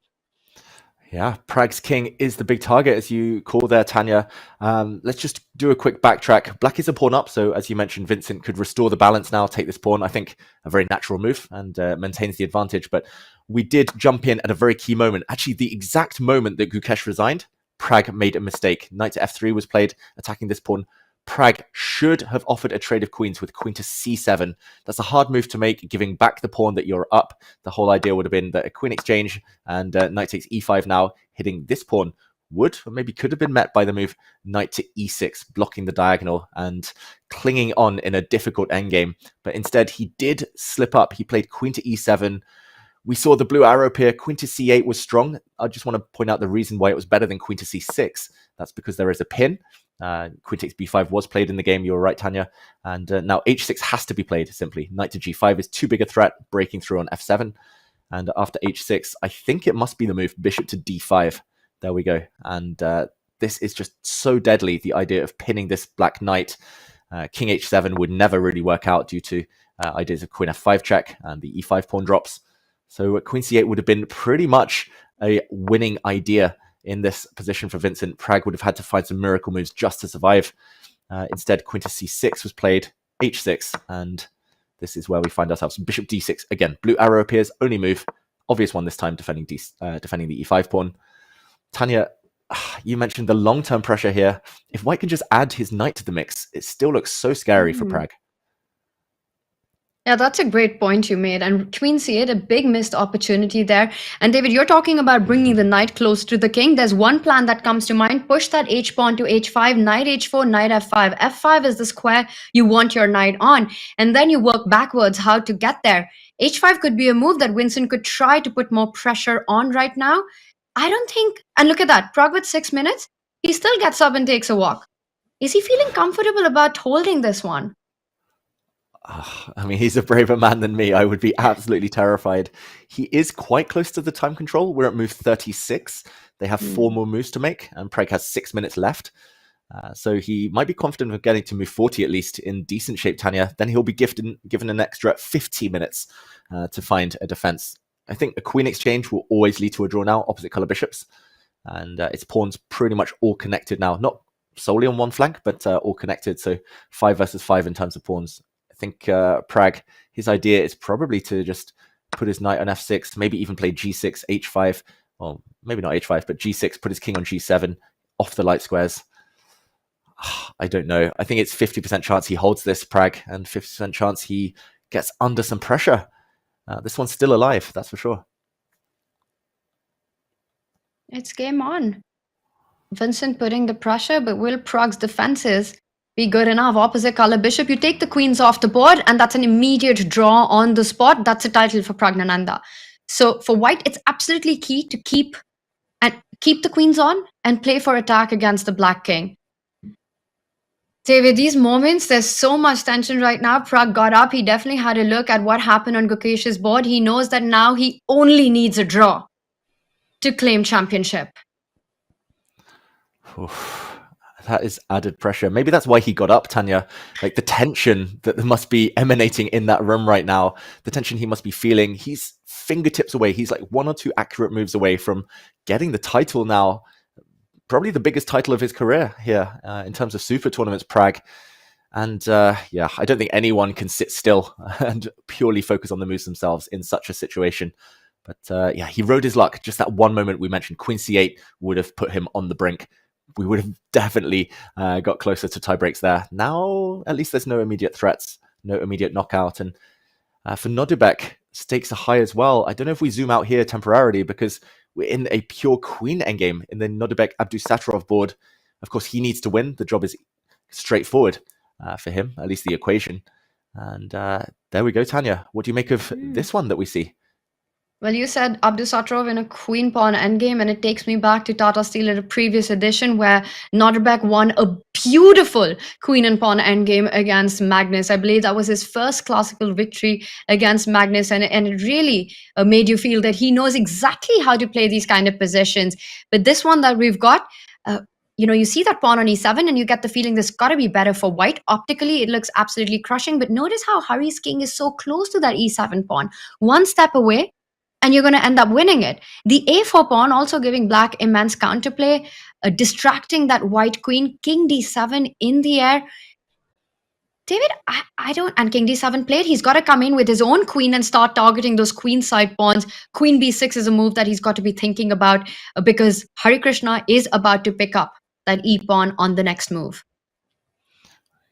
Yeah, Pragg's king is the big target, as you call there, Tanya. Let's just do a quick backtrack. Black is a pawn up, so as you mentioned, Vincent could restore the balance now, take this pawn. I think a very natural move, and maintains the advantage. But we did jump in at a very key moment. Actually, the exact moment that Gukesh resigned, Pragg made a mistake. Knight to f3 was played, attacking this pawn. Pragg should have offered a trade of queens with queen to c7. That's a hard move to make, giving back the pawn that you're up. The whole idea would have been that a queen exchange and knight takes e5 now, hitting this pawn would, or maybe could have been met by the move knight to e6, blocking the diagonal and clinging on in a difficult endgame. But instead, he did slip up. He played queen to e7. We saw the blue arrow appear. Queen to c8 was strong. I just want to point out the reason why it was better than queen to c6. That's because there is a pin. Queen takes b5 was played in the game. You're right, Tanya. And now h6 has to be played simply. Knight to g5 is too big a threat, breaking through on f7. And after h6, I think it must be the move bishop to d5. There we go. And this is just so deadly, the idea of pinning this black knight. King h7 would never really work out due to ideas of queen f5 check and the e5 pawn drops. So queen c8 would have been pretty much a winning idea in this position for Vincent. Pragg would have had to find some miracle moves just to survive. Instead, queen to c6 was played, h6, and this is where we find ourselves. Bishop d6, again, blue arrow appears, only move. Obvious one this time, defending the e5 pawn. Tanya, you mentioned the long-term pressure here. If white can just add his knight to the mix, it still looks so scary for Pragg. Yeah, that's a great point you made. And Queen C8, a big missed opportunity there. And David, you're talking about bringing the knight close to the king. There's one plan that comes to mind. Push that h pawn to h5, knight h4, knight f5. f5 is the square you want your knight on. And then you work backwards how to get there. h5 could be a move that Winston could try to put more pressure on right now. I don't think... And look at that. Pragg with 6 minutes. He still gets up and takes a walk. Is he feeling comfortable about holding this one? I mean, he's a braver man than me. I would be absolutely terrified. He is quite close to the time control. We're at move 36. They have 4 more moves to make, and Pragg has 6 minutes left. So he might be confident of getting to move 40 at least in decent shape, Tanya. Then he'll be given an extra 50 minutes to find a defense. I think a queen exchange will always lead to a draw now, opposite color bishops. And its pawns pretty much all connected now. Not solely on one flank, but all connected. So 5 versus 5 in terms of pawns. I think Pragg, his idea is probably to just put his knight on f6, maybe even play g6, h5, well, maybe not h5, but g6, put his king on g7, off the light squares. I don't know. I think it's 50% chance he holds this, Pragg, and 50% chance he gets under some pressure. This one's still alive, that's for sure. It's game on. Vincent putting the pressure, but will Pragg's defenses be good enough? Opposite color bishop, you take the queens off the board, and that's an immediate draw on the spot. That's a title for Praggnanandhaa. So for white, it's absolutely key to keep the queens on and play for attack against the black king. David, these moments, there's so much tension right now. Pragg got up. He definitely had a look at what happened on Gukesh's board. He knows that now he only needs a draw to claim championship. Oof. That is added pressure. Maybe that's why he got up, Tanya. Like the tension that must be emanating in that room right now, the tension he must be feeling. He's fingertips away. He's like 1 or 2 accurate moves away from getting the title now. Probably the biggest title of his career here in terms of super tournaments, Pragg. And yeah, I don't think anyone can sit still and purely focus on the moves themselves in such a situation. But yeah, he rode his luck. Just that one moment we mentioned, Queen C8 would have put him on the brink. We would have definitely got closer to tie breaks there. Now, at least there's no immediate threats, no immediate knockout. And for Nodirbek, stakes are high as well. I don't know if we zoom out here temporarily because we're in a pure queen endgame in the Nodirbek Abdusattorov board. Of course, he needs to win. The job is straightforward for him, at least the equation. And there we go, Tanya. What do you make of this one that we see? Well, you said Abdusattorov in a queen pawn endgame, and it takes me back to Tata Steel in a previous edition where Nodirbek won a beautiful queen and pawn endgame against Magnus. I believe that was his first classical victory against Magnus, and it really made you feel that he knows exactly how to play these kind of positions. But this one that we've got, you see that pawn on e7 and you get the feeling this got to be better for white. Optically, it looks absolutely crushing, but notice how Hari's king is so close to that e7 pawn. One step away, and you're going to end up winning it. The a4 pawn also giving black immense counterplay, distracting that white queen. King d7 in the air. David, I don't... And king d7 played. He's got to come in with his own queen and start targeting those queenside pawns. Queen b6 is a move that he's got to be thinking about because Harikrishna is about to pick up that e-pawn on the next move.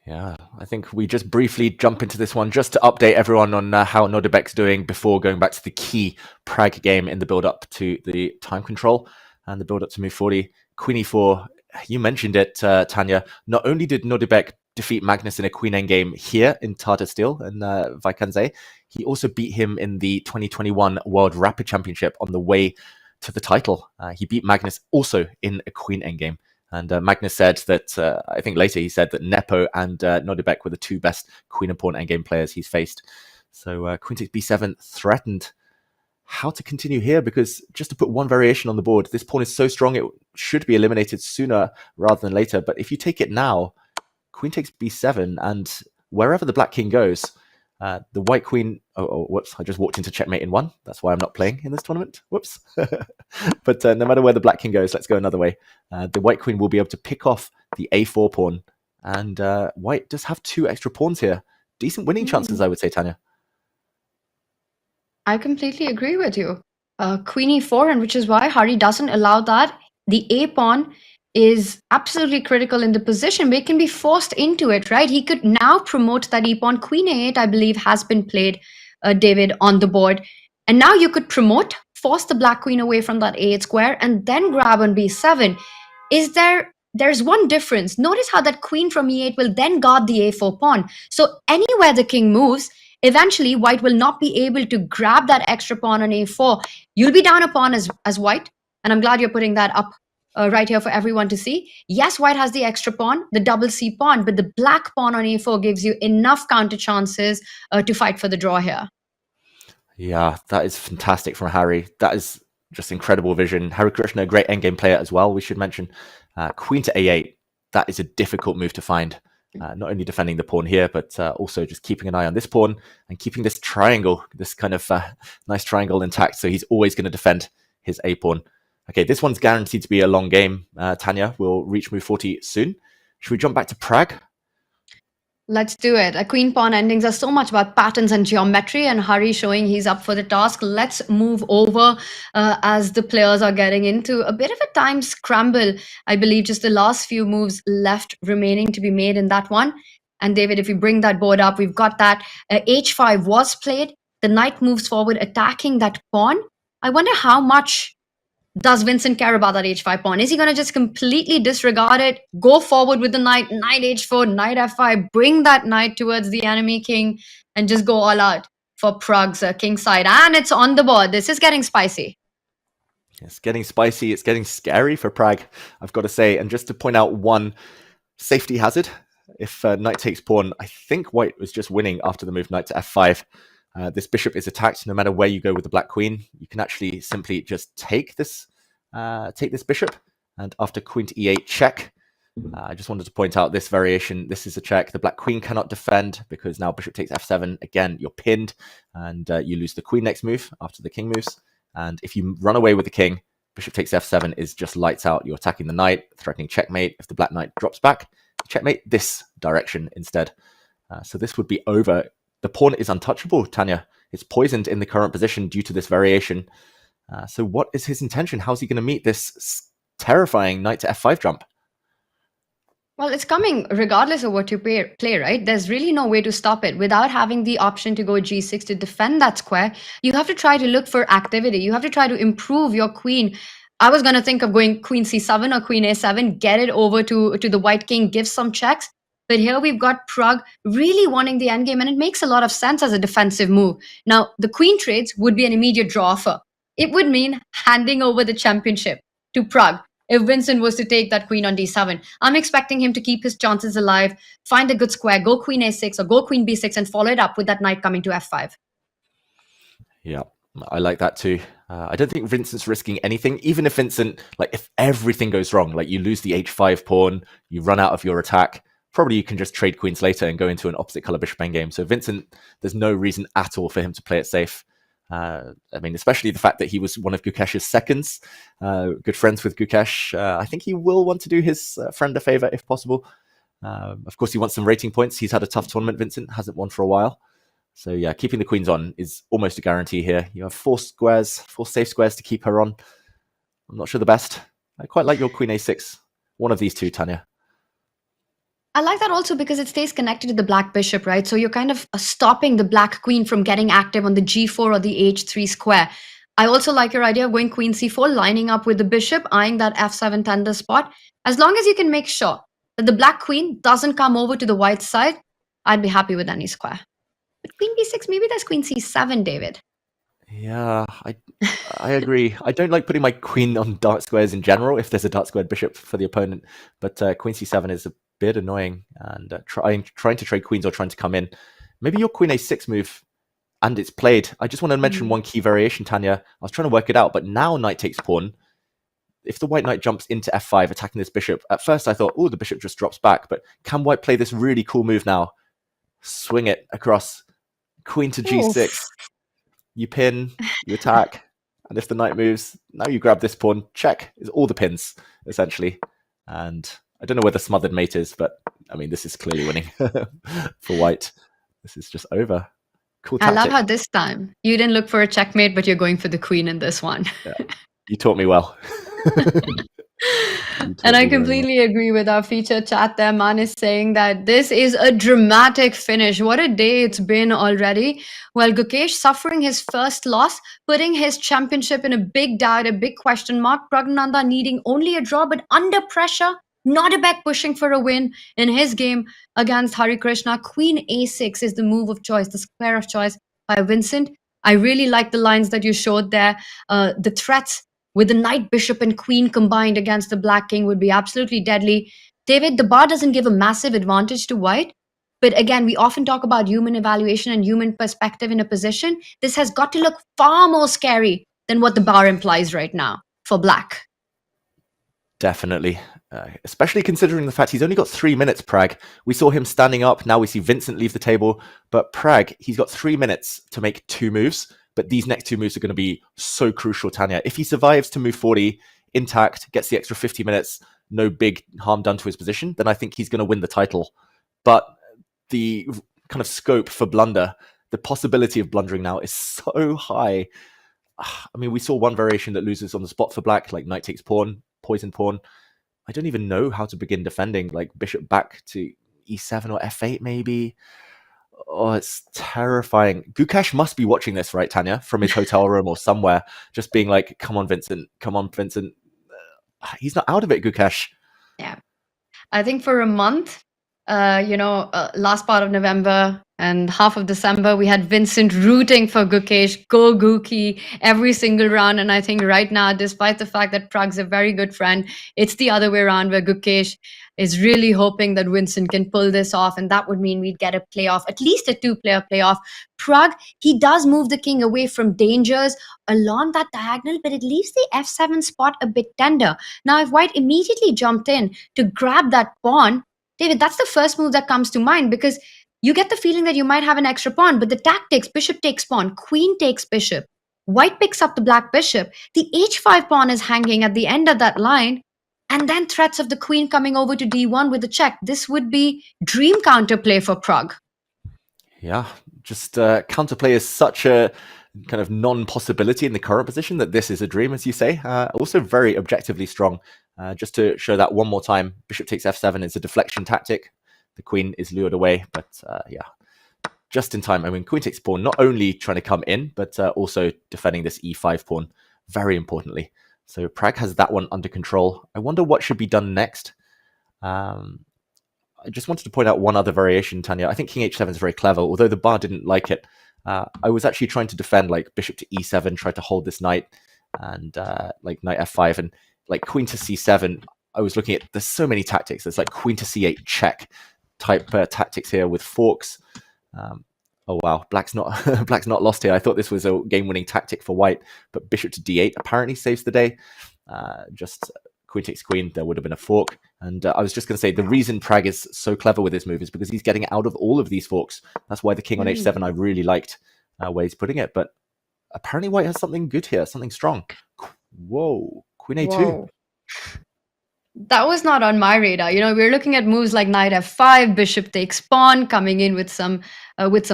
Yeah, I think we just briefly jump into this one just to update everyone on how Nodirbek's doing before going back to the key Pragg game in the build-up to the time control and the build-up to move 40. Queen e4, you mentioned it, Tanya. Not only did Nodirbek defeat Magnus in a queen endgame here in Tata Steel and Wijk Aan Zee, he also beat him in the 2021 World Rapid Championship on the way to the title. He beat Magnus also in a queen endgame. And Magnus said that, I think later he said that Nepo and Nodirbek were the 2 best queen and pawn endgame players he's faced. So queen takes b7 threatened. How to continue here? Because just to put one variation on the board, this pawn is so strong it should be eliminated sooner rather than later. But if you take it now, queen takes b7, and wherever the black king goes, the white queen... Oh, whoops, I just walked into checkmate in 1. That's why I'm not playing in this tournament. Whoops. But no matter where the black king goes, let's go another way. The white queen will be able to pick off the a4 pawn. And white does have 2 extra pawns here. Decent winning chances, I would say, Tanya. I completely agree with you. Queen e4, and which is why Hari doesn't allow that. The a pawn is absolutely critical in the position, but he can be forced into it, right? He could now promote that e-pawn. Queen a8, I believe, has been played, David, on the board. And now you could promote, force the black queen away from that a8 square, and then grab on b7. There's one difference. Notice how that queen from e8 will then guard the a4 pawn. So anywhere the king moves, eventually white will not be able to grab that extra pawn on a4. You'll be down a pawn as white, and I'm glad you're putting that up right here for everyone to see. Yes, white has the extra pawn, the double c pawn, but the black pawn on a4 gives you enough counter chances to fight for the draw here. Yeah, that is fantastic from Harry. That is just incredible vision. Harikrishna, a great endgame player as well, we should mention. Queen to a8, that is a difficult move to find. Not only defending the pawn here, but also just keeping an eye on this pawn and keeping this triangle, this kind of nice triangle intact. So he's always going to defend his a pawn. Okay, this one's guaranteed to be a long game. Tanya will reach move 40 soon. Should we jump back to Pragg? Let's do it. Queen pawn endings are so much about patterns and geometry, and Hari showing he's up for the task. Let's move over as the players are getting into a bit of a time scramble. I believe just the last few moves left remaining to be made in that one. And David, if you bring that board up, we've got that h5 was played. The knight moves forward, attacking that pawn. I wonder how much does Vincent care about that h5 pawn? Is he going to just completely disregard it, go forward with the knight, knight h4, knight f5, bring that knight towards the enemy king, and just go all out for Pragg's king side? And it's on the board. This is getting spicy. It's getting spicy. It's getting scary for Pragg, I've got to say. And just to point out one safety hazard, if knight takes pawn, I think white was just winning after the move knight to f5. This bishop is attacked no matter where you go with the black queen. You can actually simply just take this bishop, and after queen to e8 check. I just wanted to point out this variation. This is a check. The black queen cannot defend because now bishop takes f7. Again, you're pinned, and you lose the queen next move after the king moves. And if you run away with the king, bishop takes f7 is just lights out. You're attacking the knight, threatening checkmate. If the black knight drops back, checkmate this direction instead. So this would be over. The pawn is untouchable, Tanya. It's poisoned in the current position due to this variation. So what is his intention? How's he going to meet this terrifying knight to f5 jump? Well, it's coming regardless of what you play, right? There's really no way to stop it. Without having the option to go g6 to defend that square, you have to try to look for activity. You have to try to improve your queen. I was going to think of going queen c7 or queen a7, get it over to the white king, give some checks. But here we've got Pragg really wanting the endgame, and it makes a lot of sense as a defensive move. Now, the queen trades would be an immediate draw offer. It would mean handing over the championship to Pragg if Vincent was to take that queen on d7. I'm expecting him to keep his chances alive, find a good square, go queen a6 or go queen b6 and follow it up with that knight coming to f5. Yeah, I like that too. I don't think Vincent's risking anything, even if Vincent, if everything goes wrong, you lose the h5 pawn, you run out of your attack, probably you can just trade queens later and go into an opposite color bishop endgame. So Vincent, there's no reason at all for him to play it safe. Especially the fact that he was one of Gukesh's seconds, good friends with Gukesh. I think he will want to do his friend a favor if possible. Of course, he wants some rating points. He's had a tough tournament, Vincent, hasn't won for a while. So yeah, keeping the queens on is almost a guarantee here. You have four safe squares to keep her on. I'm not sure the best. I quite like your queen a6. One of these two, Tanya. I like that also because it stays connected to the black bishop, right? So you're kind of stopping the black queen from getting active on the g4 or the h3 square. I also like your idea of going queen c4, lining up with the bishop, eyeing that f7 tender spot. As long as you can make sure that the black queen doesn't come over to the white side, I'd be happy with any square. But queen b6, maybe there's queen c7, David. Yeah, I agree. I don't like putting my queen on dark squares in general if there's a dark squared bishop for the opponent. But queen c7 is a bit annoying, and trying to trade queens or trying to come in. Maybe your queen a6 move, and it's played. I just want to mention one key variation, Tanya. I was trying to work it out, but now knight takes pawn. If the white knight jumps into f5, attacking this bishop, at first I thought, oh, the bishop just drops back. But can white play this really cool move now? Swing it across, queen to g6. Oof. You pin, you attack, and if the knight moves, now you grab this pawn. Check is all the pins, essentially. And I don't know where the smothered mate is, but I mean, this is clearly winning for white. This is just over. Cool tactic. I love how this time you didn't look for a checkmate, but you're going for the queen in this one. Yeah. You taught me well. And I completely agree with our featured chat there. Man is saying that this is a dramatic finish. What a day it's been already. Well, Gukesh suffering his first loss, putting his championship in a big doubt, a big question mark. Praggnanandhaa needing only a draw, but under pressure. Nodirbek pushing for a win in his game against Harikrishna. Queen a6 is the move of choice, the square of choice by Vincent. I really like the lines that you showed there. The threats with the knight, bishop, and queen combined against the black king would be absolutely deadly. David, the bar doesn't give a massive advantage to white. But again, we often talk about human evaluation and human perspective in a position. This has got to look far more scary than what the bar implies right now for black. Definitely. Especially considering the fact he's only got 3 minutes, Pragg. We saw him standing up. Now we see Vincent leave the table. But Pragg, he's got 3 minutes to make 2 moves. But these next 2 moves are going to be so crucial, Tanya. If he survives to move 40 intact, gets the extra 50 minutes, no big harm done to his position, then I think he's going to win the title. But the kind of scope for blunder, the possibility of blundering now is so high. I mean, we saw one variation that loses on the spot for black, like knight takes pawn, poison pawn. I don't even know how to begin defending, like bishop back to e7 or f8 maybe. Oh, it's terrifying. Gukesh must be watching this, right, Tanya, from his hotel room or somewhere, just being like, come on, Vincent, come on, Vincent. He's not out of it, Gukesh. Yeah. I think for a month, last part of November and half of December, we had Vincent rooting for Gukesh, go Guki, every single round. And I think right now, despite the fact that Pragg's a very good friend, it's the other way around where Gukesh is really hoping that Vincent can pull this off. And that would mean we'd get a playoff, at least a 2-player playoff. Pragg, he does move the king away from dangers along that diagonal, but it leaves the f7 spot a bit tender. Now, if white immediately jumped in to grab that pawn, David, that's the first move that comes to mind because you get the feeling that you might have an extra pawn, but the tactics, bishop takes pawn, queen takes bishop, white picks up the black bishop, the h5 pawn is hanging at the end of that line, and then threats of the queen coming over to d1 with a check. This would be dream counterplay for Pragg. Yeah, just counterplay is such a kind of non-possibility in the current position that this is a dream, as you say. Also very objectively strong. Just to show that one more time, bishop takes f7 is a deflection tactic. The queen is lured away, but yeah, just in time. I mean, queen takes pawn, not only trying to come in, but also defending this e5 pawn, very importantly. So Pragg has that one under control. I wonder what should be done next. I just wanted to point out one other variation, Tanya. I think king h7 is very clever, although the bar didn't like it. I was actually trying to defend like bishop to e7, try to hold this knight, and like knight f5, and like queen to c7. I was looking at, there's so many tactics. There's like queen to c8 check type tactics here with forks. Oh wow, black's not black's not lost here. I thought this was a game-winning tactic for white, but bishop to d8 apparently saves the day. Just queen takes queen, there would have been a fork. And I was just going to say, the reason Pragg is so clever with his move is because he's getting out of all of these forks. That's why the king on h7 I really liked where he's putting it. But apparently white has something good here, something strong. Whoa, queen a2. Whoa. That was not on my radar. You know, we're looking at moves like knight f5, bishop takes pawn, coming in with some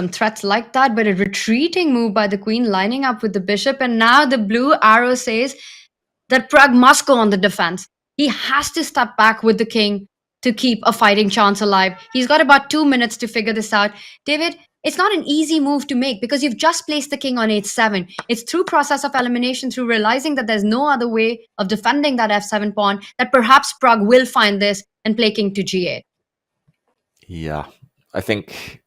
threats like that, but a retreating move by the queen lining up with the bishop. And now the blue arrow says that Pragg must go on the defense. He has to step back with the king to keep a fighting chance alive. He's got about 2 minutes to figure this out. David, it's not an easy move to make because you've just placed the king on h7. It's through process of elimination, through realizing that there's no other way of defending that f7 pawn, that perhaps Pragg will find this and play king to g8. Yeah, I think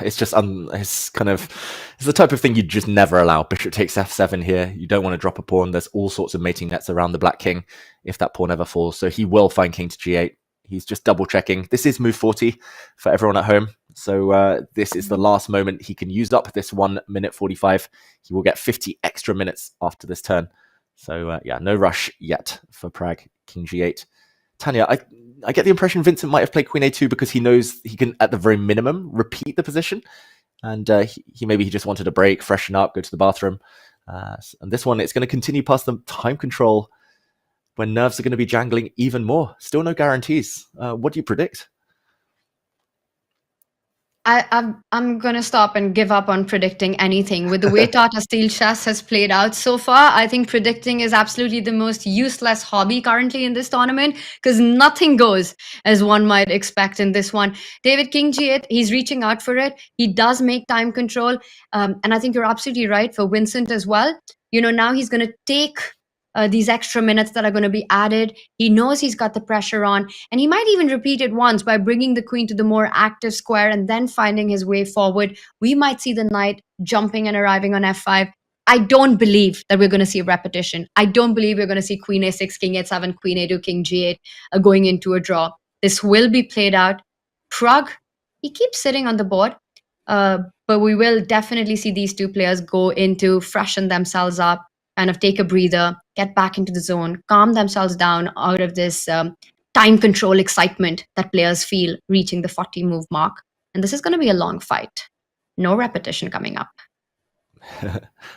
it's just it's the type of thing you just never allow. Bishop takes f7 here. You don't want to drop a pawn. There's all sorts of mating nets around the black king if that pawn ever falls. So he will find king to g8. He's just double checking. This is move 40 for everyone at home. So this is the last moment he can use up this 1 minute 45. He will get 50 extra minutes after this turn. So yeah, no rush yet for Pragg. King g8. Tanya, I get the impression Vincent might have played queen a2 because he knows he can, at the very minimum, repeat the position. And he just wanted a break, freshen up, go to the bathroom. And this one, it's going to continue past the time control when nerves are going to be jangling even more. Still no guarantees. What do you predict? I'm gonna stop and give up on predicting anything. With the way Tata Steel Chess has played out so far, I think predicting is absolutely the most useless hobby currently in this tournament because nothing goes as one might expect in this one. David King G8, he's reaching out for it. He does make time control, and I think you're absolutely right for Vincent as well. Now he's gonna take these extra minutes that are going to be added. He knows he's got the pressure on, and he might even repeat it once by bringing the queen to the more active square and then finding his way forward. We might see the knight jumping and arriving on f5. I don't believe that we're going to see a repetition. I don't believe we're going to see queen a6, king a7, queen a2, king g8 going into a draw. This will be played out. Pragg, he keeps sitting on the board, but we will definitely see these two players go into freshen themselves up, kind of take a breather, get back into the zone, calm themselves down out of this time control excitement that players feel reaching the 40 move mark. And this is going to be a long fight. No repetition coming up.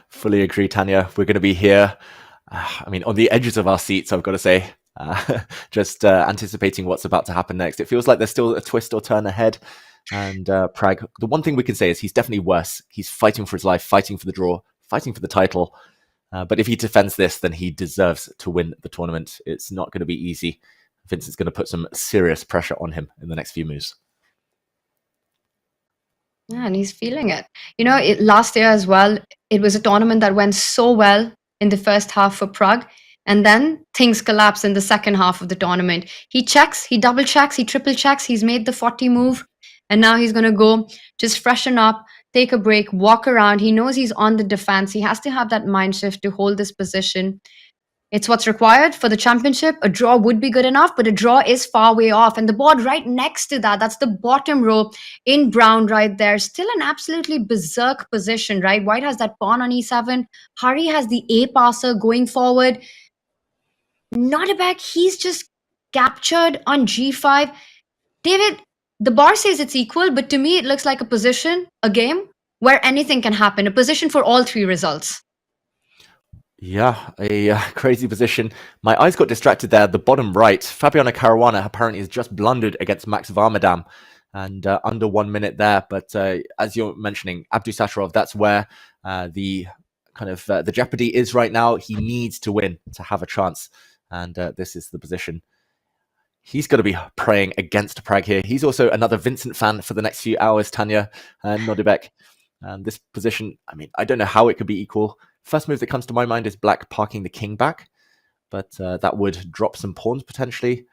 Fully agree, Tanya. We're going to be here, on the edges of our seats, I've got to say, just anticipating what's about to happen next. It feels like there's still a twist or turn ahead. And Pragg, the one thing we can say is he's definitely worse. He's fighting for his life, fighting for the draw, fighting for the title. But if he defends this, then he deserves to win the tournament. It's not going to be easy. Vincent's going to put some serious pressure on him in the next few moves. Yeah, and he's feeling it. Last year as well, it was a tournament that went so well in the first half for Pragg. And then things collapse in the second half of the tournament. He checks, he double checks, he triple checks. He's made the 40 move. And now he's going to go just freshen up, take a break, walk around. He knows he's on the defense. He has to have that mind shift to hold this position. It's what's required for the championship. A draw would be good enough, but a draw is far way off. And the board right next to that, that's the bottom row in brown right there. Still an absolutely berserk position, right? White has that pawn on e7. Hari has the A passer going forward. Nodirbek, he's just captured on g5. David, the bar says it's equal, but to me, it looks like a position, a game where anything can happen, a position for all three results. Yeah, a crazy position. My eyes got distracted there. The bottom right, Fabiano Caruana apparently has just blundered against Max Varmadam and under 1 minute there. But as you're mentioning, Abdusattorov, that's where the jeopardy is right now. He needs to win to have a chance. And this is the position. He's going to be praying against Pragg here. He's also another Vincent fan for the next few hours, Tanya and Nodirbek. This position, I don't know how it could be equal. First move that comes to my mind is black parking the king back, but that would drop some pawns potentially.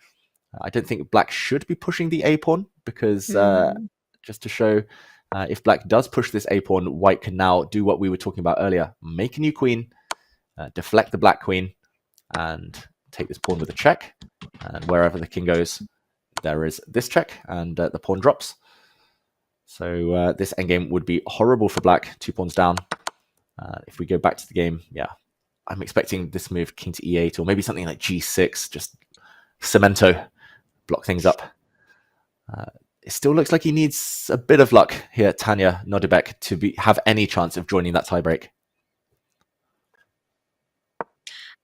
I don't think black should be pushing the a pawn because just to show if black does push this a pawn, white can now do what we were talking about earlier. Make a new queen, deflect the black queen, and take this pawn with a check. And wherever the king goes, there is this check, and the pawn drops. So this endgame would be horrible for black, 2 pawns down. If we go back to the game, I'm expecting this move, king to e8, or maybe something like g6, just cemento, block things up. It still looks like he needs a bit of luck here, Tanya Nodirbek, to have any chance of joining that tiebreak.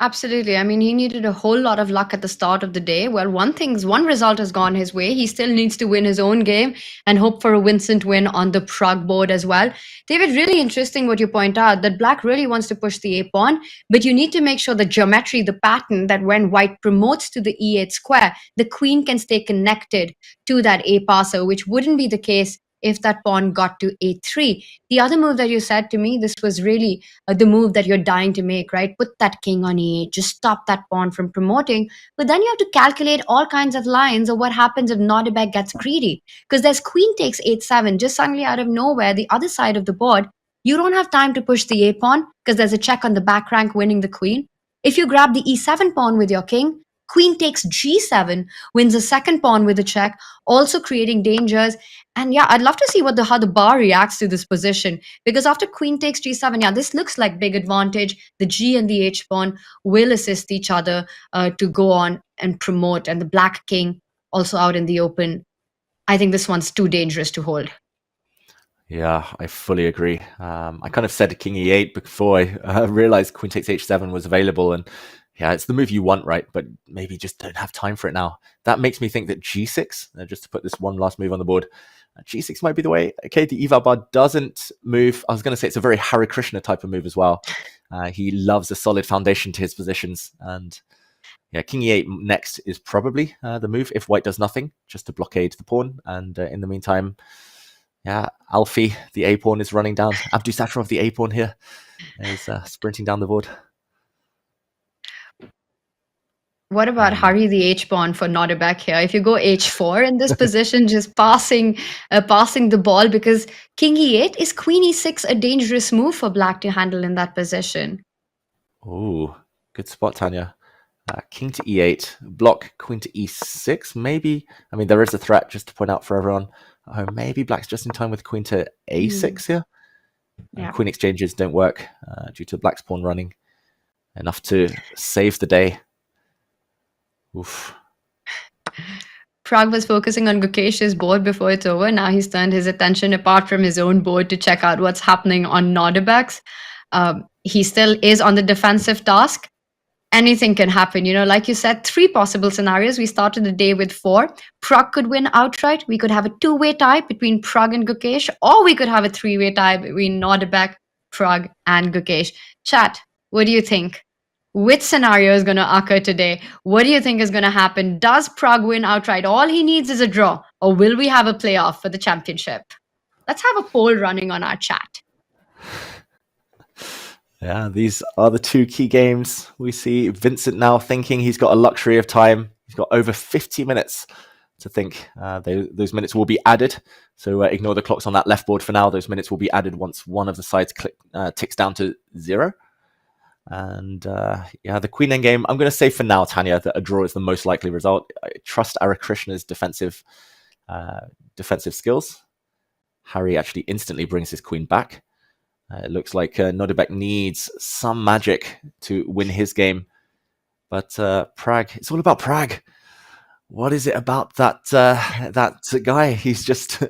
Absolutely. He needed a whole lot of luck at the start of the day. Well, one result has gone his way. He still needs to win his own game and hope for a Vincent win on the Pragg board as well. David, really interesting what you point out, that black really wants to push the a pawn, but you need to make sure the geometry, the pattern, that when white promotes to the e8 square, the queen can stay connected to that a passer, which wouldn't be the case if that pawn got to a3. The other move that you said to me, this was really the move that you're dying to make, right? Put that king on e8, just stop that pawn from promoting. But then you have to calculate all kinds of lines of what happens if Nodirbek gets greedy. Because there's queen takes h7, just suddenly out of nowhere, the other side of the board. You don't have time to push the a pawn because there's a check on the back rank winning the queen. If you grab the e7 pawn with your king, queen takes g7, wins a second pawn with a check, also creating dangers. And I'd love to see how the bar reacts to this position, because after queen takes g7, this looks like big advantage. The g and the h pawn will assist each other to go on and promote, and the black king also out in the open. I think this one's too dangerous to hold. Yeah, I fully agree. I kind of said king e8 before I realized queen takes h7 was available, and it's the move you want, right? But maybe just don't have time for it now. That makes me think that g6, just to put this one last move on the board, G6 might be the way. Okay, the eval bar doesn't move. I was going to say it's a very Harikrishna type of move as well. He loves a solid foundation to his positions. And yeah, king e8 next is probably the move if white does nothing, just to blockade the pawn. And in the meantime, yeah, Alfie, the a-pawn, is running down. Abdusattorov, the a-pawn here, is sprinting down the board. What about Hari the h-pawn for Nodirbek here? If you go h4 in this position, just passing the ball, because king e8 is queen e6 a dangerous move for black to handle in that position. Oh, good spot, Tanya. King to e8, block queen to e6, maybe. I mean, there is a threat, just to point out for everyone. Maybe black's just in time with queen to a6 here. Yeah. Queen exchanges don't work due to black's pawn running. Enough to save the day. Oof. Pragg was focusing on Gukesh's board before it's over. Now he's turned his attention apart from his own board to check out what's happening on Nodirbek's. He still is on the defensive task. Anything can happen. You know, like you said, 3 possible scenarios. We started the day with 4. Pragg could win outright. We could have a 2-way tie between Pragg and Gukesh, or we could have a 3-way tie between Nodirbek, Pragg, and Gukesh. Chat, what do you think? Which scenario is going to occur today? What do you think is going to happen? Does Pragg win outright? All he needs is a draw. Or will we have a playoff for the championship? Let's have a poll running on our chat. Yeah, these are the 2 key games. We see Vincent now thinking he's got a luxury of time. He's got over 50 minutes to think. Those minutes will be added. So ignore the clocks on that left board for now. Those minutes will be added once one of the sides ticks down to 0. And yeah, the queen endgame, I'm going to say for now, Tanya, that a draw is the most likely result. I trust Harikrishna's defensive skills. Hari actually instantly brings his queen back. It looks like Nodirbek needs some magic to win his game. But Pragg, it's all about Pragg. What is it about that guy? He's just...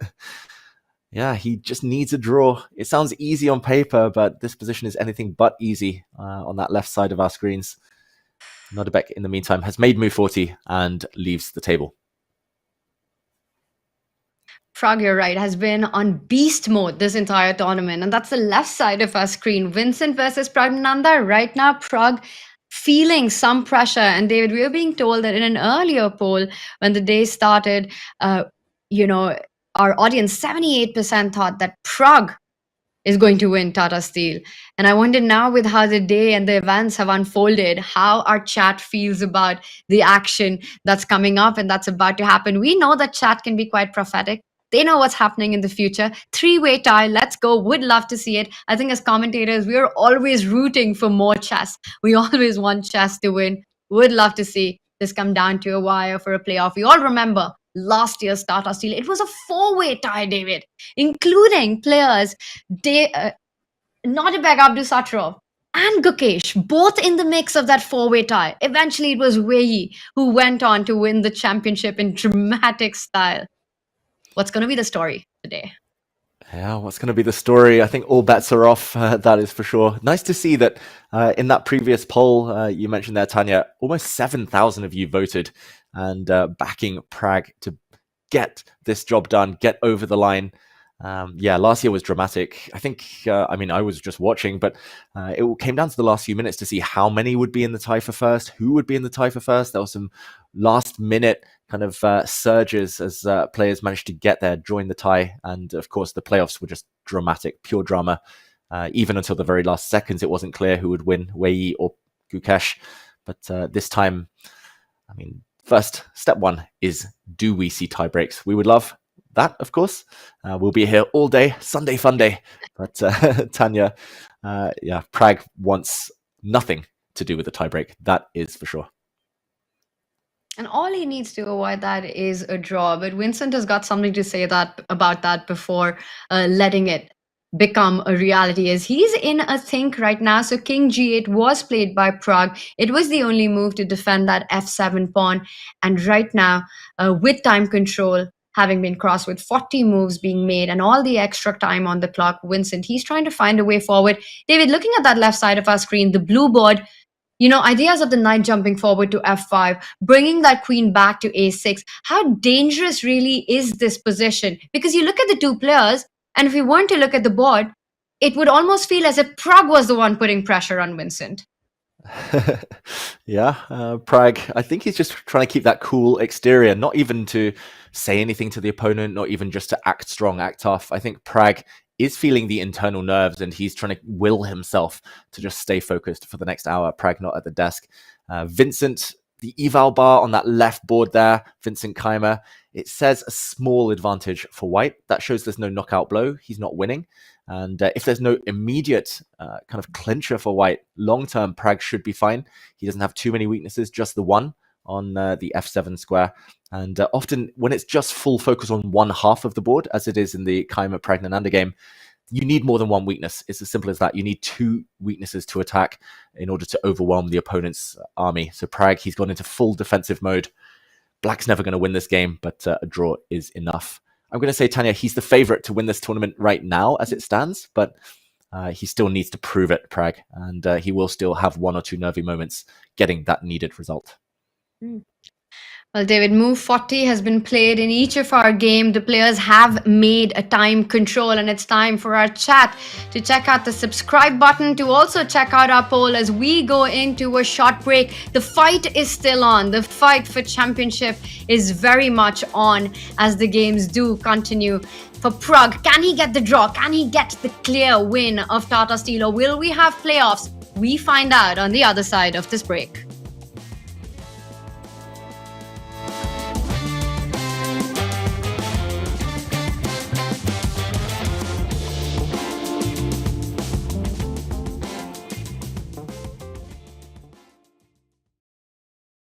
yeah, he just needs a draw. It sounds easy on paper, but this position is anything but easy on that left side of our screens. Nodirbek, in the meantime, has made move 40 and leaves the table. Pragg, you're right, has been on beast mode this entire tournament. And that's the left side of our screen. Vincent versus Praggnanandhaa. Right now, Pragg feeling some pressure. And David, we were being told that in an earlier poll, when the day started, our audience, 78% thought that Pragg is going to win Tata Steel. And I wonder now, with how the day and the events have unfolded, how our chat feels about the action that's coming up and that's about to happen. We know that chat can be quite prophetic. They know what's happening in the future. 3-way tie, let's go. Would love to see it. I think as commentators, we are always rooting for more chess. We always want chess to win. Would love to see this come down to a wire for a playoff. We all remember last year's Tata Steel. It was a 4-way tie, David, including players Nodirbek Abdusattorov and Gukesh, both in the mix of that 4-way tie. Eventually, it was Wei who went on to win the championship in dramatic style. What's going to be the story today? Yeah, what's going to be the story? I think all bets are off, that is for sure. Nice to see that in that previous poll you mentioned there, Tanya, almost 7,000 of you voted and backing Pragg to get this job done, get over the line. Yeah, last year was dramatic. I think, I was just watching, but it came down to the last few minutes to see how many would be in the tie for first, who would be in the tie for first. There was some last minute kind of surges as players managed to get there, join the tie. And of course, the playoffs were just dramatic, pure drama. Even until the very last seconds, it wasn't clear who would win, Wei or Gukesh. But this time, first, step 1 is, do we see tie breaks? We would love that, of course. We'll be here all day, Sunday fun day. But Tanya, Pragg wants nothing to do with the tie break. That is for sure. And all he needs to avoid that is a draw. But Vincent has got something to say about that before letting it become a reality, as he's in a think right now. So king g8 was played by Pragg. It was the only move to defend that f7 pawn. And right now, with time control having been crossed, with 40 moves being made and all the extra time on the clock, Vincent, he's trying to find a way forward. David, looking at that left side of our screen, the blue board, ideas of the knight jumping forward to f5, bringing that queen back to a6. How dangerous really is this position? Because you look at the two players, and if we weren't to look at the board, it would almost feel as if Pragg was the one putting pressure on Vincent. Yeah, Pragg, I think he's just trying to keep that cool exterior, not even to say anything to the opponent, not even just to act strong, act tough. I think Pragg is feeling the internal nerves and he's trying to will himself to just stay focused for the next hour. Pragg not at the desk. Vincent, the eval bar on that left board there, Vincent Keymer, it says a small advantage for white. That shows there's no knockout blow. He's not winning. And if there's no immediate kind of clincher for white, long-term Pragg should be fine. He doesn't have too many weaknesses, just the one on the f7 square. And often when it's just full focus on one half of the board, as it is in the Keymer Praggnanandhaa game, you need more than one weakness. It's as simple as that. You need two weaknesses to attack in order to overwhelm the opponent's army. So Pragg, he's gone into full defensive mode. Black's never going to win this game, but a draw is enough. I'm going to say, Tanya, he's the favorite to win this tournament right now as it stands, but he still needs to prove it, Pragg, and he will still have one or two nervy moments getting that needed result. Well, David, move 40 has been played in each of our game. The players have made a time control, and it's time for our chat to check out the subscribe button, to also check out our poll as we go into a short break. The fight is still on. The fight for championship is very much on as the games do continue. For Pragg, can he get the draw? Can he get the clear win of Tata Steel, or will we have playoffs? We find out on the other side of this break.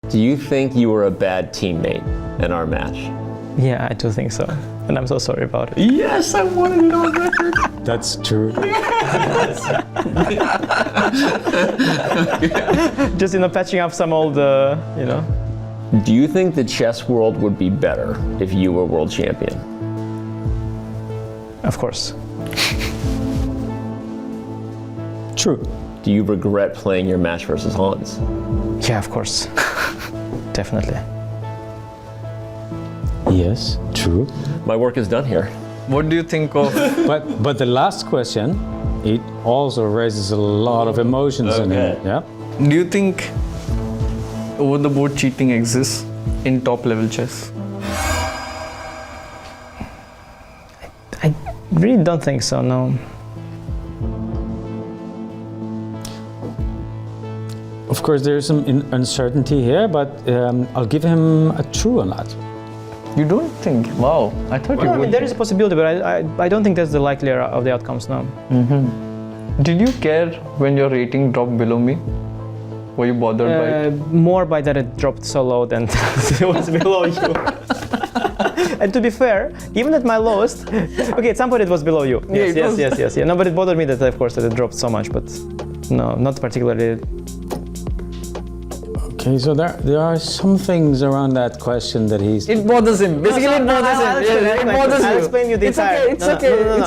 Do you think you were a bad teammate in our match? Yeah, I do think so. And I'm so sorry about it. Yes, I wanted it on record. That's true. Just, patching up some old, Do you think the chess world would be better if you were world champion? Of course. True. Do you regret playing your match versus Hans? Yeah, of course. Definitely. Yes, true. My work is done here. What do you think of? but the last question, it also raises a lot of emotions in it. Yeah. Do you think over the board cheating exists in top level chess? I really don't think so, no. Of course, there's some uncertainty here, but I'll give him a true on that. You don't think? Wow, I thought you would. There is a possibility, but I don't think that's the likelier of the outcomes now. Did you care when your rating dropped below me? Were you bothered by it? More by that it dropped so low than it was below you. And to be fair, even at my lowest, okay, at some point it was below you. Yes. No, but it bothered me that, of course, that it dropped so much, but no, not particularly. Okay, so there are some things around that question that he's... It bothers him. Basically, it bothers him. It bothers you. I'll explain you the entire... It's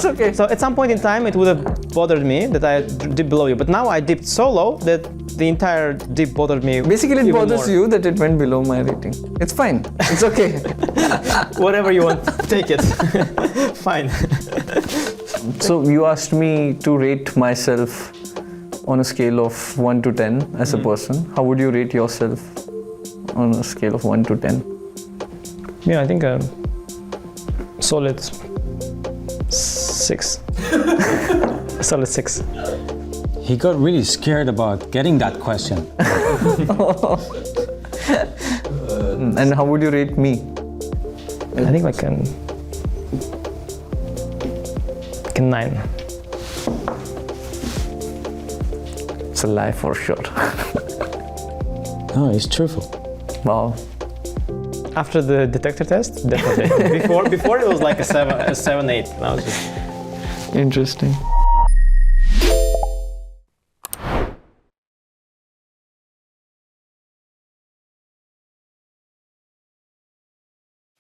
okay. So at some point in time, it would have bothered me that I dipped below you. But now I dipped so low that the entire dip bothered me. Basically, it bothers you that it went below my rating. It's fine. It's okay. Whatever you want, take it. Fine. So you asked me to rate myself on a scale of 1 to 10 as a person. How would you rate yourself on a scale of 1 to 10? Yeah, I think a solid 6. Solid 6. He got really scared about getting that question. And how would you rate me? I think like a 9. It's a lie for sure. No, he's truthful. Wow. After the detector test, definitely. before it was like a 7, 8. Now it's just... Interesting.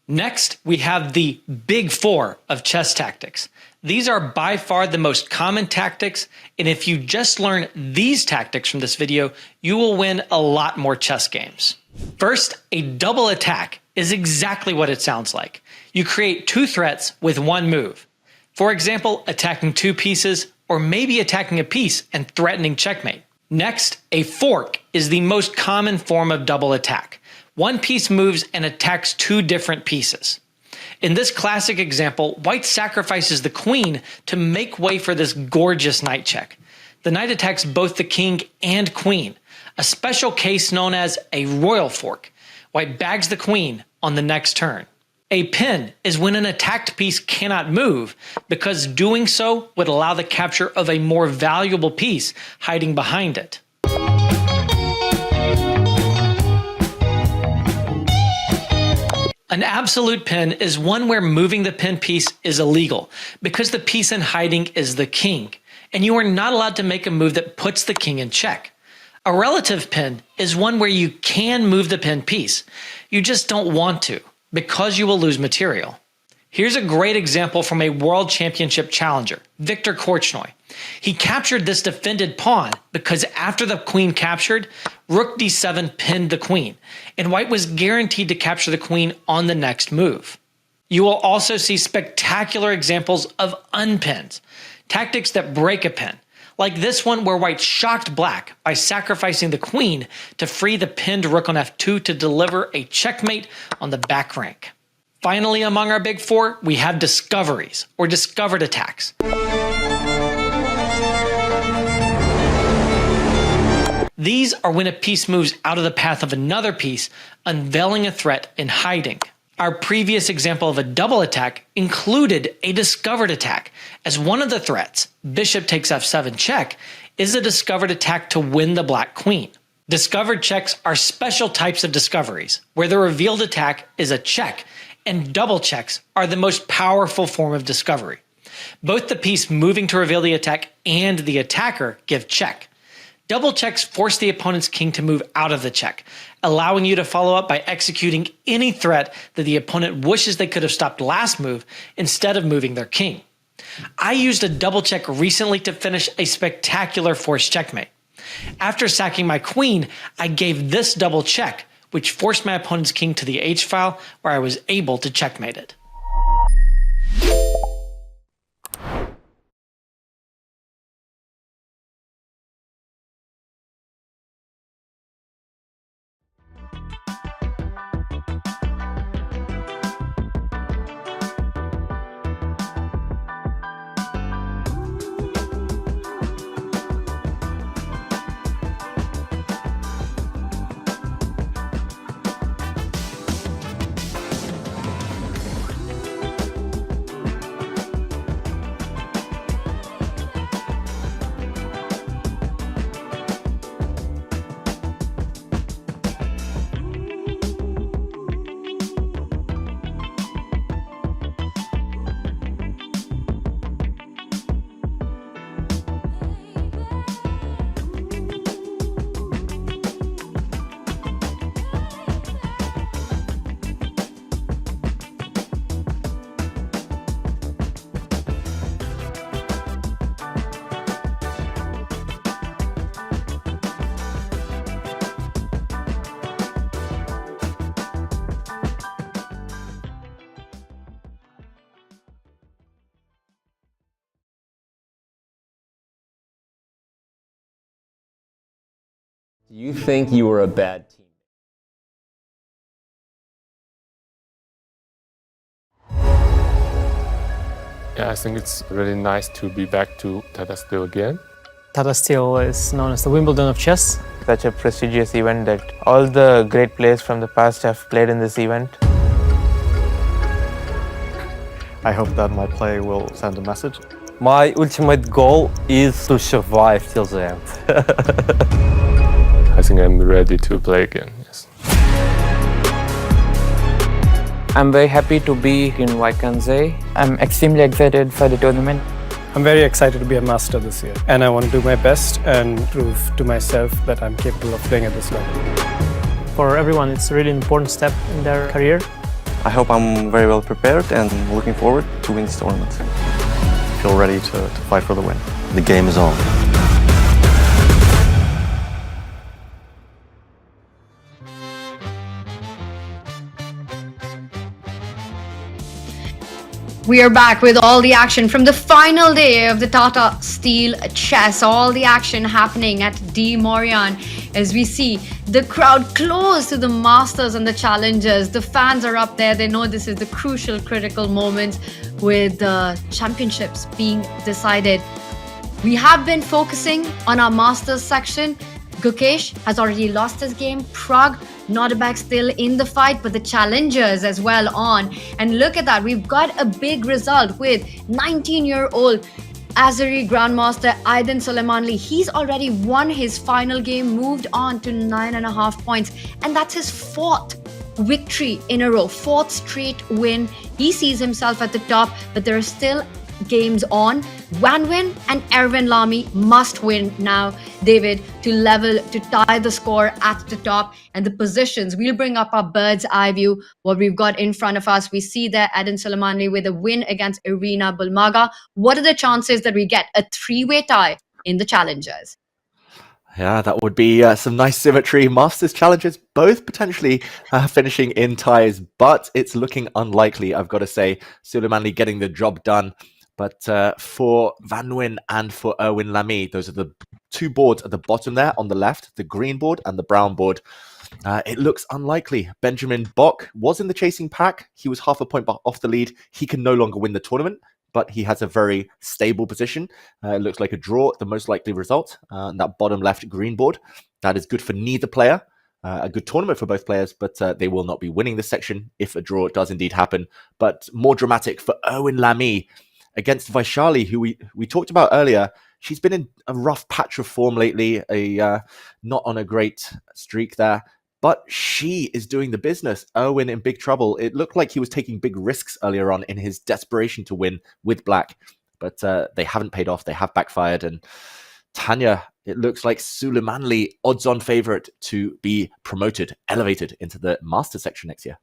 Next, we have the big four of chess tactics. These are by far the most common tactics, and if you just learn these tactics from this video, you will win a lot more chess games. First, a double attack is exactly what it sounds like. You create two threats with one move. For example, attacking two pieces, or maybe attacking a piece and threatening checkmate. Next, a fork is the most common form of double attack. One piece moves and attacks two different pieces. In this classic example, white sacrifices the queen to make way for this gorgeous knight check. The knight attacks both the king and queen, a special case known as a royal fork. White bags the queen on the next turn. A pin is when an attacked piece cannot move, because doing so would allow the capture of a more valuable piece hiding behind it. An absolute pin is one where moving the pin piece is illegal, because the piece in hiding is the king, and you are not allowed to make a move that puts the king in check. A relative pin is one where you can move the pin piece. You just don't want to, because you will lose material. Here's a great example from a world championship challenger, Viktor Korchnoi. He captured this defended pawn because after the queen captured, rook d7 pinned the queen, and white was guaranteed to capture the queen on the next move. You will also see spectacular examples of unpins, tactics that break a pin, like this one where white shocked black by sacrificing the queen to free the pinned rook on f2 to deliver a checkmate on the back rank. Finally, among our big four, we have discoveries, or discovered attacks. These are when a piece moves out of the path of another piece, unveiling a threat in hiding. Our previous example of a double attack included a discovered attack, as one of the threats, bishop takes f7 check, is a discovered attack to win the black queen. Discovered checks are special types of discoveries, where the revealed attack is a check, and double checks are the most powerful form of discovery. Both the piece moving to reveal the attack and the attacker give check. Double checks force the opponent's king to move out of the check, allowing you to follow up by executing any threat that the opponent wishes they could have stopped last move instead of moving their king. I used a double check recently to finish a spectacular forced checkmate. After sacking my queen, I gave this double check, which forced my opponent's king to the h-file, where I was able to checkmate it. Do you think you were a bad teammate? Yeah, I think it's really nice to be back to Tata Steel again. Tata Steel is known as the Wimbledon of chess. Such a prestigious event that all the great players from the past have played in this event. I hope that my play will send a message. My ultimate goal is to survive till the end. I think I'm ready to play again, yes. I'm very happy to be in Wijk Aan Zee. I'm extremely excited for the tournament. I'm very excited to be a master this year, and I want to do my best and prove to myself that I'm capable of playing at this level. For everyone, it's a really important step in their career. I hope I'm very well prepared and looking forward to win this tournament. Feel ready to fight for the win. The game is on. We are back with all the action from the final day of the Tata Steel Chess. All the action happening at D Morian as we see the crowd close to the Masters and the Challengers. The fans are up there. They know this is the crucial, critical moment with the championships being decided. We have been focusing on our Masters section. Gukesh has already lost his game. Pragg, Nodirbek still in the fight, but the challengers as well on. And look at that, we've got a big result with 19-year-old Azeri Grandmaster Aydin Soleimanli. He's already won his final game, moved on to 9.5 points, and that's his 4th victory in a row, 4th straight win. He sees himself at the top, but there are still games on. Vanwin and Erwin Lamy must win now, David, to tie the score at the top. And the positions, we'll bring up our bird's eye view, what we've got in front of us. We see there Aydin Soleimanli with a win against Irina Bulmaga. What are the chances that we get a 3-way tie in the Challengers? Yeah, that would be some nice symmetry. Masters Challengers both potentially finishing in ties, but it's looking unlikely, I've got to say. Soleimanli getting the job done. But for Vanwin and for Erwin Lamy, those are the 2 boards at the bottom there on the left, the green board and the brown board. It looks unlikely. Benjamin Bock was in the chasing pack. He was half a point off the lead. He can no longer win the tournament, but he has a very stable position. It looks like a draw, the most likely result. That bottom left green board, that is good for neither player. A good tournament for both players, but they will not be winning this section if a draw does indeed happen. But more dramatic for Erwin Lamy against Vaishali, who we talked about earlier. She's been in a rough patch of form lately, not on a great streak there, but she is doing the business. Erwin in big trouble. It looked like he was taking big risks earlier on in his desperation to win with black, but they haven't paid off. They have backfired. And Tanya, it looks like Soleimanli odds-on favorite to be promoted, elevated into the master section next year.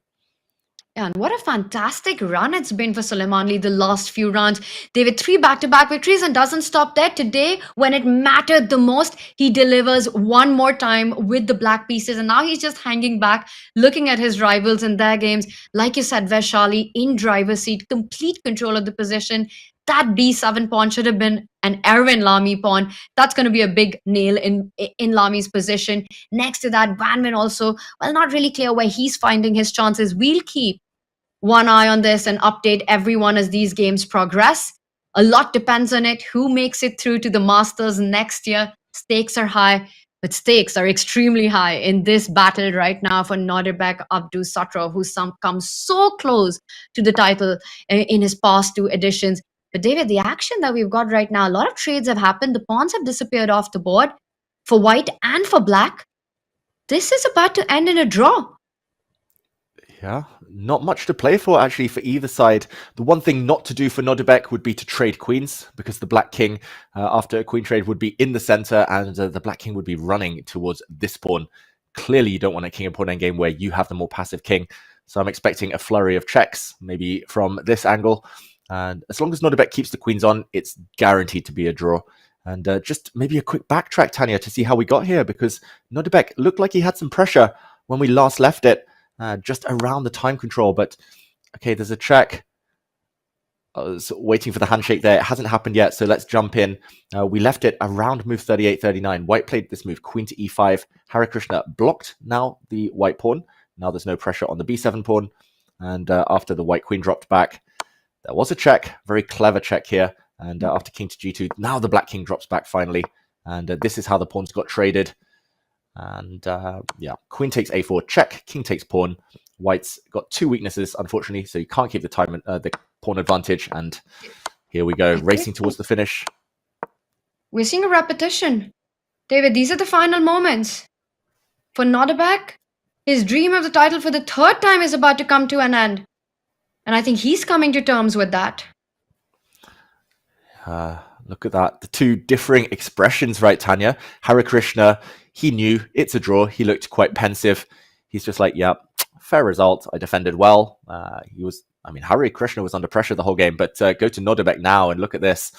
Yeah, and what a fantastic run it's been for Soleimanli the last few rounds. They were 3 back-to-back victories and doesn't stop there. Today, when it mattered the most, he delivers one more time with the black pieces. And now he's just hanging back, looking at his rivals in their games. Like you said, Vaishali in driver's seat, complete control of the position. That B7 pawn should have been an Erwin Lamy pawn. That's going to be a big nail in Lamy's position. Next to that, Vanwin also, well, not really clear where he's finding his chances. We'll keep one eye on this and update everyone as these games progress. A lot depends on it. Who makes it through to the Masters next year? Stakes are high, but stakes are extremely high in this battle right now for Nodirbek Abdusattorov, who's come so close to the title in his past 2 editions. But David, the action that we've got right now, a lot of trades have happened. The pawns have disappeared off the board for white and for black. This is about to end in a draw. Yeah, not much to play for actually for either side. The one thing not to do for Nodirbek would be to trade queens, because the black king after a queen trade would be in the center and the black king would be running towards this pawn. Clearly you don't want a king and pawn endgame where you have the more passive king. So I'm expecting a flurry of checks, maybe from this angle. And as long as Nodirbek keeps the queens on, it's guaranteed to be a draw. And just maybe a quick backtrack, Tanya, to see how we got here, because Nodirbek looked like he had some pressure when we last left it. Just around the time control, but okay, there's a check. I was waiting for the handshake there. It hasn't happened yet, so let's jump in. We left it around move 38-39. White played this move, queen to e5. Harikrishna blocked now the white pawn. Now there's no pressure on the b7 pawn. And after the white queen dropped back, there was a check. Very clever check here. And after king to g2, now the black king drops back finally. And this is how the pawns got traded. And yeah, queen takes a4, check, king takes pawn. White's got 2 weaknesses, unfortunately, so you can't keep the pawn advantage. And here we go, racing towards the finish. We're seeing a repetition. David, these are the final moments. For Nodirbek, his dream of the title for the 3rd time is about to come to an end. And I think he's coming to terms with that. Look at that. The 2 differing expressions, right, Tanya? Harikrishna, he knew it's a draw. He looked quite pensive. He's just like, yeah, fair result. I defended well. Harikrishna was under pressure the whole game, but go to Nodirbek now and look at this.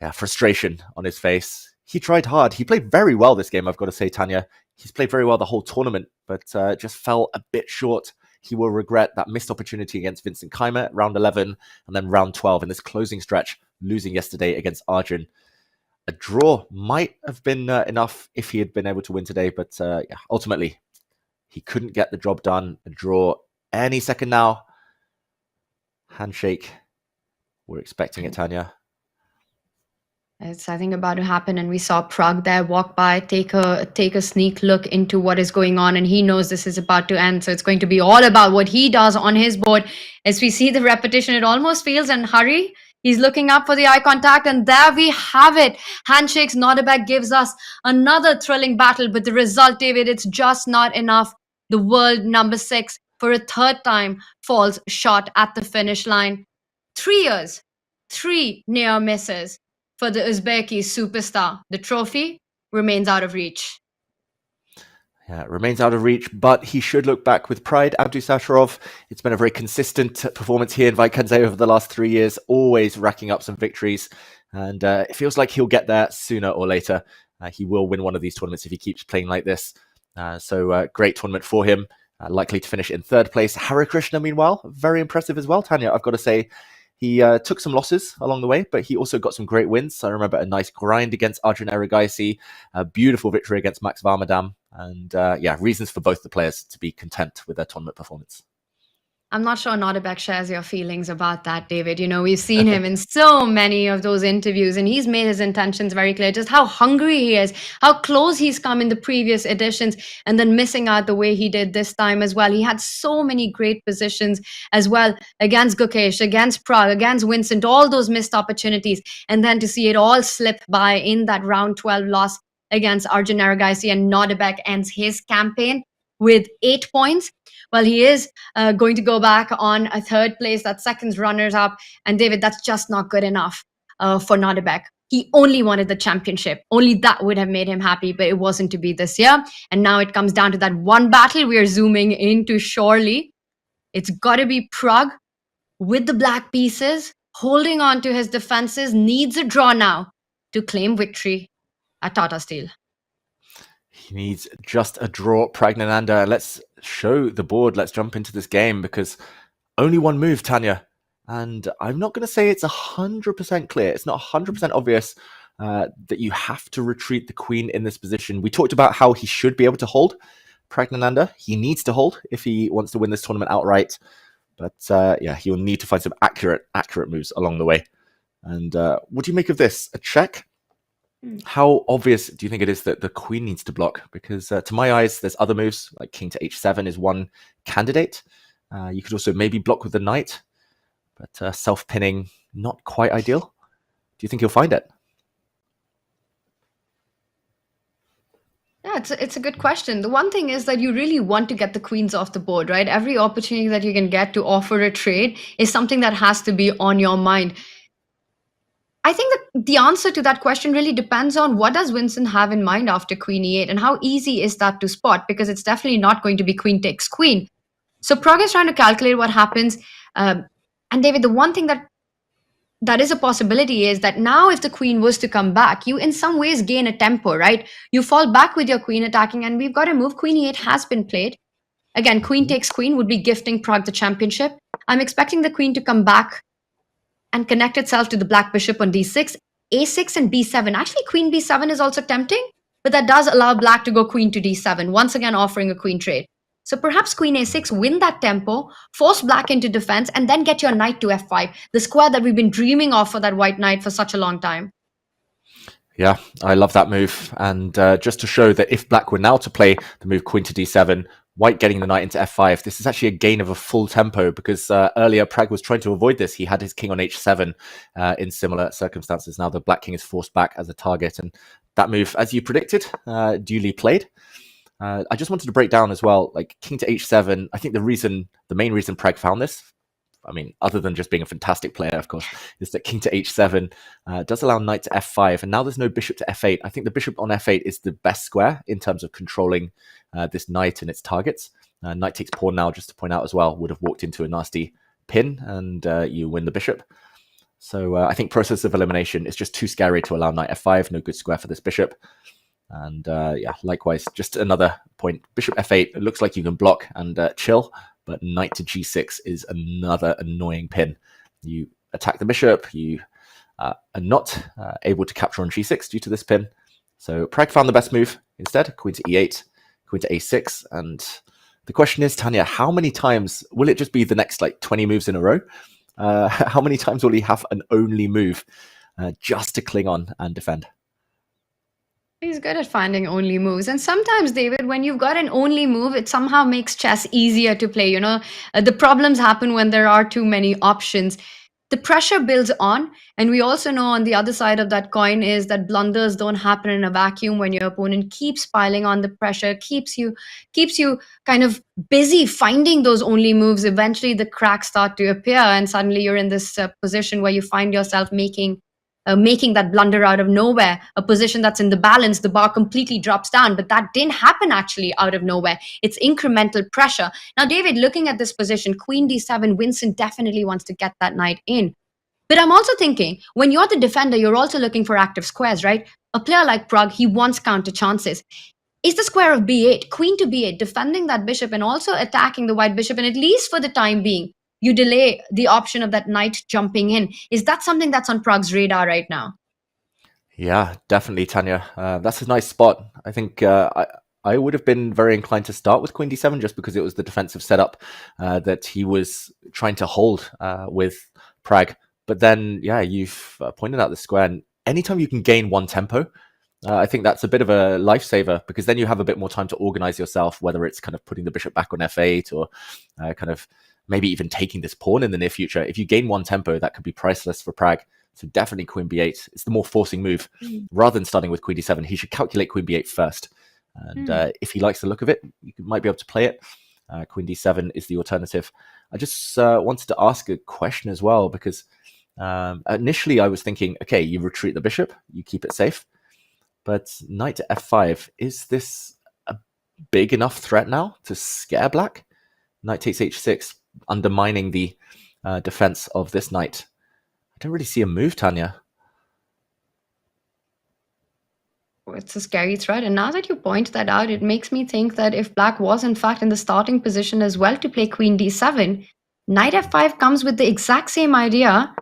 Yeah, frustration on his face. He tried hard. He played very well this game, I've got to say, Tanya. He's played very well the whole tournament, but just fell a bit short. He will regret that missed opportunity against Vincent Keymer, round 11, and then round 12 in this closing stretch, losing yesterday against Arjun. A draw might have been enough if he had been able to win today, but ultimately, he couldn't get the job done. A draw any second now. Handshake. We're expecting it, Tanya. It's, I think, about to happen, and we saw Pragg there walk by, take a sneak look into what is going on, and he knows this is about to end. So it's going to be all about what he does on his board. As we see the repetition, it almost feels, and Hari, he's looking up for the eye contact, and there we have it. Handshakes. Nodirbek gives us another thrilling battle, but the result, David, it's just not enough. The world number 6 for a third time falls short at the finish line. 3 years, 3 near misses for the Uzbeki superstar. The trophy remains out of reach. Yeah, it remains out of reach, but he should look back with pride. Abdusattorov, it's been a very consistent performance here in Wijk Aan Zee over the last 3 years, always racking up some victories. And it feels like he'll get there sooner or later. He will win one of these tournaments if he keeps playing like this. So great tournament for him. Likely to finish in 3rd place. Harikrishna, meanwhile, very impressive as well, Tanya, I've got to say. He took some losses along the way, but he also got some great wins. I remember a nice grind against Arjun Erigaisi, a beautiful victory against Max Varmadam, and reasons for both the players to be content with their tournament performance. I'm not sure Nodirbek shares your feelings about that, David. You know, we've seen him in so many of those interviews, and he's made his intentions very clear, just how hungry he is, how close he's come in the previous editions, and then missing out the way he did this time as well. He had so many great positions as well against Gukesh, against Pragg, against Vincent, all those missed opportunities, and then to see it all slip by in that round 12 loss against Arjun Erigaisi, and Nodirbek ends his campaign with 8 points. Well, he is going to go back on a 3rd place, that second runners up. And David, that's just not good enough for Nodirbek. He only wanted the championship. Only that would have made him happy, but it wasn't to be this year. And now it comes down to that one battle we are zooming into surely. It's got to be Pragg with the black pieces, holding on to his defenses, needs a draw now to claim victory at Tata Steel. He needs just a draw. Praggnanandhaa. Let's show the board. Let's jump into this game because only one move, Tanya. And I'm not going to say it's 100% clear. It's not 100% obvious that you have to retreat the queen in this position. We talked about how he should be able to hold Praggnanandhaa. He needs to hold if he wants to win this tournament outright. But he'll need to find some accurate moves along the way. And what do you make of this? A check? How obvious do you think it is that the queen needs to block? Because to my eyes, there's other moves, like king to h7 is one candidate. You could also maybe block with the knight, but self-pinning, not quite ideal. Do you think he'll find it? Yeah, it's a good question. The one thing is that you really want to get the queens off the board, right? Every opportunity that you can get to offer a trade is something that has to be on your mind. I think that the answer to that question really depends on what does Vincent have in mind after queen e8 and how easy is that to spot, because it's definitely not going to be queen takes queen. So Pragg is trying to calculate what happens. And David, the one thing that is a possibility is that now if the queen was to come back, you in some ways gain a tempo, right? You fall back with your queen attacking, and we've got a move. Queen e8 has been played. Again, queen takes queen would be gifting Pragg the championship. I'm expecting the queen to come back and connect itself to the black bishop on d6, a6 and b7. Actually, queen b7 is also tempting, but that does allow black to go queen to d7, once again offering a queen trade. So perhaps queen a6, win that tempo, force black into defense, and then get your knight to f5, the square that we've been dreaming of for that white knight for such a long time. Yeah, I love that move. And just to show that if black were now to play the move queen to d7, white getting the knight into f5, this is actually a gain of a full tempo, because earlier Pragg was trying to avoid this. He had his king on h7 in similar circumstances. Now the black king is forced back as a target, and that move, as you predicted, duly played. I just wanted to break down as well, like king to h7. I think the main reason Pragg found this, I mean, other than just being a fantastic player, of course, is that king to h7 does allow knight to f5, and now there's no bishop to f8. I think the bishop on f8 is the best square in terms of controlling this knight and its targets. Knight takes pawn now, just to point out as well, would have walked into a nasty pin, and you win the bishop. So I think process of elimination is just too scary to allow knight f5. No good square for this bishop. And yeah, likewise, just another point. Bishop f8, it looks like you can block and chill, but knight to g6 is another annoying pin. You attack the bishop, you are not able to capture on g6 due to this pin. So Pragg found the best move instead, queen to e8, queen to a6, and the question is, Tanya, how many times will it just be the next like 20 moves in a row? How many times will he have an only move just to cling on and defend? He's good at finding only moves. And sometimes, David, when you've got an only move, it somehow makes chess easier to play. You know, the problems happen when there are too many options. The pressure builds on. And we also know on the other side of that coin is that blunders don't happen in a vacuum. When your opponent keeps piling on the pressure, keeps you kind of busy finding those only moves. Eventually, the cracks start to appear, and suddenly you're in this position where you find yourself making that blunder out of nowhere, a position that's in the balance, the bar completely drops down. But that didn't happen actually out of nowhere. It's incremental pressure. Now, David, looking at this position, queen d7, Vincent definitely wants to get that knight in. But I'm also thinking, when you're the defender, you're also looking for active squares, right? A player like Pragg, he wants counter chances. Is the square of b8, queen to b8, defending that bishop and also attacking the white bishop, and at least for the time being, you delay the option of that knight jumping in. Is that something that's on Pragg's radar right now? Yeah, definitely, Tanya. That's a nice spot. I think I would have been very inclined to start with queen d7 just because it was the defensive setup that he was trying to hold with Pragg. But then, yeah, you've pointed out the square. And anytime you can gain one tempo, I think that's a bit of a lifesaver, because then you have a bit more time to organize yourself, whether it's kind of putting the bishop back on f8 or kind of maybe even taking this pawn in the near future. If you gain one tempo, that could be priceless for Pragg. So definitely queen b8. It's the more forcing move. Rather than starting with queen d7, he should calculate queen b8 first. And if he likes the look of it, you might be able to play it. Queen d7 is the alternative. I just wanted to ask a question as well, because initially I was thinking, okay, you retreat the bishop, you keep it safe. But knight to f5, is this a big enough threat now to scare black? Knight takes h6, undermining the defense of this knight. I don't really see a move, Tanya. It's a scary threat. And now that you point that out, it makes me think that if black was in fact in the starting position as well to play queen d7, knight f5 comes with the exact same idea.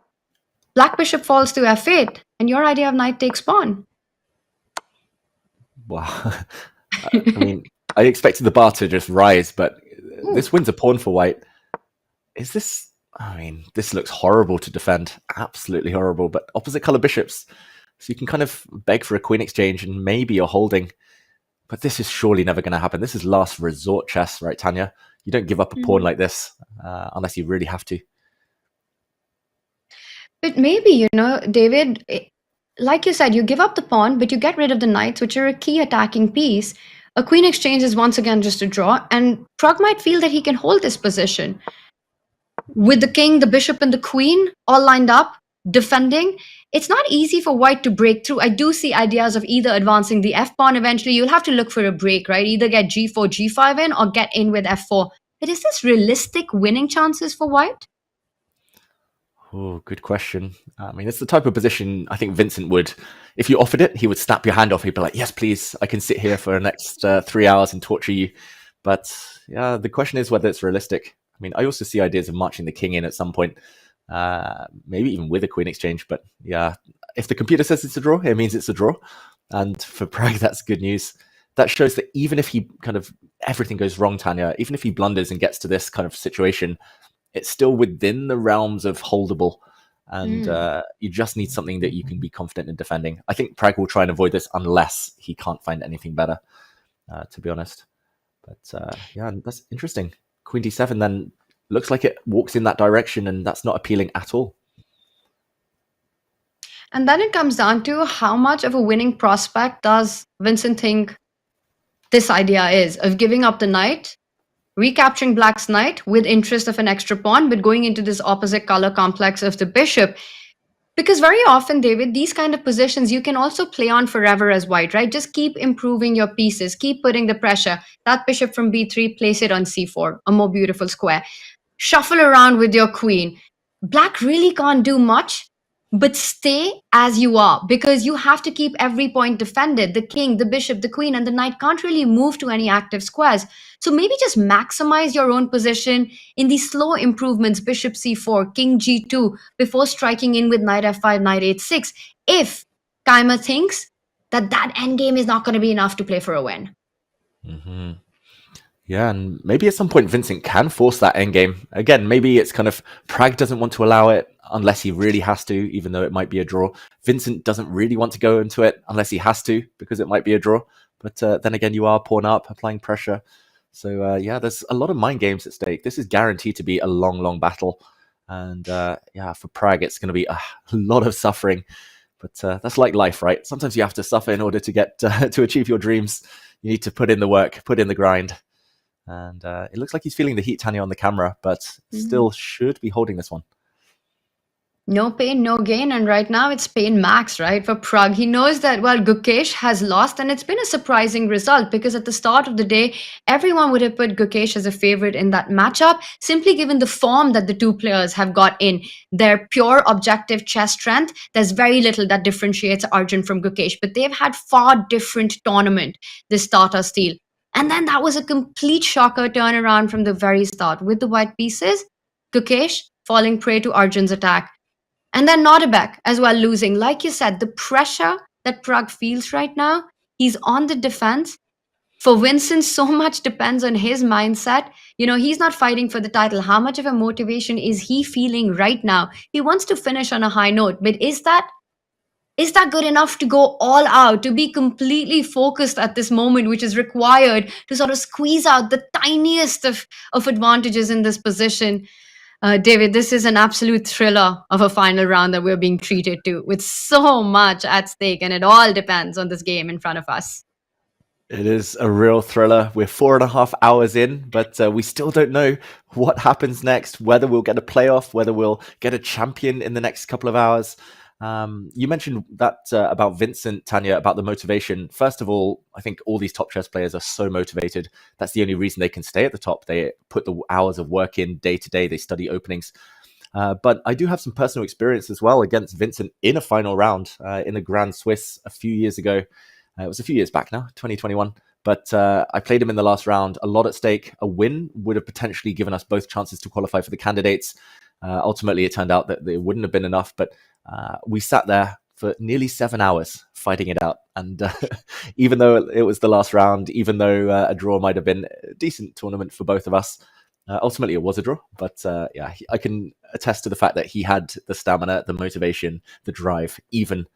Black bishop falls to f8, and your idea of knight takes pawn. Wow. I mean, I expected the bar to just rise, but this wins a pawn for white. Is this... I mean, this looks horrible to defend. Absolutely horrible, but opposite color bishops. So you can kind of beg for a queen exchange and maybe you're holding. But this is surely never going to happen. This is last resort chess, right, Tanya? You don't give up a pawn like this unless you really have to. But maybe, you know, David, like you said, you give up the pawn, but you get rid of the knights, which are a key attacking piece. A queen exchange is once again just a draw, and Pragg might feel that he can hold this position. With the king, the bishop, and the queen all lined up, defending, it's not easy for white to break through. I do see ideas of either advancing the f-pawn eventually. You'll have to look for a break, right? Either get g4, g5 in, or get in with f4. But is this realistic winning chances for white? Oh, good question. I mean, it's the type of position I think Vincent would, if you offered it, he would snap your hand off. He'd be like, yes, please, I can sit here for the next 3 hours and torture you. But yeah, the question is whether it's realistic. I mean, I also see ideas of marching the king in at some point, maybe even with a queen exchange. But yeah, if the computer says it's a draw, it means it's a draw. And for Pragg, that's good news. That shows that even if he kind of, everything goes wrong, Tanya, even if he blunders and gets to this kind of situation, it's still within the realms of holdable. And you just need something that you can be confident in defending. I think Pragg will try and avoid this unless he can't find anything better, to be honest. But yeah, that's interesting. Queen d7 then looks like it walks in that direction, and that's not appealing at all. And then it comes down to how much of a winning prospect does Vincent think this idea is of giving up the knight, recapturing black's knight with interest of an extra pawn, but going into this opposite color complex of the bishop. Because very often, David, these kind of positions you can also play on forever as white, right? Just keep improving your pieces, keep putting the pressure. That bishop from b3, place it on c4, a more beautiful square. Shuffle around with your queen. Black really can't do much, but stay as you are, because you have to keep every point defended. The king, the bishop, the queen, and the knight can't really move to any active squares. So maybe just maximize your own position in these slow improvements, bishop c4, king g2, before striking in with knight f5, knight h6, if Keymer thinks that endgame is not going to be enough to play for a win. Mm-hmm. Yeah, and maybe at some point Vincent can force that endgame. Again, maybe it's kind of Pragg doesn't want to allow it unless he really has to, even though it might be a draw. Vincent doesn't really want to go into it unless he has to, because it might be a draw. But then again, you are pawn up, applying pressure. So yeah, there's a lot of mind games at stake. This is guaranteed to be a long, long battle. And yeah, for Pragg, it's going to be a lot of suffering. But that's like life, right? Sometimes you have to suffer in order to get to achieve your dreams. You need to put in the work, put in the grind. And it looks like he's feeling the heat, Tanya, on the camera, but still should be holding this one. No pain, no gain. And right now it's pain max, right? For Pragg, he knows that, well, Gukesh has lost, and it's been a surprising result, because at the start of the day, everyone would have put Gukesh as a favorite in that matchup, simply given the form that the two players have got in their pure objective chess strength. There's very little that differentiates Arjun from Gukesh, but they've had far different tournament, this Tata Steel. And then that was a complete shocker turnaround from the very start with the white pieces. Gukesh falling prey to Arjun's attack. And then Nodirbek as well losing. Like you said, the pressure that Pragg feels right now, he's on the defense. For Vincent, so much depends on his mindset. You know, he's not fighting for the title. How much of a motivation is he feeling right now? He wants to finish on a high note, but is that good enough to go all out, to be completely focused at this moment, which is required to sort of squeeze out the tiniest of advantages in this position? David, this is an absolute thriller of a final round that we're being treated to, with so much at stake, and it all depends on this game in front of us. It is a real thriller. We're 4.5 hours in, but we still don't know what happens next, whether we'll get a playoff, whether we'll get a champion in the next couple of hours. You mentioned that about Vincent, Tanya, about the motivation. First of all, I think all these top chess players are so motivated. That's the only reason they can stay at the top. They put the hours of work in day to day. They study openings. But I do have some personal experience as well against Vincent in a final round in the Grand Swiss a few years ago. It was a few years back now, 2021. But I played him in the last round, a lot at stake. A win would have potentially given us both chances to qualify for the candidates. Ultimately, it turned out that it wouldn't have been enough, but we sat there for nearly 7 hours fighting it out. And even though it was the last round, even though a draw might have been a decent tournament for both of us, ultimately it was a draw. But yeah, I can attest to the fact that he had the stamina, the motivation, the drive, even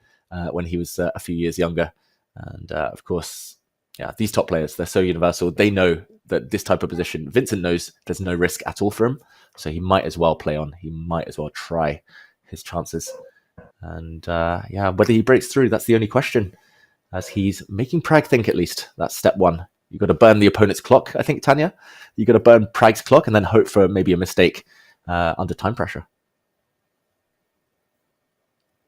when he was a few years younger. And of course, yeah, these top players, they're so universal. They know that this type of position, Vincent knows there's no risk at all for him. So he might as well play on. He might as well try his chances. And yeah, whether he breaks through, that's the only question, as he's making Pragg think, at least. That's step one. You've got to burn the opponent's clock, I think, Tanya. You've got to burn Pragg's clock and then hope for maybe a mistake under time pressure.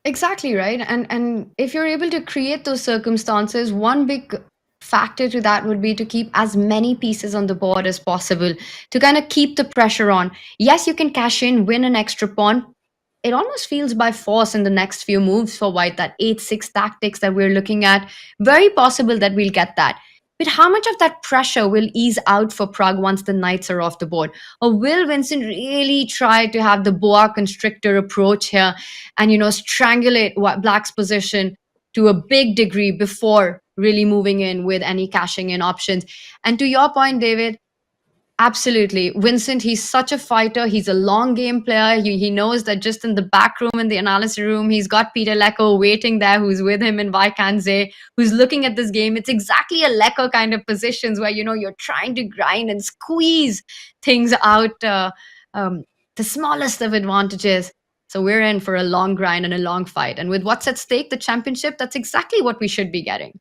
Exactly, right. And if you're able to create those circumstances, one big factor to that would be to keep as many pieces on the board as possible, to kind of keep the pressure on. Yes, you can cash in, win an extra pawn. It almost feels by force in the next few moves for white, that 8-6 tactics that we're looking at. Very possible that we'll get that. But how much of that pressure will ease out for Pragg once the knights are off the board? Or will Vincent really try to have the boa constrictor approach here and, strangulate Black's position to a big degree before really moving in with any cashing in options? And to your point, David, absolutely. Vincent, he's such a fighter. He's a long game player. He knows that just in the back room, in the analysis room, he's got Peter Leko waiting there, who's with him in Wijk Aan Zee, who's looking at this game. It's exactly a Leko kind of positions where, you're trying to grind and squeeze things out, the smallest of advantages. So we're in for a long grind and a long fight. And with what's at stake, the championship, that's exactly what we should be getting.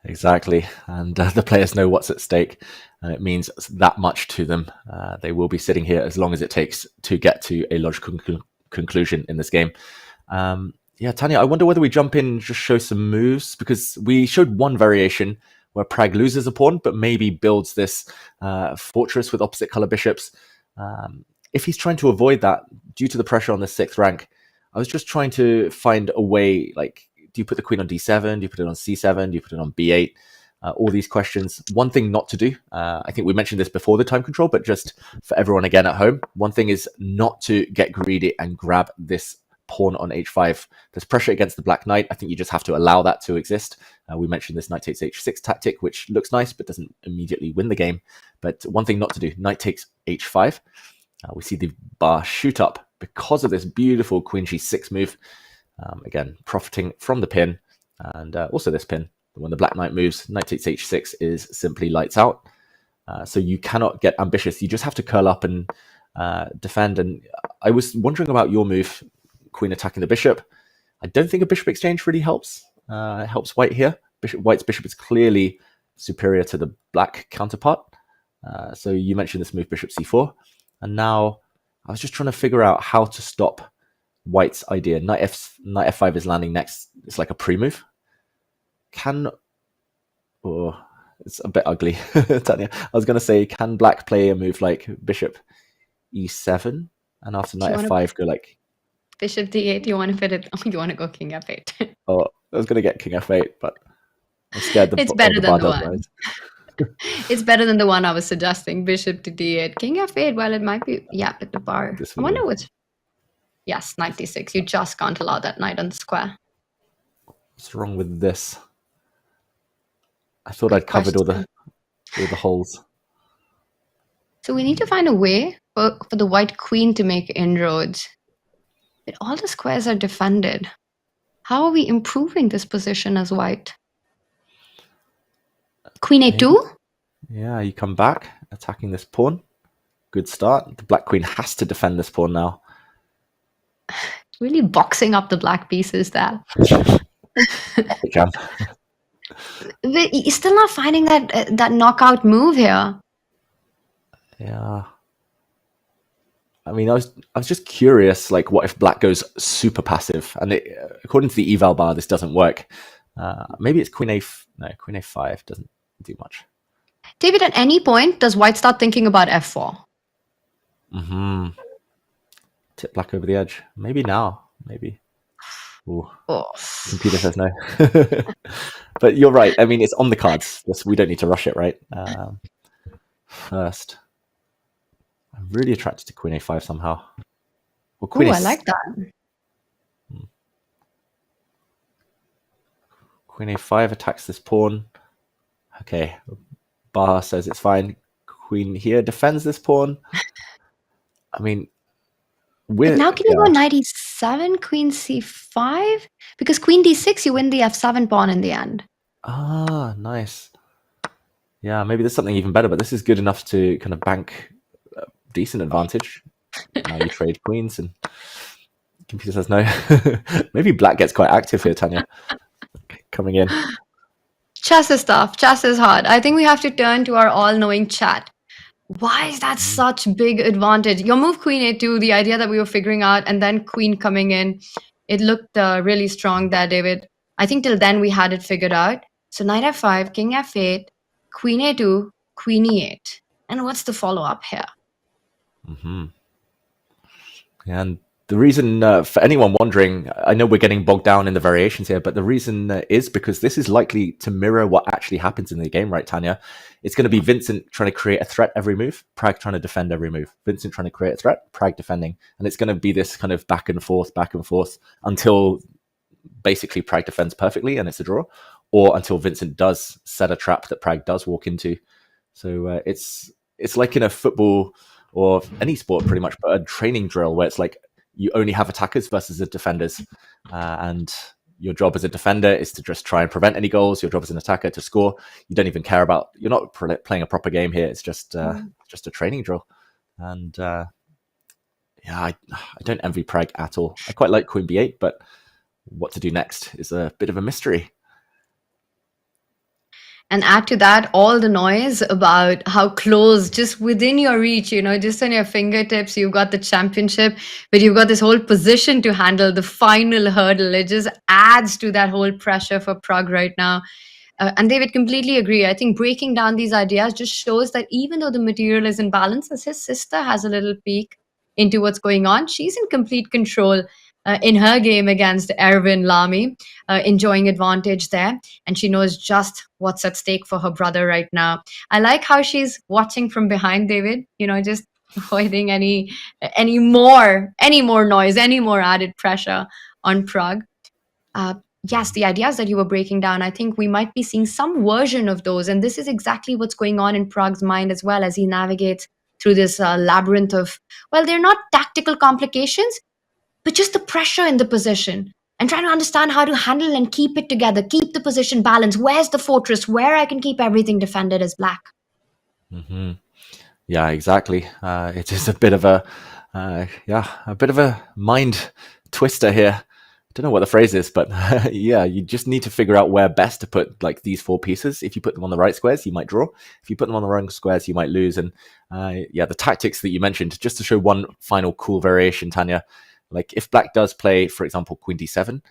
Exactly. And the players know what's at stake, and it means that much to them. They will be sitting here as long as it takes to get to a logical conclusion in this game. Yeah, Tanya, I wonder whether we jump in and just show some moves, because we showed one variation where Pragg loses a pawn, but maybe builds this fortress with opposite color bishops. If he's trying to avoid that due to the pressure on the 6th rank, I was just trying to find a way, like, do you put the queen on d7? Do you put it on c7? Do you put it on b8? All these questions. One thing not to do, I think we mentioned this before the time control, but just for everyone again at home, one thing is not to get greedy and grab this pawn on h5. There's pressure against the black knight. I think you just have to allow that to exist. We mentioned this knight takes h6 tactic, which looks nice, but doesn't immediately win the game. But one thing not to do, knight takes h5. We see the bar shoot up because of this beautiful queen g6 move. Again, profiting from the pin and also this pin. When the black knight moves, knight takes h6 is simply lights out. So you cannot get ambitious. You just have to curl up and defend. And I was wondering about your move, queen attacking the bishop. I don't think a bishop exchange really helps. It helps white here. White's bishop is clearly superior to the black counterpart. So you mentioned this move, bishop c4. And now I was just trying to figure out how to stop white's idea. Knight f5 is landing next. It's like a pre-move. It's a bit ugly, Tanya. I was going to say, can black play a move like bishop e7? And after knight f5, go like... Bishop d8, you want to fit it? Oh, you want to go king f8. Oh, I was going to get king f8, but I'm scared it's better than the one. It's better than the one I was suggesting. Bishop to d8, king f8. Well, it might be, yeah, but the bar. I wonder what's... Yes, knight d6. You just can't allow that knight on the square. What's wrong with this? I thought I'd covered all the holes. So we need to find a way for the white queen to make inroads. But all the squares are defended. How are we improving this position as white? Queen a2? Yeah, you come back, attacking this pawn. Good start. The black queen has to defend this pawn now. Really boxing up the black pieces there. But you're still not finding that knockout move here. Yeah. I mean, I was just curious, like, what if black goes super passive? And according to the eval bar, this doesn't work. Maybe it's queen a5 doesn't do much. David, at any point, does white start thinking about f4? Tip black over the edge. Maybe now. Maybe. Ooh. Oh. Computer says no. But you're right. I mean, it's on the cards. We don't need to rush it, right? First. I'm really attracted to queen a5 somehow. Oh, I like that. Queen a5 attacks this pawn. Okay. Bar says it's fine. Queen here defends this pawn. I mean, now can you go knight e7, queen c5? Because queen d6, you win the f7 pawn in the end. Ah, nice. Yeah, maybe there's something even better, but this is good enough to kind of bank a decent advantage. Now you trade queens and computer says no. Maybe black gets quite active here, Tanya. Coming in. Chess is tough. Chess is hard. I think we have to turn to our all-knowing chat. Why is that such big advantage? Your move queen a2, the idea that we were figuring out, and then queen coming in, it looked really strong there, David. I think till then we had it figured out. So knight f5, king f8, queen a2, queen e8. And what's the follow-up here? And the reason, for anyone wondering, I know we're getting bogged down in the variations here, but the reason is because this is likely to mirror what actually happens in the game, right, Tanya? It's going to be Vincent trying to create a threat every move, Pragg trying to defend every move. Vincent trying to create a threat, Pragg defending. And it's going to be this kind of back and forth until basically Pragg defends perfectly and it's a draw, or until Vincent does set a trap that Pragg does walk into. So it's like in a football or any sport pretty much, but a training drill where it's like, you only have attackers versus the defenders. And your job as a defender is to just try and prevent any goals. Your job as an attacker to score. You don't even care about, you're not playing a proper game here. It's just a training drill. And I don't envy Pragg at all. I quite like queen b8, but what to do next is a bit of a mystery. And add to that all the noise about how close, just within your reach, just on your fingertips, you've got the championship, but you've got this whole position to handle the final hurdle. It just adds to that whole pressure for Pragg right now. And they would completely agree. I think breaking down these ideas just shows that even though the material is in balance, as his sister has a little peek into what's going on, she's in complete control in her game against Erwin Lamy, enjoying advantage there. And she knows just what's at stake for her brother right now. I like how she's watching from behind, David, just avoiding any more noise, any more added pressure on Pragg. Yes, the ideas that you were breaking down, I think we might be seeing some version of those. And this is exactly what's going on in Pragg's mind as well as he navigates through this labyrinth of, well, they're not tactical complications, but just the pressure in the position and trying to understand how to handle and keep it together, keep the position balanced. Where's the fortress? Where I can keep everything defended as black. Mm-hmm. Yeah, exactly. It is a bit of a mind twister here. I don't know what the phrase is, but yeah, you just need to figure out where best to put like these 4 pieces. If you put them on the right squares, you might draw. If you put them on the wrong squares, you might lose. And the tactics that you mentioned, just to show one final cool variation, Tanya, like if black does play, for example, queen d7,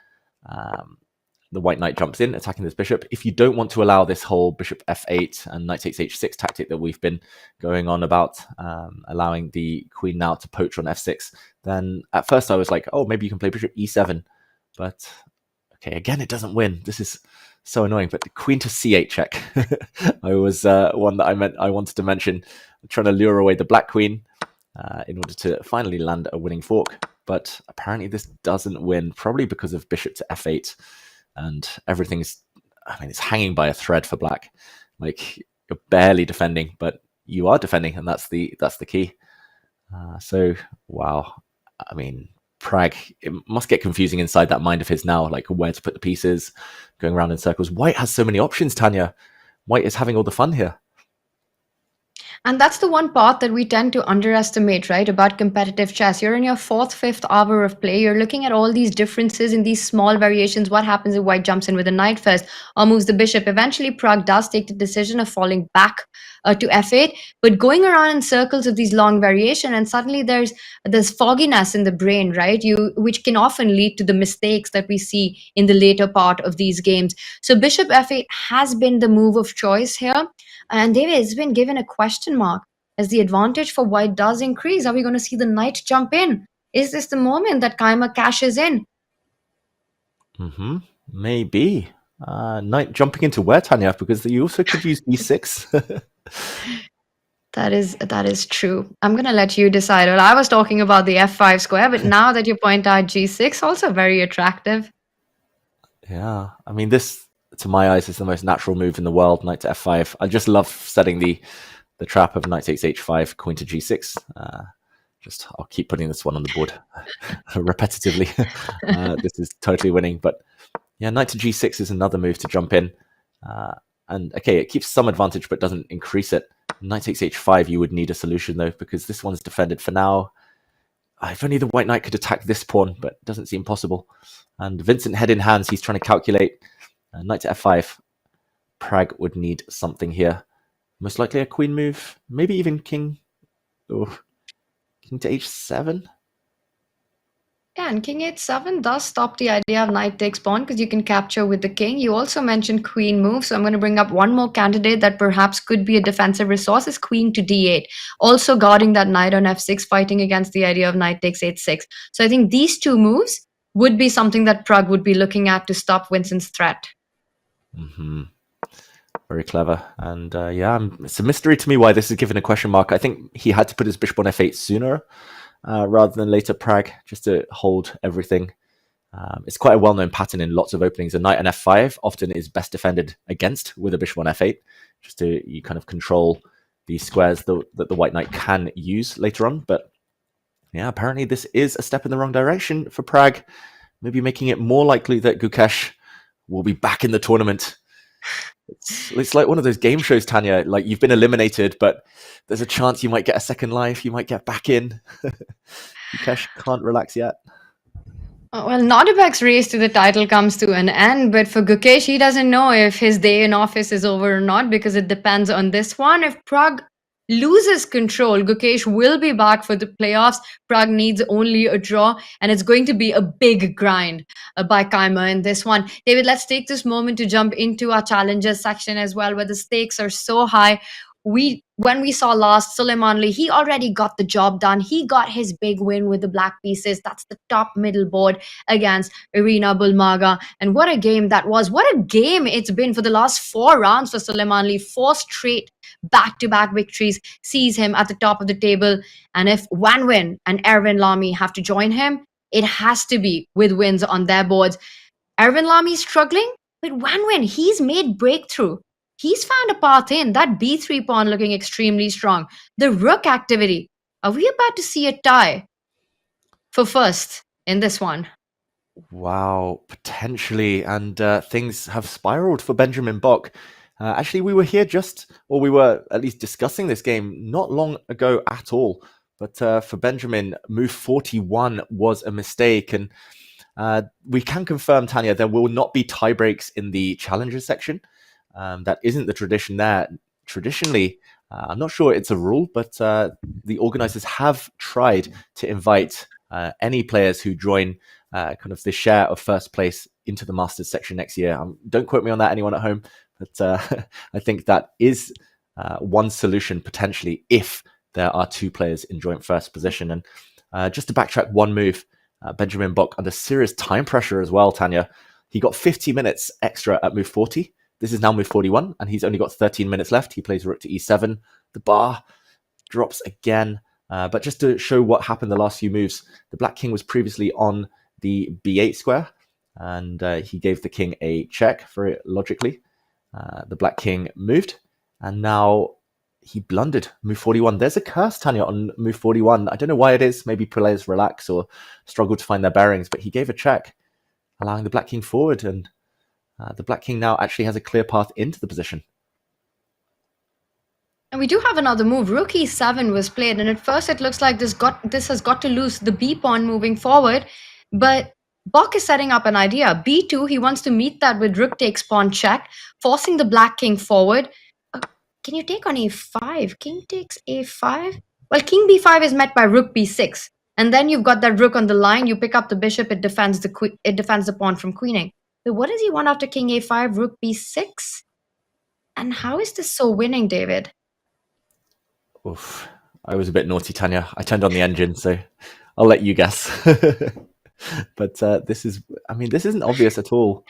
the white knight jumps in, attacking this bishop. If you don't want to allow this whole bishop f8 and knight takes h6 tactic that we've been going on about, allowing the queen now to poach on f6, then at first I was like, oh, maybe you can play bishop e7. But okay, again, it doesn't win. This is so annoying. But the queen to c8 check, I was one that I wanted to mention, trying to lure away the black queen in order to finally land a winning fork. But apparently this doesn't win, probably because of bishop to f8, and everything's, it's hanging by a thread for black. Like you're barely defending, but you are defending, and that's the key. So wow, Pragg, it must get confusing inside that mind of his now, like where to put the pieces, going around in circles. White has so many options, Tanya. White is having all the fun here. And that's the one part that we tend to underestimate, right, about competitive chess. You're in your 4th, 5th hour of play. You're looking at all these differences in these small variations. What happens if white jumps in with a knight first or moves the bishop? Eventually, Pragg does take the decision of falling back to f8, but going around in circles of these long variation, and suddenly there's fogginess in the brain, right, which can often lead to the mistakes that we see in the later part of these games. So bishop f8 has been the move of choice here. And David, it's been given a question mark as the advantage for white does increase. Are we going to see the knight jump in? Is this the moment that Keymer cashes in? Maybe. Knight jumping into where, Tanya? Because you also could use e6. That is true. I'm going to let you decide. Well, I was talking about the f5 square, but now that you point out g6, also very attractive. Yeah, this, to my eyes, is the most natural move in the world, knight to f5. I just love setting the trap of knight takes h5, queen to g6. I'll keep putting this one on the board repetitively. This is totally winning. But yeah, knight to g6 is another move to jump in. And okay, it keeps some advantage, but doesn't increase it. Knight takes h5, you would need a solution though, because this one's defended for now. If only the white knight could attack this pawn, but it doesn't seem possible. And Vincent head in hands, he's trying to calculate. Knight to f5. Pragg would need something here. Most likely a queen move. Maybe even king. King to h7. Yeah, and king h7 does stop the idea of knight takes pawn because you can capture with the king. You also mentioned queen move, so I'm going to bring up one more candidate that perhaps could be a defensive resource is queen to d8. Also guarding that knight on f6, fighting against the idea of knight takes h6. So I think these 2 moves would be something that Pragg would be looking at to stop Vincent's threat. Very clever. And it's a mystery to me why this is given a question mark. I think he had to put his bishop on f8 sooner rather than later, Pragg, just to hold everything. It's quite a well-known pattern in lots of openings. A knight on f5 often is best defended against with a bishop on f8, just to you kind of control the squares that the white knight can use later on. But yeah, apparently this is a step in the wrong direction for Pragg, maybe making it more likely that Gukesh will be back in the tournament. It's like one of those game shows, Tanya, like you've been eliminated, but there's a chance you might get a second life, you might get back in. Gukesh can't relax yet. Well, Nodirbek's race to the title comes to an end, but for Gukesh, he doesn't know if his day in office is over or not because it depends on this one. If Pragg loses control, Gukesh will be back for the playoffs. Pragg needs only a draw, and it's going to be a big grind by Keymer in this one. David, let's take this moment to jump into our challenges section as well, where the stakes are so high. When we saw last, Suleimanli, he already got the job done. He got his big win with the black pieces. That's the top middle board against Irina Bulmaga. And what a game that was. What a game it's been for the last 4 rounds for Suleimanli. 4 straight back-to-back victories sees him at the top of the table. And if Wanwin and Erwin Lamy have to join him, it has to be with wins on their boards. Erwin Lamy is struggling, but Wanwin, he's made breakthrough. He's found a path in. That b3 pawn looking extremely strong. The rook activity. Are we about to see a tie for first in this one? Wow, potentially. And things have spiraled for Benjamin Bock. Actually, we were here we were at least discussing this game not long ago at all. But for Benjamin, move 41 was a mistake. And we can confirm, Tanya, there will not be tie breaks in the challenges section. That isn't the tradition there. Traditionally, I'm not sure it's a rule, but the organizers have tried to invite any players who join kind of the share of first place into the Masters section next year. Don't quote me on that, anyone at home, but I think that is one solution potentially if there are 2 players in joint first position. And just to backtrack one move, Benjamin Bock under serious time pressure as well, Tanya. He got 50 minutes extra at move 40. This is now move 41, and he's only got 13 minutes left. He plays rook to e7. The bar drops again. But just to show what happened the last few moves, the black king was previously on the b8 square, and he gave the king a check very logically. The black king moved, and now he blundered move 41. There's a curse, Tanya, on move 41. I don't know why it is. Maybe players relax or struggle to find their bearings, but he gave a check, allowing the black king forward, and the black king now actually has a clear path into the position. And we do have another move. Rook e7 was played, and at first it looks like this has got to lose the b pawn moving forward. But Bock is setting up an idea. b2, he wants to meet that with rook takes pawn check, forcing the black king forward. Can you take on a5? King takes a5? Well, king b5 is met by rook b6. And then you've got that rook on the line. You pick up the bishop. It defends the pawn from queening. But what does he want after king a5, rook b6? And how is this so winning, David? Oof. I was a bit naughty, Tanya. I turned on the engine, so I'll let you guess. But this isn't obvious at all.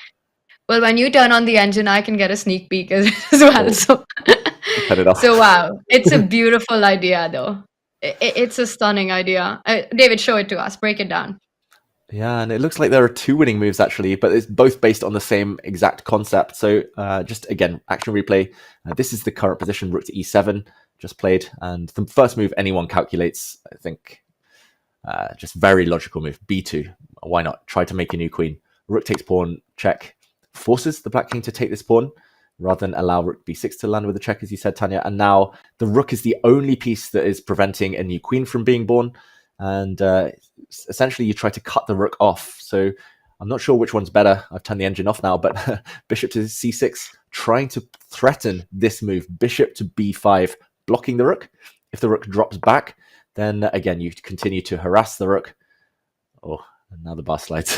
Well, when you turn on the engine, I can get a sneak peek as well. So, cut it off. So wow, it's a beautiful idea, though. It's a stunning idea. David, show it to us. Break it down. Yeah, and it looks like there are 2 winning moves actually, but it's both based on the same exact concept. So just again, action replay. This is the current position, rook to e7, just played. And the first move anyone calculates, I think, just very logical move, b2. Why not? Try to make a new queen. Rook takes pawn, check. Forces the black king to take this pawn, rather than allow rook b6 to land with a check, as you said, Tanya. And now the rook is the only piece that is preventing a new queen from being born. And essentially you try to cut the rook off. So I'm not sure which one's better. I've turned the engine off now, but bishop to c6, trying to threaten this move. Bishop to b5, blocking the rook. If the rook drops back, then again, you continue to harass the rook. Oh, and now the bar slides.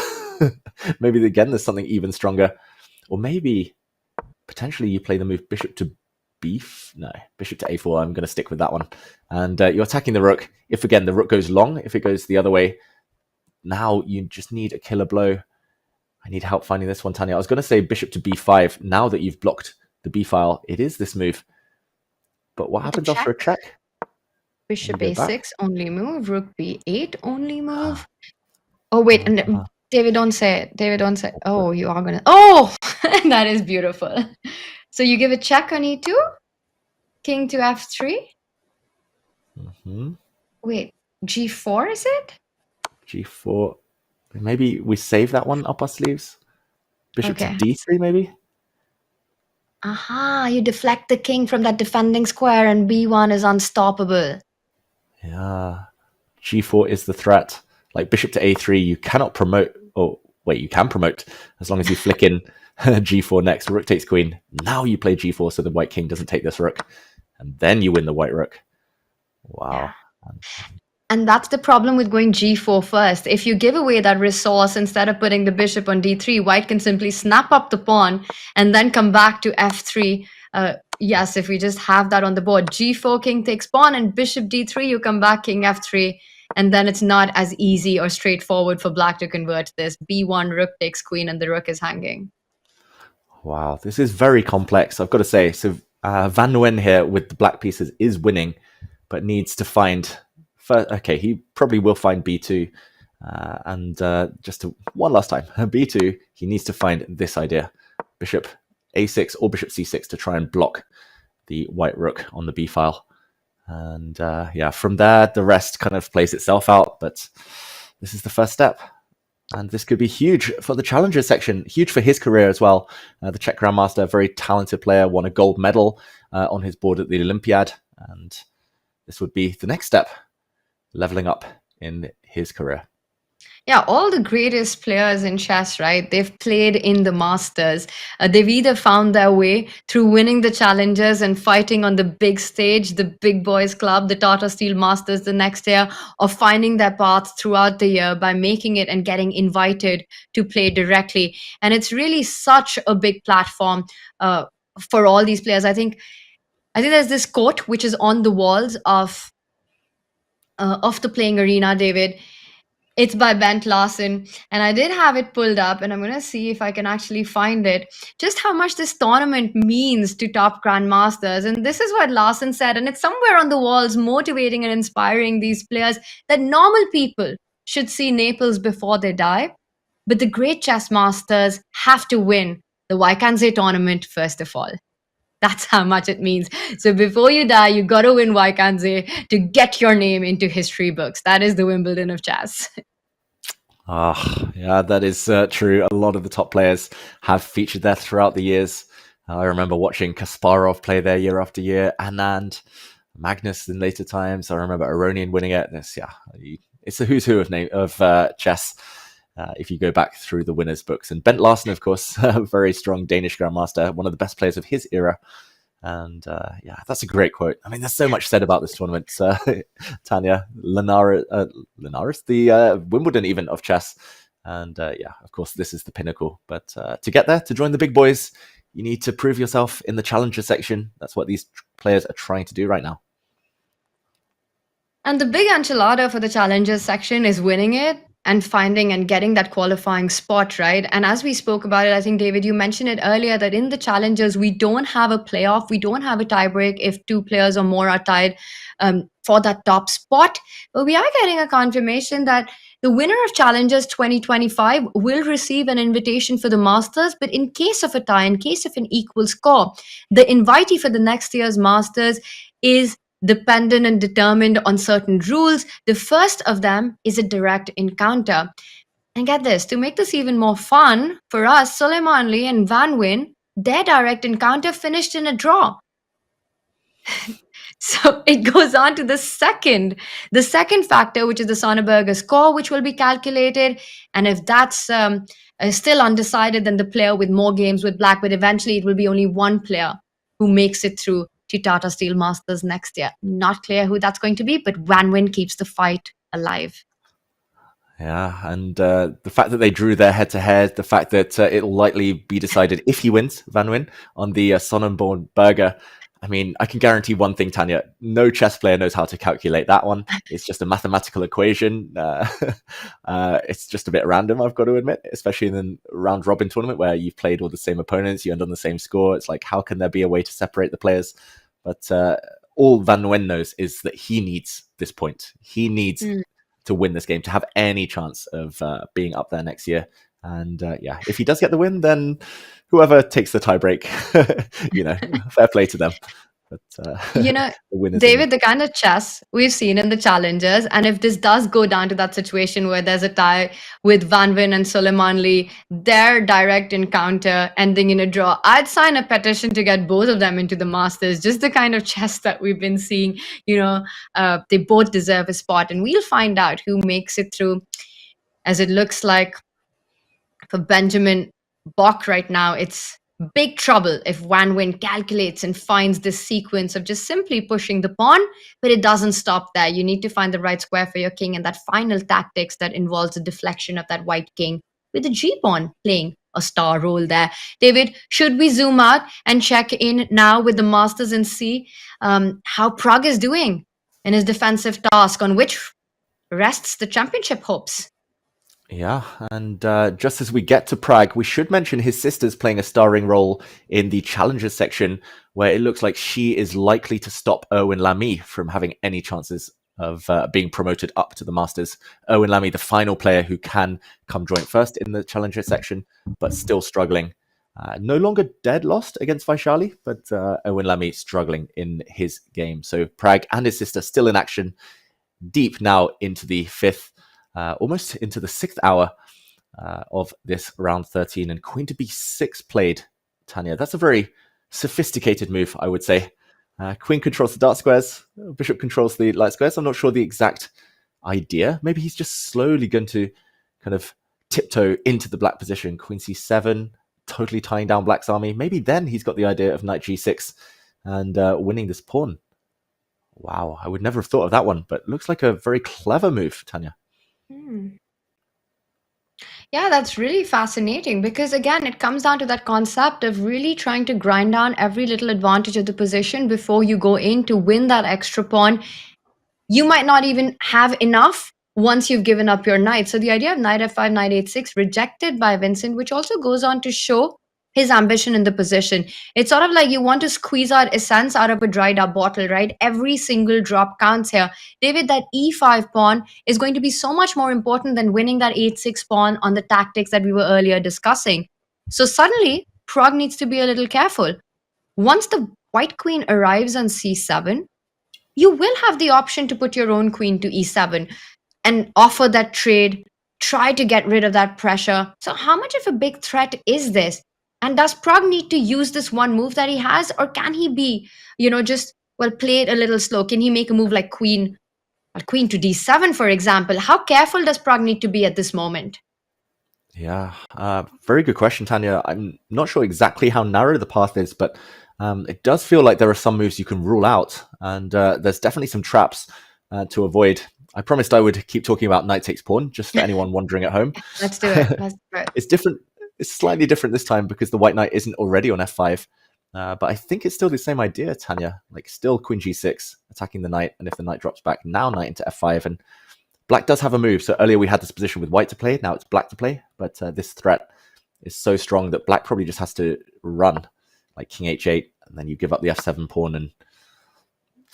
Maybe again, there's something even stronger. Or maybe potentially you play the move bishop to bishop to a4. I'm going to stick with that one. And you're attacking the rook. If again the rook goes long, if it goes the other way, now you just need a killer blow. I need help finding this one, Tanya. I was going to say bishop to b5. Now that you've blocked the b file, it is this move. But what happens after a check? Bishop a6 only move. Rook b8 only move. Oh wait, and David, don't say it. David, don't say it. Oh, you are gonna. Oh, that is beautiful. So you give a check on e2, king to f3. Wait, g4 is it? G4. Maybe we save that one up our sleeves. Bishop to d3, maybe. Aha! You deflect the king from that defending square, and b1 is unstoppable. Yeah, g4 is the threat. Like bishop to a3, you cannot promote Oh, wait, you can promote as long as you flick in g4 next. Rook takes queen. Now you play g4 so the white king doesn't take this rook. And then you win the white rook. Wow. And that's the problem with going g4 first. If you give away that resource instead of putting the bishop on d3, white can simply snap up the pawn and then come back to f3. Yes, if we just have that on the board, g4, king takes pawn, and bishop d3, you come back, king f3, and then it's not as easy or straightforward for black to convert this. b1, rook takes queen, and the rook is hanging. Wow, this is very complex, I've got to say. So Van Nguyen here with the black pieces is winning, but needs to find... Okay, he probably will find b2. Just one last time, b2, he needs to find this idea. Bishop a6 or bishop c6 to try and block the white rook on the b file. And yeah, from there, the rest kind of plays itself out. But this is the first step. And this could be huge for the challenger section, huge for his career as well. The Czech Grandmaster, very talented player, won a gold medal on his board at the Olympiad. And this would be the next step, leveling up in his career. Yeah, all the greatest players in chess, right? They've played in the Masters. They've either found their way through winning the challenges and fighting on the big stage, the big boys club, the Tata Steel Masters the next year, or finding their path throughout the year by making it and getting invited to play directly. And it's really such a big platform for all these players. I think there's this quote which is on the walls of the playing arena, David. It's by Bent Larsen, and I did have it pulled up, and I'm going to see if I can actually find it. Just how much this tournament means to top grandmasters. And this is what Larsen said, and it's somewhere on the walls motivating and inspiring these players that normal people should see Naples before they die. But the great chess masters have to win the Wijk Aan Zee tournament first of all. That's how much it means. So before you die, you got to win Wijk Aan Zee to get your name into history books. That is the Wimbledon of chess. Yeah, that is true. A lot of the top players have featured there throughout the years. I remember watching Kasparov play there year after year, Anand, Magnus in later times. I remember Aronian winning it. It's a who's who of chess. If you go back through the winners' books. And Bent Larsen, of course, a very strong Danish grandmaster, one of the best players of his era. And yeah, that's a great quote. I mean, there's so much said about this tournament. Tanya, Linares, the Wimbledon even of chess. And yeah, of course, this is the pinnacle. But to get there, to join the big boys, you need to prove yourself in the challenger section. That's what these players are trying to do right now. And the big enchilada for the challengers section is winning it and finding and getting that qualifying spot, right? And as we spoke about it, I think, David, you mentioned it earlier that in the challengers, we don't have a playoff. We don't have a tiebreak if two players or more are tied for that top spot. But we are getting a confirmation that the winner of Challengers 2025 will receive an invitation for the Masters. But in case of a tie, in case of an equal score, the invitee for the next year's Masters is dependent and determined on certain rules. The first of them is a direct encounter. And get this, to make this even more fun for us, Soleimanli and Van Nguyen, their direct encounter finished in a draw. So it goes on to the second factor, which is the Sonneberger score, which will be calculated. And if that's still undecided, then the player with more games with black, but eventually it will be only one player who makes it through to Tata Steel Masters next year. Not clear who that's going to be, but Van Nguyen keeps the fight alive. Yeah, and the fact that they drew their head-to-head, the fact that it'll likely be decided if he wins, Van Nguyen, on the Sonnenborn-Berger. I mean, I can guarantee one thing, Tanya. No chess player knows how to calculate that one. It's just a mathematical equation. It's just a bit random, I've got to admit, especially in the round-robin tournament where you've played all the same opponents, you end on the same score. It's like, how can there be a way to separate the players? But all Van Nguyen knows is that he needs this point. He needs to win this game to have any chance of being up there next year. And yeah, if he does get the win, then whoever takes the tiebreak, fair play to them. But David, the kind of chess we've seen in the challengers, and if this does go down to that situation where there's a tie with Van Nguyen and Soleimanli, their direct encounter ending in a draw, I'd sign a petition to get both of them into the Masters. Just the kind of chess that we've been seeing, they both deserve a spot, and we'll find out who makes it through, as it looks like for Benjamin Bok right now, it's big trouble if Van Nguyen calculates and finds this sequence of just simply pushing the pawn, but it doesn't stop there. You need to find the right square for your king, and that final tactics that involves the deflection of that white king with the G pawn playing a star role there. David, should we zoom out and check in now with the masters and see how Pragg is doing in his defensive task, on which rests the championship hopes? Yeah, and just as we get to Pragg, we should mention his sister's playing a starring role in the Challengers section, where it looks like she is likely to stop Erwin Lamy from having any chances of being promoted up to the Masters. Erwin Lamy, the final player who can come joint first in the Challenger section, but still struggling. No longer dead lost against Vaishali, but Erwin Lamy struggling in his game. So Pragg and his sister still in action, deep now into the fifth, almost into the 6th hour of this round 13, and queen to b6 played, Tanya. That's a very sophisticated move, I would say. Queen controls the dark squares, bishop controls the light squares. I'm not sure the exact idea. Maybe he's just slowly going to kind of tiptoe into the black position. Queen c7, totally tying down black's army. Maybe then he's got the idea of knight g6 and winning this pawn. Wow, I would never have thought of that one, but looks like a very clever move, Tanya. Yeah, that's really fascinating, because again, it comes down to that concept of really trying to grind down every little advantage of the position before you go in to win that extra pawn. You might not even have enough once you've given up your knight. So the idea of knight f5, knight h6 rejected by Vincent, which also goes on to show his ambition in the position. It's sort of like you want to squeeze out essence out of a dried up bottle, right? Every single drop counts here. David, that e5 pawn is going to be so much more important than winning that h6 pawn on the tactics that we were earlier discussing. So suddenly, Pragg needs to be a little careful. Once the white queen arrives on c7, you will have the option to put your own queen to e7 and offer that trade, try to get rid of that pressure. So how much of a big threat is this? And does Pragg need to use this one move that he has, or can he be, just, play it a little slow? Can he make a move like queen to d7, for example? How careful does Pragg need to be at this moment? Yeah, very good question, Tanya. I'm not sure exactly how narrow the path is, but it does feel like there are some moves you can rule out, and there's definitely some traps to avoid. I promised I would keep talking about knight takes pawn, just for anyone wondering at home. Let's do it. It's different. It's slightly different this time because the white knight isn't already on f5. But I think it's still the same idea, Tanya. Like, still queen g6, attacking the knight, and if the knight drops back, now knight into f5. And black does have a move. So earlier we had this position with white to play, now it's black to play. But this threat is so strong that black probably just has to run, like king h8, and then you give up the f7 pawn, and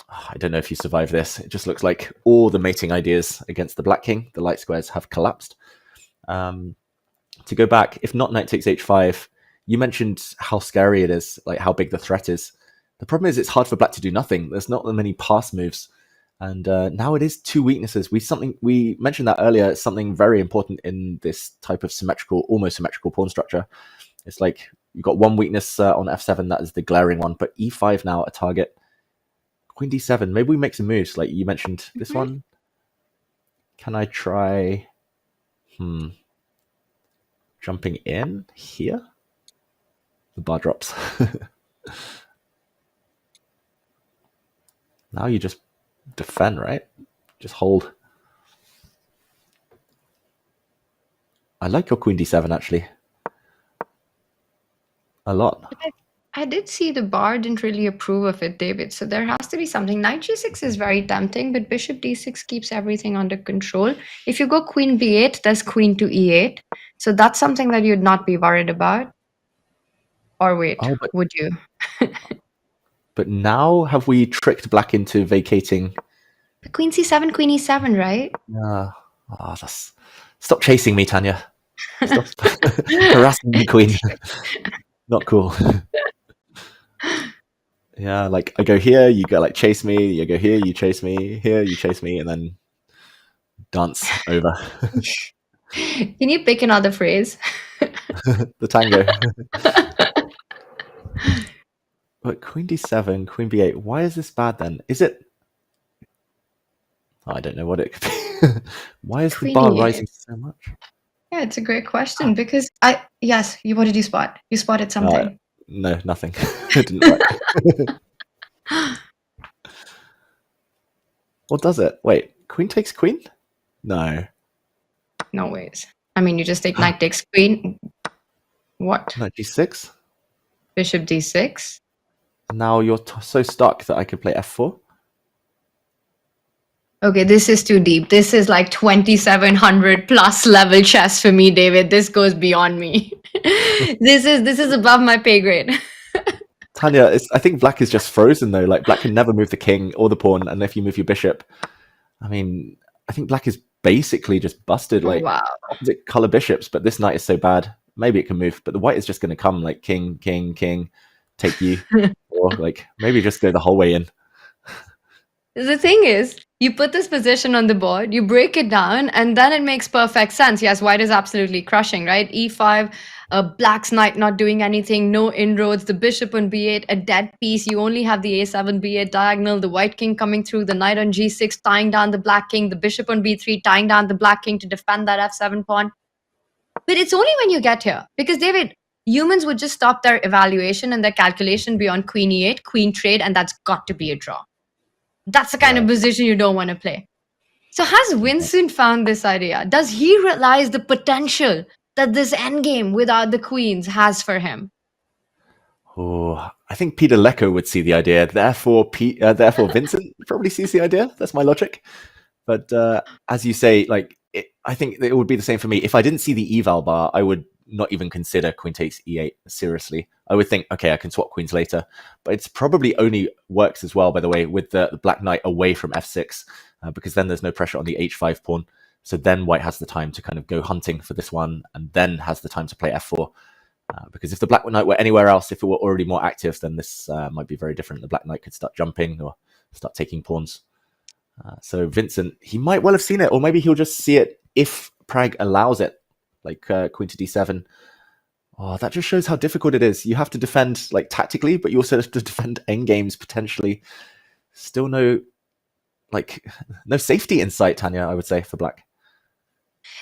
I don't know if you survive this. It just looks like all the mating ideas against the black king, the light squares, have collapsed. To go back, if not knight takes h5, you mentioned how scary it is, like how big the threat is. The problem is it's hard for black to do nothing. There's not that many pass moves. And now it is two weaknesses. We mentioned that earlier. It's something very important in this type of almost symmetrical pawn structure. It's like you've got one weakness on f7, that is the glaring one, but e5 now a target. Queen d7, maybe we make some moves, like you mentioned this one. Can I try... jumping in here? The bar drops. Now you just defend, right? Just hold. I like your queen d7, actually. A lot. I did see the bar didn't really approve of it, David. So there has to be something. Knight g6 is very tempting, but bishop d6 keeps everything under control. If you go queen b8, there's queen to e8. So that's something that you'd not be worried about. Or wait, would you? But now have we tricked black into vacating? Queen c7, queen e7, right? Stop chasing me, Tanya. Stop harassing the queen. Not cool. Yeah, like I go here, you go like chase me, you go here, you chase me, here you chase me, and then dance over. Can you pick another phrase? The tango. But queen d7, queen b8, why is this bad then? Is it... I don't know what it could be. Why is the bar rising so much? Yeah, it's a great question because what did you spot? You spotted something. No, nothing. It didn't work. What does it? Wait, queen takes queen? No. No ways. I mean, you just take knight takes queen. What? Knight g6? Bishop d6? Now you're so stuck that I could play f4. Okay, this is too deep. This is like 2700 plus level chess for me, David. This goes beyond me. This is above my pay grade. Tanya, I think black is just frozen though. Like black can never move the king or the pawn, and if you move your bishop, I mean, I think black is basically just busted. Like opposite color bishops, but this knight is so bad. Maybe it can move, but the white is just going to come like king, king, king, take you, or like maybe just go the whole way in. The thing is, you put this position on the board, you break it down, and then it makes perfect sense. Yes, white is absolutely crushing, right? E5, black's knight not doing anything, no inroads, the bishop on b8, a dead piece. You only have the a7, b8 diagonal, the white king coming through, the knight on g6, tying down the black king, the bishop on b3, tying down the black king to defend that f7 pawn. But it's only when you get here, because David, humans would just stop their evaluation and their calculation beyond queen e8, queen trade, and that's got to be a draw. That's the kind of position you don't want to play. So has Vincent found this idea? Does he realize the potential that this endgame without the queens has for him? Oh, I think Peter Leko would see the idea. Therefore, Vincent probably sees the idea. That's my logic. But as you say, like I think it would be the same for me. If I didn't see the eval bar, I would not even consider queen takes e8 seriously. I would think, okay, I can swap queens later. But it's probably only works as well, by the way, with the black knight away from f6, because then there's no pressure on the h5 pawn. So then white has the time to kind of go hunting for this one, and then has the time to play f4. Because if the black knight were anywhere else, if it were already more active, then this might be very different. The black knight could start jumping or start taking pawns. So Vincent, he might well have seen it, or maybe he'll just see it if Pragg allows it, like queen to d7. Oh, that just shows how difficult it is. You have to defend like tactically, but you also have to defend endgames potentially. Still no safety in sight, Tanya, I would say, for black.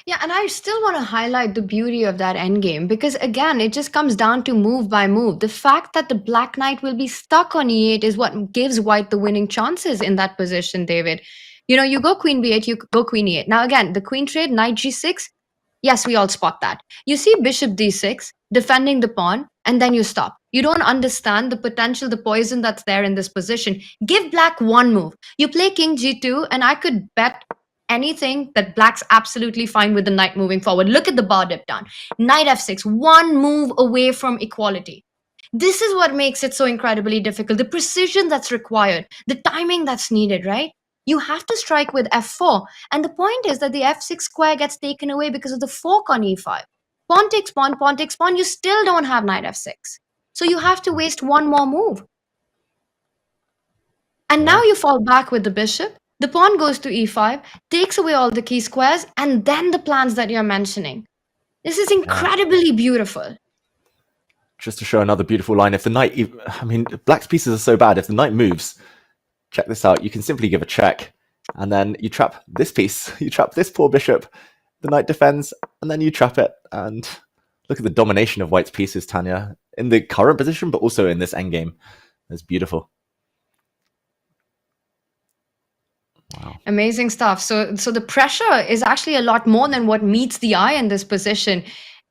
Yeah, and I still want to highlight the beauty of that endgame because, again, it just comes down to move by move. The fact that the black knight will be stuck on e8 is what gives white the winning chances in that position, David. You know, you go queen b8, you go queen e8. Now, again, the queen trade, knight g6, yes, we all spot that. You see bishop d6, defending the pawn, and then you stop. You don't understand the potential, the poison that's there in this position. Give black one move. You play king g2, and I could bet anything that black's absolutely fine with the knight moving forward. Look at the bar dip down. Knight f6, one move away from equality. This is what makes it so incredibly difficult. The precision that's required, the timing that's needed, right? You have to strike with f4. And the point is that the f6 square gets taken away because of the fork on e5. Pawn takes pawn, pawn takes pawn. You still don't have knight f6. So you have to waste one more move. And now you fall back with the bishop. The pawn goes to e5, takes away all the key squares, and then the plans that you're mentioning. This is incredibly beautiful. Just to show another beautiful line, if the knight, I mean, black's pieces are so bad. If the knight moves, check this out. You can simply give a check, and then you trap this piece. You trap this poor bishop. The knight defends, and then you trap it. And look at the domination of white's pieces, Tanya, in the current position, but also in this endgame. It's beautiful. Wow. Amazing stuff. So the pressure is actually a lot more than what meets the eye in this position.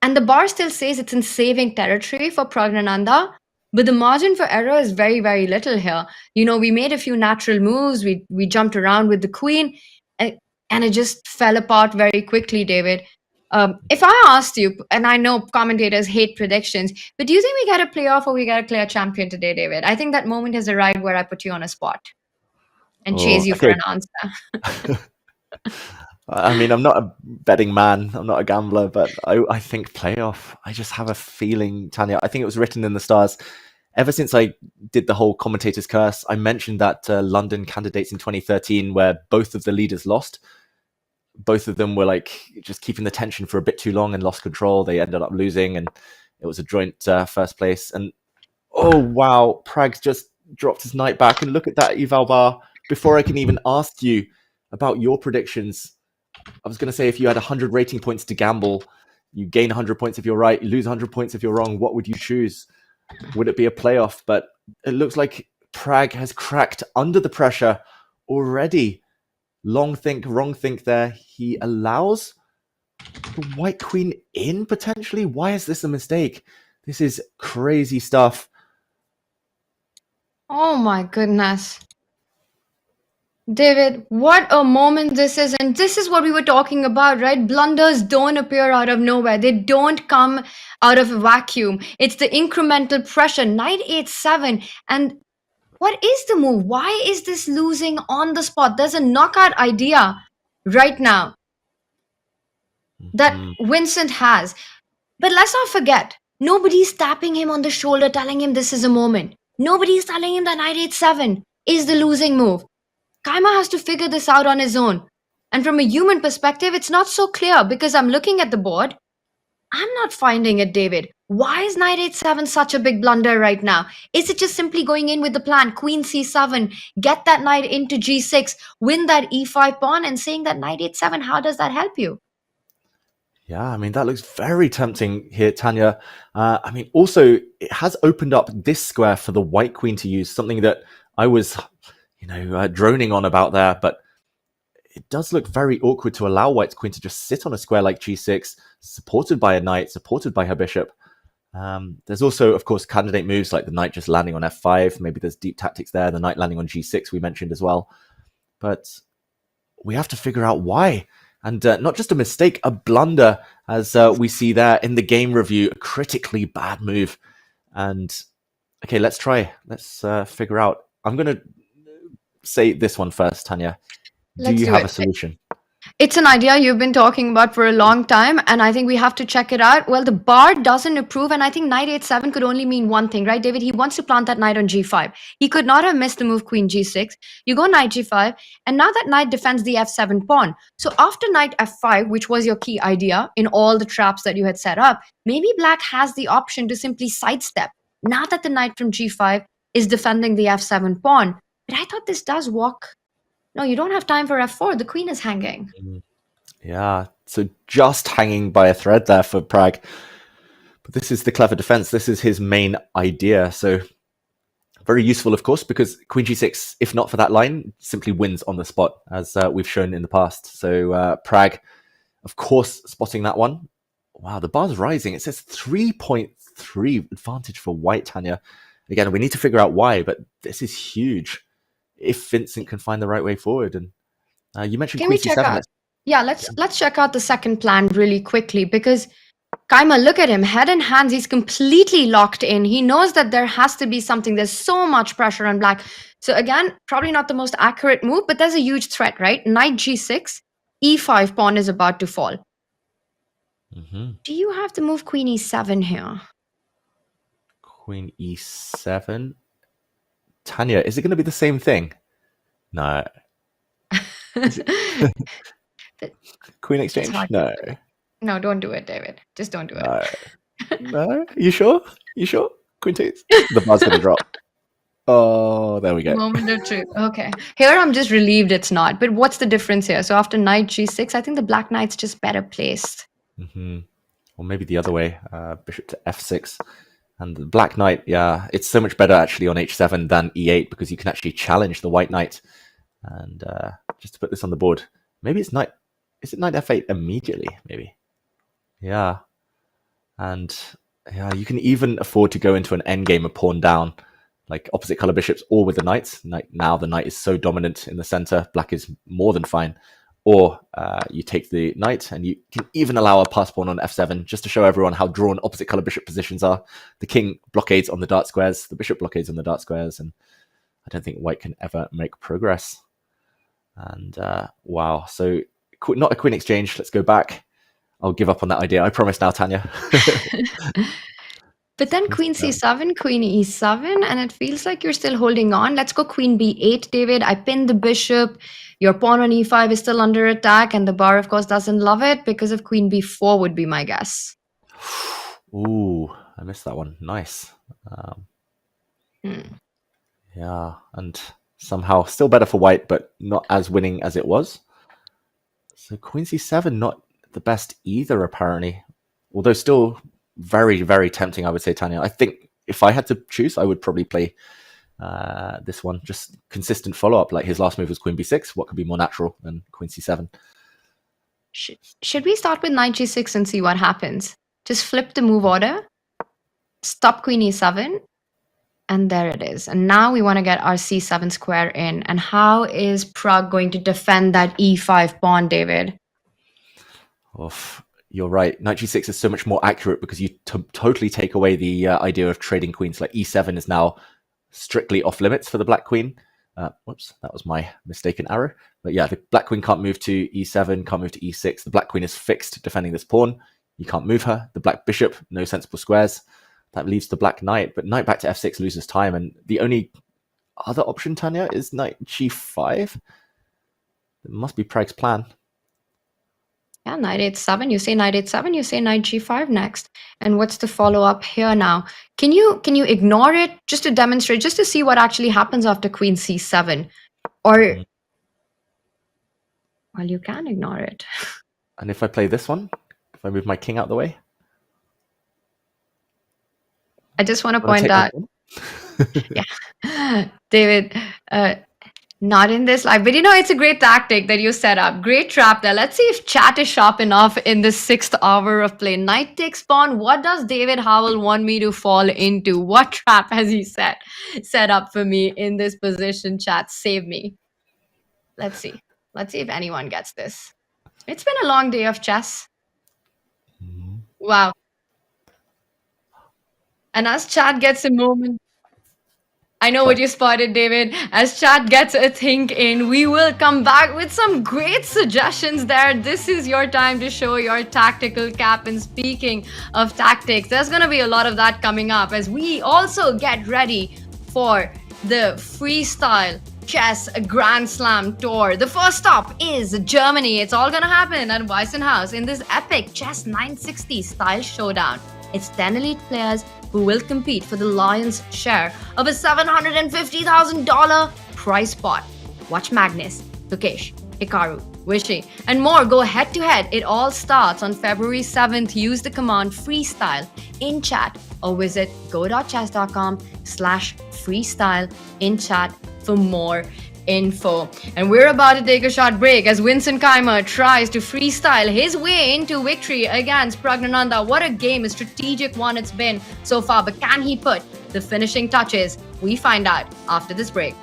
And the bar still says it's in saving territory for Praggnanandhaa, but the margin for error is very, very little here. You know, we made a few natural moves. We jumped around with the queen, and it just fell apart very quickly, David. If I asked you, and I know commentators hate predictions, but do you think we get a playoff or we get a clear champion today, David? I think that moment has arrived where I put you on a spot and chase you for an answer. I mean, I'm not a betting man. I'm not a gambler, but I think playoff. I just have a feeling, Tanya. I think it was written in the stars. Ever since I did the whole commentator's curse, I mentioned that London candidates in 2013 where both of the leaders lost. Both of them were like just keeping the tension for a bit too long and lost control. They ended up losing, and it was a joint first place. And oh, wow, Pragg just dropped his knight back. And look at that eval bar. Before I can even ask you about your predictions, I was going to say if you had 100 rating points to gamble, You gain 100 points if you're right, you lose 100 points if you're wrong. What would you choose? Would it be a playoff? But it looks like Pragg has cracked under the pressure already. Long think, wrong think there. He allows the white queen in, potentially. Why is this a mistake? This is crazy stuff. Oh my goodness. David, what a moment this is. And this is what we were talking about, right? Blunders don't appear out of nowhere. They don't come out of a vacuum. It's the incremental pressure. Knight 8-7. And what is the move? Why is this losing on the spot? There's a knockout idea right now that Vincent has. But let's not forget, nobody's tapping him on the shoulder, telling him this is a moment. Nobody's telling him that Knight 8-7 is the losing move. Keymer has to figure this out on his own. And from a human perspective, it's not so clear because I'm looking at the board. I'm not finding it, David. Why is Knight 8-7 such a big blunder right now? Is it just simply going in with the plan, Queen C7, get that knight into G6, win that E5 pawn, and saying that Knight 8-7, how does that help you? Yeah, I mean, that looks very tempting here, Tanya. I mean, also, it has opened up this square for the white queen to use, something that I was, droning on about there, but it does look very awkward to allow white's queen to just sit on a square like G6, supported by a knight, supported by her bishop. There's also, of course, candidate moves like the knight just landing on F5. Maybe there's deep tactics there. The knight landing on G6 we mentioned as well. But we have to figure out why. And not just a mistake, a blunder, as we see there in the game review, a critically bad move. And, okay, let's try. Let's figure out. I'm going to say this one first, Tanya. Do you have a solution? It's an idea you've been talking about for a long time, and I think we have to check it out. Well, the bar doesn't approve, and I think Knight 8-7 could only mean one thing, right, David? He wants to plant that knight on G5. He could not have missed the move Queen G6. You go Knight G5, and now that knight defends the F7 pawn. So after Knight F5, which was your key idea in all the traps that you had set up, maybe Black has the option to simply sidestep. Now that the knight from G5 is defending the F7 pawn. But I thought this does walk. No, you don't have time for F4. The queen is hanging. Yeah, so just hanging by a thread there for Pragg. But this is the clever defense. This is his main idea. So very useful, of course, because Queen G6, if not for that line, simply wins on the spot, as we've shown in the past. So Pragg, of course, spotting that one. Wow, the bar's rising. It says 3.3 advantage for white, Tanya. Again, we need to figure out why, but this is huge. If Vincent can find the right way forward. And you mentioned Can Queen we check C7. out? Yeah, let's check out the second plan really quickly, because Keymer, look at him, head and hands. He's completely locked in. He knows that there has to be something. There's so much pressure on Black. So again, probably not the most accurate move, but there's a huge threat, right? Knight G6, E5 pawn is about to fall. Do you have to move Queen E7 here? Queen E7. Tanya, is it going to be the same thing? No. Queen exchange? No. No, don't do it, David. Just don't do it. No? You sure? You sure? Queen two. The bar's going to drop. Oh, there we go. Moment of truth. Okay. Here I'm just relieved it's not. But what's the difference here? So after Knight G6, I think the Black Knight's just better placed. Or maybe the other way. Bishop to F6. And the Black Knight, yeah, it's so much better actually on H7 than E8 because you can actually challenge the White Knight. And just to put this on the board, maybe it's Knight. Is it Knight F8 immediately? Maybe. Yeah. And yeah, you can even afford to go into an endgame of pawn down, like opposite color bishops, or with the knights. Now the knight is so dominant in the center, Black is more than fine. Or you take the knight and you can even allow a pass pawn on F7 just to show everyone how drawn opposite color bishop positions are. The king blockades on the dart squares, the bishop blockades on the dart squares, and I don't think white can ever make progress. And wow, so not a queen exchange. Let's go back. I'll give up on that idea. I promise now, Tanya. But then Queen C7, Queen E7, and it feels like you're still holding on. Let's go Queen B8, David. I pinned the bishop. Your pawn on E5 is still under attack, and the bar, of course, doesn't love it because of Queen B4 would be my guess. Ooh, I missed that one. Nice. Yeah, and somehow still better for white, but not as winning as it was. So Queen C7, not the best either, apparently. although still very, very tempting, I would say, Tanya. I think if I had to choose, I would probably play this one. Just consistent follow-up. Like his last move was queen b6. What could be more natural than queen c7? Should we start with knight g6 and see what happens? Just flip the move order, stop queen e7, and there it is. And now we want to get our c7 square in. And how is Pragg going to defend that e5 pawn, David? Oof. You're right. Knight g6 is so much more accurate because you totally take away the idea of trading queens. Like e7 is now strictly off limits for the black queen. Whoops, that was my mistaken arrow. But yeah, the black queen can't move to e7, can't move to e6. The black queen is fixed defending this pawn. You can't move her. The black bishop, no sensible squares. That leaves the black knight. But knight back to f6 loses time. And the only other option, Tanya, is knight g5. It must be Pragg's plan. Yeah, knight h7. You say knight h7. You say knight g5 next. And what's the follow-up here now? Can you ignore it just to demonstrate, just to see what actually happens after queen c7? Or, well, you can ignore it. And if I play this one, if I move my king out the way? I just want to point out, yeah, David, not in this live, but it's a great tactic that you set up. Great trap there. Let's see if chat is sharp enough in the 6th hour of play. Knight takes pawn. What does David Howell want me to fall into? What trap has he set up for me in this position, chat? Save me. Let's see. Let's see if anyone gets this. It's been a long day of chess. Wow. And as chat gets a moment, I know what you spotted, David. As chat gets a think in, we will come back with some great suggestions there. This is your time to show your tactical cap. And speaking of tactics, there's going to be a lot of that coming up as we also get ready for the freestyle chess Grand Slam tour. The first stop is Germany. It's all going to happen at Weissenhaus in this epic chess 960 style showdown. It's 10 elite players who will compete for the lion's share of a $750,000 prize pot. Watch Magnus, Gukesh, Hikaru, Vishy, and more go head-to-head. It all starts on February 7th. Use the command freestyle in chat or visit go.chess.com/freestyle in chat for more info. And we're about to take a short break as Vincent Keymer tries to freestyle his way into victory against Praggnanandhaa. What a game, a strategic one it's been so far, but can he put the finishing touches? We find out after this break.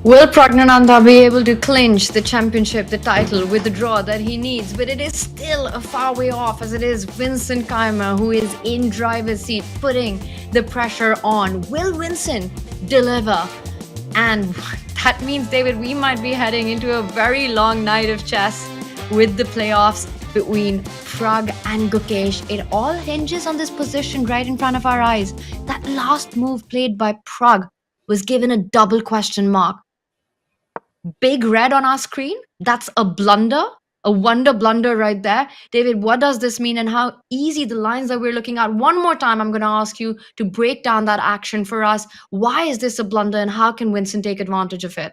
Will Praggnanandhaa be able to clinch the championship, the title, with the draw that he needs? But it is still a far way off, as it is Vincent Keymer who is in driver's seat, putting the pressure on. Will Vincent deliver? And that means, David, we might be heading into a very long night of chess with the playoffs between Pragg and Gukesh. It all hinges on this position right in front of our eyes. That last move played by Pragg was given a double question mark. Big red on our screen, that's a blunder, a wonder blunder right there. David, what does this mean and how easy the lines that we're looking at? One more time, I'm going to ask you to break down that action for us. Why is this a blunder and how can Vincent take advantage of it?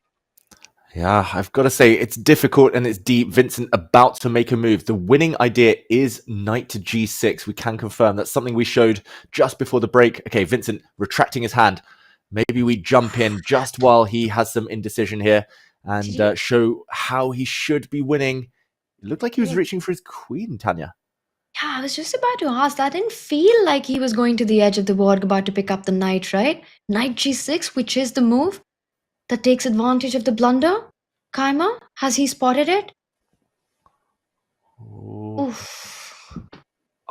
Yeah, I've got to say, it's difficult and it's deep. Vincent about to make a move. The winning idea is knight to g6. We can confirm that's something we showed just before the break. Okay, Vincent retracting his hand. Maybe we jump in just while he has some indecision here and show how he should be winning. It looked like he was reaching for his queen, Tanya. Yeah, I was just about to ask. That didn't feel like he was going to the edge of the board, about to pick up the knight, right? Knight g6, which is the move that takes advantage of the blunder. Keymer, has he spotted it? Oof.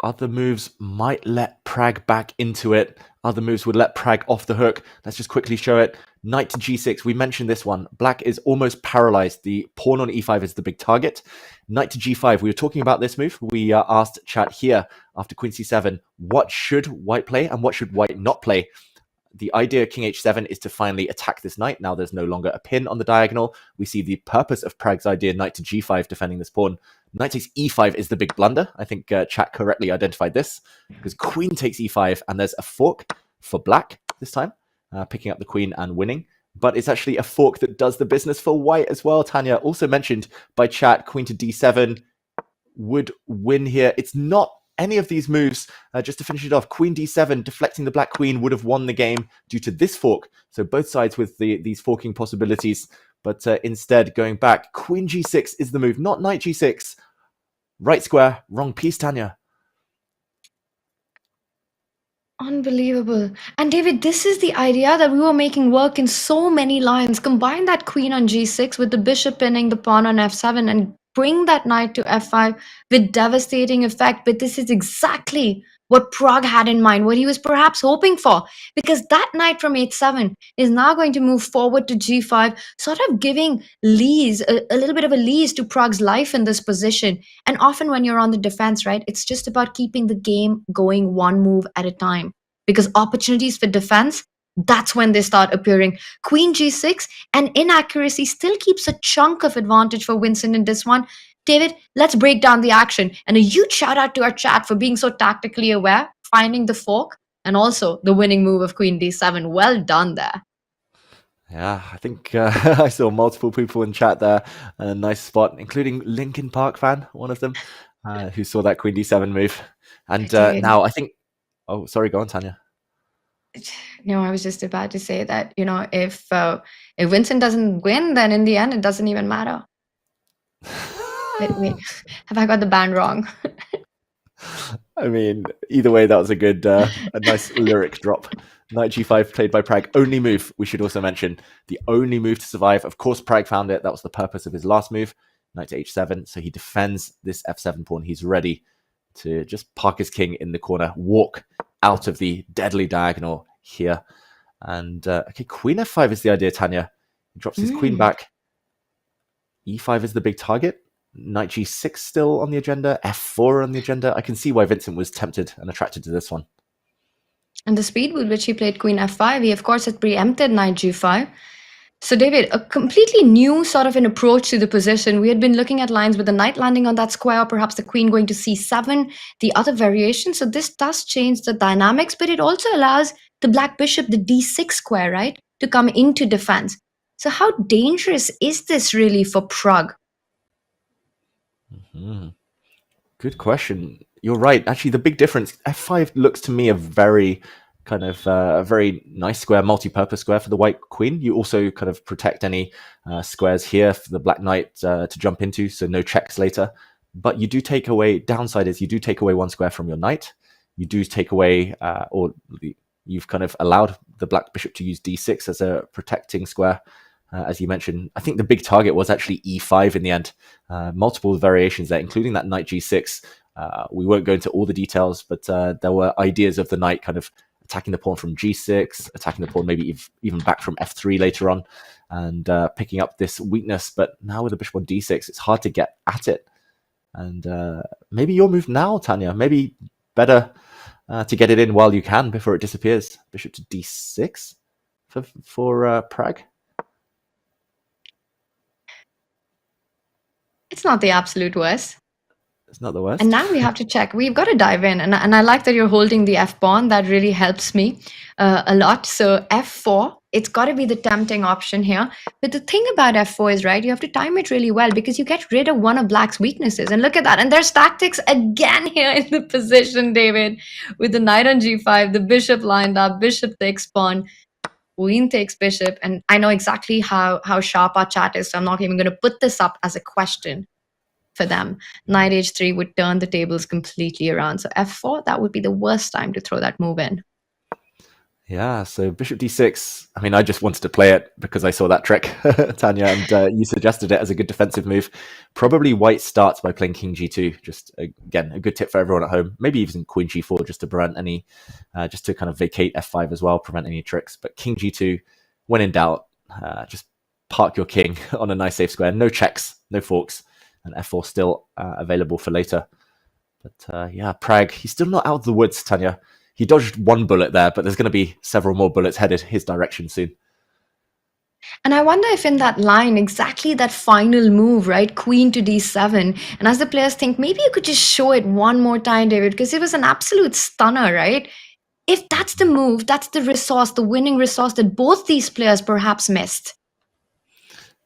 Other moves might let Pragg back into it. Other moves would let Pragg off the hook. Let's just quickly show it. Knight to g6. We mentioned this one. Black is almost paralyzed. The pawn on e5 is the big target. Knight to g5. We were talking about this move. We asked chat here after queen c7, what should white play and what should white not play? The idea king h7 is to finally attack this knight. Now there's no longer a pin on the diagonal. We see the purpose of Pragg's idea, knight to g5, defending this pawn. Knight takes e5 is the big blunder. I think chat correctly identified this because queen takes e5 and there's a fork for black this time, picking up the queen and winning. But it's actually a fork that does the business for white as well. Tanya also mentioned by chat, queen to d7 would win here. It's not any of these moves. Just to finish it off, queen d7, deflecting the black queen would have won the game due to this fork. So both sides with these forking possibilities. But instead, going back, queen g6 is the move, not knight g6. Right square, wrong piece, Tanya. Unbelievable. And David, this is the idea that we were making work in so many lines. Combine that queen on g6 with the bishop pinning the pawn on f7 and bring that knight to f5 with devastating effect. But this is exactly what Pragg had in mind, what he was perhaps hoping for, because that knight from h7 is now going to move forward to g5, sort of giving lees, a little bit of a lease to Pragg's life in this position. And often when you're on the defense, right, it's just about keeping the game going one move at a time, because opportunities for defense, that's when they start appearing. Queen g6 and inaccuracy still keeps a chunk of advantage for Vincent in this one. David, let's break down the action. And a huge shout out to our chat for being so tactically aware, finding the fork, and also the winning move of queen d7. Well done there. Yeah, I think I saw multiple people in chat there. A nice spot, including Linkin Park fan, one of them, who saw that queen d7 move. And now I think... Oh, sorry, go on, Tanya. No, I was just about to say that, you know, if Vincent doesn't win, then in the end, it doesn't even matter. Wait, have I got the band wrong? I mean, either way, that was a good, a nice lyric drop Knight g5 played by Pragg. Only move, we should also mention. The only move to survive. Of course, Pragg found it. That was the purpose of his last move. Knight to h7. So he defends this f7 pawn. He's ready to just park his king in the corner, walk out of the deadly diagonal here. And okay, queen f5 is the idea, Tanya. He drops his queen back. e5 is the big target. Knight g6 still on the agenda. f4 on the agenda. I can see why Vincent was tempted and attracted to this one. And the speed with which he played queen f5, he of course had preempted knight g5. So David, a completely new sort of an approach to the position. We had been looking at lines with the knight landing on that square, or perhaps the queen going to c7, the other variation. So this does change the dynamics, but it also allows the black bishop, the d6 square, right, to come into defense. So how dangerous is this really for Pragg? Good question. You're right. Actually, the big difference, f5 looks to me a very kind of a very nice square, multi-purpose square for the white queen. You also kind of protect any squares here for the black knight to jump into, so no checks later. But you do take away, downside is you do take away one square from your knight. You do take away, you've kind of allowed the black bishop to use d6 as a protecting square. As you mentioned, I think the big target was actually e5 in the end. Multiple variations there, including that knight g6. We won't go into all the details, but there were ideas of the knight kind of attacking the pawn from g6, attacking the pawn maybe even back from f3 later on, and picking up this weakness. But now with the bishop on d6, it's hard to get at it. And maybe your move now, Tanya, maybe better to get it in while you can before it disappears. Bishop to d6 for Pragg. It's not the absolute worst. It's not the worst. And now we have to check. We've got to dive in. And I like that you're holding the f pawn. That really helps me a lot. So f4, it's got to be the tempting option here. But the thing about f4 is, right, you have to time it really well because you get rid of one of black's weaknesses. And look at that. And there's tactics again here in the position, David, with the knight on g5, the bishop lined up, bishop takes pawn, queen takes bishop. And I know exactly how sharp our chat is. So I'm not even going to put this up as a question for them. Knight h3 would turn the tables completely around. So f4, that would be the worst time to throw that move in. Yeah, so bishop d6. I mean, I just wanted to play it because I saw that trick, Tanya, and you suggested it as a good defensive move. Probably white starts by playing king g2. Just, again, a good tip for everyone at home. Maybe even queen g4 just to prevent any, just to kind of vacate f5 as well, prevent any tricks. But king g2, when in doubt, just park your king on a nice safe square. No checks, no forks. And f4 still available for later. But yeah, Pragg, he's still not out of the woods, Tanya. He dodged one bullet there, but there's going to be several more bullets headed his direction soon. And I wonder if in that line, exactly that final move, right? Queen to d7. And as the players think, maybe you could just show it one more time, David, because it was an absolute stunner, right? If that's the move, that's the resource, the winning resource that both these players perhaps missed.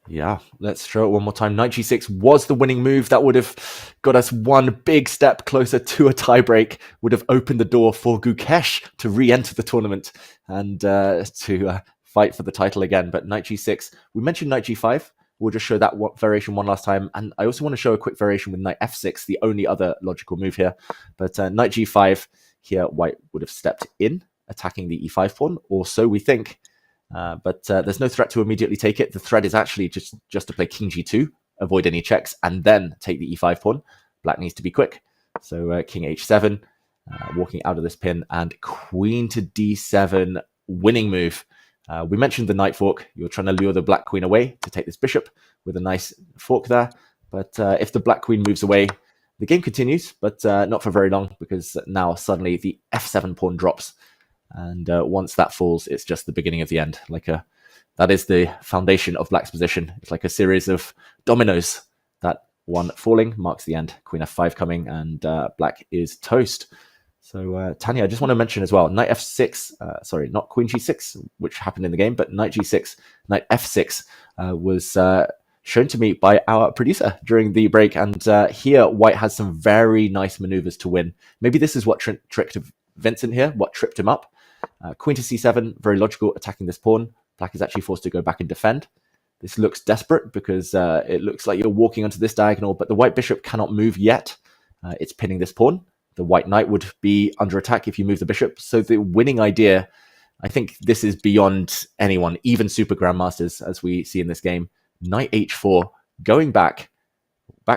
Yeah, let's show it one more time. Knight g6 was the winning move. That would have got us one big step closer to a tiebreak, would have opened the door for Gukesh to re-enter the tournament and to fight for the title again. But Knight g6, we mentioned Knight g5. We'll just show that variation one last time. And I also want to show a quick variation with Knight f6, the only other logical move here. But Knight g5, here white would have stepped in, attacking the e5 pawn, or so we think. But there's no threat to immediately take it. The threat is actually just to play king g2, avoid any checks, and then take the e5 pawn. Black needs to be quick. So king h7, walking out of this pin, and queen to d7, winning move. We mentioned the knight fork. You're trying to lure the black queen away to take this bishop with a nice fork there. But if the black queen moves away, the game continues, but not for very long, because now suddenly the f7 pawn drops. And once that falls, it's just the beginning of the end. That is the foundation of black's position. It's like a series of dominoes. That one falling marks the end. Queen f5 coming, and black is toast. So Tanya, I just want to mention as well, knight f6, sorry, not queen g6, which happened in the game, but knight g6, knight f6 was shown to me by our producer during the break. And here, white has some very nice maneuvers to win. Maybe this is what tricked Vincent here, what tripped him up. Queen to c7, very logical, attacking this pawn. Black is actually forced to go back and defend. This looks desperate because it looks like you're walking onto this diagonal, but the white bishop cannot move yet. It's pinning this pawn. The white knight would be under attack if you move the bishop. So the winning idea I think this is beyond anyone, even super grandmasters, as we see in this game. Knight h4, going back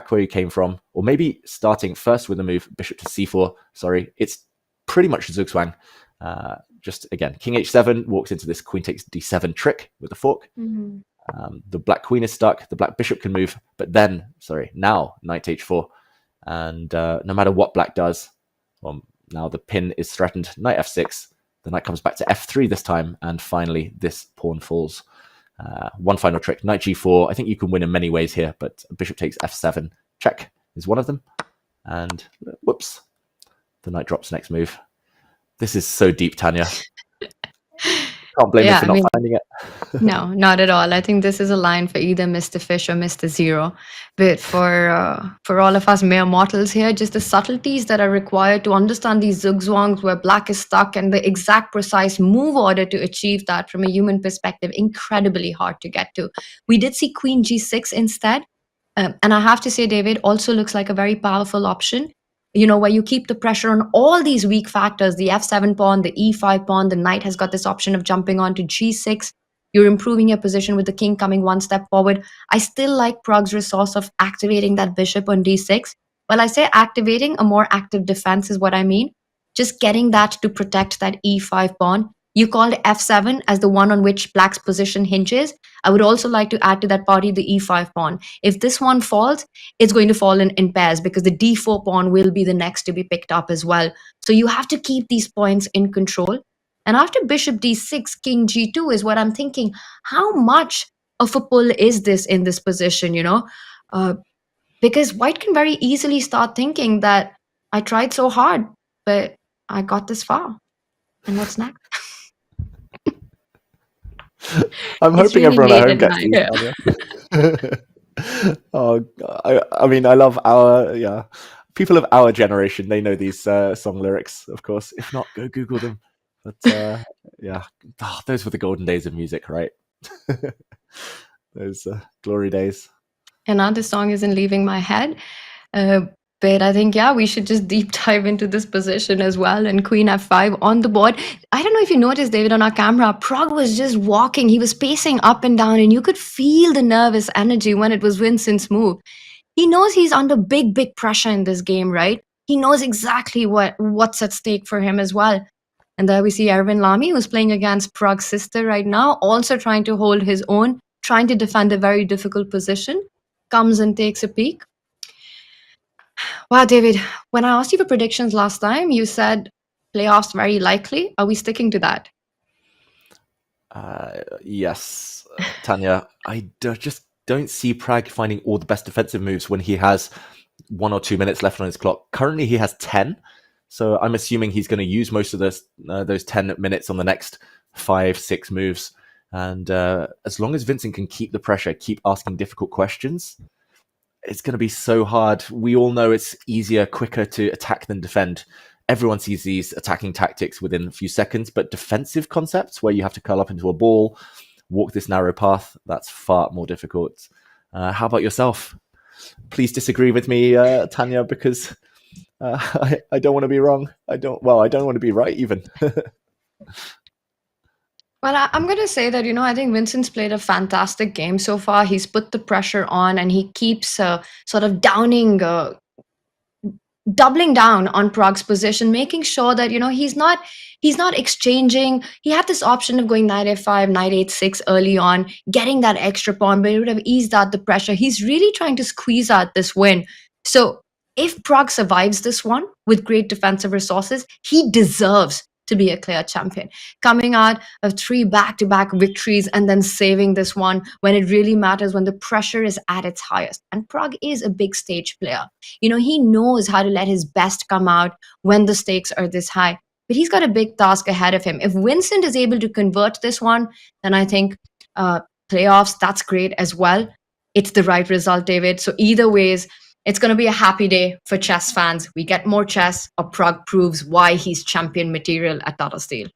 where you came from, or maybe starting first with the move bishop to c4. Sorry, it's pretty much zugzwang. Just again, king h7 walks into this queen takes d7 trick with the fork. The black queen is stuck, the black bishop can move, but then, now knight h4. And no matter what black does, now the pin is threatened. Knight f6, the knight comes back to f3 this time, and finally this pawn falls. One final trick, knight g4. I think you can win in many ways here, but bishop takes f7. Check is one of them. And whoops, the knight drops next move. This is so deep, Tanya. Can't blame me for not finding it. No, not at all. I think this is a line for either Mr. Fish or Mr. Zero. But for all of us mere mortals here, just the subtleties that are required to understand these zugzwangs where black is stuck and the exact precise move order to achieve that from a human perspective, incredibly hard to get to. We did see Queen G6 instead. And I have to say, David, also looks like a very powerful option. Where you keep the pressure on all these weak factors, the f7 pawn, the e5 pawn, the knight has got this option of jumping on to g6. You're improving your position with the king coming one step forward. I still like Pragg's resource of activating that bishop on d6. Well, I say activating, a more active defense is what I mean. Just getting that to protect that e5 pawn. You called f7 as the one on which black's position hinges. I would also like to add to that party the e5 pawn. If this one falls, it's going to fall in pairs because the d4 pawn will be the next to be picked up as well. So you have to keep these points in control. And after bishop d6, king g2 is what I'm thinking. How much of a pull is this in this position, because white can very easily start thinking that I tried so hard, but I got this far. And what's next? I'm hoping everyone at home gets these. I mean, I love our people of our generation. They know these song lyrics, of course. If not, go Google them. But those were the golden days of music, right? Those glory days. And now this song isn't leaving my head. But I think, we should just deep dive into this position as well. And queen f5 on the board. I don't know if you noticed, David, on our camera, Pragg was just walking. He was pacing up and down, and you could feel the nervous energy when it was Vincent's move. He knows he's under big, big pressure in this game, right? He knows exactly what's at stake for him as well. And there we see Erwin Lamy, who's playing against Pragg's sister right now, also trying to hold his own, trying to defend a very difficult position. Comes and takes a peek. Wow, David, when I asked you for predictions last time, you said playoffs very likely. Are we sticking to that? Yes, Tanya. I just don't see Pragg finding all the best defensive moves when he has 1 or 2 minutes left on his clock. Currently, he has 10. So I'm assuming he's going to use most of those 10 minutes on the next 5-6 moves. And as long as Vincent can keep the pressure, keep asking difficult questions, it's going to be so hard. We all know it's easier, quicker to attack than defend. Everyone sees these attacking tactics within a few seconds, but defensive concepts where you have to curl up into a ball, walk this narrow path, that's far more difficult. How about yourself? Please disagree with me, Tanya, because I don't want to be wrong. I don't want to be right even. Well, I'm going to say that, I think Vincent's played a fantastic game so far. He's put the pressure on and he keeps sort of doubling down on Pragg's position, making sure that, he's not exchanging. He had this option of going knight f5, knight h6 early on, getting that extra pawn, but it would have eased out the pressure. He's really trying to squeeze out this win. So if Pragg survives this one with great defensive resources, he deserves to be a clear champion. Coming out of 3 back-to-back victories and then saving this one when it really matters, when the pressure is at its highest. And Pragg is a big stage player. He knows how to let his best come out when the stakes are this high. But he's got a big task ahead of him. If Vincent is able to convert this one, then I think playoffs, that's great as well. It's the right result, David. So either ways, it's going to be a happy day for chess fans. We get more chess, or Pragg proves why he's champion material at Tata Steel.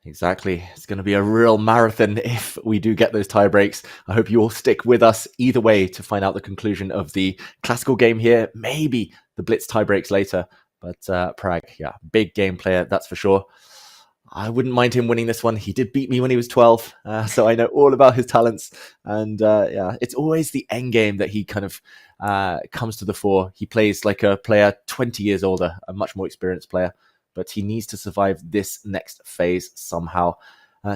Exactly. It's going to be a real marathon if we do get those tie breaks. I hope you all stick with us either way to find out the conclusion of the classical game here. Maybe the blitz tie breaks later. But Pragg, big game player, that's for sure. I wouldn't mind him winning this one. He did beat me when he was 12, so I know all about his talents. And yeah, it's always the end game that he kind of comes to the fore. He plays like a player 20 years older, a much more experienced player, but he needs to survive this next phase somehow.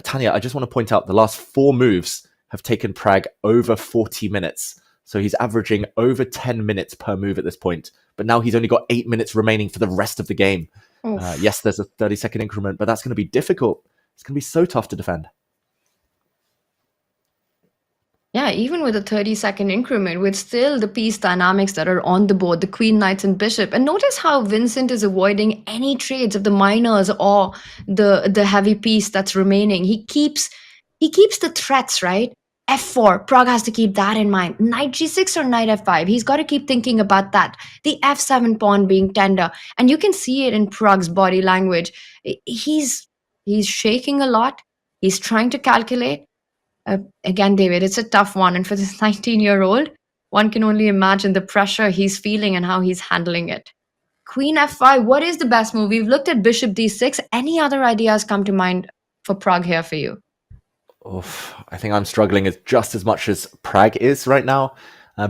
Tanya, I just want to point out the last 4 moves have taken Pragg over 40 minutes. So he's averaging over 10 minutes per move at this point. But now he's only got 8 minutes remaining for the rest of the game. Yes, there's a 30-second increment, but that's going to be difficult. It's going to be so tough to defend. Yeah, even with a 30-second increment, with still the piece dynamics that are on the board, the queen, knights, and bishop. And notice how Vincent is avoiding any trades of the minors or the heavy piece that's remaining. He keeps the threats, right? F4, Pragg has to keep that in mind. Knight G6 or Knight F5, he's got to keep thinking about that. The F7 pawn being tender. And you can see it in Pragg's body language. He's shaking a lot. He's trying to calculate. Again, David, it's a tough one. And for this 19-year-old, one can only imagine the pressure he's feeling and how he's handling it. Queen F5, what is the best move? We've looked at Bishop D6. Any other ideas come to mind for Pragg here for you? I think I'm struggling just as much as Pragg is right now.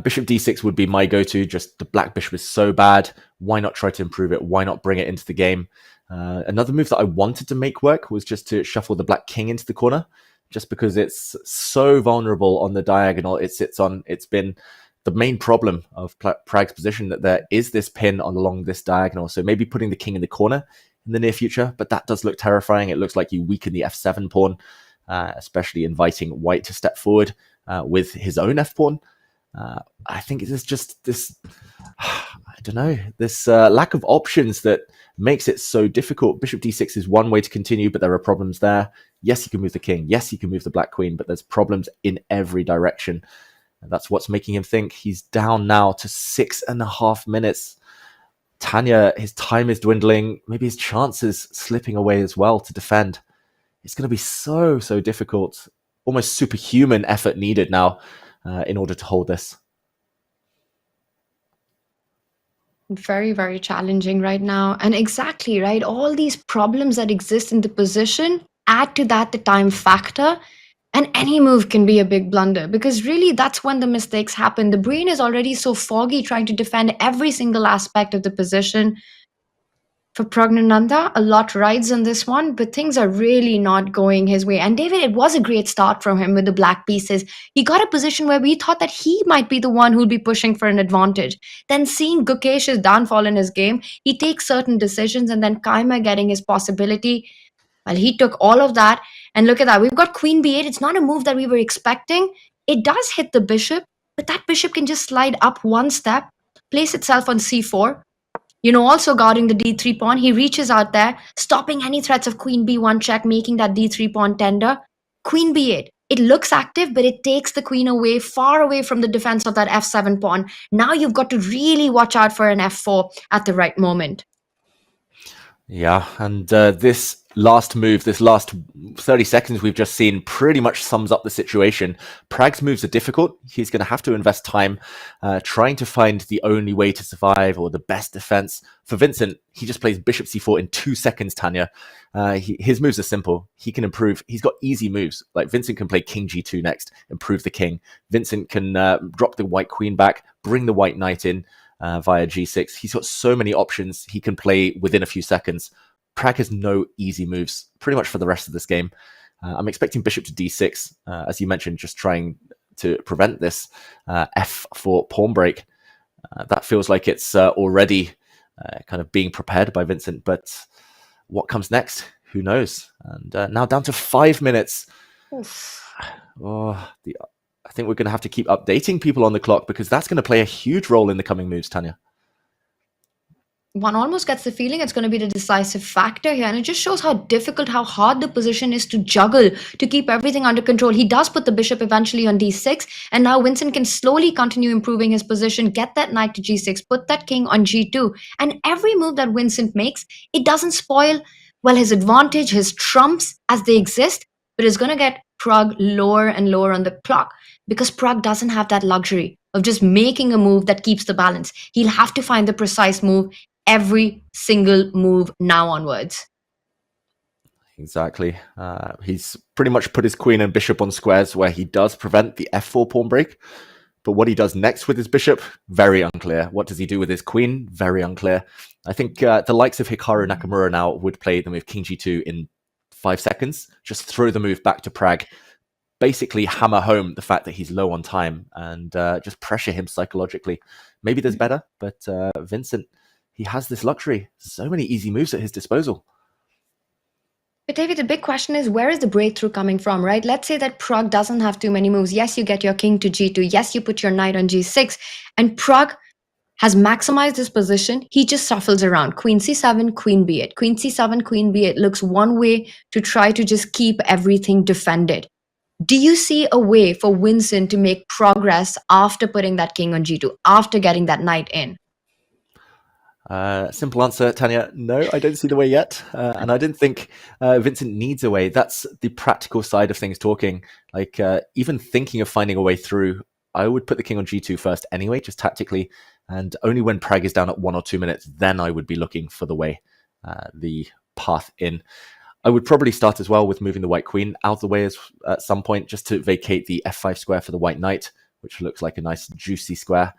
Bishop D6 would be my go-to. Just the black bishop is so bad. Why not try to improve it? Why not bring it into the game? Another move that I wanted to make work was just to shuffle the black king into the corner, just because it's so vulnerable on the diagonal it sits on. It's been the main problem of Pragg's position, that there is this pin along this diagonal. So maybe putting the king in the corner in the near future, but that does look terrifying. It looks like you weaken the F7 pawn, especially inviting white to step forward with his own F-pawn. I think there's just this, I don't know, this lack of options that makes it so difficult. Bishop D6 is one way to continue, but there are problems there. Yes, you can move the king. Yes, you can move the black queen, but there's problems in every direction. And that's what's making him think. He's down now to 6.5 minutes. Tanya, his time is dwindling. Maybe his chances slipping away as well to defend. It's going to be so difficult. Almost superhuman effort needed now in order to hold this. Very, very challenging right now. And exactly, right? All these problems that exist in the position, add to that the time factor, and any move can be a big blunder, because really that's when the mistakes happen. The brain is already so foggy trying to defend every single aspect of the position. For Praggnanandhaa, a lot rides on this one, but things are really not going his way. And David, it was a great start from him with the black pieces. He got a position where we thought that he might be the one who'll be pushing for an advantage. Then seeing Gukesh's downfall in his game, he takes certain decisions, and then Keymer getting his possibility. Well, he took all of that, and look at that. We've got Queen B8. It's not a move that we were expecting. It does hit the bishop, but that bishop can just slide up one step, place itself on C4. Also guarding the D3 pawn, he reaches out there, stopping any threats of Queen B1 check, making that D3 pawn tender. Queen B8. It looks active, but it takes the queen away, far away from the defense of that F7 pawn. Now you've got to really watch out for an F4 at the right moment. Yeah, and this last move, this last 30 seconds we've just seen pretty much sums up the situation. Pragg's moves are difficult. He's going to have to invest time trying to find the only way to survive or the best defense. For Vincent, he just plays bishop c4 in 2 seconds, Tanya. His moves are simple. He can improve. He's got easy moves. Like Vincent can play king g2 next, improve the king. Vincent can drop the white queen back, bring the white knight in via g6. He's got so many options he can play within a few seconds. Pragg has no easy moves pretty much for the rest of this game. I'm expecting bishop to d6, as you mentioned, just trying to prevent this f4 pawn break. That feels like it's already kind of being prepared by Vincent, but what comes next? Who knows? And now down to 5 minutes. I think we're going to have to keep updating people on the clock, because that's going to play a huge role in the coming moves, Tanya. One almost gets the feeling it's going to be the decisive factor here, and it just shows how difficult, how hard the position is to juggle, to keep everything under control. He does put the bishop eventually on d6, and now Vincent can slowly continue improving his position, get that knight to g6, put that king on g2, and every move that Vincent makes, it doesn't spoil, well, his advantage, his trumps as they exist, but it's going to get Pragg lower and lower on the clock, because Pragg doesn't have that luxury of just making a move that keeps the balance. He'll have to find the precise move every single move now onwards. Exactly. He's pretty much put his queen and bishop on squares where he does prevent the f4 pawn break. But what he does next with his bishop, very unclear. What does he do with his queen? Very unclear. I think the likes of Hikaru Nakamura now would play them with king g2 in 5 seconds. Just throw the move back to Pragg. Basically hammer home the fact that he's low on time and just pressure him psychologically. Maybe there's better, but Vincent, he has this luxury. So many easy moves at his disposal. But David, the big question is, where is the breakthrough coming from, right? Let's say that Pragg doesn't have too many moves. Yes, you get your king to g2. Yes, you put your knight on g6. And Pragg has maximized his position. He just shuffles around. Queen c7, queen b8. Queen c7, queen b8 looks one way to try to just keep everything defended. Do you see a way for Vincent to make progress after putting that king on g2, after getting that knight in? Simple answer, Tanya. No, I don't see the way yet. And I didn't think Vincent needs a way. That's the practical side of things talking. Like, even thinking of finding a way through, I would put the king on g2 first anyway, just tactically. And only when Pragg is down at 1 or 2 minutes, then I would be looking for the way, the path in. I would probably start as well with moving the white queen out of the way at some point, just to vacate the f5 square for the white knight, which looks like a nice juicy square.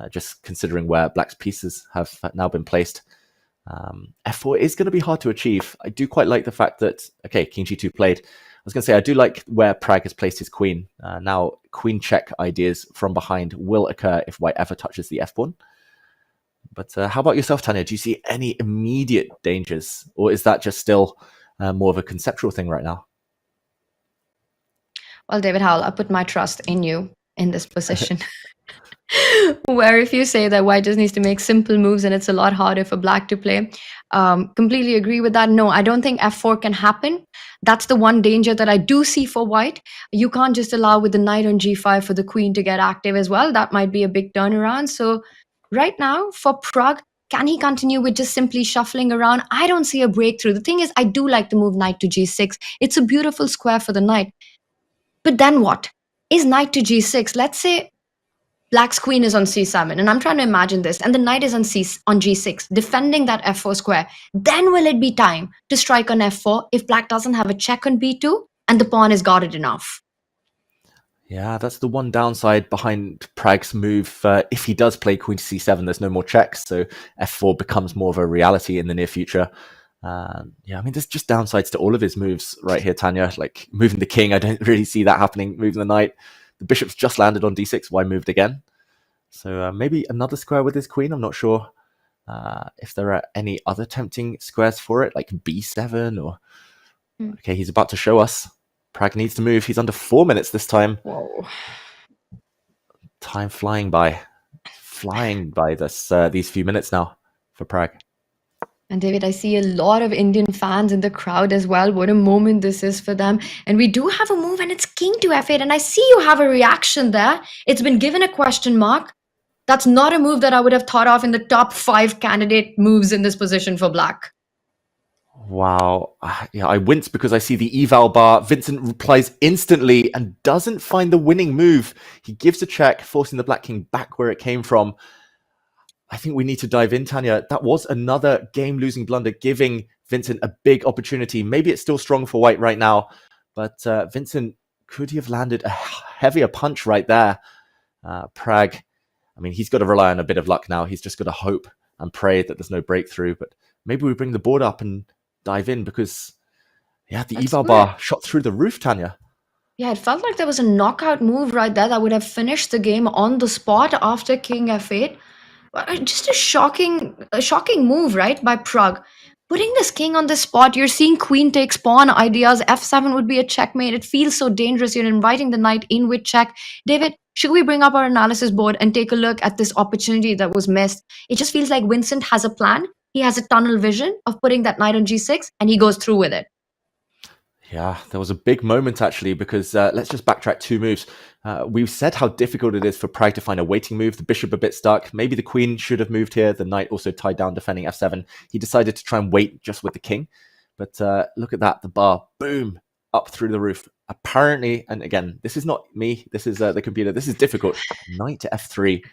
Just considering where black's pieces have now been placed. F4 is going to be hard to achieve. I do quite like the fact that, okay, king g2 played. I was going to say, I do like where Pragg has placed his queen. Now, queen check ideas from behind will occur if white ever touches the f-pawn. But how about yourself, Tanya? Do you see any immediate dangers? Or is that just still more of a conceptual thing right now? Well, David Howell, I put my trust in you in this position. Where if you say that white just needs to make simple moves and it's a lot harder for black to play, completely agree with that. No, I don't think f4 can happen. That's the one danger that I do see for white. You can't just allow with the knight on g5 for the queen to get active as well. That might be a big turnaround. So right now for Pragg, can he continue with just simply shuffling around? I don't see a breakthrough. The thing is, I do like the move knight to g6. It's a beautiful square for the knight. But then what? Is knight to g6, let's say black's queen is on c7, and I'm trying to imagine this, and the knight is on g6, defending that f4 square. Then will it be time to strike on f4 if black doesn't have a check on b2 and the pawn is guarded enough? Yeah, that's the one downside behind Pragg's move. If he does play queen to c7, there's no more checks, so f4 becomes more of a reality in the near future. Yeah, I mean, there's just downsides to all of his moves right here, Tanya. Like moving the king, I don't really see that happening. Moving the knight, the bishop's just landed on d6. Why moved again? So maybe another square with his queen. I'm not sure if there are any other tempting squares for it, like b7 or... Okay, he's about to show us. Pragg needs to move. He's under 4 minutes this time. Whoa. Time flying by. Flying by these few minutes now for Pragg. And David, I see a lot of Indian fans in the crowd as well. What a moment this is for them. And we do have a move and it's king to f8. And I see you have a reaction there. It's been given a question mark. That's not a move that I would have thought of in the top 5 candidate moves in this position for black. Wow. Yeah, I wince because I see the eval bar. Vincent replies instantly and doesn't find the winning move. He gives a check, forcing the black king back where it came from. I think we need to dive in, Tanya. That was another game-losing blunder, giving Vincent a big opportunity. Maybe it's still strong for white right now, but Vincent, could he have landed a heavier punch right there? Pragg, I mean, he's got to rely on a bit of luck now. He's just got to hope and pray that there's no breakthrough. But maybe we bring the board up and dive in because, yeah, the eval bar shot through the roof, Tanya. Yeah, it felt like there was a knockout move right there that would have finished the game on the spot after king f8. Just a shocking move, right, by Pragg. Putting this king on the spot, you're seeing queen takes pawn ideas. f7 would be a checkmate. It feels so dangerous. You're inviting the knight in with check. David, should we bring up our analysis board and take a look at this opportunity that was missed? It just feels like Vincent has a plan. He has a tunnel vision of putting that knight on g6, and he goes through with it. Yeah, there was a big moment actually, because let's just backtrack 2 moves. We've said how difficult it is for Pragg to find a waiting move. The bishop a bit stuck. Maybe the queen should have moved here. The knight also tied down defending f7. He decided to try and wait just with the king. But look at that, the bar, boom, up through the roof. Apparently, and again, this is not me. This is the computer. This is difficult. Knight to f3.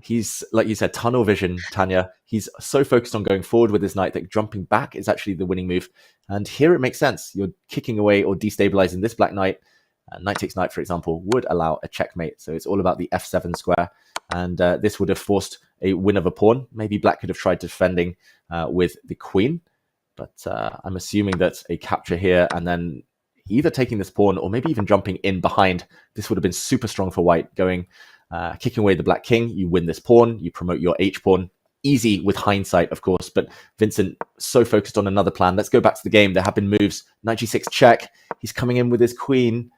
He's, like you said, tunnel vision, Tanya. He's so focused on going forward with his knight that jumping back is actually the winning move. And here it makes sense. You're kicking away or destabilizing this black knight. Knight takes knight, for example, would allow a checkmate. So it's all about the f7 square. And this would have forced a win of a pawn. Maybe black could have tried defending with the queen. But I'm assuming that a capture here and then either taking this pawn or maybe even jumping in behind. This would have been super strong for white, going kicking away the black king. You win this pawn, you promote your h-pawn. Easy with hindsight, of course, but Vincent so focused on another plan. Let's go back to the game. There have been moves. Knight g6 check. He's coming in with his queen.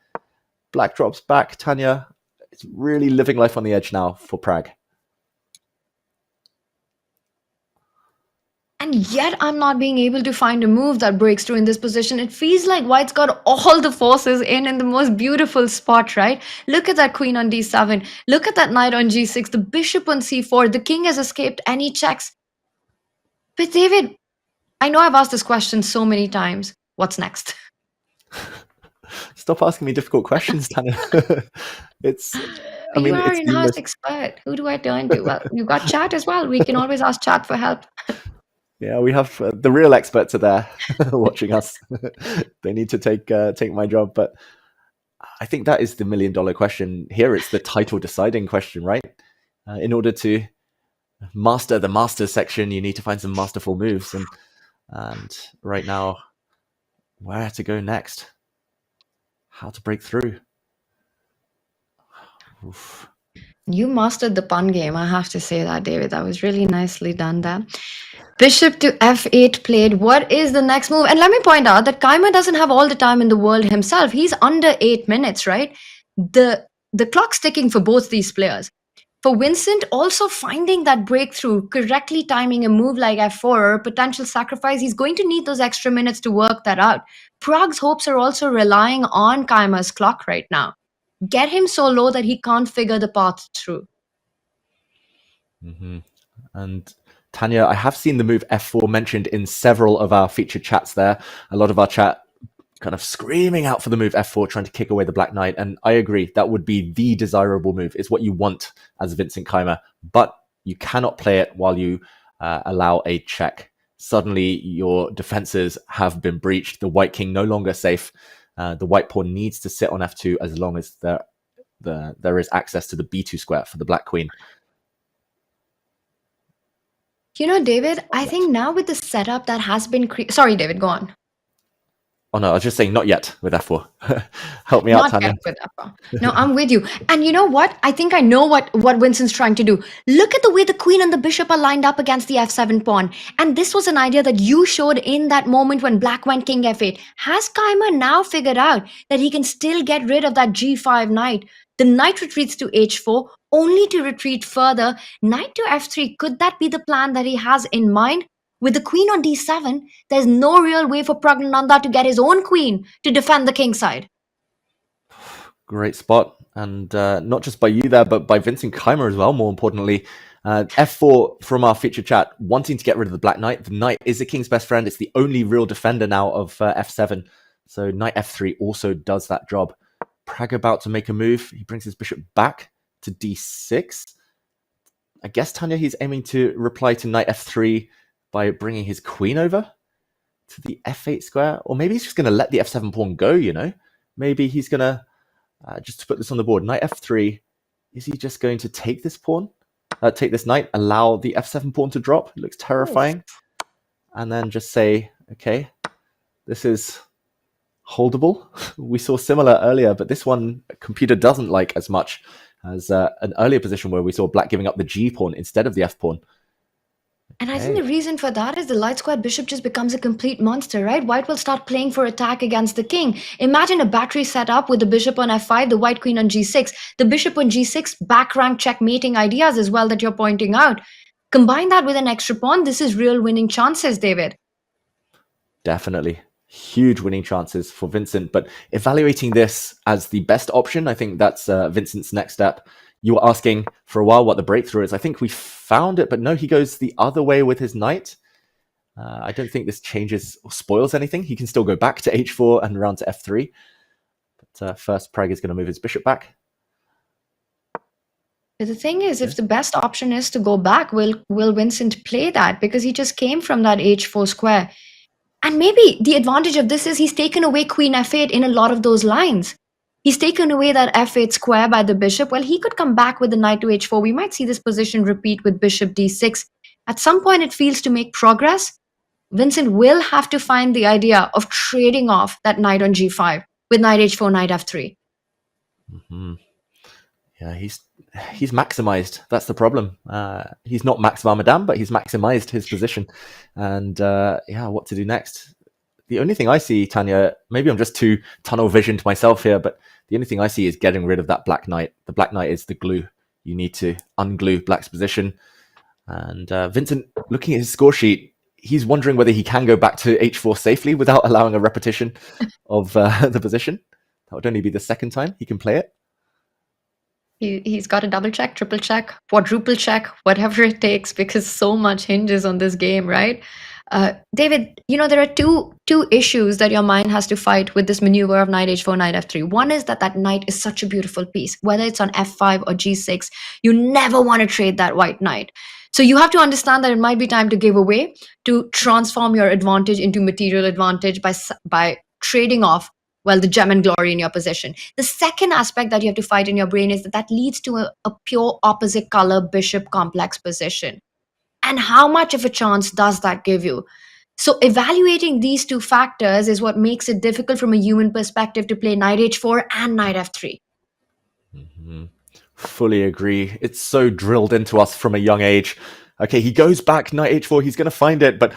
Black drops back. Tanya, it's really living life on the edge now for Pragg. And yet I'm not being able to find a move that breaks through in this position. It feels like white's got all the forces in the most beautiful spot, right? Look at that queen on d7. Look at that knight on g6, the bishop on c4. The king has escaped any checks. But David, I know I've asked this question so many times. What's next? Stop asking me difficult questions, Tanya. You are an in-house expert. Who do I turn to? Well, you've got chat as well. We can always ask chat for help. Yeah, we have the real experts are there watching us. They need to take my job, but I think that is the $1 million question. Here, it's the title deciding question, right? In order to master the master section, you need to find some masterful moves, and right now, where to go next? How to break through? Oof. You mastered the pun game, I have to say that, David. That was really nicely done there. Bishop to f8 played. What is the next move? And let me point out that Keymer doesn't have all the time in the world himself. He's under 8 minutes, right? The clock's ticking for both these players. For Vincent, also finding that breakthrough, correctly timing a move like f4 or a potential sacrifice, he's going to need those extra minutes to work that out. Pragg's hopes are also relying on Keymer's clock right now. Get him so low that he can't figure the path through. Mm-hmm. And Tanya, I have seen the move f4 mentioned in several of our featured chats there. A lot of our chat kind of screaming out for the move f4, trying to kick away the black knight. And I agree, that would be the desirable move. It's what you want as Vincent Keymer. But you cannot play it while you allow a check. Suddenly, your defenses have been breached. The white king no longer safe. The white pawn needs to sit on f2 as long as there is access to the b2 square for the black queen. You know, David, I think now with the setup that has been sorry, David, go on. Oh no, I was just saying not yet with f4. Help me out, Tanya. Not yet with f4. No, I'm with you. And you know what? I think I know what Vincent's trying to do. Look at the way the queen and the bishop are lined up against the f7 pawn. And this was an idea that you showed in that moment when black went king f8. Has Keymer now figured out that he can still get rid of that g5 knight? The knight retreats to h4, only to retreat further. Knight to f3, could that be the plan that he has in mind? With the queen on d7, there's no real way for Praggnanandhaa to get his own queen to defend the king side. Great spot. And not just by you there, but by Vincent Keymer as well, more importantly. f4 from our feature chat, wanting to get rid of the black knight. The knight is the king's best friend. It's the only real defender now of f7. So knight f3 also does that job. Pragg about to make a move. He brings his bishop back to d6. I guess, Tanya, he's aiming to reply to knight f3 by bringing his queen over to the f8 square. Or maybe he's just going to let the f7 pawn go, you know? Maybe he's going to, just to put this on the board, knight f3. Is he just going to take this pawn? Take this knight, allow the f7 pawn to drop? It looks terrifying. And then just say, okay, this is holdable. We saw similar earlier, but this one computer doesn't like as much as an earlier position where we saw black giving up the g pawn instead of the f pawn. And I think the reason for that is the light square bishop just becomes a complete monster, right? White will start playing for attack against the king. Imagine a battery set up with the bishop on f5, the white queen on g6, the bishop on g6, back rank checkmating ideas as well that you're pointing out. Combine that with an extra pawn, this is real winning chances, David. Definitely. Huge winning chances for Vincent, but evaluating this as the best option, I think that's Vincent's next step. You were asking for a while what the breakthrough is. I think we found it, but no, he goes the other way with his knight. I don't think this changes or spoils anything. He can still go back to h4 and round to f3. But first, Pragg is going to move his bishop back. But the thing is, if the best option is to go back, will Vincent play that? Because he just came from that h4 square. And maybe the advantage of this is he's taken away queen f8 in a lot of those lines. He's taken away that f8 square by the bishop. Well, he could come back with the knight to h4. We might see this position repeat with bishop d6. At some point, it feels to make progress, Vincent will have to find the idea of trading off that knight on g5 with knight h4, knight f3. Mm-hmm. Yeah, he's maximized. That's the problem. He's not Max Varmadam, but he's maximized his position. And yeah, what to do next? The only thing I see, Tanya, maybe I'm just too tunnel visioned myself here, but the only thing I see is getting rid of that black knight. The black knight is the glue. You need to unglue black's position. And Vincent, looking at his score sheet, he's wondering whether he can go back to h4 safely without allowing a repetition of the position. That would only be the second time he can play it. He's got a double check, triple check, quadruple check, whatever it takes, because so much hinges on this game, right? David, there are two issues that your mind has to fight with this maneuver of knight h4, knight f3. One is that knight is such a beautiful piece. Whether it's on f5 or g6, you never want to trade that white knight. So you have to understand that it might be time to give away, to transform your advantage into material advantage by trading off, well, the gem and glory in your position. The second aspect that you have to fight in your brain is that leads to a pure opposite color bishop complex position. And how much of a chance does that give you? So evaluating these two factors is what makes it difficult from a human perspective to play knight h4 and knight f3. Mm-hmm. Fully agree. It's so drilled into us from a young age. Okay, he goes back, knight h4, he's going to find it. But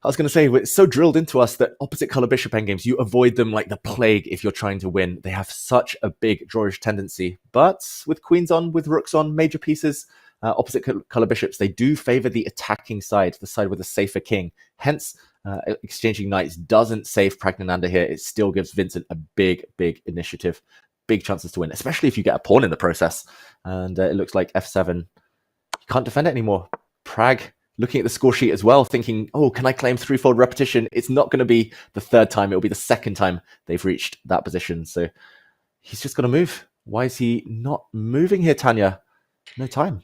I was going to say, it's so drilled into us that opposite color bishop endgames, you avoid them like the plague if you're trying to win. They have such a big drawish tendency. But with queens on, with rooks on, major pieces, opposite color bishops, they do favor the attacking side, the side with a safer king. Hence, exchanging knights doesn't save Praggnanandhaa here. It still gives Vincent a big initiative. Big chances to win, especially if you get a pawn in the process. And it looks like f7, you can't defend it anymore. Pragg looking at the score sheet as well, thinking, oh, can I claim threefold repetition? It's not going to be the third time. It'll be the second time they've reached that position. So he's just got to move. Why is he not moving here, Tanya? No time.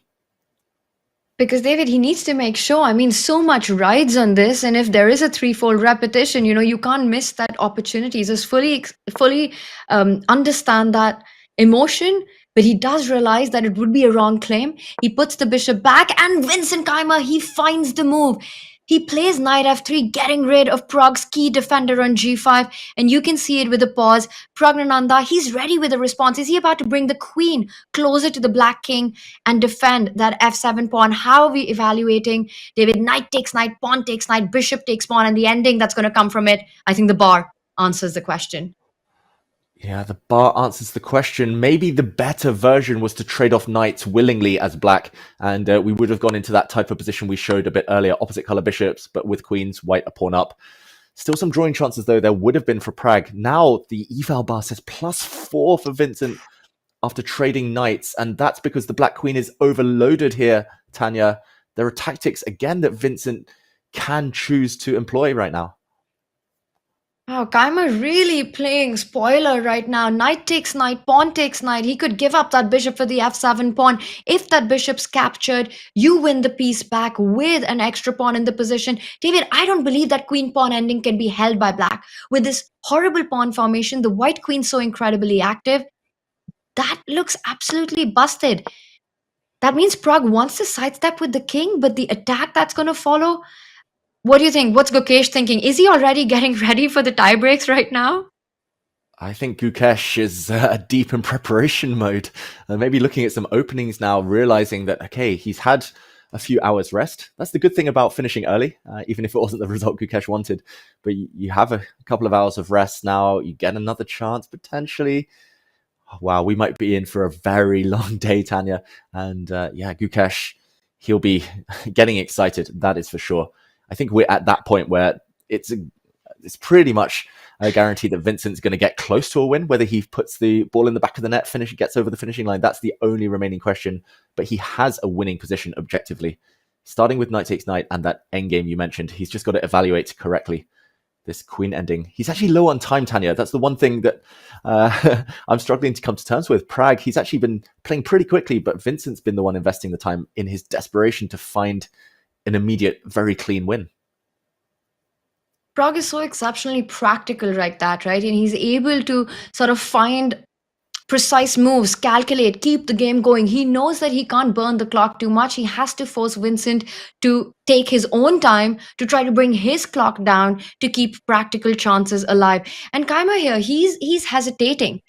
Because David, he needs to make sure. I mean, so much rides on this, and if there is a threefold repetition, you can't miss that opportunity. Just fully understand that emotion, but he does realize that it would be a wrong claim. He puts the bishop back, and Vincent Keymer, he finds the move. He plays knight f3, getting rid of Pragg's key defender on g5, and you can see it with the pause. Praggnanandhaa, he's ready with a response. Is he about to bring the queen closer to the black king and defend that f7 pawn? How are we evaluating, David? Knight takes knight, pawn takes knight, bishop takes pawn, and the ending that's going to come from it, I think the bar answers the question. Yeah, the bar answers the question. Maybe the better version was to trade off knights willingly as black, and we would have gone into that type of position we showed a bit earlier, opposite color bishops, but with queens, white a pawn up. Still some drawing chances, though, there would have been for Pragg. Now the eval bar says +4 for Vincent after trading knights, and that's because the black queen is overloaded here, Tanya. There are tactics, again, that Vincent can choose to employ right now. Wow, Keymer really playing spoiler right now. Knight takes knight, pawn takes knight. He could give up that bishop for the f7 pawn. If that bishop's captured, you win the piece back with an extra pawn in the position. David, I don't believe that queen-pawn ending can be held by black. With this horrible pawn formation, the white queen so incredibly active, that looks absolutely busted. That means Pragg wants to sidestep with the king, but the attack that's going to follow... What do you think? What's Gukesh thinking? Is he already getting ready for the tie breaks right now? I think Gukesh is deep in preparation mode. Maybe looking at some openings now, realizing that, okay, he's had a few hours rest. That's the good thing about finishing early, even if it wasn't the result Gukesh wanted. But you have a couple of hours of rest now. You get another chance, potentially. Wow, we might be in for a very long day, Tanya. And yeah, Gukesh, he'll be getting excited. That is for sure. I think we're at that point where it's pretty much a guarantee that Vincent's going to get close to a win. Whether he puts the ball in the back of the net, gets over the finishing line, that's the only remaining question. But he has a winning position objectively. Starting with knight takes knight and that endgame you mentioned, he's just got to evaluate correctly. this queen ending. He's actually low on time, Tanya. That's the one thing that I'm struggling to come to terms with. Pragg, he's actually been playing pretty quickly, but Vincent's been the one investing the time in his desperation to find an immediate, very clean win. Pragg is so exceptionally practical like that, right? And he's able to sort of find precise moves, calculate, keep the game going. He knows that he can't burn the clock too much. He has to force Vincent to take his own time to try to bring his clock down to keep practical chances alive. And Keymer here, he's hesitating.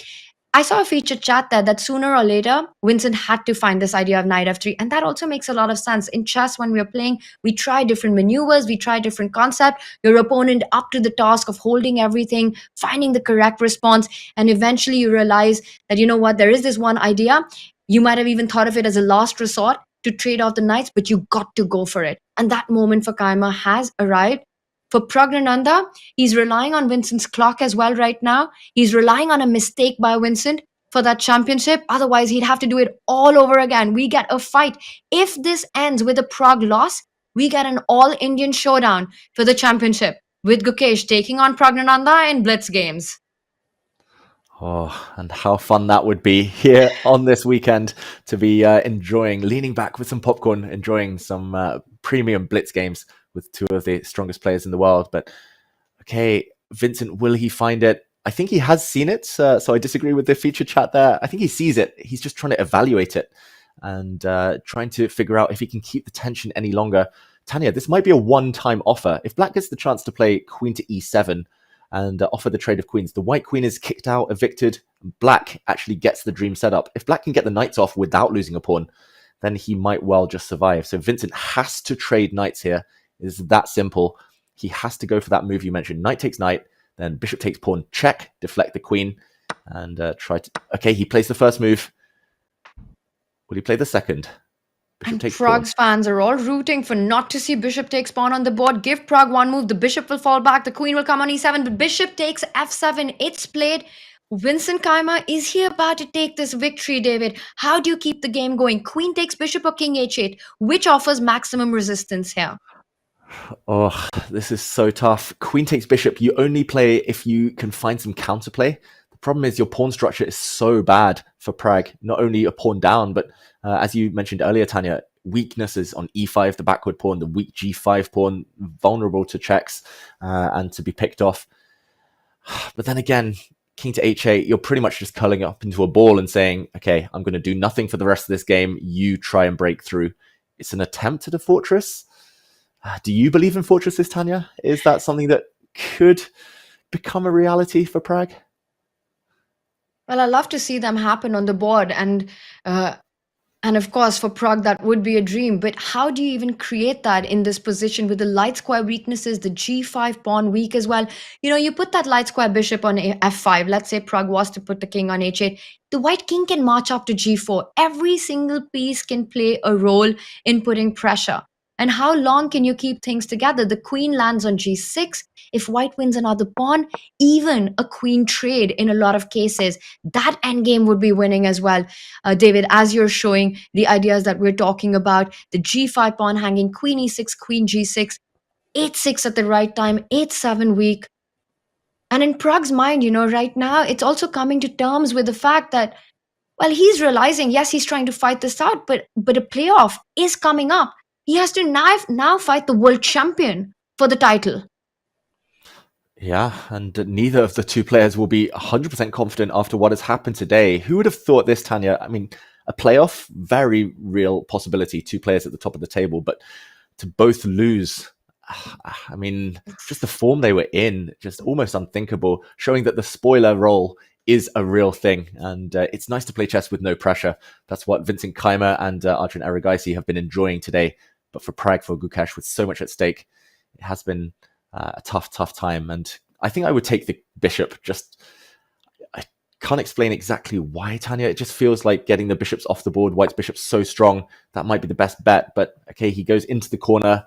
I saw a featured chat there that sooner or later, Vincent had to find this idea of knight f3. And that also makes a lot of sense. In chess, when we're playing, we try different maneuvers, we try different concepts. Your opponent up to the task of holding everything, finding the correct response. And eventually you realize that, you know what, there is this one idea. You might have even thought of it as a last resort to trade off the knights, but you got to go for it. And that moment for Keymer has arrived. For Praggnanandhaa, he's relying on Vincent's clock as well right now. He's relying on a mistake by Vincent for that championship. Otherwise, he'd have to do it all over again. We get a fight. If this ends with a Pragg loss, we get an all-Indian showdown for the championship, with Gukesh taking on Praggnanandhaa in Blitz games. Oh, and how fun that would be here on this weekend to be leaning back with some popcorn, enjoying some premium Blitz games with two of the strongest players in the world. But okay, Vincent, will he find it? I think he has seen it, so I disagree with the feature chat there. I think he sees it. He's just trying to evaluate it and trying to figure out if he can keep the tension any longer. Tanya, this might be a one-time offer. If Black gets the chance to play queen to e7 and offer the trade of queens, the white queen is kicked out, evicted. Black actually gets the dream setup. If Black can get the knights off without losing a pawn, then he might well just survive. So Vincent has to trade knights here. Is that simple. He has to go for that move you mentioned. Knight takes knight, then bishop takes pawn, check, deflect the queen, and try to... Okay, he plays the first move. Will he play the second? Bishop And takes Prague's pawn. fans are all rooting for not to see bishop takes pawn on the board. Give Pragg one move, the bishop will fall back, the queen will come on e7, but bishop takes f7. It's played. Vincent Keymer, is he about to take this victory, David? How do you keep the game going? Queen takes bishop or king h8? Which offers maximum resistance here? Oh, this is so tough. Queen takes bishop. You only play if you can find some counterplay. The problem is your pawn structure is so bad for Pragg. Not only a pawn down, but as you mentioned earlier, Tanya, weaknesses on e5, the backward pawn, the weak g5 pawn, vulnerable to checks and to be picked off. But then again, king to h8, you're pretty much just curling up into a ball and saying, okay, I'm going to do nothing for the rest of this game. You try and break through. It's an attempt at a fortress. Do you believe in fortresses, Tanya? Is that something that could become a reality for Pragg? Well, I love to see them happen on the board, and of course for Pragg that would be a dream. But how do you even create that in this position with the light square weaknesses, the g5 pawn weak as well? You know, you put that light square bishop on f5. Let's say Pragg was to put the king on h8. The white king can march up to g4. Every single piece can play a role in putting pressure. And how long can you keep things together? The queen lands on g6. If white wins another pawn, even a queen trade in a lot of cases, that endgame would be winning as well. David, as you're showing the ideas that we're talking about, the g5 pawn hanging, queen e6, queen g6, 8-6 at the right time, 8-7 weak. And in Pragg's mind, you know, right now, it's also coming to terms with the fact that, well, he's realizing, yes, he's trying to fight this out, but a playoff is coming up. He has to now fight the world champion for the title. Yeah, and neither of the two players will be 100% confident after what has happened today. Who would have thought this, Tanya? I mean, a playoff, very real possibility. Two players at the top of the table, but to both lose, I mean, just the form they were in, just almost unthinkable, showing that the spoiler role is a real thing. And it's nice to play chess with no pressure. That's what Vincent Keymer and Arjun Erigaisi have been enjoying today. But for Pragg, for Gukesh, with so much at stake, it has been a tough time. And I think I would take the bishop. I can't explain exactly why, Tanya. It just feels like getting the bishops off the board. White's bishop's so strong. That might be the best bet. But okay, he goes into the corner,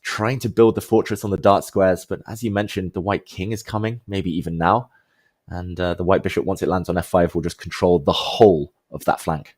trying to build the fortress on the dart squares. But as you mentioned, the white king is coming, maybe even now. And the white bishop, once it lands on f5, will just control the whole of that flank.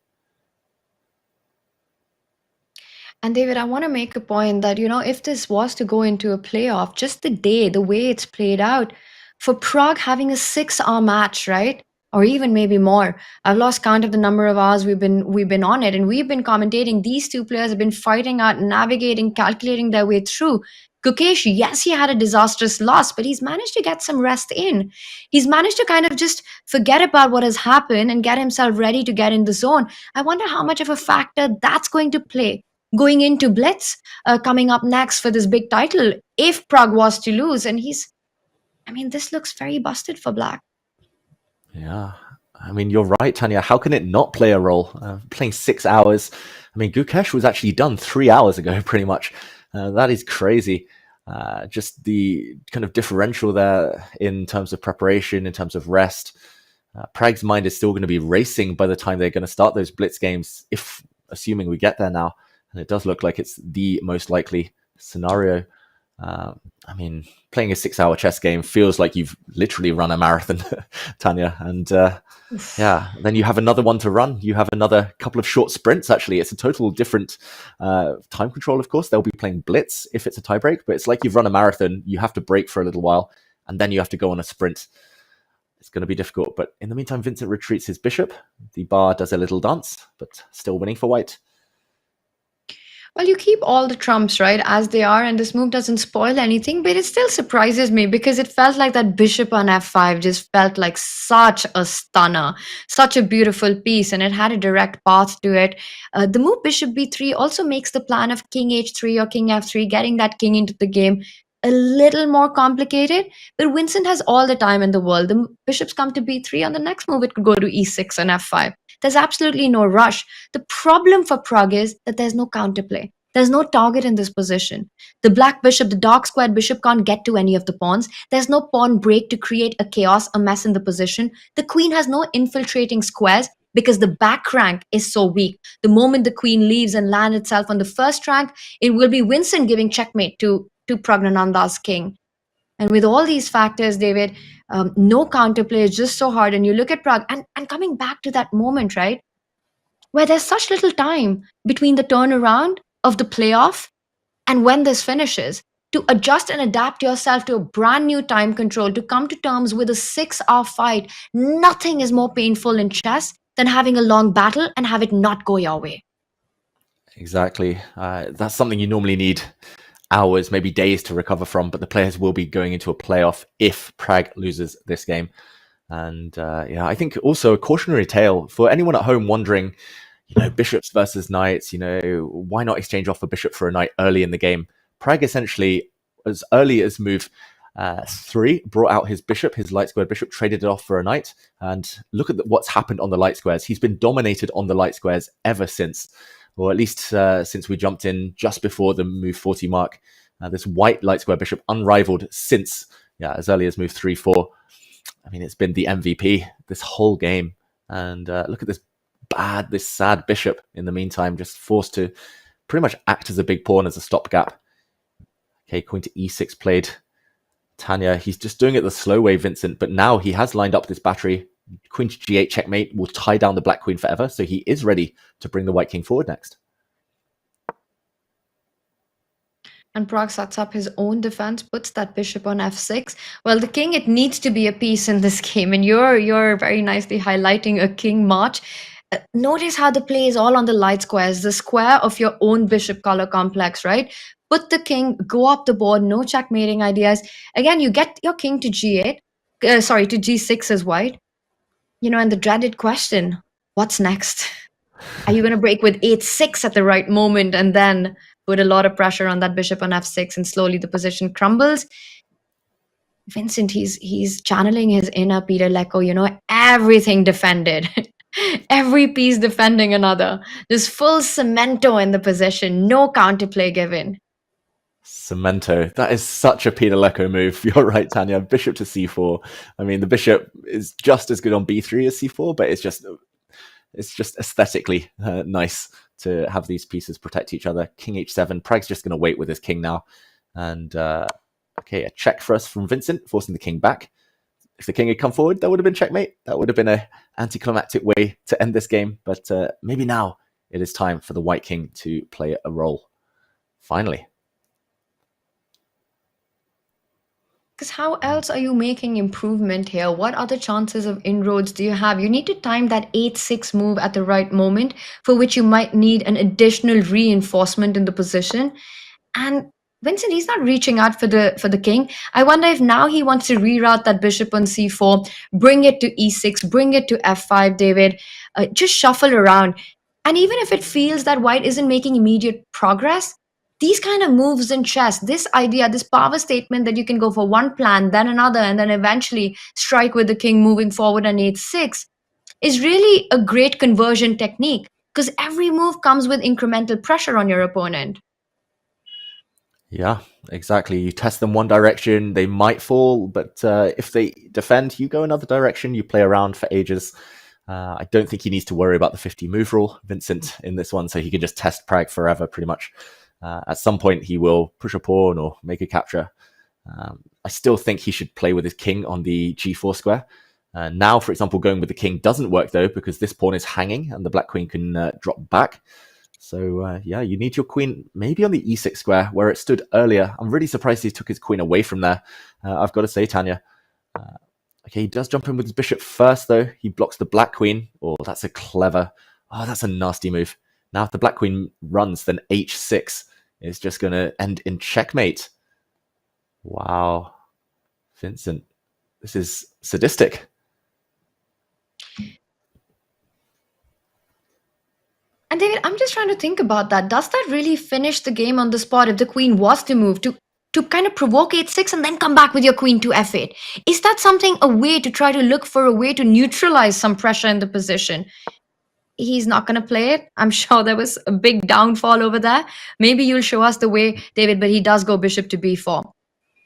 And David, I want to make a point that, if this was to go into a playoff, just the way it's played out, for Prague having a 6-hour match, right? Or even maybe more. I've lost count of the number of hours we've been on it, and we've been commentating. These two players have been fighting out, navigating, calculating their way through. Gukesh, yes, he had a disastrous loss, but he's managed to get some rest in. He's managed to kind of just forget about what has happened and get himself ready to get in the zone. I wonder how much of a factor that's going to play going into Blitz, coming up next for this big title, if Prague was to lose. And this looks very busted for Black. Yeah, I mean, you're right, Tanya. How can it not play a role? Playing 6 hours. I mean, Gukesh was actually done 3 hours ago, pretty much. That is crazy. Just the kind of differential there in terms of preparation, in terms of rest. Prague's mind is still going to be racing by the time they're going to start those Blitz games, if assuming we get there now. And it does look like it's the most likely scenario. I mean, playing a 6-hour chess game feels like you've literally run a marathon, Tanya. And yeah, then you have another one to run. You have another couple of short sprints, actually. It's a total different time control, of course. They'll be playing Blitz if it's a tiebreak, but it's like you've run a marathon. You have to break for a little while, and then you have to go on a sprint. It's going to be difficult. But in the meantime, Vincent retreats his bishop. The bar does a little dance, but still winning for white. Well, you keep all the trumps, right, as they are, and this move doesn't spoil anything, but it still surprises me because it felt like that bishop on f5 just felt like such a stunner, such a beautiful piece, and it had a direct path to it. The move bishop b3 also makes the plan of king h3 or king f3, getting that king into the game, a little more complicated, but Vincent has all the time in the world. The bishops come to b3. On the next move, it could go to e6 and f5. There's absolutely no rush. The problem for Prague is that there's no counterplay. There's no target in this position. The black bishop, the dark squared bishop can't get to any of the pawns. There's no pawn break to create a chaos, a mess in the position. The queen has no infiltrating squares because the back rank is so weak. The moment the queen leaves and lands itself on the first rank, it will be Vincent giving checkmate to Praggnanandhaa's king. And with all these factors, David, no counterplay is just so hard. And you look at Prague, and coming back to that moment, right, where there's such little time between the turnaround of the playoff and when this finishes, to adjust and adapt yourself to a brand new time control, to come to terms with a 6-hour fight. Nothing is more painful in chess than having a long battle and have it not go your way. Exactly. That's something you normally need hours, maybe days to recover from, but the players will be going into a playoff if Prague loses this game. And yeah, I think also a cautionary tale for anyone at home wondering, bishops versus knights, why not exchange off a bishop for a knight early in the game? Prague essentially, as early as move 3, brought out his bishop, his light squared bishop, traded it off for a knight. And look at what's happened on the light squares. He's been dominated on the light squares ever since. Or at least since we jumped in just before the move 40 mark. This white light square bishop unrivaled since, as early as move 3-4. I mean, it's been the MVP this whole game. And look at this sad bishop in the meantime, just forced to pretty much act as a big pawn, as a stopgap. Okay, queen to e6 played. Tanya, he's just doing it the slow way, Vincent, but now he has lined up this battery. Queen to g8 checkmate will tie down the black queen forever, so he is ready to bring the white king forward next. And Prague sets up his own defense, puts that bishop on f6. Well, the king, it needs to be a piece in this game, and you're very nicely highlighting a king march. Notice how the play is all on the light squares, the square of your own bishop color complex, right? Put the king, go up the board, no checkmating ideas. Again, you get your king to g8, to g6 as white. And the dreaded question, what's next? Are you going to break with 8-6 at the right moment and then put a lot of pressure on that bishop on f6 and slowly the position crumbles? Vincent, he's channeling his inner Peter Leko, everything defended. Every piece defending another. Just full cemento in the position, no counterplay given. Cemento. That is such a Peter Leko move. You're right, Tanya. Bishop to c4. I mean, the bishop is just as good on b3 as c4, but it's just aesthetically nice to have these pieces protect each other. King h7. Prague's just going to wait with his king now. And okay, a check for us from Vincent, forcing the king back. If the king had come forward, that would have been checkmate. That would have been an anticlimactic way to end this game. But maybe now it is time for the white king to play a role. Finally. Because how else are you making improvement here? What other chances of inroads do you have? You need to time that 8-6 move at the right moment, for which you might need an additional reinforcement in the position. And Vincent, he's not reaching out for the king. I wonder if now he wants to reroute that bishop on c4, bring it to e6, bring it to f5, David, just shuffle around. And even if it feels that white isn't making immediate progress, these kind of moves in chess, this idea, this power statement that you can go for one plan, then another, and then eventually strike with the king moving forward on 8-6 is really a great conversion technique, because every move comes with incremental pressure on your opponent. Yeah, exactly. You test them one direction, they might fall, but if they defend, you go another direction, you play around for ages. I don't think he needs to worry about the 50 move rule, Vincent, in this one, so he can just test Pragg forever, pretty much. At some point, he will push a pawn or make a capture. I still think he should play with his king on the g4 square. Now, for example, going with the king doesn't work, though, because this pawn is hanging and the black queen can drop back. So, yeah, you need your queen maybe on the e6 square where it stood earlier. I'm really surprised he took his queen away from there, I've got to say, Tanya. Okay, he does jump in with his bishop first, though. He blocks the black queen. Oh, that's a clever... Oh, that's a nasty move. Now, if the black queen runs, then h6 is just going to end in checkmate. Wow. Vincent, this is sadistic. And David, I'm just trying to think about that. Does that really finish the game on the spot if the queen was to move to kind of provoke 8-6 and then come back with your queen to f8? Is that something, a way to try to look for a way to neutralize some pressure in the position? He's not going to play it. I'm sure there was a big downfall over there. Maybe you'll show us the way, David, but he does go bishop to b4.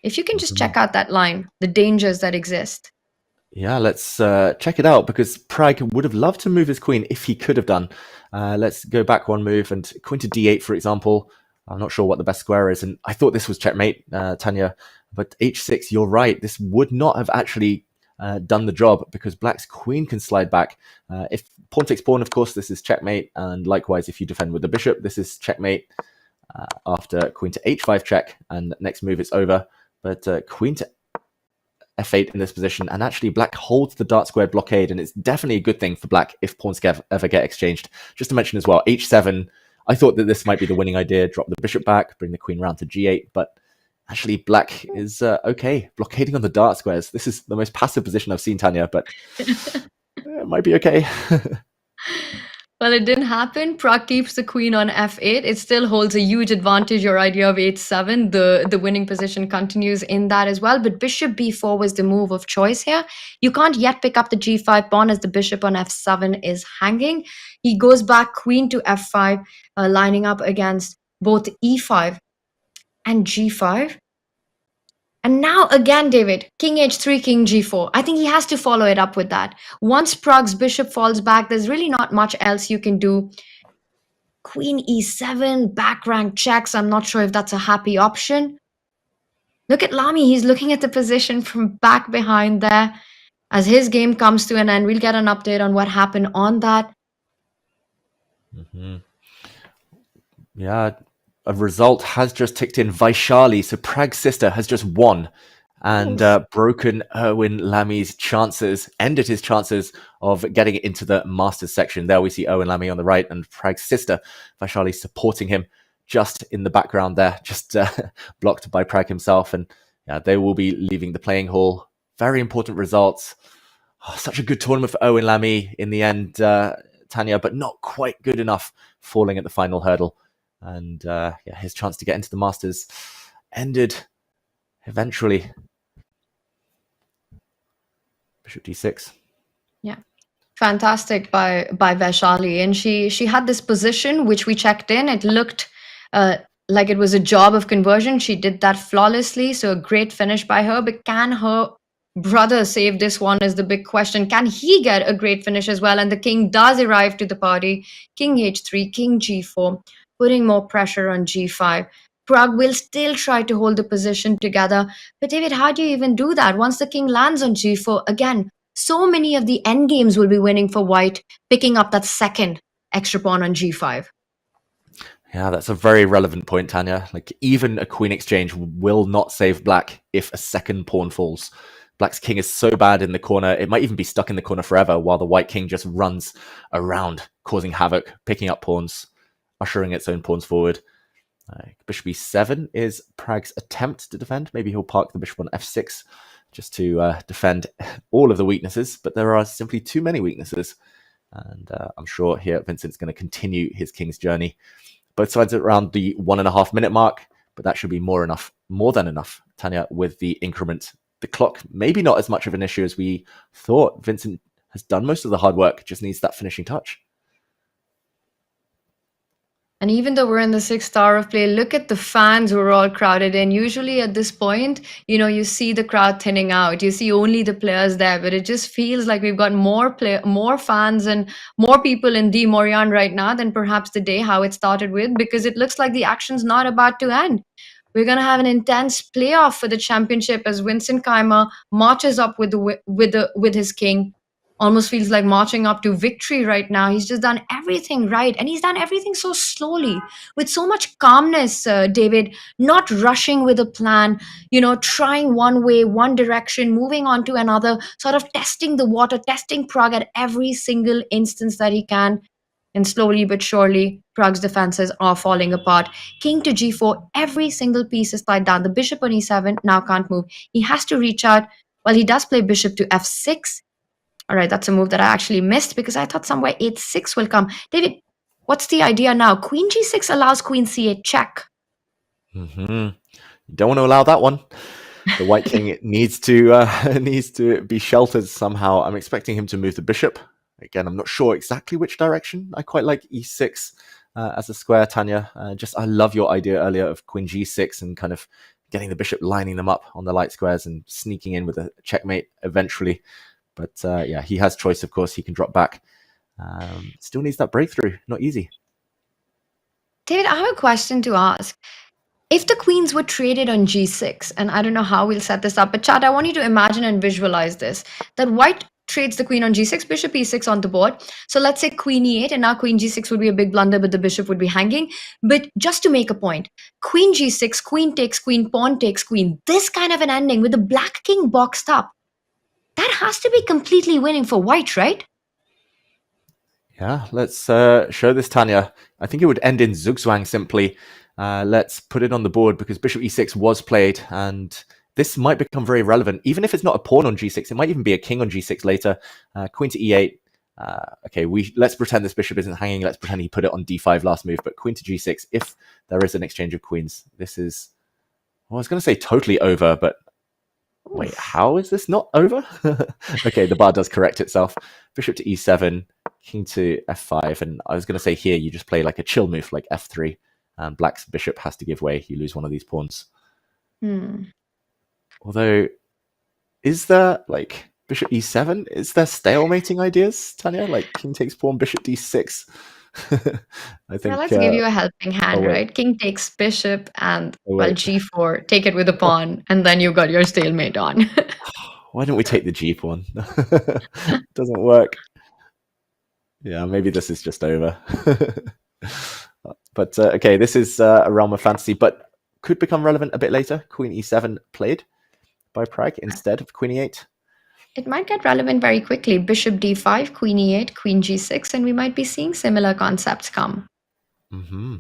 If you can just check out that line, the dangers that exist. Yeah, let's check it out, because Pragg would have loved to move his queen if he could have done. Let's go back one move and queen to d8, for example. I'm not sure what the best square is, and I thought this was checkmate, Tanya, but h6, you're right. This would not have actually done the job, because black's queen can slide back. If pawn takes pawn, of course, this is checkmate, and likewise, if you defend with the bishop, this is checkmate. After queen to h5 check, and next move it's over. But queen to f8 in this position, and actually black holds the dark squared blockade, and it's definitely a good thing for black if pawns ever get exchanged. Just to mention as well, h7, I thought that this might be the winning idea, drop the bishop back, bring the queen round to g8, but actually black is okay, blockading on the dark squares. This is the most passive position I've seen, Tanya, but it might be okay. Well, it didn't happen. Pragg keeps the queen on f8. It still holds a huge advantage. Your idea of 8-7, the winning position continues in that as well. But bishop b4 was the move of choice here. You can't yet pick up the g5 pawn as the bishop on f7 is hanging. He goes back queen to f5, lining up against both e5 and g5. And now again, David, king h3, king g4. I think he has to follow it up with that. Once Pragg's bishop falls back, there's really not much else you can do. Queen e7, back rank checks. I'm not sure if that's a happy option. Look at Lamy. He's looking at the position from back behind there. As his game comes to an end, we'll get an update on what happened on that. Mm-hmm. Yeah. A result has just ticked in. Vaishali, so Pragg's sister, has just won and broken Erwin Lamy's chances, ended his chances of getting into the Masters section. There we see Erwin Lamy on the right and Pragg's sister, Vaishali, supporting him just in the background there, just blocked by Pragg himself. And yeah, they will be leaving the playing hall. Very important results. Oh, such a good tournament for Erwin Lamy in the end, Tanya, but not quite good enough, falling at the final hurdle. And yeah, his chance to get into the Masters ended eventually. Bishop d6. Yeah, fantastic by Vaishali. And she had this position which we checked in. It looked like it was a job of conversion. She did that flawlessly. So a great finish by her. But can her brother save this one is the big question. Can he get a great finish as well? And the king does arrive to the party. King h3, king g4. Putting more pressure on g5. Pragg will still try to hold the position together. But David, how do you even do that? Once the king lands on g4, again, so many of the endgames will be winning for white, picking up that second extra pawn on g5. Yeah, that's a very relevant point, Tanya. Like, even a queen exchange will not save black if a second pawn falls. Black's king is so bad in the corner, it might even be stuck in the corner forever while the white king just runs around, causing havoc, picking up pawns, ushering its own pawns forward. Bishop e7 is Pragg's attempt to defend. Maybe he'll park the bishop on f6 just to defend all of the weaknesses, but there are simply too many weaknesses. And I'm sure here Vincent's going to continue his king's journey. Both sides are around the 1.5 minute mark, but that should be more than enough, Tanya, with the increment. The clock, maybe not as much of an issue as we thought. Vincent has done most of the hard work, just needs that finishing touch. And even though we're in the 6th hour of play, look at the fans who are all crowded in. Usually at this point, you see the crowd thinning out. You see only the players there, but it just feels like we've got more fans and more people in De Montréal right now than perhaps the day how it started with, because it looks like the action's not about to end. We're going to have an intense playoff for the championship as Vincent Keymer marches up with his king. Almost feels like marching up to victory right now. He's just done everything right, and he's done everything so slowly, with so much calmness, David, not rushing with a plan, trying one way, one direction, moving on to another, sort of testing the water, testing Pragg at every single instance that he can. And slowly but surely, Pragg's defenses are falling apart. King to g4, every single piece is tied down. The bishop on e7 now can't move. He has to reach out. Well, he does play bishop to f6. All right, that's a move that I actually missed because I thought somewhere 8-6 will come. David, what's the idea now? Queen g6 allows queen c8 check. You don't want to allow that one. The white king needs to be sheltered somehow. I'm expecting him to move the bishop. Again, I'm not sure exactly which direction. I quite like e6 as a square, Tanya. I love your idea earlier of queen g6 and kind of getting the bishop, lining them up on the light squares and sneaking in with a checkmate eventually. But yeah, he has choice, of course. He can drop back. Still needs that breakthrough. Not easy. David, I have a question to ask. If the queens were traded on g6, and I don't know how we'll set this up, but chat, I want you to imagine and visualize this, that white trades the queen on g6, bishop e6 on the board. So let's say queen e8, and now queen g6 would be a big blunder, but the bishop would be hanging. But just to make a point, queen g6, queen takes queen, pawn takes queen, this kind of an ending with the black king boxed up, that has to be completely winning for white, right? Yeah, let's show this, Tanya. I think it would end in zugzwang simply. Let's put it on the board because bishop e6 was played, and this might become very relevant. Even if it's not a pawn on g6, it might even be a king on g6 later. Queen to e8. Okay, let's pretend this bishop isn't hanging. Let's pretend he put it on d5 last move, but queen to g6, if there is an exchange of queens, this is, well, I was going to say totally over, but wait, how is this not over? Okay, the bar does correct itself. Bishop to e7, king to f5, and I was going to say here you just play like a chill move like f3, and black's bishop has to give way. You lose one of these pawns. Although, is there like bishop e7? Is there stalemating ideas, Tanya? Like king takes pawn, bishop d6. I think. Yeah, let's give you a helping hand, right? King takes bishop and g4, take it with a pawn, and then you got your stalemate on. Why don't we take the g pawn? Doesn't work. Yeah, maybe this is just over. But okay, this is a realm of fantasy, but could become relevant a bit later. Queen e7 played by Pragg instead of queen e8. It might get relevant very quickly. Bishop d5, queen e8, queen g6, and we might be seeing similar concepts come. Yeah,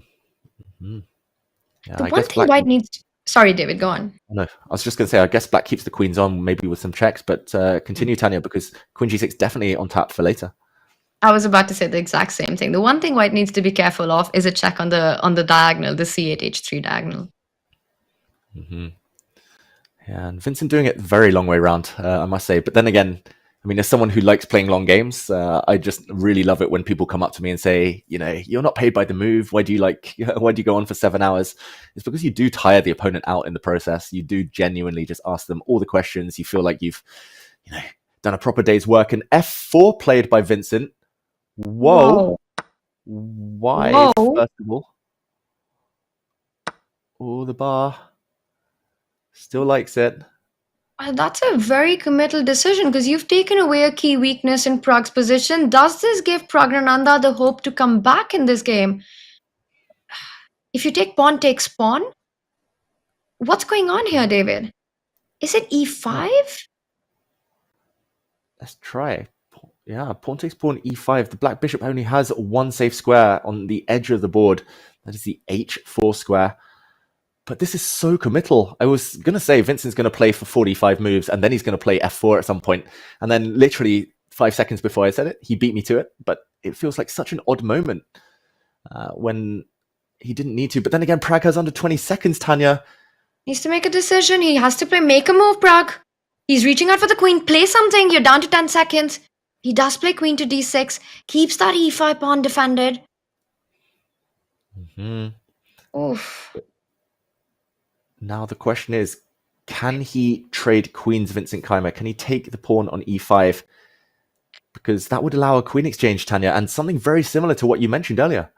the one thing white needs... Sorry, David, go on. No, I was just going to say, I guess black keeps the queens on, maybe with some checks, but continue, Tanya, because queen g6 definitely on tap for later. I was about to say the exact same thing. The one thing white needs to be careful of is a check on the diagonal, the c8, h3 diagonal. Yeah, and Vincent doing it very long way around, I must say. But then again, I mean, as someone who likes playing long games, I just really love it when people come up to me and say, you're not paid by the move. Why do you go on for 7 hours? It's because you do tire the opponent out in the process. You do genuinely just ask them all the questions. You feel like you've, done a proper day's work. And f4 played by Vincent. Whoa. Why, first of all? Oh, the bar still likes it. That's a very committal decision because you've taken away a key weakness in Pragg's position. Does this give Praggnanandhaa the hope to come back in this game? If you take pawn takes pawn, what's going on here, David? Is it e5? Let's try. Yeah, pawn takes pawn e5. The black bishop only has one safe square on the edge of the board. That is the h4 square. But this is so committal. I was going to say Vincent's going to play for 45 moves and then he's going to play f4 at some point. And then literally 5 seconds before I said it, he beat me to it. But it feels like such an odd moment when he didn't need to. But then again, Pragg has under 20 seconds, Tanya. Needs to make a decision. He has to play, make a move, Pragg. He's reaching out for the queen. Play something. You're down to 10 seconds. He does play queen to d6. Keeps that e5 pawn defended. Oof. Now the question is, can he trade queens, Vincent Keymer? Can he take the pawn on e5? Because that would allow a queen exchange, Tanya, and something very similar to what you mentioned earlier.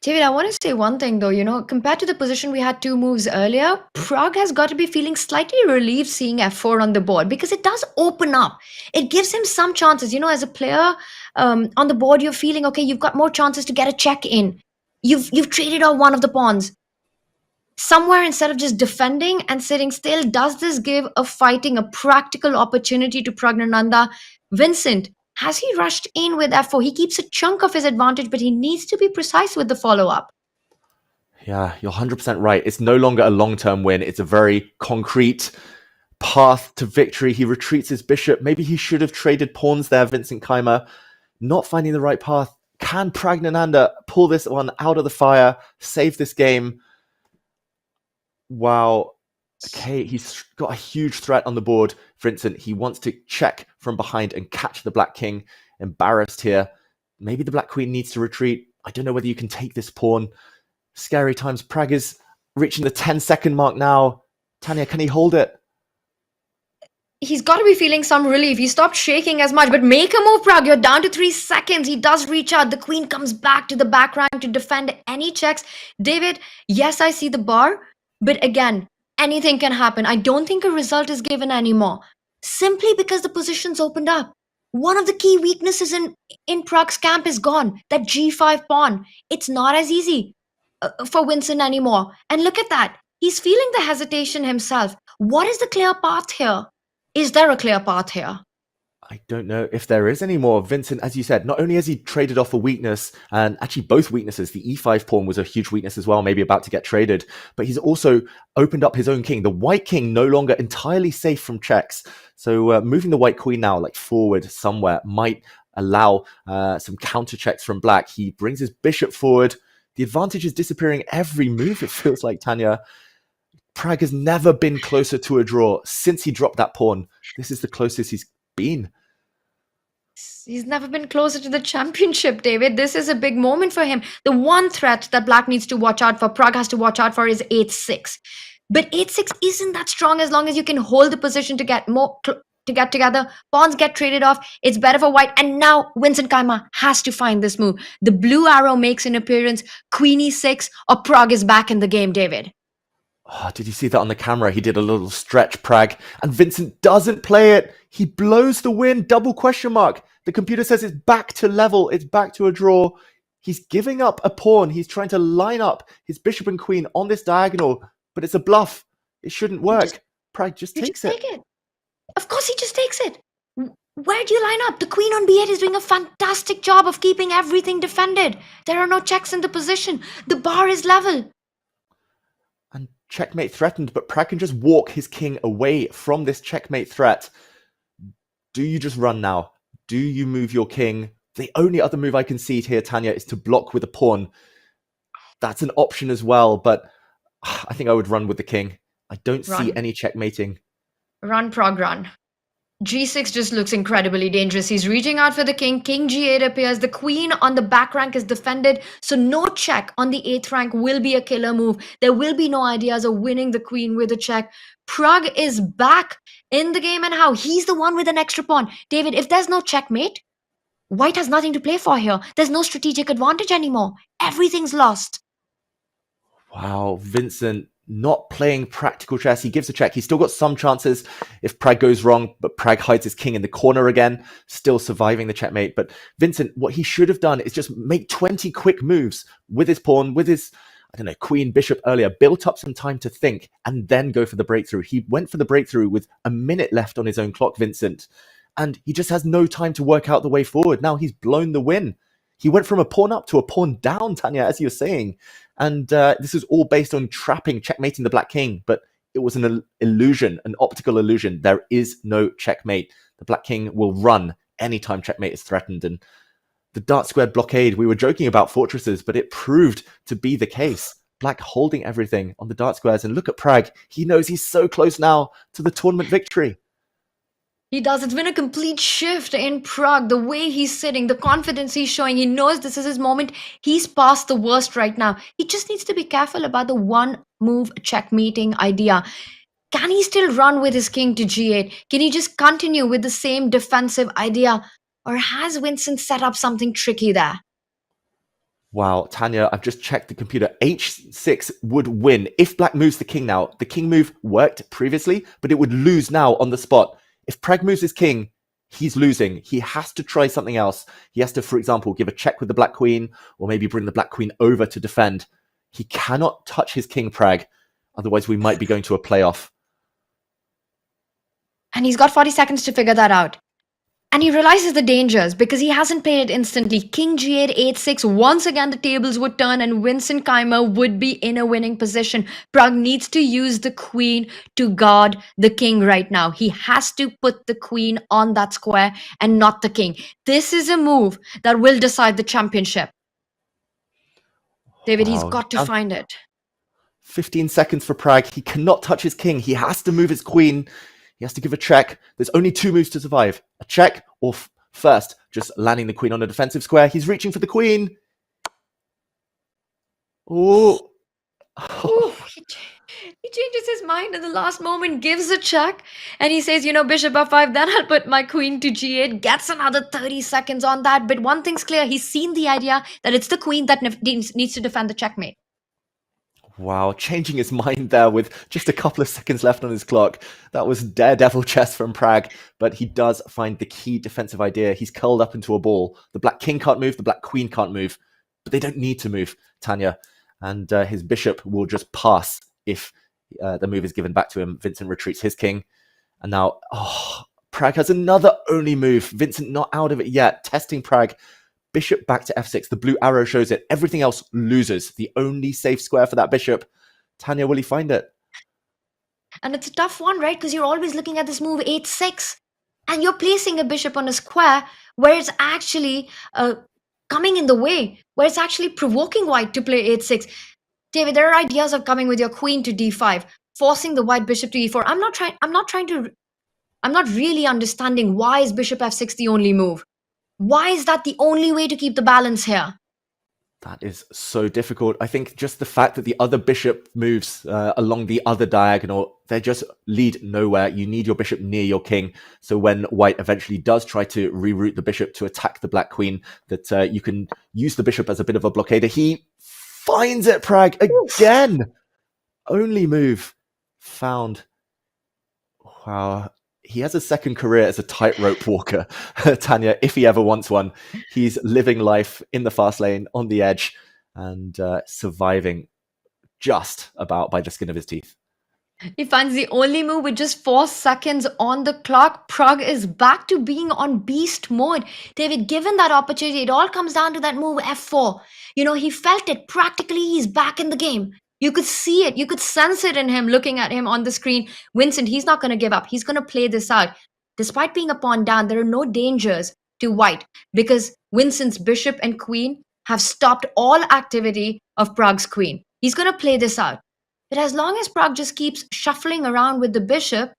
David, I want to say one thing though, compared to the position we had 2 moves earlier, Pragg has got to be feeling slightly relieved seeing f4 on the board because it does open up. It gives him some chances, as a player on the board, you're feeling, okay, you've got more chances to get a check in. You've traded off one of the pawns. Somewhere instead of just defending and sitting still, does this give a practical opportunity to Praggnanandhaa? Vincent, has he rushed in with f4? He keeps a chunk of his advantage, but he needs to be precise with the follow-up. Yeah, you're 100% right. It's no longer a long-term win. It's a very concrete path to victory. He retreats his bishop. Maybe he should have traded pawns there, Vincent Keymer. Not finding the right path. Can Praggnanandhaa pull this one out of the fire, save this game? Wow. Okay, he's got a huge threat on the board, Vincent. He wants to check from behind and catch the black king. Embarrassed here. Maybe the black queen needs to retreat. I don't know whether you can take this pawn. Scary times. Pragg is reaching the 10-second mark now. Tanya, can he hold it? He's got to be feeling some relief. He stopped shaking as much, but make a move, Pragg. You're down to 3 seconds. He does reach out. The queen comes back to the back rank to defend any checks. David, yes, I see the bar, but again, anything can happen. I don't think a result is given anymore, simply because the position's opened up. One of the key weaknesses in Pragg's camp is gone, that g5 pawn. It's not as easy for Vincent anymore. And look at that. He's feeling the hesitation himself. What is the clear path here? Is there a clear path here? I don't know if there is any more. Vincent, as you said, not only has he traded off a weakness, and actually both weaknesses, the e5 pawn was a huge weakness as well, maybe about to get traded, but he's also opened up his own king. The white king no longer entirely safe from checks. So moving the white queen now, like forward somewhere, might allow some counter checks from black. He brings his bishop forward. The advantage is disappearing every move, it feels like, Tanya. Pragg has never been closer to a draw since he dropped that pawn. This is the closest he's been. He's never been closer to the championship, David. This is a big moment for him. The one threat that black needs to watch out for, Pragg has to watch out for, is 8-6. But 8-6 isn't that strong as long as you can hold the position to get more to get together. Pawns get traded off. It's better for white. And now Vincent Keymer has to find this move. The blue arrow makes an appearance. Queen e6 or Pragg is back in the game, David. Oh, did you see that on the camera? He did a little stretch, Pragg, and Vincent doesn't play it. He blows the win, double question mark. The computer says it's back to level. It's back to a draw. He's giving up a pawn. He's trying to line up his bishop and queen on this diagonal, but it's a bluff. It shouldn't work. Pragg just takes it. Of course he just takes it. Where do you line up? The queen on b8 is doing a fantastic job of keeping everything defended. There are no checks in the position. The bar is level. And checkmate threatened, but Pragg can just walk his king away from this checkmate threat. Do you just run now? Do you move your king? The only other move I can see here, Tanya, is to block with a pawn. That's an option as well, but I think I would run with the king. I don't see any checkmating. Run, Pragg, run. g6 just looks incredibly dangerous. He's reaching out for the king. King g8 appears. The queen on the back rank is defended. So no check on the 8th rank will be a killer move. There will be no ideas of winning the queen with a check. Pragg is back in the game, and how? He's the one with an extra pawn. David, if there's no checkmate, white has nothing to play for here. There's no strategic advantage anymore. Everything's lost. Wow, Vincent not playing practical chess. He gives a check. He's still got some chances if Pragg goes wrong, but Pragg hides his king in the corner again, still surviving the checkmate. But Vincent, what he should have done is just make 20 quick moves with his pawn, with his, I don't know, queen, bishop earlier, built up some time to think, and then go for the breakthrough. He went for the breakthrough with a minute left on his own clock, Vincent, and he just has no time to work out the way forward. Now he's blown the win. He went from a pawn up to a pawn down, Tanya, as you're saying. And this is all based on checkmating the black king, but it was an illusion, an optical illusion. There is no checkmate. The black king will run anytime checkmate is threatened. And the dark squared blockade, we were joking about fortresses, but it proved to be the case. Black holding everything on the dark squares. And look at Pragg. He knows he's so close now to the tournament victory. He does. It's been a complete shift in Pragg. The way he's sitting, the confidence he's showing. He knows this is his moment. He's past the worst right now. He just needs to be careful about the one move checkmating idea. Can he still run with his king to g8? Can he just continue with the same defensive idea? Or has Vincent set up something tricky there? Wow, Tanya, I've just checked the computer. h6 would win. If black moves the king now, the king move worked previously, but it would lose now on the spot. If Pragg moves his king, he's losing. He has to try something else. He has to, for example, give a check with the black queen, or maybe bring the black queen over to defend. He cannot touch his king, Pragg. Otherwise, we might be going to a playoff. And he's got 40 seconds to figure that out. And he realizes the dangers because he hasn't played it instantly. King g8, h6. Once again, the tables would turn and Vincent Keymer would be in a winning position. Pragg needs to use the queen to guard the king right now. He has to put the queen on that square and not the king. This is a move that will decide the championship. David, he's got to find it. 15 seconds for Pragg. He cannot touch his king. He has to move his queen. He has to give a check. There's only two moves to survive. A check or first, just landing the queen on a defensive square. He's reaching for the queen. Oh. He changes his mind at the last moment, gives a check, and he says, you know, bishop f5, then I'll put my queen to g8, gets another 30 seconds on that. But one thing's clear, he's seen the idea that it's the queen that needs to defend the checkmate. Wow, changing his mind there with just a couple of seconds left on his clock. That was daredevil chess from Pragg, but he does find the key defensive idea. He's curled up into a ball. The black king can't move, the black queen can't move, but they don't need to move, Tanya. And his bishop will just pass if the move is given back to him. Vincent retreats his king. And now, Pragg has another only move. Vincent not out of it yet, testing Pragg. Bishop back to f6. The blue arrow shows it. Everything else loses. The only safe square for that bishop. Tanya, will he find it? And it's a tough one, right? Because you're always looking at this move h6. And you're placing a bishop on a square where it's actually coming in the way, where it's actually provoking white to play h6. David, there are ideas of coming with your queen to d5, forcing the white bishop to e4. I'm not really understanding why is bishop f6 the only move. Why is that the only way to keep the balance here? That is so difficult. I think just the fact that the other bishop moves along the other diagonal, they just lead nowhere. You need your bishop near your king. So when white eventually does try to reroute the bishop to attack the black queen, that you can use the bishop as a bit of a blockader. He finds it, Pragg, again. Only move found. Wow. He has a second career as a tightrope walker, Tanya, if he ever wants one. He's living life in the fast lane, on the edge, and surviving just about by the skin of his teeth. He finds the only move with just 4 seconds on the clock. Pragg is back to being on beast mode. David, given that opportunity, it all comes down to that move f4. You know, he felt it. Practically, he's back in the game. You could see it. You could sense it in him, looking at him on the screen. Vincent, he's not going to give up. He's going to play this out. Despite being a pawn down, there are no dangers to white because Vincent's bishop and queen have stopped all activity of Pragg's queen. He's going to play this out. But as long as Pragg just keeps shuffling around with the bishop,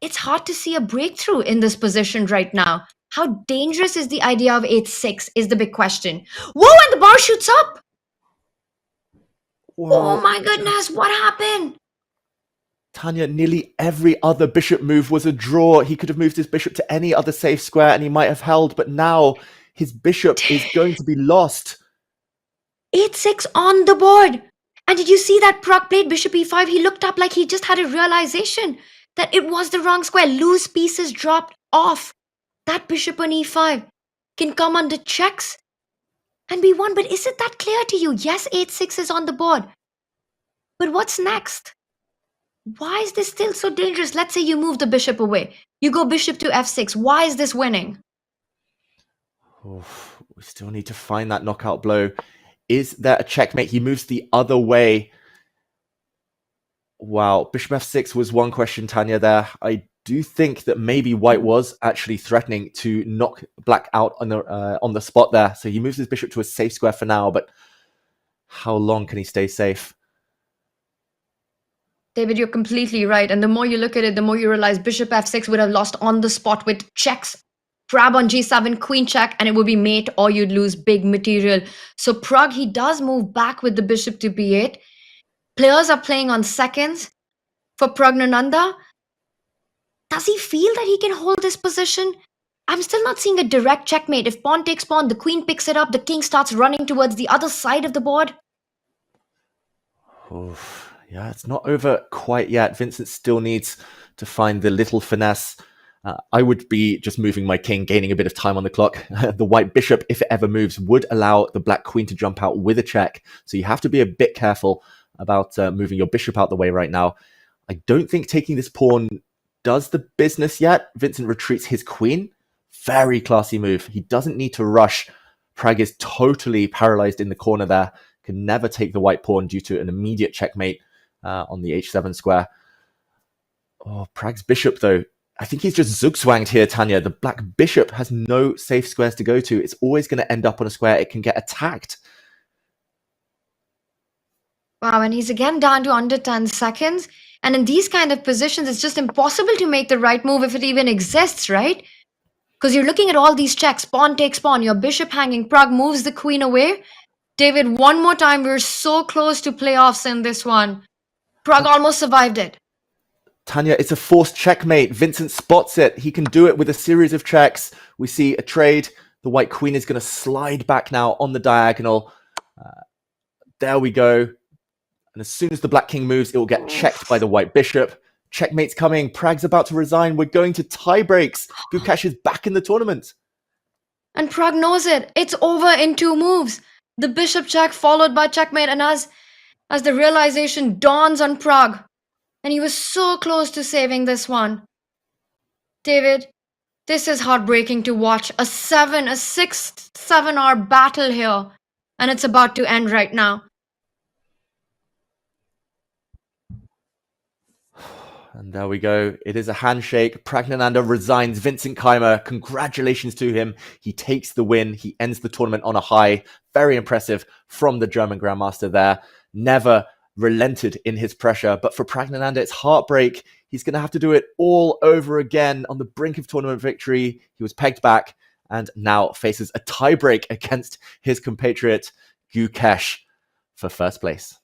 it's hard to see a breakthrough in this position right now. How dangerous is the idea of h6 is the big question. Whoa, and the bar shoots up. Whoa. Oh my goodness, what happened? Tanya, nearly every other bishop move was a draw. He could have moved his bishop to any other safe square and he might have held, but now his bishop is going to be lost. h6 on the board. And did you see that Pragg played bishop e5? He looked up like he just had a realization that it was the wrong square. Loose pieces dropped off. That bishop on e5 can come under checks and be won. But is it that clear to you? Yes, 8-6 is on the board. But what's next? Why is this still so dangerous? Let's say you move the bishop away. You go bishop to f6. Why is this winning? Oof, we still need to find that knockout blow. Is there a checkmate? He moves the other way. Wow, bishop f6 was one question, Tanya, there. I do think that maybe white was actually threatening to knock black out on the spot there. So he moves his bishop to a safe square for now, but how long can he stay safe? David, you're completely right. And the more you look at it, the more you realize bishop f6 would have lost on the spot with checks. Grab on g7, queen check, and it would be mate, or you'd lose big material. So Pragg, he does move back with the bishop to b8. Players are playing on seconds. For Praggnanandhaa, does he feel that he can hold this position? I'm still not seeing a direct checkmate. If pawn takes pawn, the queen picks it up, the king starts running towards the other side of the board. Oof. Yeah, it's not over quite yet. Vincent still needs to find the little finesse. I would be just moving my king, gaining a bit of time on the clock. The white bishop, if it ever moves, would allow the black queen to jump out with a check. So you have to be a bit careful about moving your bishop out the way right now. I don't think taking this pawn does the business yet. Vincent retreats his queen. Very classy move. He doesn't need to rush. Pragg is totally paralyzed in the corner there. Can never take the white pawn due to an immediate checkmate on the h7 square. Oh, Pragg's bishop, though. I think he's just zugzwanged here, Tanya. The black bishop has no safe squares to go to. It's always going to end up on a square. It can get attacked. Wow, and he's again down to under 10 seconds. And in these kind of positions, it's just impossible to make the right move if it even exists, right? Because you're looking at all these checks. Pawn takes pawn. Your bishop hanging. Pragg moves the queen away. David, one more time. We're so close to playoffs in this one. Pragg almost survived it. Tanya, it's a forced checkmate. Vincent spots it. He can do it with a series of checks. We see a trade. The white queen is going to slide back now on the diagonal. There we go. And as soon as the black king moves, it will get checked by the white bishop. Checkmate's coming. Pragg's about to resign. We're going to tie breaks. Gukesh is back in the tournament. And Pragg knows it. It's over in 2 moves. The bishop check followed by checkmate. And as the realization dawns on Pragg, and he was so close to saving this one. David, this is heartbreaking to watch. A 6-7 hour battle here. And it's about to end right now. And there we go. It is a handshake. Praggnanandhaa resigns. Vincent Keymer, congratulations to him. He takes the win. He ends the tournament on a high. Very impressive from the German Grandmaster there. Never relented in his pressure. But for Praggnanandhaa, it's heartbreak. He's going to have to do it all over again on the brink of tournament victory. He was pegged back and now faces a tiebreak against his compatriot Gukesh for first place.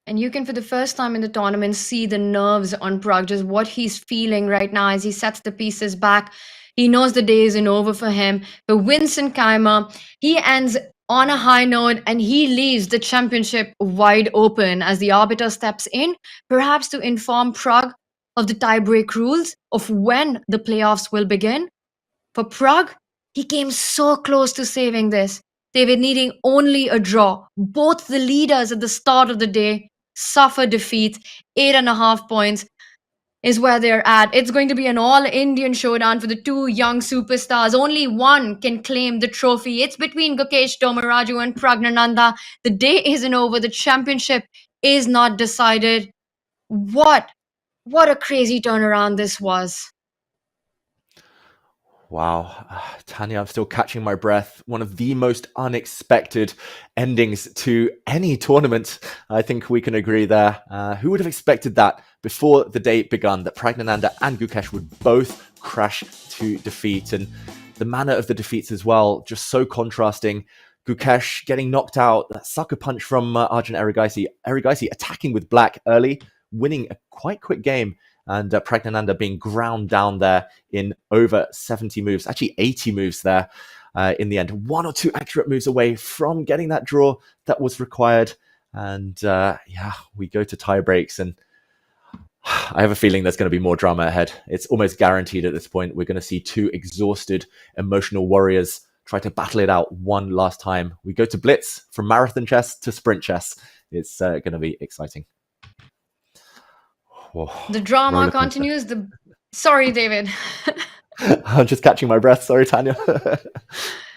And you can, for the first time in the tournament, see the nerves on Pragg, just what he's feeling right now as he sets the pieces back. He knows the day isn't over for him. But Vincent Keymer, he ends on a high note and he leaves the championship wide open as the arbiter steps in, perhaps to inform Pragg of the tiebreak rules of when the playoffs will begin. For Pragg, he came so close to saving this. David, needing only a draw. Both the leaders at the start of the day suffer defeat. 8.5 points is where they're at. It's going to be an all-Indian showdown for the 2 young superstars. Only one can claim the trophy. It's between Gukesh Dommaraju and Praggnanandhaa. The day isn't over. The championship is not decided. What a crazy turnaround this was. Wow. Tanya, I'm still catching my breath. One of the most unexpected endings to any tournament. I think we can agree there. Who would have expected that before the day begun, that Praggnanandhaa and Gukesh would both crash to defeat? And the manner of the defeats as well, just so contrasting. Gukesh getting knocked out, that sucker punch from Arjun Erigaisi. Erigaisi attacking with black early, winning a quite quick game. And Praggnanandhaa being ground down there in over 70 moves, actually 80 moves there in the end. 1 or 2 accurate moves away from getting that draw that was required. And yeah, we go to tie breaks, and I have a feeling there's going to be more drama ahead. It's almost guaranteed at this point. We're going to see two exhausted, emotional warriors try to battle it out one last time. We go to blitz from marathon chess to sprint chess. It's going to be exciting. Whoa. The drama continues. Sorry, David. I'm just catching my breath. Sorry, Tanya.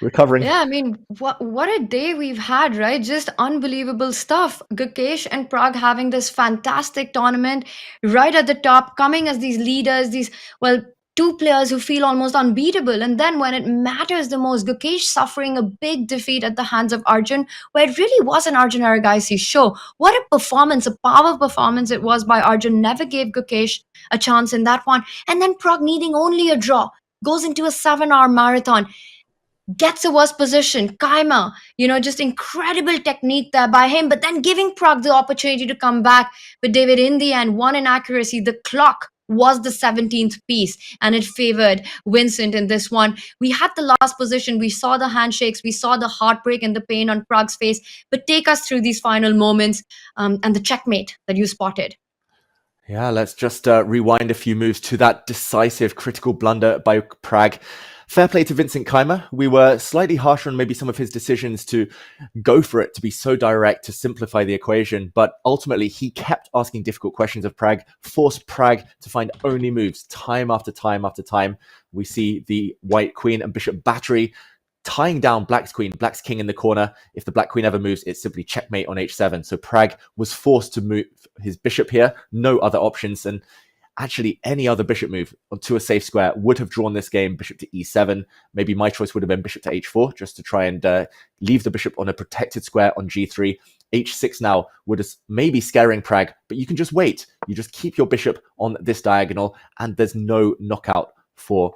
Recovering. Yeah, I mean, what a day we've had, right? Just unbelievable stuff. Gukesh and Pragg having this fantastic tournament right at the top, coming as these leaders, two players who feel almost unbeatable. And then when it matters the most, Gukesh suffering a big defeat at the hands of Arjun, where it really was an Arjun Erigaisi show. What a performance, a power performance it was by Arjun. Never gave Gukesh a chance in that one. And then Pragg needing only a draw, goes into a 7-hour marathon, gets a worse position. Keymer, just incredible technique there by him, but then giving Pragg the opportunity to come back. But David, in the end, one inaccuracy. The clock was the 17th piece, and it favored Vincent in this one. We had the last position. We saw the handshakes. We saw the heartbreak and the pain on Pragg's face. But take us through these final moments and the checkmate that you spotted. Yeah, let's just rewind a few moves to that decisive critical blunder by Pragg. Fair play to Vincent Keymer. We were slightly harsher on maybe some of his decisions to go for it, to be so direct, to simplify the equation. But ultimately, he kept asking difficult questions of Pragg, forced Pragg to find only moves time after time after time. We see the white queen and bishop battery tying down black's queen, black's king in the corner. If the black queen ever moves, it's simply checkmate on h7. So Pragg was forced to move his bishop here, no other options. And actually, any other bishop move onto a safe square would have drawn this game. Bishop to e7. Maybe my choice would have been bishop to h4, just to try and leave the bishop on a protected square on g3. h6 now would maybe scaring Pragg, but you can just wait. You just keep your bishop on this diagonal, and there's no knockout for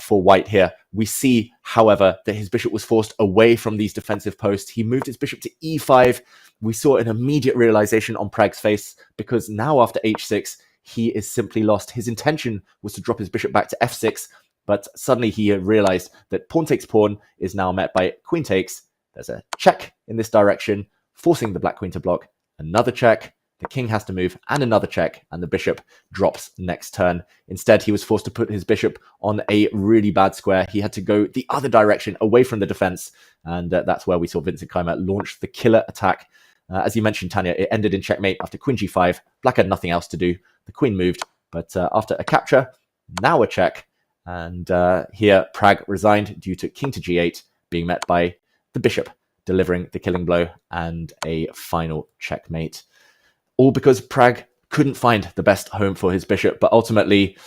white here. We see, however, that his bishop was forced away from these defensive posts. He moved his bishop to e5. We saw an immediate realization on Pragg's face, because now after h6, he is simply lost. His intention was to drop his bishop back to f6, but suddenly he realized that pawn takes pawn is now met by queen takes. There's a check in this direction, forcing the black queen to block. Another check, the king has to move, and another check, and the bishop drops next turn. Instead, he was forced to put his bishop on a really bad square. He had to go the other direction, away from the defense, and that's where we saw Vincent Keymer launch the killer attack. As you mentioned, Tanya, it ended in checkmate after queen g5. Black had nothing else to do. The queen moved, but after a capture, now a check. And here, Pragg resigned due to king to g8 being met by the bishop, delivering the killing blow and a final checkmate. All because Pragg couldn't find the best home for his bishop. But ultimately,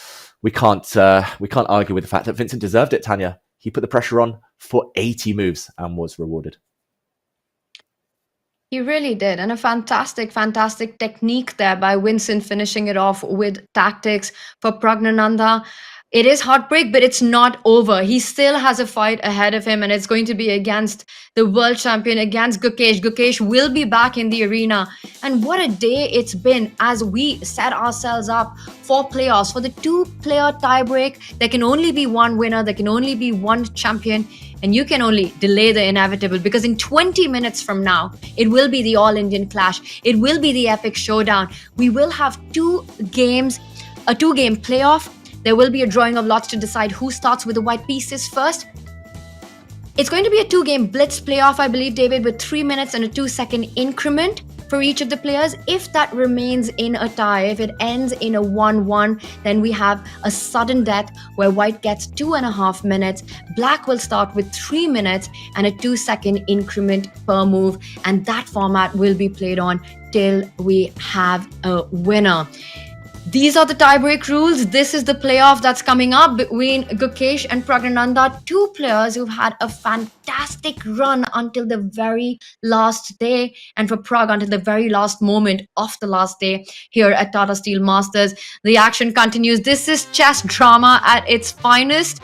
we can't argue with the fact that Vincent deserved it, Tanya. He put the pressure on for 80 moves and was rewarded. He really did. And a fantastic, fantastic technique there by Vincent, finishing it off with tactics for Praggnanandhaa. It is heartbreak, but it's not over. He still has a fight ahead of him, and it's going to be against the world champion, against Gukesh. Gukesh will be back in the arena. And what a day it's been as we set ourselves up for playoffs. For the two-player tiebreak, there can only be one winner. There can only be one champion. And you can only delay the inevitable, because in 20 minutes from now, it will be the All-Indian clash. It will be the epic showdown. We will have two games, a two-game playoff. There will be a drawing of lots to decide who starts with the white pieces first. It's going to be a two-game blitz playoff, I believe, David, with 3 minutes and a 2-second increment for each of the players. If that remains in a tie, if it ends in a 1-1, then we have a sudden death where white gets 2.5 minutes. Black will start with 3 minutes and a 2-second increment per move. And that format will be played on till we have a winner. These are the tiebreak rules. This is the playoff that's coming up between Gukesh and Praggnanandhaa, two players who've had a fantastic run until the very last day, and for Pragg until the very last moment of the last day here at Tata Steel Masters. The action continues. This is chess drama at its finest.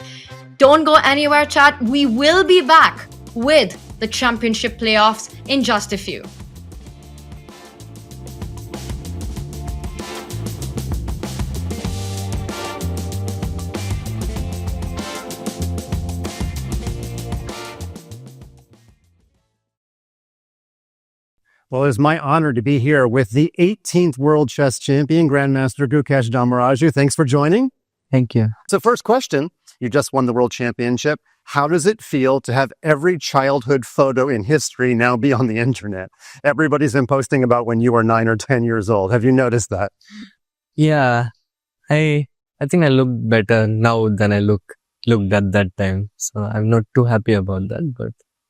Don't go anywhere, chat. We will be back with the championship playoffs in just a few. Well, it's my honor to be here with the 18th World Chess Champion, Grandmaster Gukesh Damaraju. Thanks for joining. Thank you. So first question, you just won the World Championship. How does it feel to have every childhood photo in history now be on the internet? Everybody's been posting about when you were 9 or 10 years old. Have you noticed that? Yeah, I think I look better now than I looked at that time. So I'm not too happy about that,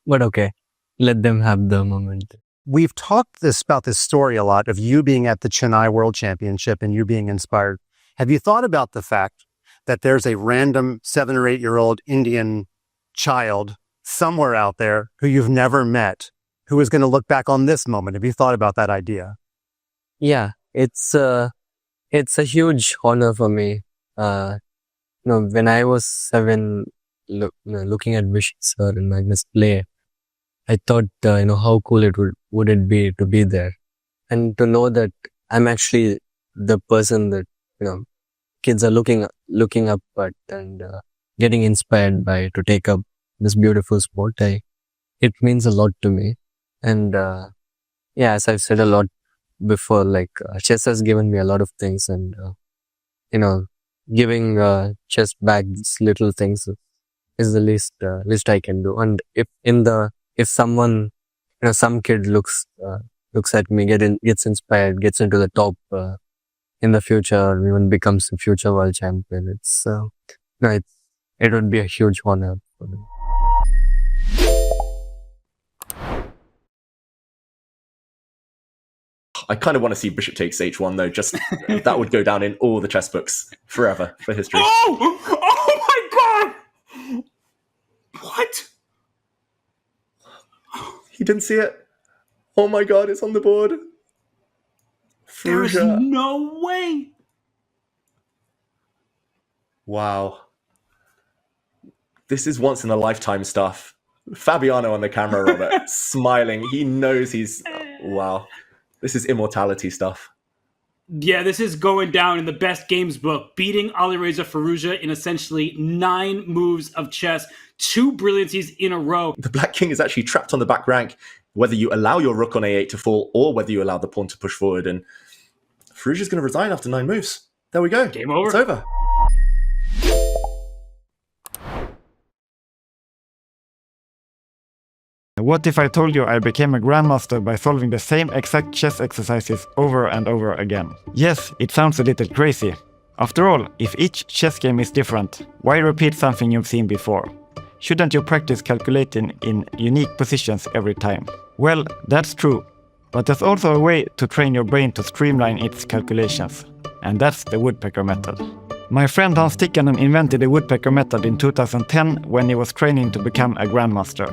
but okay. Let them have the moment. We've talked about this story a lot of you being at the Chennai World Championship and you being inspired. Have you thought about the fact that there's a random 7 or 8-year-old Indian child somewhere out there who you've never met who is going to look back on this moment? Have you thought about that idea? Yeah, it's a huge honor for me. When I was 7, looking at Vish sir and Magnus play, I thought, how cool would it be to be there, and to know that I'm actually the person that kids are looking up at and getting inspired by to take up this beautiful sport. It means a lot to me, and as I've said a lot before, chess has given me a lot of things, and giving chess back these little things is the least I can do. And if someone, some kid looks at me, gets inspired, gets into the top in the future, or even becomes a future world champion, it would be a huge honor for me. I kind of want to see Bishop takes h1 though. Just that would go down in all the chess books forever for history. Oh my god! What? He didn't see it. Oh my god, it's on the board. There's Fruja. no way. Wow. This is once in a lifetime stuff. Fabiano on the camera, Robert, smiling. He knows he's... Wow. This is immortality stuff. Yeah, this is going down in the best games book, beating Alireza Firouzja in essentially 9 moves of chess, 2 brilliancies in a row. The Black King is actually trapped on the back rank, whether you allow your rook on a8 to fall or whether you allow the pawn to push forward. And Firouzja's going to resign after 9 moves. There we go. Game over. It's over. What if I told you I became a grandmaster by solving the same exact chess exercises over and over again? Yes, it sounds a little crazy. After all, if each chess game is different, why repeat something you've seen before? Shouldn't you practice calculating in unique positions every time? Well, that's true, but there's also a way to train your brain to streamline its calculations, and that's the woodpecker method. My friend Hans Tikkanen invented the woodpecker method in 2010 when he was training to become a grandmaster.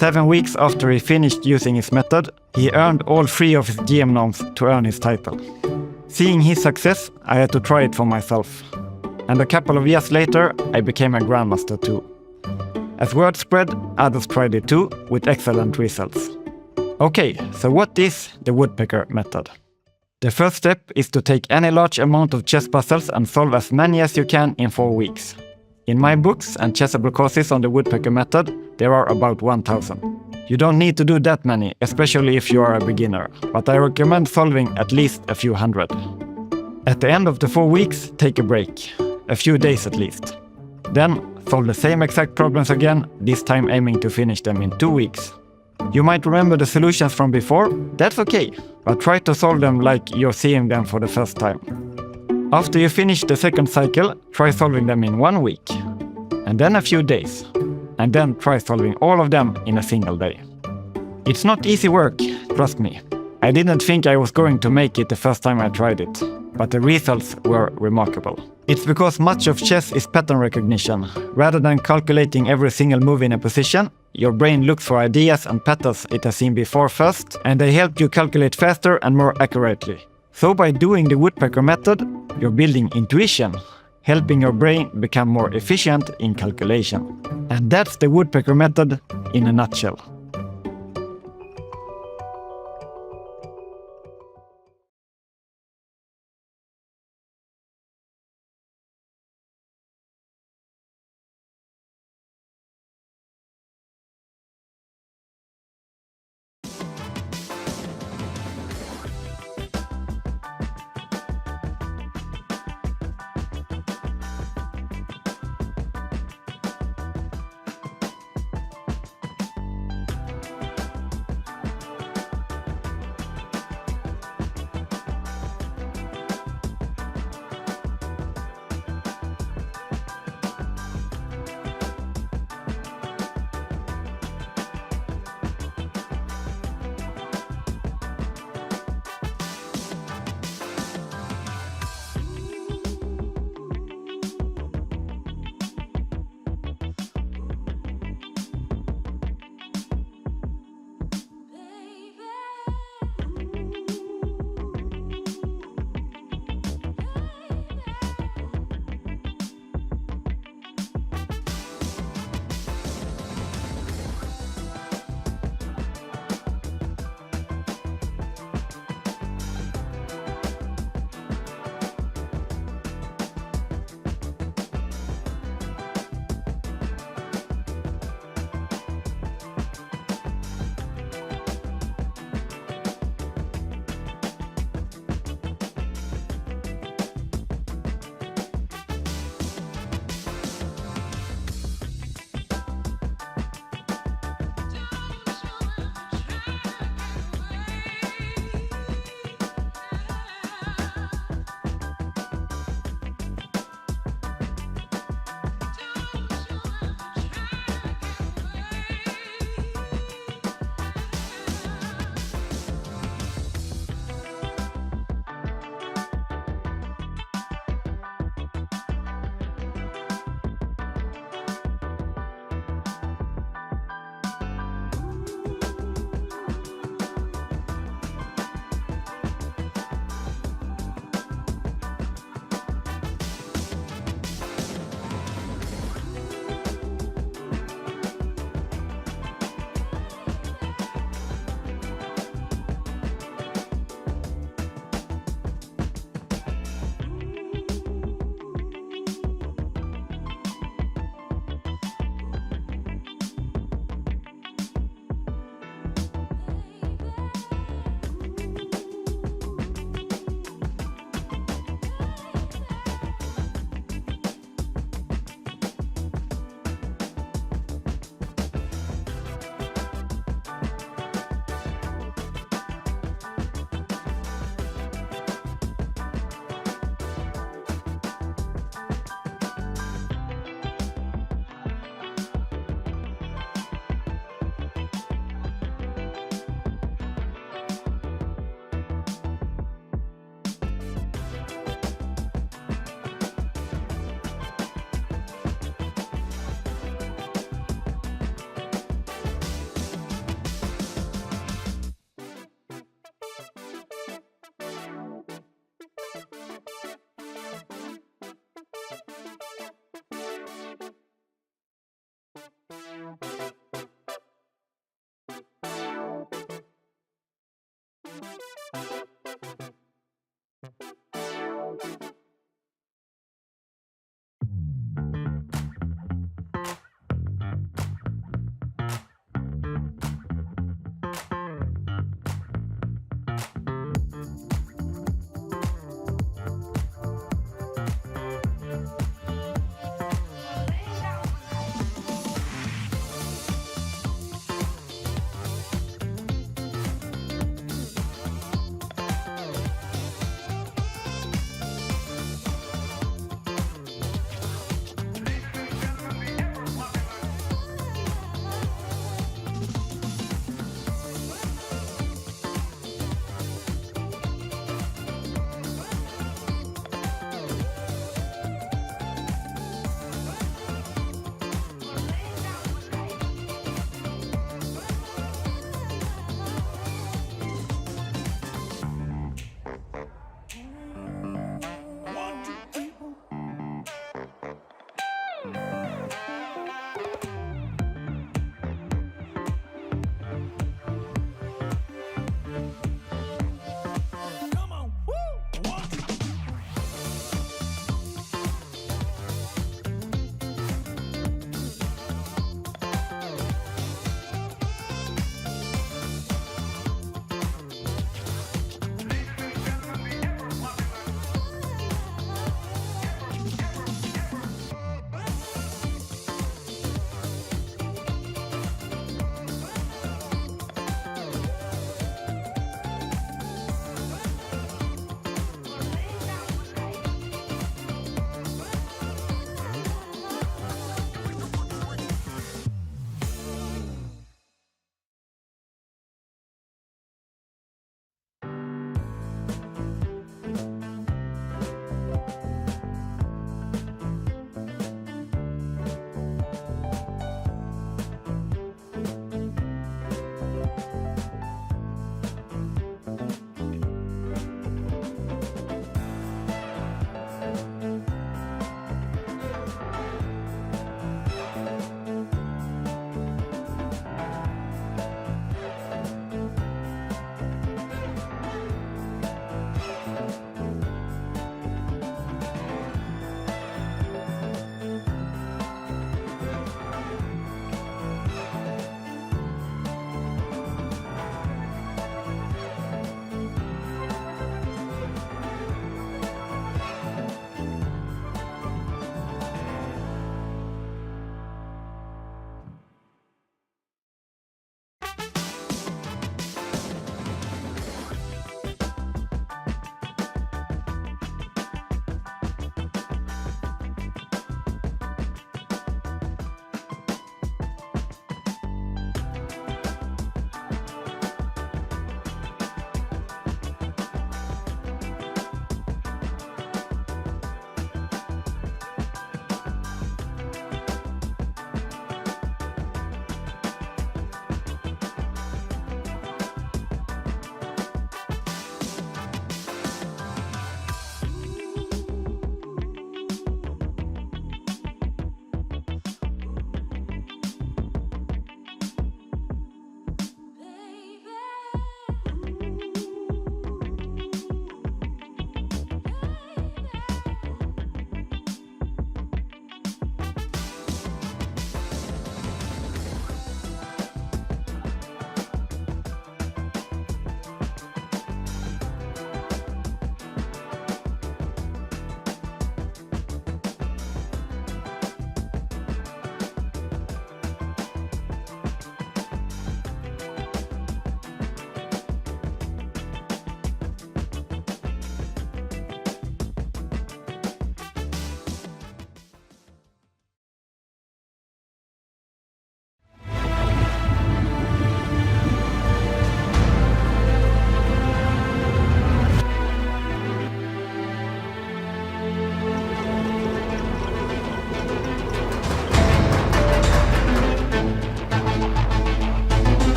7 weeks after he finished using his method, he earned all 3 of his GM noms to earn his title. Seeing his success, I had to try it for myself. And a couple of years later, I became a grandmaster too. As word spread, others tried it too, with excellent results. Okay, so what is the woodpecker method? The first step is to take any large amount of chess puzzles and solve as many as you can in 4 weeks. In my books and chessable courses on the woodpecker method, there are about 1,000. You don't need to do that many, especially if you are a beginner, but I recommend solving at least a few hundred. At the end of the 4 weeks, take a break, a few days at least. Then solve the same exact problems again, this time aiming to finish them in 2 weeks. You might remember the solutions from before, that's okay, but try to solve them like you're seeing them for the first time. After you finish the second cycle, try solving them in 1 week, and then a few days, and then try solving all of them in a single day. It's not easy work, trust me. I didn't think I was going to make it the first time I tried it, but the results were remarkable. It's because much of chess is pattern recognition. Rather than calculating every single move in a position, your brain looks for ideas and patterns it has seen before first, and they help you calculate faster and more accurately. So by doing the woodpecker method, you're building intuition, helping your brain become more efficient in calculation. And that's the woodpecker method in a nutshell.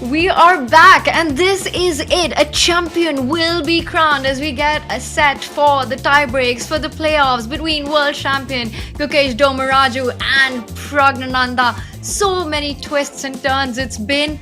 We are back, and this is it. A champion will be crowned as we get a set for the tie breaks for the playoffs between world champion Gukesh Dommaraju and Praggnanandhaa. So many twists and turns it's been,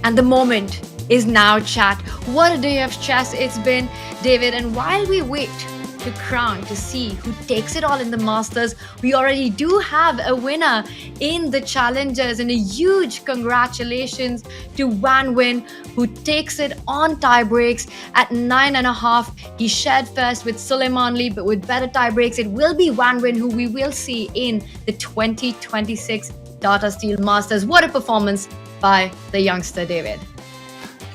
and the moment is now, chat. What a day of chess it's been, David. And while we wait to crown to see who takes it all in the Masters, we already do have a winner in the Challengers, and a huge congratulations to Wan Win, who takes it on tie breaks at 9.5. He shared first with Suleiman Lee, but with better tie breaks, it will be Wan Win who we will see in the 2026 Tata Steel Masters. What a performance by the youngster, David.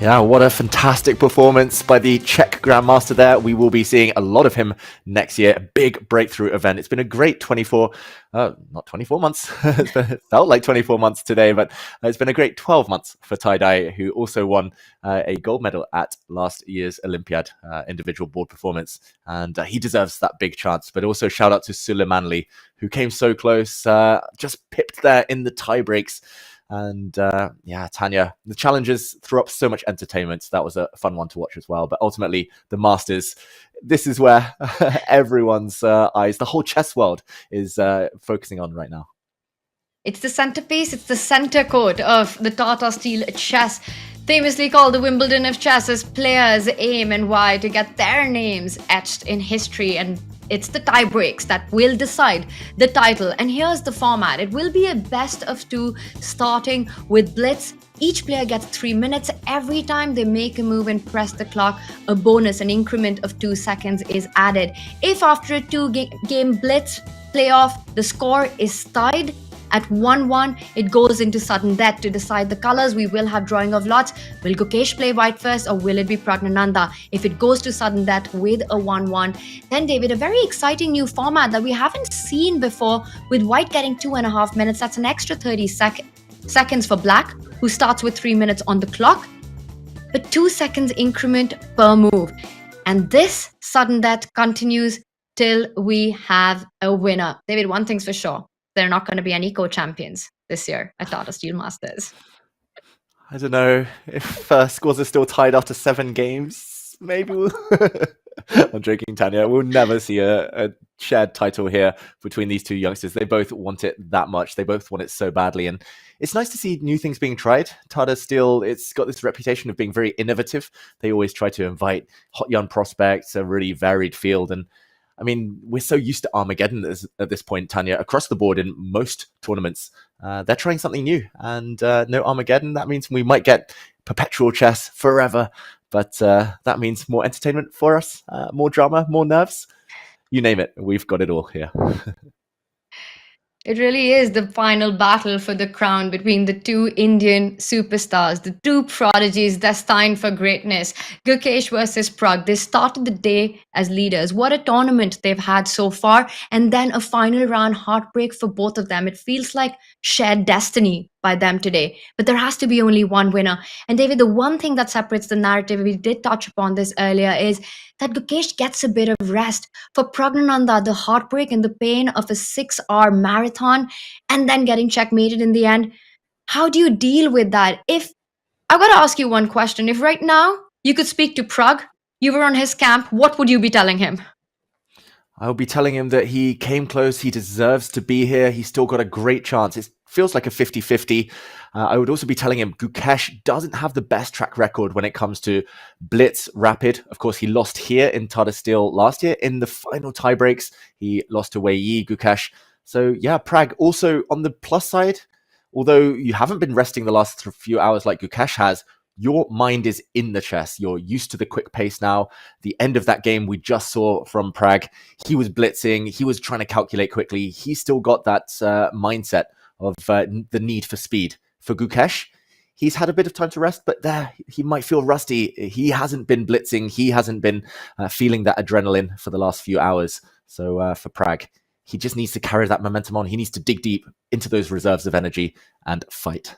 Yeah, what a fantastic performance by the Czech Grandmaster there. We will be seeing a lot of him next year. A big breakthrough event. It's been a great 24 months. It felt like 24 months today, but it's been a great 12 months for Tie-Dye, who also won a gold medal at last year's Olympiad individual board performance. And he deserves that big chance. But also shout out to Suleiman Lee, who came so close, just pipped there in the tie breaks. And yeah, Tanya, the Challengers threw up so much entertainment. That was a fun one to watch as well. But ultimately, the Masters, this is where everyone's eyes, the whole chess world is focusing on right now. It's the centerpiece, it's the center court of the Tata Steel Chess, famously called the Wimbledon of chess, as players aim and why to get their names etched in history. And it's the tie breaks that will decide the title. And here's the format. It will be a best of two, starting with Blitz. Each player gets 3 minutes. Every time they make a move and press the clock, a bonus, an increment of 2 seconds is added. If after a two-game Blitz playoff, the score is tied at 1-1, it goes into sudden death to decide the colors. We will have drawing of lots. Will Gukesh play white first, or will it be Praggnanandhaa? If it goes to sudden death with a 1-1, then David, a very exciting new format that we haven't seen before, with white getting 2.5 minutes. That's an extra 30 seconds for black, who starts with 3 minutes on the clock, but 2 seconds increment per move. And this sudden death continues till we have a winner. David, one thing's for sure. There are not going to be any co-champions this year at Tata Steel Masters. I don't know if scores are still tied after 7 games. Maybe we'll... I'm joking, Tanya. We'll never see a shared title here between these two youngsters. They both want it that much. They both want it so badly. And it's nice to see new things being tried. Tata Steel, it's got this reputation of being very innovative. They always try to invite hot young prospects, a really varied field. And I mean, we're so used to Armageddon at this point, Tanya, across the board in most tournaments. They're trying something new, and no Armageddon. That means we might get perpetual chess forever, but that means more entertainment for us, more drama, more nerves. You name it, we've got it all here. It really is the final battle for the crown between the two Indian superstars, the two prodigies destined for greatness. Gukesh versus Pragg. They started the day as leaders. What a tournament they've had so far. And then a final round heartbreak for both of them. It feels like shared destiny by them today. But there has to be only one winner. And David, the one thing that separates the narrative, we did touch upon this earlier, is that Gukesh gets a bit of rest. For Praggnanandhaa, the heartbreak and the pain of a 6-hour marathon and then getting checkmated in the end. How do you deal with that? I've got to ask you one question. If right now you could speak to Pragg, you were on his camp, what would you be telling him? I'll be telling him that he came close. He deserves to be here. He's still got a great chance. It feels like a 50-50. I would also be telling him Gukesh doesn't have the best track record when it comes to blitz rapid. Of course, he lost here in Tata Steel last year in the final tie breaks. He lost to Wei Yi, Gukesh. So yeah, Pragg also on the plus side, although you haven't been resting the last few hours like Gukesh has, your mind is in the chess. You're used to the quick pace now. The end of that game we just saw from Pragg, he was blitzing. He was trying to calculate quickly. He's still got that mindset of the need for speed. For Gukesh, he's had a bit of time to rest, but there he might feel rusty. He hasn't been blitzing. He hasn't been feeling that adrenaline for the last few hours. So for Pragg, he just needs to carry that momentum on. He needs to dig deep into those reserves of energy and fight.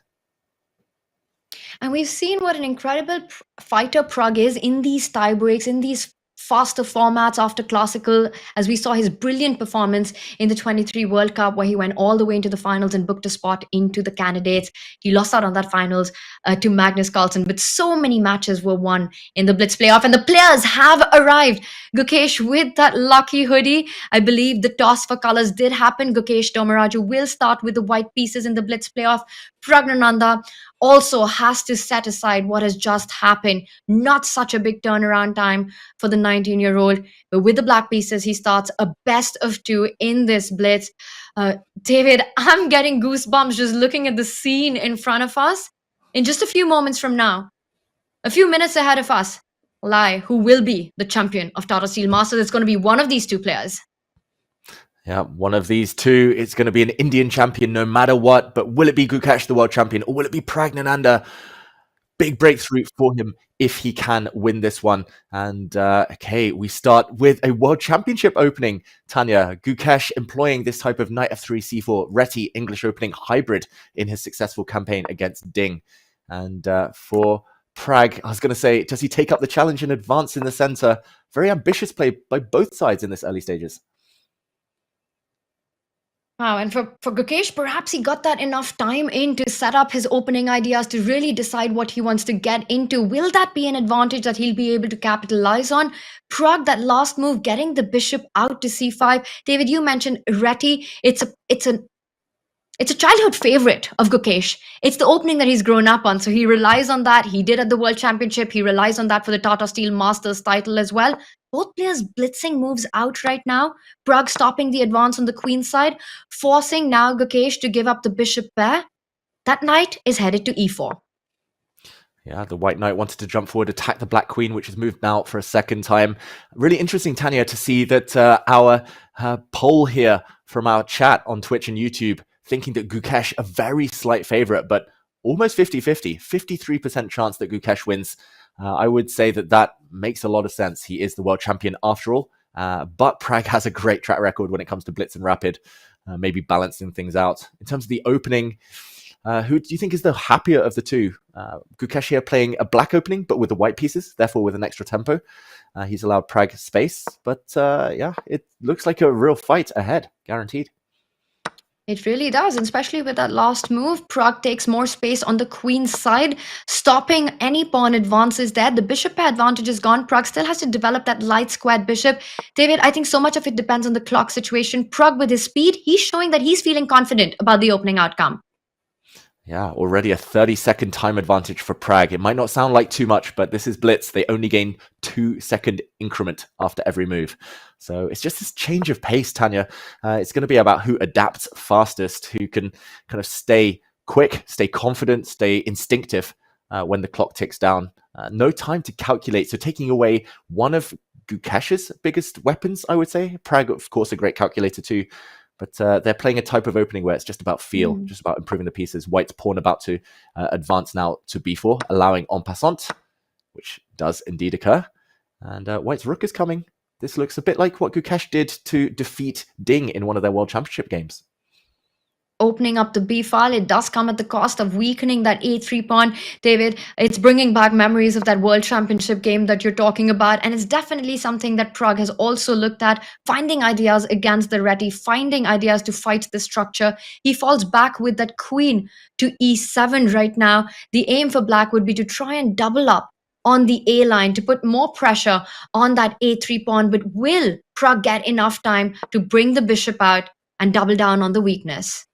And we've seen what an incredible fighter Pragg is in these tie breaks, in these faster formats after classical, as we saw his brilliant performance in the 23 World Cup, where he went all the way into the finals and booked a spot into the candidates. He lost out on that finals to Magnus Carlsen, but so many matches were won in the Blitz playoff, and the players have arrived. Gukesh with that lucky hoodie. I believe the toss for colors did happen. Gukesh Domaraju will start with the white pieces in the Blitz playoff. Praggnanandhaa also has to set aside what has just happened. Not such a big turnaround time for the 19-year-old, but with the black pieces, he starts a best of 2 in this Blitz. David, I'm getting goosebumps just looking at the scene in front of us. In just a few moments from now, a few minutes ahead of us, lie who will be the champion of Tata Steel Masters. It's going to be one of these two players. Yeah, one of these two. It's going to be an Indian champion no matter what. But will it be Gukesh, the world champion, or will it be Praggnanandhaa? Big breakthrough for him if he can win this one. And okay, we start with a world championship opening. Tanya, Gukesh employing this type of knight f3 c4 Reti English opening hybrid in his successful campaign against Ding. And for Pragg, I was going to say, does he take up the challenge and advance in the center? Very ambitious play by both sides in this early stages. Wow, and for Gukesh, perhaps he got that enough time in to set up his opening ideas to really decide what he wants to get into. Will that be an advantage that he'll be able to capitalize on? Pragg, that last move, getting the bishop out to c5. David, you mentioned Reti. It's a childhood favorite of Gukesh. It's the opening that he's grown up on, so he relies on that. He did at the World Championship. He relies on that for the Tata Steel Masters title as well. Both players blitzing moves out right now. Pragg stopping the advance on the queen side, forcing now Gukesh to give up the bishop pair. That knight is headed to e4. Yeah, the white knight wanted to jump forward, attack the black queen, which has moved now for a second time. Really interesting, Tanya, to see that our poll here from our chat on Twitch and YouTube thinking that Gukesh a very slight favorite, but almost 50-50, 53% chance that Gukesh wins. I would say that makes a lot of sense. He is the world champion after all, but Pragg has a great track record when it comes to blitz and rapid, maybe balancing things out. In terms of the opening, who do you think is the happier of the two? Gukesh here playing a black opening, but with the white pieces, therefore with an extra tempo. He's allowed Pragg space, but yeah, it looks like a real fight ahead, guaranteed. It really does, and especially with that last move. Pragg takes more space on the queen's side, stopping any pawn advances there. The bishop pair advantage is gone. Pragg still has to develop that light squared bishop. David, I think so much of it depends on the clock situation. Pragg, with his speed, he's showing that he's feeling confident about the opening outcome. Yeah, already a 30-second time advantage for Pragg. It might not sound like too much, but this is Blitz. They only gain 2-second increment after every move. So it's just this change of pace, Tanya. It's going to be about who adapts fastest, who can kind of stay quick, stay confident, stay instinctive when the clock ticks down. No time to calculate. So taking away one of Gukesh's biggest weapons, I would say. Pragg, of course, a great calculator too. But they're playing a type of opening where it's just about feel, just about improving the pieces. White's pawn about to advance now to b4, allowing en passant, which does indeed occur. And White's rook is coming. This looks a bit like what Gukesh did to defeat Ding in one of their World Championship games. Opening up the b file, it does come at the cost of weakening that a3 pawn. David, it's bringing back memories of that World Championship game that you're talking about, and it's definitely something that Pragg has also looked at, finding ideas against the Reti, finding ideas to fight the structure. He falls back with that queen to e7 right now. The aim for black would be to try and double up on the A line to put more pressure on that a3 pawn, but will Pragg get enough time to bring the bishop out and double down on the weakness?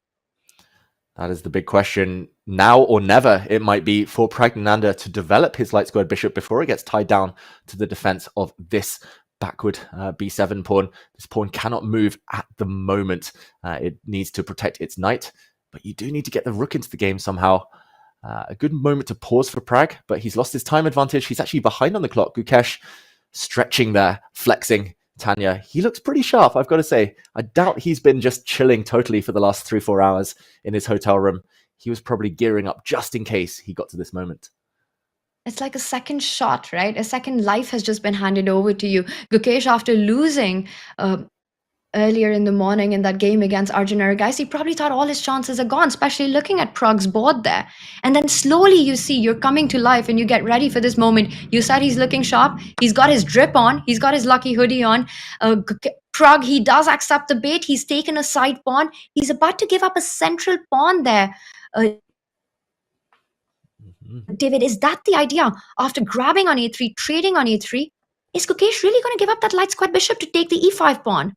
That is the big question. Now or never, it might be for Praggnanandhaa to develop his light squared bishop before it gets tied down to the defense of this backward b7 pawn. This pawn cannot move at the moment. It needs to protect its knight, but you do need to get the rook into the game somehow. A good moment to pause for Pragg, but he's lost his time advantage. He's actually behind on the clock. Gukesh stretching there, flexing. Tanya, he looks pretty sharp, I've got to say. I doubt he's been just chilling totally for the last 3-4 hours in his hotel room. He was probably gearing up just in case he got to this moment. It's like a second shot, right? A second life has just been handed over to you. Gukesh, after losing earlier in the morning in that game against Arjun Erigaisi, he probably thought all his chances are gone, especially looking at Pragg's board there. And then slowly you see you're coming to life and you get ready for this moment. You said he's looking sharp. He's got his drip on. He's got his lucky hoodie on. Pragg, he does accept the bait. He's taken a side pawn. He's about to give up a central pawn there. David, is that the idea? After grabbing on a3, trading on a3, is Gukesh really going to give up that light square bishop to take the e5 pawn?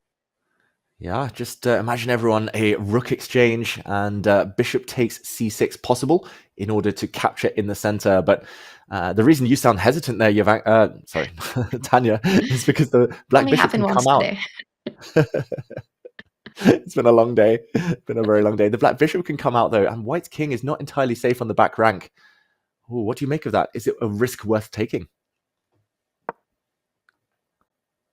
Yeah, just imagine everyone a rook exchange and bishop takes c6 possible in order to capture in the center. But the reason you sound hesitant there, sorry, Tanya, is because the black bishop can come out. It's been a long day. It's been a very long day. The black bishop can come out though, and white's king is not entirely safe on the back rank. Ooh, what do you make of that? Is it a risk worth taking?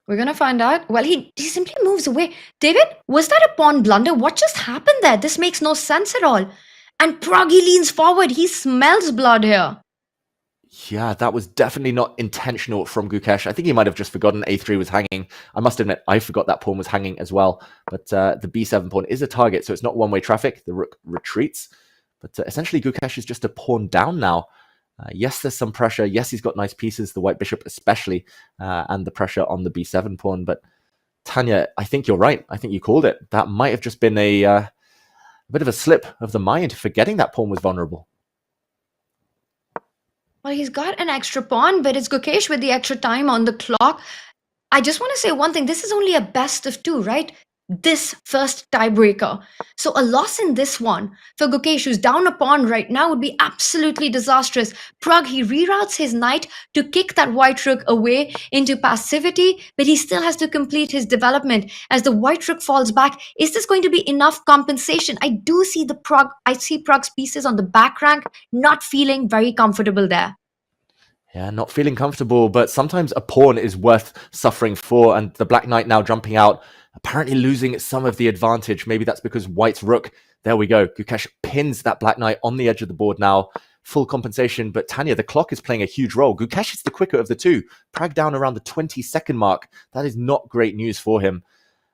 We're going to find out. Well, he simply moves away. David, was that a pawn blunder? What just happened there? This makes no sense at all. And Pragg, he leans forward. He smells blood here. Yeah, that was definitely not intentional from Gukesh. I think he might have just forgotten a3 was hanging. I must admit, I forgot that pawn was hanging as well. But the b7 pawn is a target, so it's not one-way traffic. The rook retreats. But essentially, Gukesh is just a pawn down now. Yes, there's some pressure. Yes, he's got nice pieces, the white bishop especially, and the pressure on the b7 pawn. But Tanya, I think you're right. I think you called it. That might have just been a bit of a slip of the mind, forgetting that pawn was vulnerable. Well, he's got an extra pawn, but it's Gukesh with the extra time on the clock. I just want to say one thing. This is only a best of two, right? This first tiebreaker. So a loss in this one for Gukesh, who's down a pawn right now, would be absolutely disastrous. Pragg, he reroutes his knight to kick that white rook away into passivity, but he still has to complete his development. As the white rook falls back, is this going to be enough compensation? I do see I see Pragg's pieces on the back rank not feeling very comfortable there. Yeah, not feeling comfortable, but sometimes a pawn is worth suffering for, and the black knight now jumping out, apparently losing some of the advantage. Maybe that's because white's rook, there we go. Gukesh pins that black knight on the edge of the board now. Full compensation, but Tanya, the clock is playing a huge role. Gukesh is the quicker of the two. Pragg down around the 20-second mark. That is not great news for him,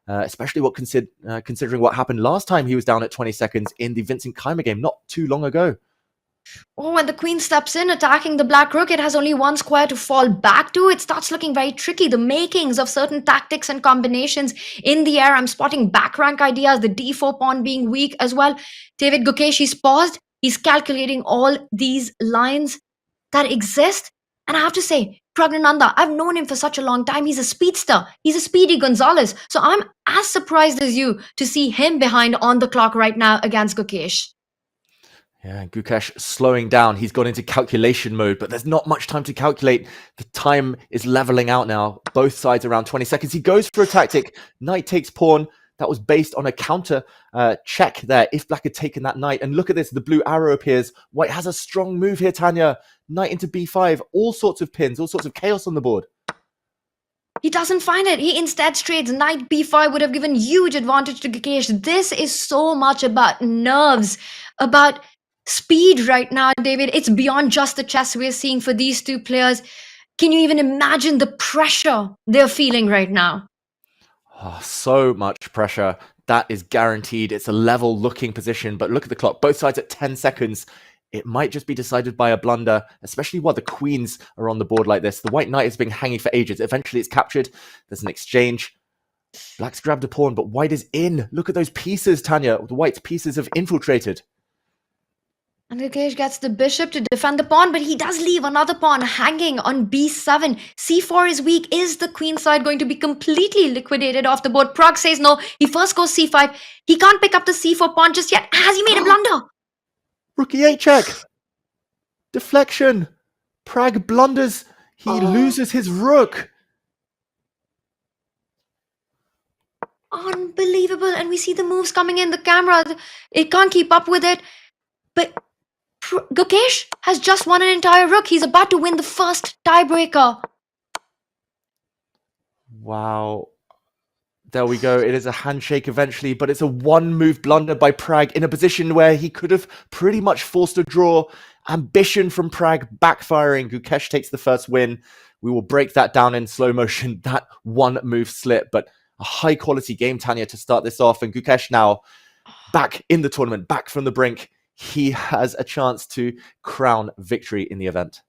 especially considering what happened last time he was down at 20 seconds in the Vincent Keymer game not too long ago. Oh, when the queen steps in, attacking the black rook, it has only one square to fall back to. It starts looking very tricky. The makings of certain tactics and combinations in the air. I'm spotting back rank ideas, the d4 pawn being weak as well. David Gukesh, he's paused. He's calculating all these lines that exist. And I have to say, Praggnanandhaa, I've known him for such a long time. He's a speedster. He's a speedy Gonzalez. So I'm as surprised as you to see him behind on the clock right now against Gukesh. Yeah, Gukesh slowing down. He's gone into calculation mode, but there's not much time to calculate. The time is leveling out now. Both sides around 20 seconds. He goes for a tactic. Knight takes pawn. That was based on a counter check there if black had taken that knight. And look at this. The blue arrow appears. White has a strong move here, Tanya. Knight into b5. All sorts of pins. All sorts of chaos on the board. He doesn't find it. He instead trades. Knight b5 would have given huge advantage to Gukesh. This is so much about nerves, about speed right now, David. It's beyond just the chess we're seeing for these two players. Can you even imagine the pressure they're feeling right now? Oh, so much pressure. That is guaranteed. It's a level looking position, but look at the clock. Both sides at 10 seconds. It might just be decided by a blunder, especially while the queens are on the board like this. The white knight has been hanging for ages. Eventually it's captured. There's an exchange. Black's grabbed a pawn, but white is in. Look at those pieces, Tanya. The white's pieces have infiltrated. And Gukesh gets the bishop to defend the pawn, but he does leave another pawn hanging on b7. c4 is weak. Is the queen side going to be completely liquidated off the board? Pragg says no. He first goes c5. He can't pick up the c4 pawn just yet. Has he made a blunder? Rook e8 check. Deflection. Pragg blunders. He loses his rook. Unbelievable. And we see the moves coming in. The camera, it can't keep up with it. But Gukesh has just won an entire rook. He's about to win the first tiebreaker. Wow. There we go. It is a handshake eventually, but it's a one-move blunder by Pragg in a position where he could have pretty much forced a draw. Ambition from Pragg backfiring. Gukesh takes the first win. We will break that down in slow motion, that one-move slip. But a high-quality game, Tanya, to start this off. And Gukesh now back in the tournament, back from the brink. He has a chance to crown victory in the event.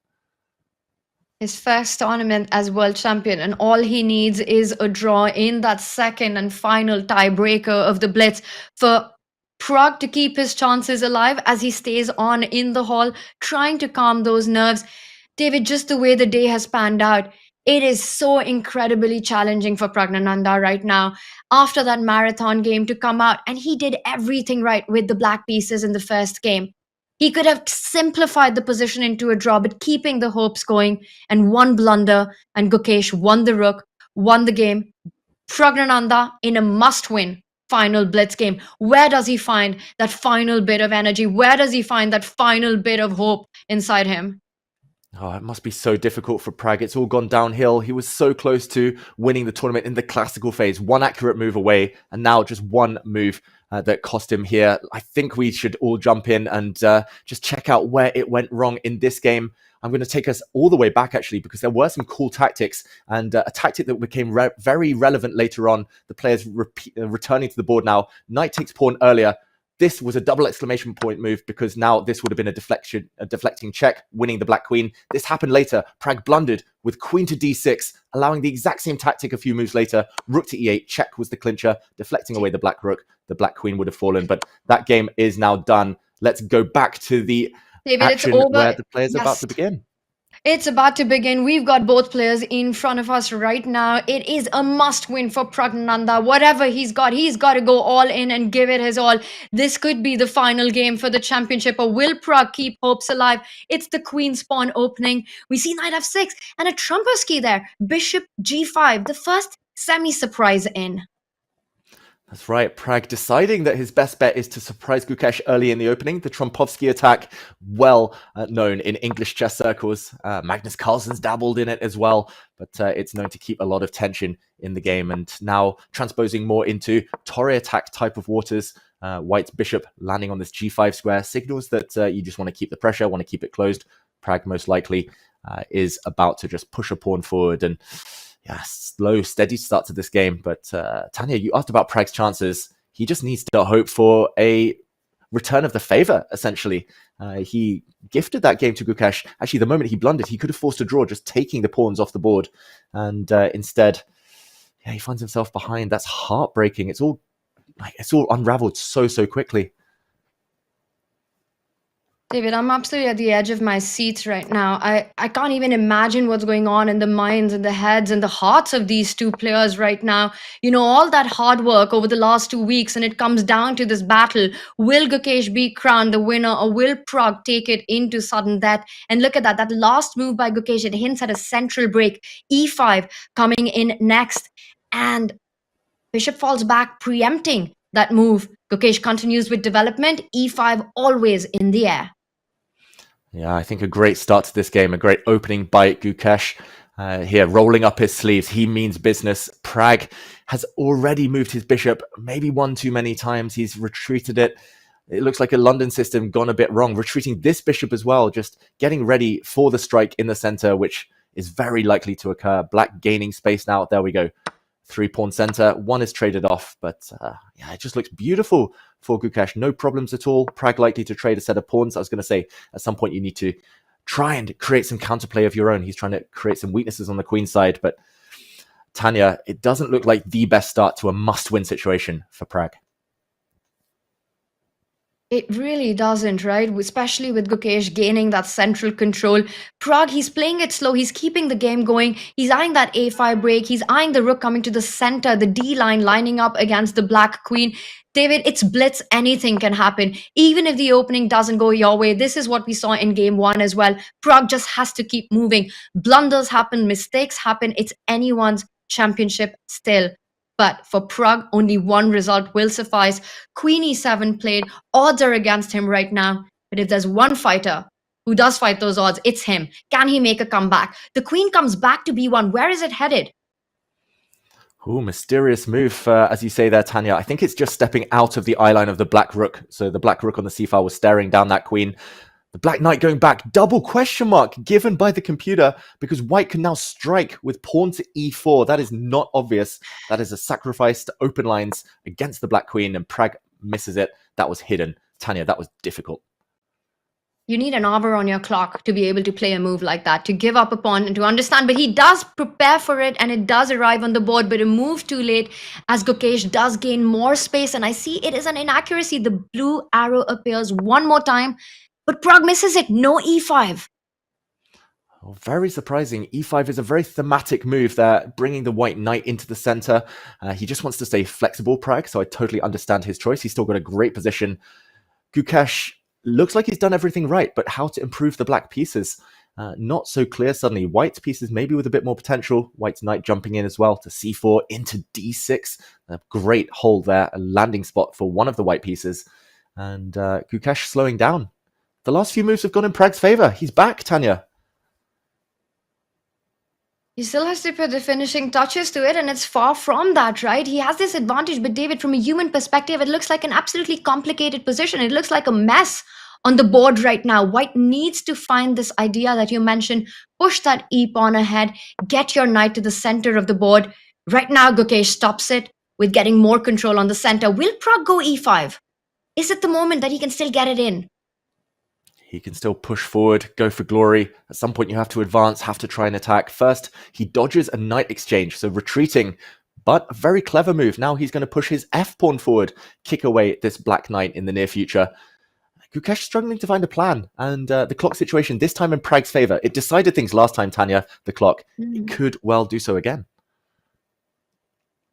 His first tournament as world champion, and all he needs is a draw in that second and final tiebreaker of the Blitz for Pragg to keep his chances alive as he stays on in the hall, trying to calm those nerves. David, just the way the day has panned out, it is so incredibly challenging for Praggnanandhaa right now. After that marathon game to come out, and he did everything right with the black pieces in the first game. He could have simplified the position into a draw, but keeping the hopes going, and one blunder, and Gukesh won the rook, won the game. Praggnanandhaa in a must-win final Blitz game. Where does he find that final bit of energy? Where does he find that final bit of hope inside him? Oh, it must be so difficult for Pragg. It's all gone downhill. He was so close to winning the tournament in the classical phase. One accurate move away, and now just one move that cost him here. I think we should all jump in and just check out where it went wrong in this game. I'm going to take us all the way back, actually, because there were some cool tactics, and a tactic that became very relevant later on. The players returning to the board now. Knight takes pawn earlier. This was a double exclamation point move because now this would have been a deflecting check, winning the black queen. This happened later. Pragg blundered with queen to d6, allowing the exact same tactic a few moves later. Rook to e8, check was the clincher, deflecting away the black rook. The black queen would have fallen, but that game is now done. Let's go back to the David, action it's over. where the players are about Yes. to begin. It's about to begin. We've got both players in front of us right now. It is a must-win for Praggnanandhaa. Whatever he's got to go all in and give it his all. This could be the final game for the championship, or will Pragg keep hopes alive? It's the queen's pawn opening. We see knight f6 and a Trumpovsky there. Bishop g5, the first semi-surprise in. That's right, Pragg deciding that his best bet is to surprise Gukesh early in the opening. The Trumpovsky attack, well known in English chess circles. Magnus Carlsen's dabbled in it as well, but it's known to keep a lot of tension in the game. And now transposing more into Torre attack type of waters. White's bishop landing on this g5 square signals that you just want to keep the pressure, want to keep it closed. Pragg most likely is about to just push a pawn forward and slow, steady start to this game. But Tanya, you asked about Pragg's chances. He just needs to hope for a return of the favor, essentially. He gifted that game to Gukesh. Actually, the moment he blundered, he could have forced a draw, just taking the pawns off the board. And instead, he finds himself behind. That's heartbreaking. It's all unraveled so quickly. David, I'm absolutely at the edge of my seat right now. I can't even imagine what's going on in the minds and the heads and the hearts of these two players right now. You know, all that hard work over the last 2 weeks, and it comes down to this battle. Will Gukesh be crowned the winner, or will Pragg take it into sudden death? And look at that. That last move by Gukesh, it hints at a central break. E5 coming in next. And bishop falls back, preempting that move. Gukesh continues with development. E5 always in the air. Yeah, I think a great start to this game, a great opening by Gukesh. Here, rolling up his sleeves. He means business. Pragg has already moved his bishop, maybe one too many times. He's retreated it. It looks like a London system gone a bit wrong. Retreating this bishop as well, just getting ready for the strike in the center, which is very likely to occur. Black gaining space now. There we go. 3-pawn center. One is traded off, but it just looks beautiful for Gukesh. No problems at all. Pragg likely to trade a set of pawns. I was going to say, at some point you need to try and create some counterplay of your own. He's trying to create some weaknesses on the queen side, but Tanya, it doesn't look like the best start to a must-win situation for Pragg. It really doesn't, right? Especially with Gukesh gaining that central control. Pragg, he's playing it slow. He's keeping the game going. He's eyeing that a5 break. He's eyeing the rook coming to the center, the D line lining up against the black queen. David, it's blitz. Anything can happen. Even if the opening doesn't go your way, this is what we saw in game one as well. Pragg just has to keep moving. Blunders happen, mistakes happen. It's anyone's championship still. But for Pragg, only one result will suffice. Queen e7 played. Odds are against him right now. But if there's one fighter who does fight those odds, it's him. Can he make a comeback? The queen comes back to b1. Where is it headed? Ooh, mysterious move, as you say there, Tanya. I think it's just stepping out of the eye line of the black rook. So the black rook on the c-file was staring down that queen. The black knight going back, double question mark given by the computer because white can now strike with pawn to e4. That is not obvious. That is a sacrifice to open lines against the black queen, and Pragg misses it. That was hidden. Tanya, that was difficult. You need an hour on your clock to be able to play a move like that, to give up a pawn and to understand. But he does prepare for it and it does arrive on the board, but a move too late as Gukesh does gain more space. And I see it is an inaccuracy. The blue arrow appears one more time, but Pragg misses it. No e5. Oh, very surprising. e5 is a very thematic move there, bringing the white knight into the center. He just wants to stay flexible, Pragg, so I totally understand his choice. He's still got a great position. Gukesh looks like he's done everything right, but how to improve the black pieces? Not so clear suddenly. White's pieces maybe with a bit more potential. White's knight jumping in as well to c4 into d6. A great hold there, a landing spot for one of the white pieces. And Gukesh slowing down. The last few moves have gone in Pragg's favor. He's back, Tanya. He still has to put the finishing touches to it, and it's far from that, right? He has this advantage, but David, from a human perspective, it looks like an absolutely complicated position. It looks like a mess on the board right now. White needs to find this idea that you mentioned, push that e-pawn ahead, get your knight to the center of the board. Right now, Gukesh stops it with getting more control on the center. Will Pragg go e5? Is it the moment that he can still get it in? He can still push forward, go for glory. At some point you have to advance, have to try and attack. First, he dodges a knight exchange, so retreating, but a very clever move. Now he's going to push his f-pawn forward, kick away this black knight in the near future. Gukesh struggling to find a plan, and the clock situation, this time in Pragg's favor. It decided things last time, Tanya, the clock. It could well do so again.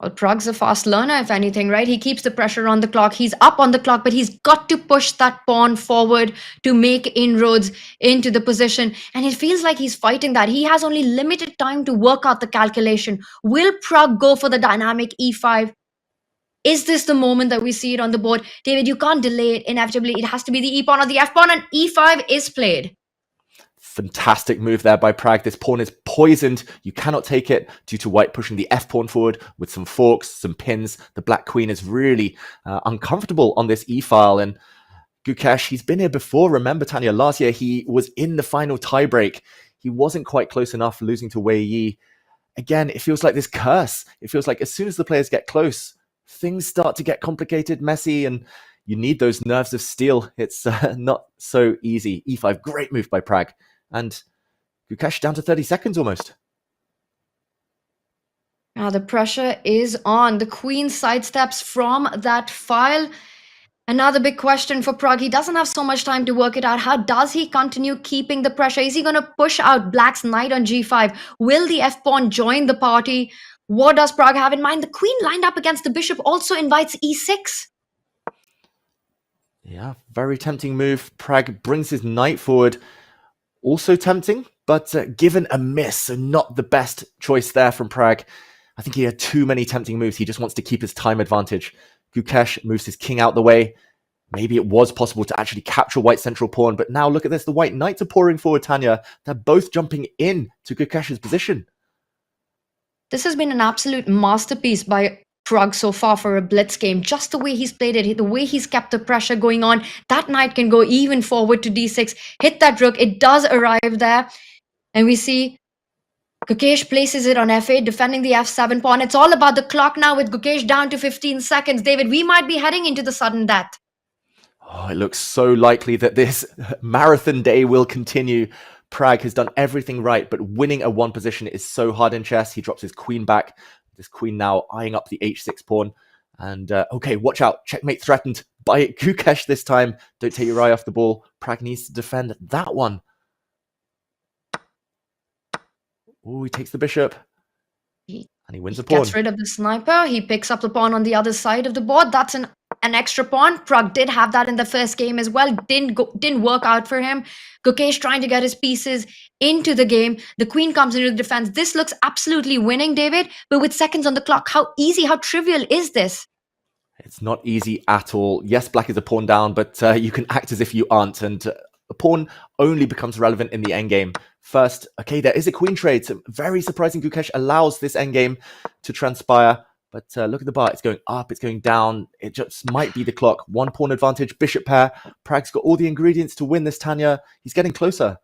Well, Pragg's a fast learner, if anything, right? He keeps the pressure on the clock. He's up on the clock, but he's got to push that pawn forward to make inroads into the position. And it feels like he's fighting that. He has only limited time to work out the calculation. Will Pragg go for the dynamic e5? Is this the moment that we see it on the board? David, you can't delay it. Inevitably, it has to be the e-pawn or the f-pawn, and e5 is played. Fantastic move there by Pragg. This pawn is poisoned. You cannot take it due to white pushing the f-pawn forward with some forks, some pins. The black queen is really uncomfortable on this e-file. And Gukesh, he's been here before. Remember, Tanya, last year he was in the final tiebreak. He wasn't quite close enough, losing to Wei Yi. Again, it feels like this curse. It feels like as soon as the players get close, things start to get complicated, messy, and you need those nerves of steel. It's not so easy. e5, great move by Pragg. And Gukesh down to 30 seconds almost. Now the pressure is on. The queen sidesteps from that file. Another big question for Pragg. He doesn't have so much time to work it out. How does he continue keeping the pressure? Is he going to push out black's knight on g5? Will the f-pawn join the party? What does Pragg have in mind? The queen lined up against the bishop also invites e6. Yeah, very tempting move. Pragg brings his knight forward. Also tempting, but given a miss, so not the best choice there from Pragg. I think he had too many tempting moves. He just wants to keep his time advantage. Gukesh moves his king out the way. Maybe it was possible to actually capture white's central pawn, but now look at this. The white knights are pouring forward, Tanya. They're both jumping in to Gukesh's position. This has been an absolute masterpiece by Pragg so far for a blitz game. Just the way he's played it, the way he's kept the pressure going on. That knight can go even forward to d6, hit that rook. It does arrive there. And we see Gukesh places it on f8, defending the f7 pawn. It's all about the clock now with Gukesh down to 15 seconds. David, we might be heading into the sudden death. Oh, it looks so likely that this marathon day will continue. Pragg has done everything right, but winning a one position is so hard in chess. He drops his queen back. This queen now eyeing up the h6 pawn. And, okay, watch out. Checkmate threatened by Gukesh this time. Don't take your eye off the ball. Pragg needs to defend that one. Oh, he takes the bishop. And he wins a pawn. Gets rid of the sniper. He picks up the pawn on the other side of the board. That's an extra pawn. Pragg did have that in the first game as well. Didn't work out for him. Gukesh trying to get his pieces into the game. The queen comes into the defense. This looks absolutely winning, David. But with seconds on the clock, how easy, how trivial is this? It's not easy at all. Yes, black is a pawn down, but you can act as if you aren't. And a pawn only becomes relevant in the endgame. First, okay, there is a queen trade. So very surprising Gukesh allows this endgame to transpire. But look at the bar. It's going up. It's going down. It just might be the clock. 1 pawn advantage. Bishop pair. Pragg's got all the ingredients to win this, Tanya. He's getting closer.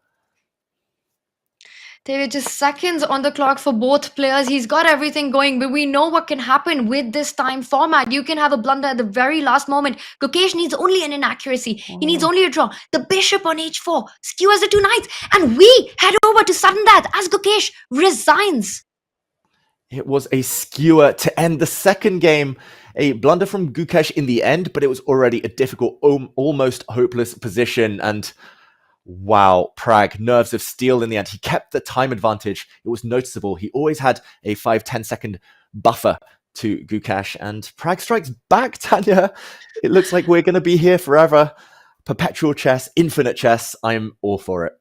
David, just seconds on the clock for both players. He's got everything going, but we know what can happen with this time format. You can have a blunder at the very last moment. Gukesh needs only an inaccuracy. He needs only a draw. The bishop on h4 skewers the two knights, and we head over to sudden death as Gukesh resigns. It was a skewer to end the second game. A blunder from Gukesh in the end, but it was already a difficult, almost hopeless position. And wow, Pragg, nerves of steel in the end. He kept the time advantage. It was noticeable. He always had a 5-10 second buffer to Gukesh. And Pragg strikes back, Tanya. It looks like we're going to be here forever. Perpetual chess, infinite chess. I'm all for it.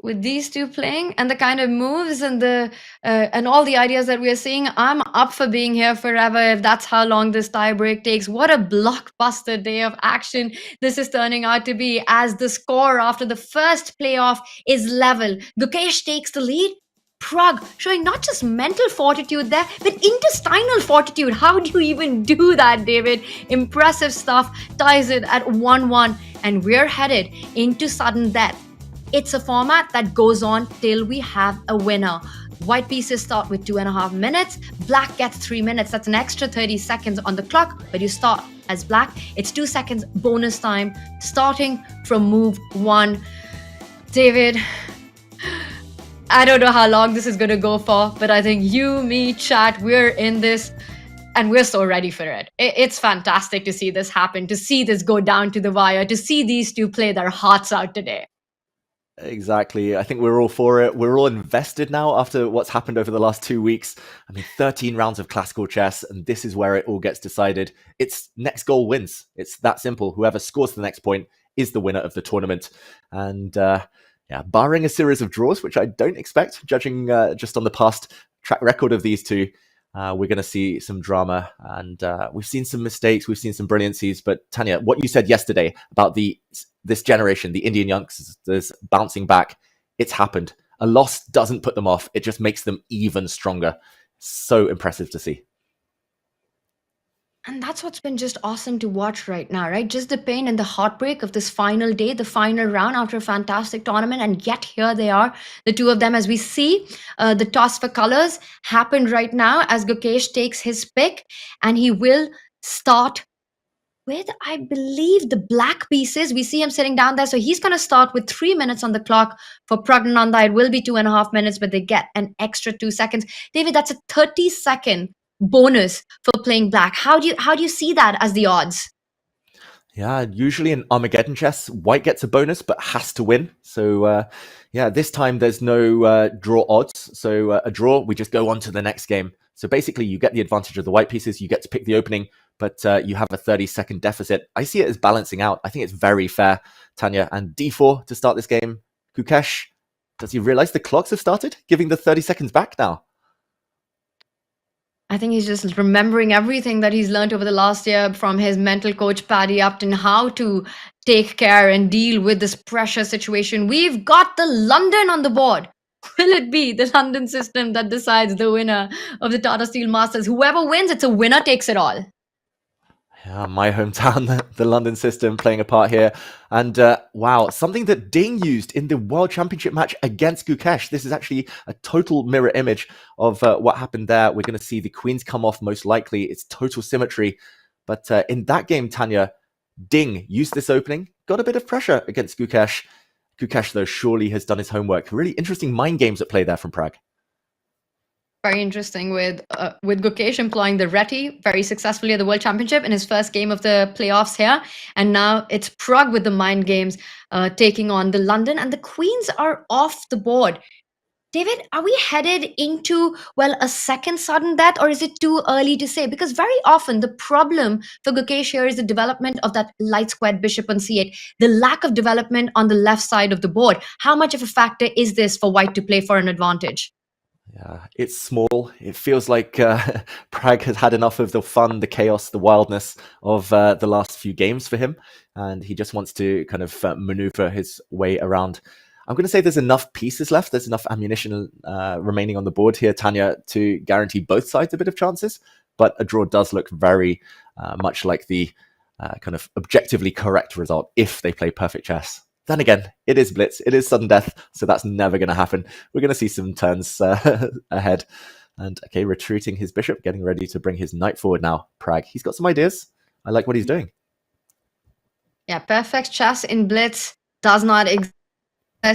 With these two playing and the kind of moves and the and all the ideas that we are seeing, I'm up for being here forever if that's how long this tiebreak takes. What a blockbuster day of action this is turning out to be, as the score after the first playoff is level. Gukesh takes the lead. Pragg showing not just mental fortitude there, but intestinal fortitude. How do you even do that, David? Impressive stuff. Ties it at 1-1, and we're headed into sudden death. It's a format that goes on till we have a winner. White pieces start with 2.5 minutes. Black gets 3 minutes. That's an extra 30 seconds on the clock, but you start as black. It's 2 seconds bonus time, starting from move 1. David, I don't know how long this is going to go for, but I think you, me, chat, we're in this. And we're so ready for it. It's fantastic to see this happen, to see this go down to the wire, to see these two play their hearts out today. Exactly. I think we're all for it. We're all invested now after what's happened over the last 2 weeks. I mean, 13 rounds of classical chess, and this is where it all gets decided. It's next goal wins. It's that simple. Whoever scores the next point is the winner of the tournament. And yeah, barring a series of draws, which I don't expect, judging just on the past track record of these two, we're going to see some drama, and we've seen some mistakes, we've seen some brilliancies. But Tanya, what you said yesterday about this generation, the Indian youngsters bouncing back, it's happened. A loss doesn't put them off. It just makes them even stronger. So impressive to see. And that's what's been just awesome to watch right now, right? Just the pain and the heartbreak of this final day, the final round after a fantastic tournament. And yet here they are, the two of them, as we see the toss for colors happen right now as Gukesh takes his pick, and he will start with, I believe, the black pieces. We see him sitting down there. So he's going to start with 3 minutes on the clock. For Praggnanandhaa, it will be 2.5 minutes, but they get an extra 2 seconds. David, that's a 30-second bonus for playing black. How do you see that as the odds? Yeah, usually in Armageddon chess, white gets a bonus but has to win. So yeah, this time there's no draw odds. So a draw, we just go on to the next game. So basically you get the advantage of the white pieces, you get to pick the opening, but you have a 30-second deficit. I see it as balancing out. I think it's very fair, Tanya. And d4 to start this game. Gukesh, does he realize the clocks have started? Giving the 30 seconds back now. I think he's just remembering everything that he's learned over the last year from his mental coach, Paddy Upton, how to take care and deal with this pressure situation. We've got the London on the board. Will it be the London system that decides the winner of the Tata Steel Masters? Whoever wins, it's a winner takes it all. Yeah, my hometown, the London system playing a part here. And wow, something that Ding used in the World Championship match against Gukesh. This is actually a total mirror image of what happened there. We're going to see the queens come off most likely. It's total symmetry. But in that game, Tanya, Ding used this opening, got a bit of pressure against Gukesh. Gukesh, though, surely has done his homework. Really interesting mind games at play there from Pragg. Very interesting with Gukesh employing the Reti very successfully at the World Championship in his first game of the playoffs here. And now it's Pragg with the mind games taking on the London, and the queens are off the board. David, are we headed into, well, a second sudden death, or is it too early to say? Because very often the problem for Gukesh here is the development of that light squared bishop on c8, the lack of development on the left side of the board. How much of a factor is this for white to play for an advantage? Yeah, it's small. It feels like Pragg has had enough of the fun, the chaos, the wildness of the last few games for him. And he just wants to kind of maneuver his way around. I'm going to say there's enough pieces left. There's enough ammunition remaining on the board here, Tanya, to guarantee both sides a bit of chances. but a draw does look very much like the kind of objectively correct result if they play perfect chess. Then again, it is blitz, it is sudden death, so that's never going to happen. We're going to see some turns ahead. And okay, retreating his bishop, getting ready to bring his knight forward now. Pragg, he's got some ideas. I like what he's doing. Yeah, perfect chess in blitz does not exist.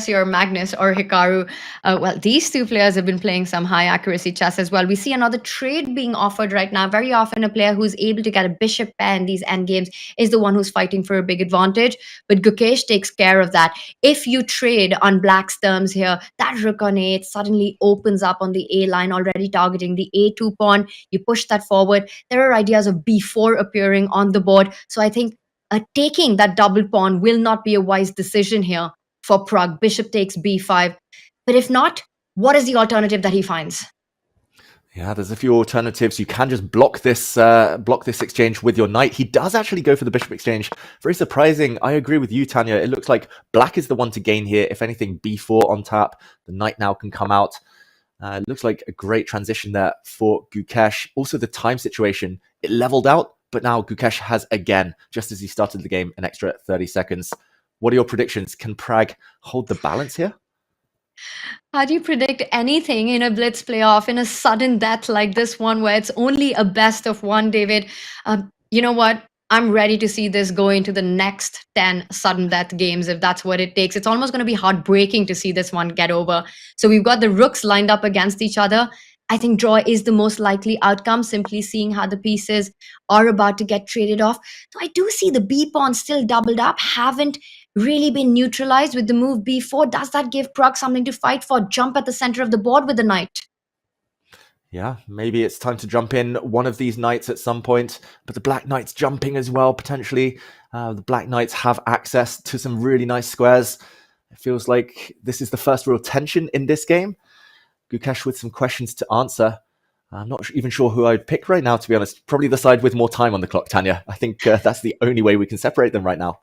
Your Magnus or Hikaru. Well, these two players have been playing some high accuracy chess as well. We see another trade being offered right now. Very often a player who's able to get a bishop pair in these endgames is the one who's fighting for a big advantage. But Gukesh takes care of that. If you trade on black's terms here, that rook on a8 suddenly opens up on the A line, already targeting the A2 pawn. You push that forward. There are ideas of B4 appearing on the board. So I think taking that double pawn will not be a wise decision here for Pragg. Bishop takes b5. But if not, what is the alternative that he finds? Yeah, there's a few alternatives. You can just block this exchange with your knight. He does actually go for the bishop exchange. Very surprising. I agree with you, Tanya. It looks like black is the one to gain here. If anything, b4 on tap. The knight now can come out. It looks like a great transition there for Gukesh. Also, the time situation, it leveled out, but now Gukesh has again, just as he started the game, an extra 30 seconds. What are your predictions? Can Pragg hold the balance here? How do you predict anything in a blitz playoff, in a sudden death like this one, where it's only a best of one, David? You know what? I'm ready to see this go into the next 10 sudden death games, if that's what it takes. It's almost going to be heartbreaking to see this one get over. So we've got the rooks lined up against each other. I think draw is the most likely outcome, simply seeing how the pieces are about to get traded off. So I do see the B pawn still doubled up, haven't really been neutralized with the move b4. Does that give Pragg something to fight for? Jump at the center of the board with the knight. Yeah, maybe it's time to jump in one of these knights at some point, but the black knight's jumping as well, potentially. The black knights have access to some really nice squares. It feels like this is the first real tension in this game. Gukesh with some questions to answer. I'm not even sure who I'd pick right now, to be honest. Probably the side with more time on the clock, Tanya. I think that's the only way we can separate them right now.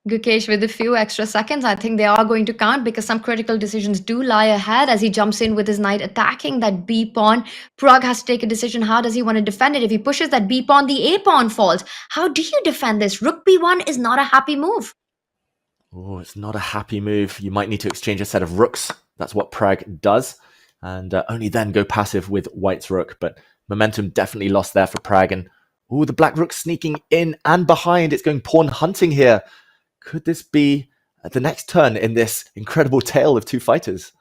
Gukesh with a few extra seconds. I think they are going to count because some critical decisions do lie ahead as he jumps in with his knight attacking that B pawn. Pragg has to take a decision. How does he want to defend it? If he pushes that B pawn, the A pawn falls. How do you defend this? Rook B1 is not a happy move. Oh, it's not a happy move. You might need to exchange a set of rooks. That's what Pragg does. And only then go passive with white's rook. But momentum definitely lost there for Pragg. And oh, the black rook sneaking in and behind. It's going pawn hunting here. Could this be the next turn in this incredible tale of two fighters?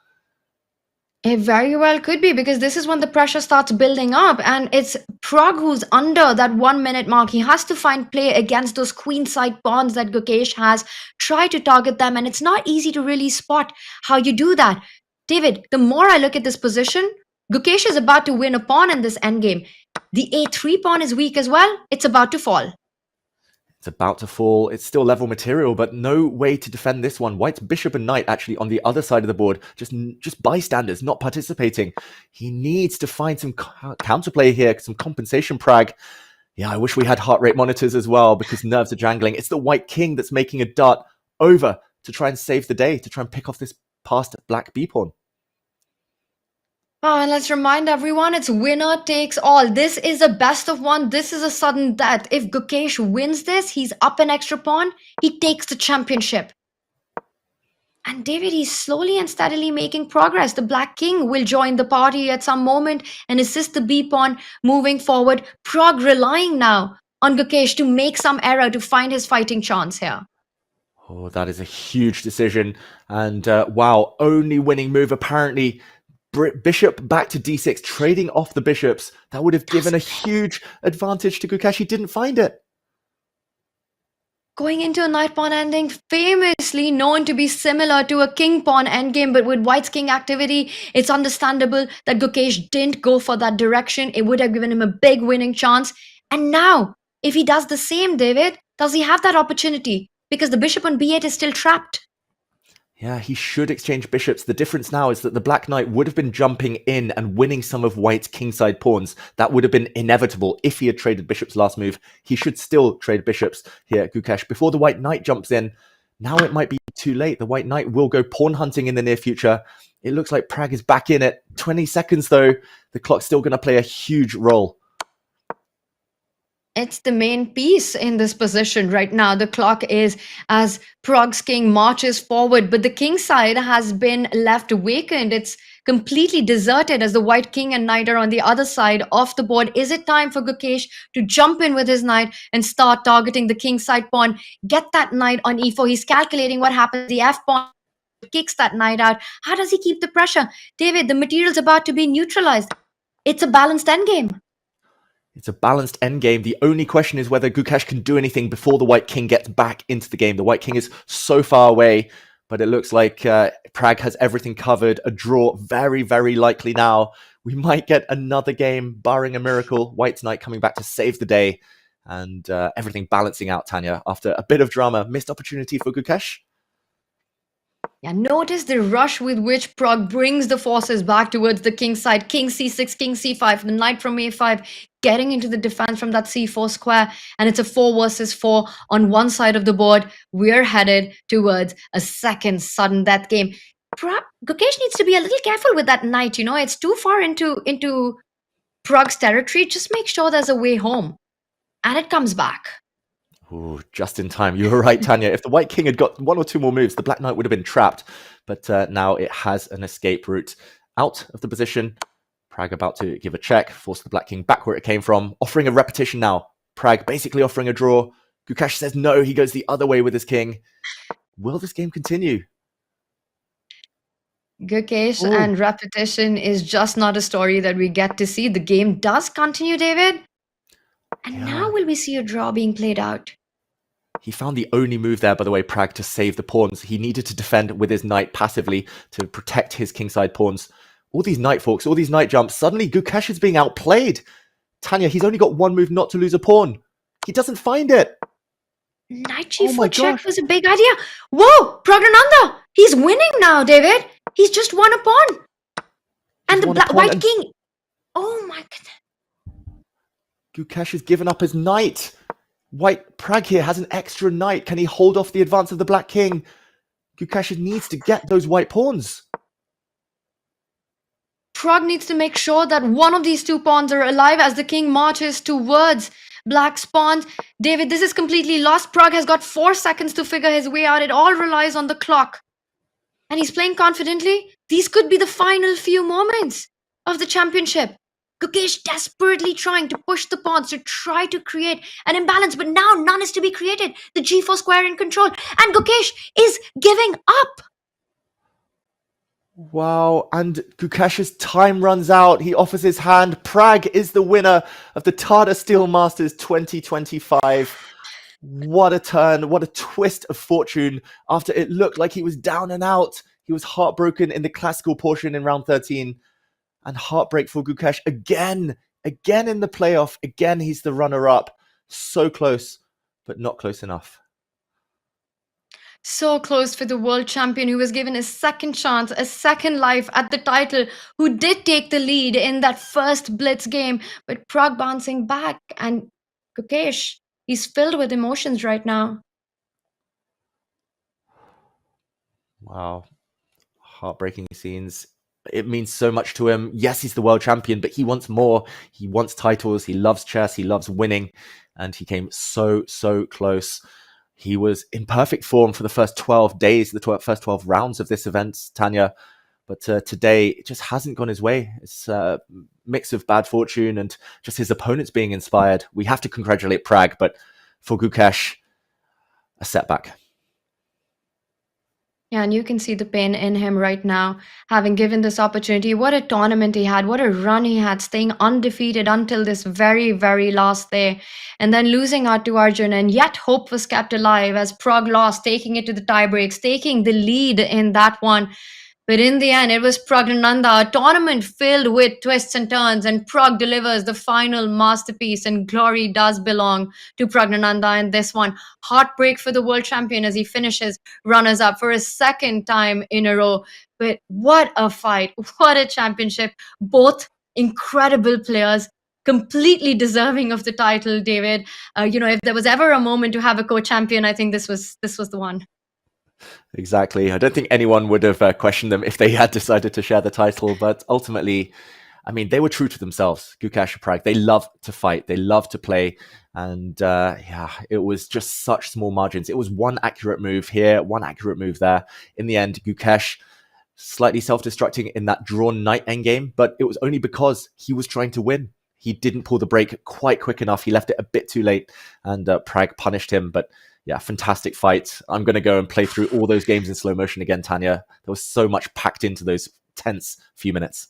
It very well could be, because this is when the pressure starts building up, and it's Pragg who's under that 1 minute mark. He has to find play against those queenside pawns that Gukesh has. Try to target them, and it's not easy to really spot how you do that. David, the more I look at this position, Gukesh is about to win a pawn in this endgame. The A3 pawn is weak as well. It's about to fall. It's about to fall. It's still level material, but no way to defend this one. White's bishop and knight actually on the other side of the board. Just bystanders, not participating. He needs to find some counterplay here, some compensation, Pragg. Yeah, I wish we had heart rate monitors as well, because nerves are jangling. It's the white king that's making a dart over to try and save the day, to try and pick off this passed black b-pawn. Oh, and let's remind everyone, it's winner takes all. This is a best of one. This is a sudden death. If Gukesh wins this, he's up an extra pawn. He takes the championship. And David, he's slowly and steadily making progress. The black king will join the party at some moment and assist the b-pawn moving forward. Pragg relying now on Gukesh to make some error to find his fighting chance here. Oh, that is a huge decision. And wow, only winning move apparently. Bishop back to d6, trading off the bishops. That would have given a huge advantage to Gukesh. He didn't find it. Going into a knight pawn ending, famously known to be similar to a king pawn endgame, but with white's king activity, it's understandable that Gukesh didn't go for that direction. It would have given him a big winning chance. And now, if he does the same, David, does he have that opportunity? Because the bishop on b8 is still trapped. Yeah, he should exchange bishops. The difference now is that the black knight would have been jumping in and winning some of white's kingside pawns. That would have been inevitable if he had traded bishops last move. He should still trade bishops here, Gukesh. Before the white knight jumps in, now it might be too late. The white knight will go pawn hunting in the near future. It looks like Pragg is back in it. 20 seconds though. The clock's still going to play a huge role. It's the main piece in this position right now. The clock is as Prague's king marches forward, but the king side has been left vacant. It's completely deserted as the white king and knight are on the other side of the board. Is it time for Gukesh to jump in with his knight and start targeting the king side pawn? Get that knight on e4. He's calculating what happens. The f pawn kicks that knight out. How does he keep the pressure? David, the material's about to be neutralized. It's a balanced endgame. It's a balanced endgame. The only question is whether Gukesh can do anything before the white king gets back into the game. The white king is so far away, but it looks like Pragg has everything covered. A draw very, very likely now. We might get another game, barring a miracle. White's knight coming back to save the day, and everything balancing out, Tanya. After a bit of drama, missed opportunity for Gukesh. Yeah, notice the rush with which Pragg brings the forces back towards the king side. King c6, king c5, the knight from a5, getting into the defense from that c4 square. And it's a 4 versus 4 on one side of the board. We're headed towards a second sudden death game. Gukesh needs to be a little careful with that knight. You know, it's too far into Prague's territory. Just make sure there's a way home. And it comes back. Ooh, just in time. You were right, Tanya. If the white king had got 1 or 2 more moves, the black knight would have been trapped. But now it has an escape route out of the position. Pragg about to give a check, force the black king back where it came from, offering a repetition now. Pragg basically offering a draw. Gukesh says no, he goes the other way with his king. Will this game continue? Gukesh and repetition is just not a story that we get to see. The game does continue, David. And now will we see a draw being played out? He found the only move there, by the way, Pragg, to save the pawns. He needed to defend with his knight passively to protect his kingside pawns. All these knight forks, all these knight jumps. Suddenly, Gukesh is being outplayed. Tanya, he's only got 1 move not to lose a pawn. He doesn't find it. Knight g4 check was a big idea. Whoa, Praggnanandhaa! He's winning now, David. He's just won a pawn. And the white king. Oh my goodness. Gukesh has given up his knight. White Pragg here has an extra knight. Can he hold off the advance of the black king? Gukesh needs to get those white pawns. Pragg needs to make sure that one of these 2 pawns are alive as the king marches towards black's pawns. David, this is completely lost. Pragg has got 4 seconds to figure his way out. It all relies on the clock. And he's playing confidently. These could be the final few moments of the championship. Gukesh desperately trying to push the pawns to try to create an imbalance, but now none is to be created. The g4 square in control, and Gukesh is giving up. Wow, and Gukesh's time runs out. He offers his hand. Pragg is the winner of the Tata Steel Masters 2025. What a turn, what a twist of fortune. After it looked like he was down and out, he was heartbroken in the classical portion in round 13. And heartbreak for Gukesh again in the playoff. Again, he's the runner-up. So close, but not close enough. So close for the world champion who was given a second chance, a second life at the title, who did take the lead in that first blitz game, but Pragg bouncing back. And Gukesh, he's filled with emotions right now. Wow. Heartbreaking scenes. It means so much to him. Yes, he's the world champion, but he wants more. He wants titles. He loves chess. He loves winning. And he came so close. He was in perfect form for the first 12 days, the first 12 rounds of this event, Tanya. But today, it just hasn't gone his way. It's a mix of bad fortune and just his opponents being inspired. We have to congratulate Pragg, but for Gukesh, a setback. Yeah, and you can see the pain in him right now, having given this opportunity. What a tournament he had, what a run he had, staying undefeated until this very last day. And then losing out to Arjun, and yet hope was kept alive as Pragg lost, taking it to the tiebreaks, taking the lead in that one. But in the end, it was Praggnanandhaa, a tournament filled with twists and turns, and Pragg delivers the final masterpiece, and glory does belong to Praggnanandhaa in this one. Heartbreak for the world champion as he finishes runners-up for a second time in a row. But what a fight, what a championship. Both incredible players, completely deserving of the title, David. If there was ever a moment to have a co-champion, I think this was the one. Exactly. I don't think anyone would have questioned them if they had decided to share the title, but ultimately, I mean, they were true to themselves. Gukesh and Pragg, they love to fight, they love to play, and it was just such small margins. It was one accurate move here, one accurate move there. In the end, Gukesh slightly self-destructing in that drawn knight endgame, but it was only because he was trying to win. He didn't pull the brake quite quick enough. He left it a bit too late, and Pragg punished him. But yeah, fantastic fight. I'm going to go and play through all those games in slow motion again, Tanya. There was so much packed into those tense few minutes.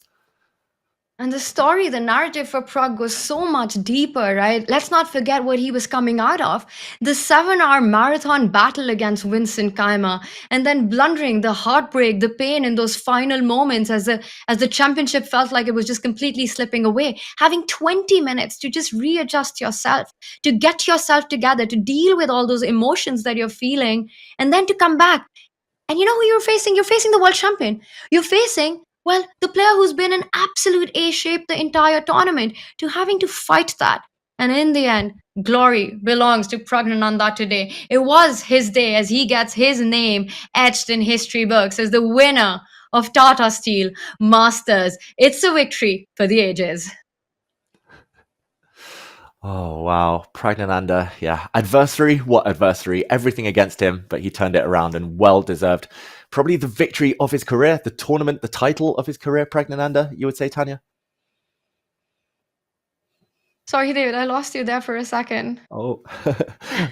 And the story, the narrative for Pragg goes so much deeper, right? Let's not forget what he was coming out of. The 7-hour marathon battle against Vincent Keymer, and then blundering, the heartbreak, the pain in those final moments as the championship felt like it was just completely slipping away. Having 20 minutes to just readjust yourself, to get yourself together, to deal with all those emotions that you're feeling, and then to come back. And you know who you're facing? You're facing the world champion. You're facing, well, the player who's been in absolute A shape the entire tournament, to having to fight that. And in the end, glory belongs to Praggnanandhaa today. It was his day as he gets his name etched in history books as the winner of Tata Steel Masters. It's a victory for the ages. Oh, wow. Praggnanandhaa, yeah. Adversary? What adversary? Everything against him, but he turned it around and well deserved. Probably the victory of his career, the tournament, the title of his career, Praggnanandhaa, you would say, Tanya? Sorry, David, I lost you there for a second. Oh,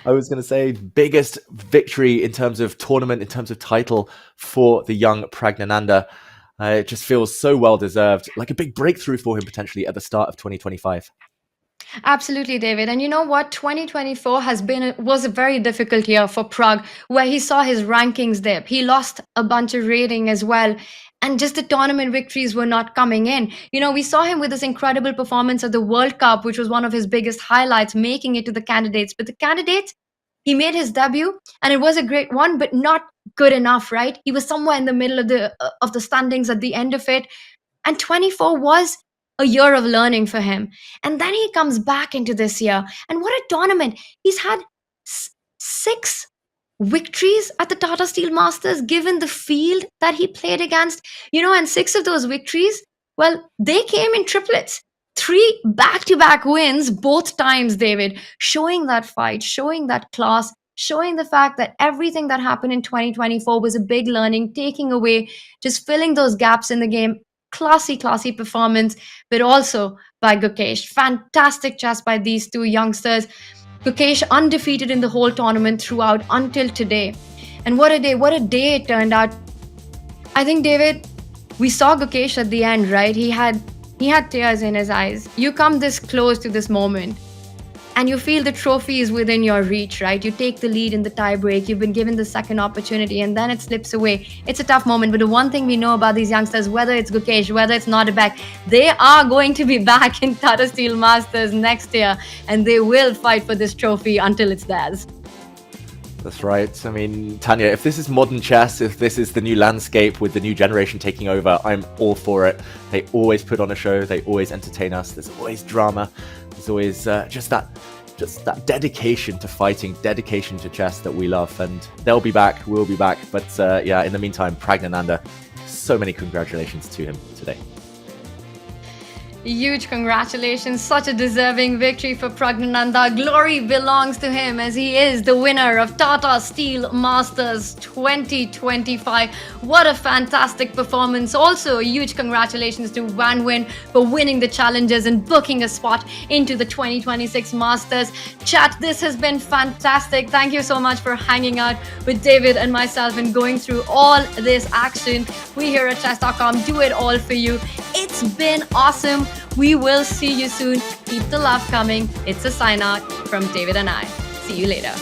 I was going to say biggest victory in terms of tournament, in terms of title for the young Praggnanandhaa. It just feels so well deserved, like a big breakthrough for him potentially at the start of 2025. Absolutely, David. And you know what? 2024 was a very difficult year for Pragg, where he saw his rankings dip. He lost a bunch of rating as well. And just the tournament victories were not coming in. You know, we saw him with this incredible performance at the World Cup, which was one of his biggest highlights, making it to the candidates. But the candidates, he made his debut, and it was a great one, but not good enough, right? He was somewhere in the middle of the standings at the end of it. And 24 was a year of learning for him. And then he comes back into this year. And what a tournament. He's had 6 victories at the Tata Steel Masters, given the field that he played against. You know, and 6 of those victories, well, they came in triplets. 3 back-to-back wins, both times, David, showing that fight, showing that class, showing the fact that everything that happened in 2024 was a big learning, taking away, just filling those gaps in the game. Classy performance, but also by Gukesh. Fantastic chess by these 2 youngsters. Gukesh undefeated in the whole tournament throughout until today. And what a day it turned out. I think, David, we saw Gukesh at the end, right? He had tears in his eyes. You come this close to this moment, and you feel the trophy is within your reach, right? You take the lead in the tiebreak. You've been given the second opportunity, and then it slips away. It's a tough moment, but the one thing we know about these youngsters, whether it's Gukesh, whether it's Nodirbek, they are going to be back in Tata Steel Masters next year, and they will fight for this trophy until it's theirs. That's right. I mean, Tanya, if this is modern chess, if this is the new landscape with the new generation taking over, I'm all for it. They always put on a show. They always entertain us. There's always drama. There's always just that dedication to fighting, dedication to chess that we love. And they'll be back. We'll be back. But yeah, in the meantime, Praggnanandhaa, so many congratulations to him today. Huge congratulations. Such a deserving victory for Praggnanandhaa. Glory belongs to him as he is the winner of Tata Steel Masters 2025. What a fantastic performance. Also, a huge congratulations to Van Wyn for winning the challenges and booking a spot into the 2026 Masters. Chat, this has been fantastic. Thank you so much for hanging out with David and myself and going through all this action. We here at chess.com do it all for you. It's been awesome. We will see you soon. Keep the love coming. It's a sign out from David and I. See you later.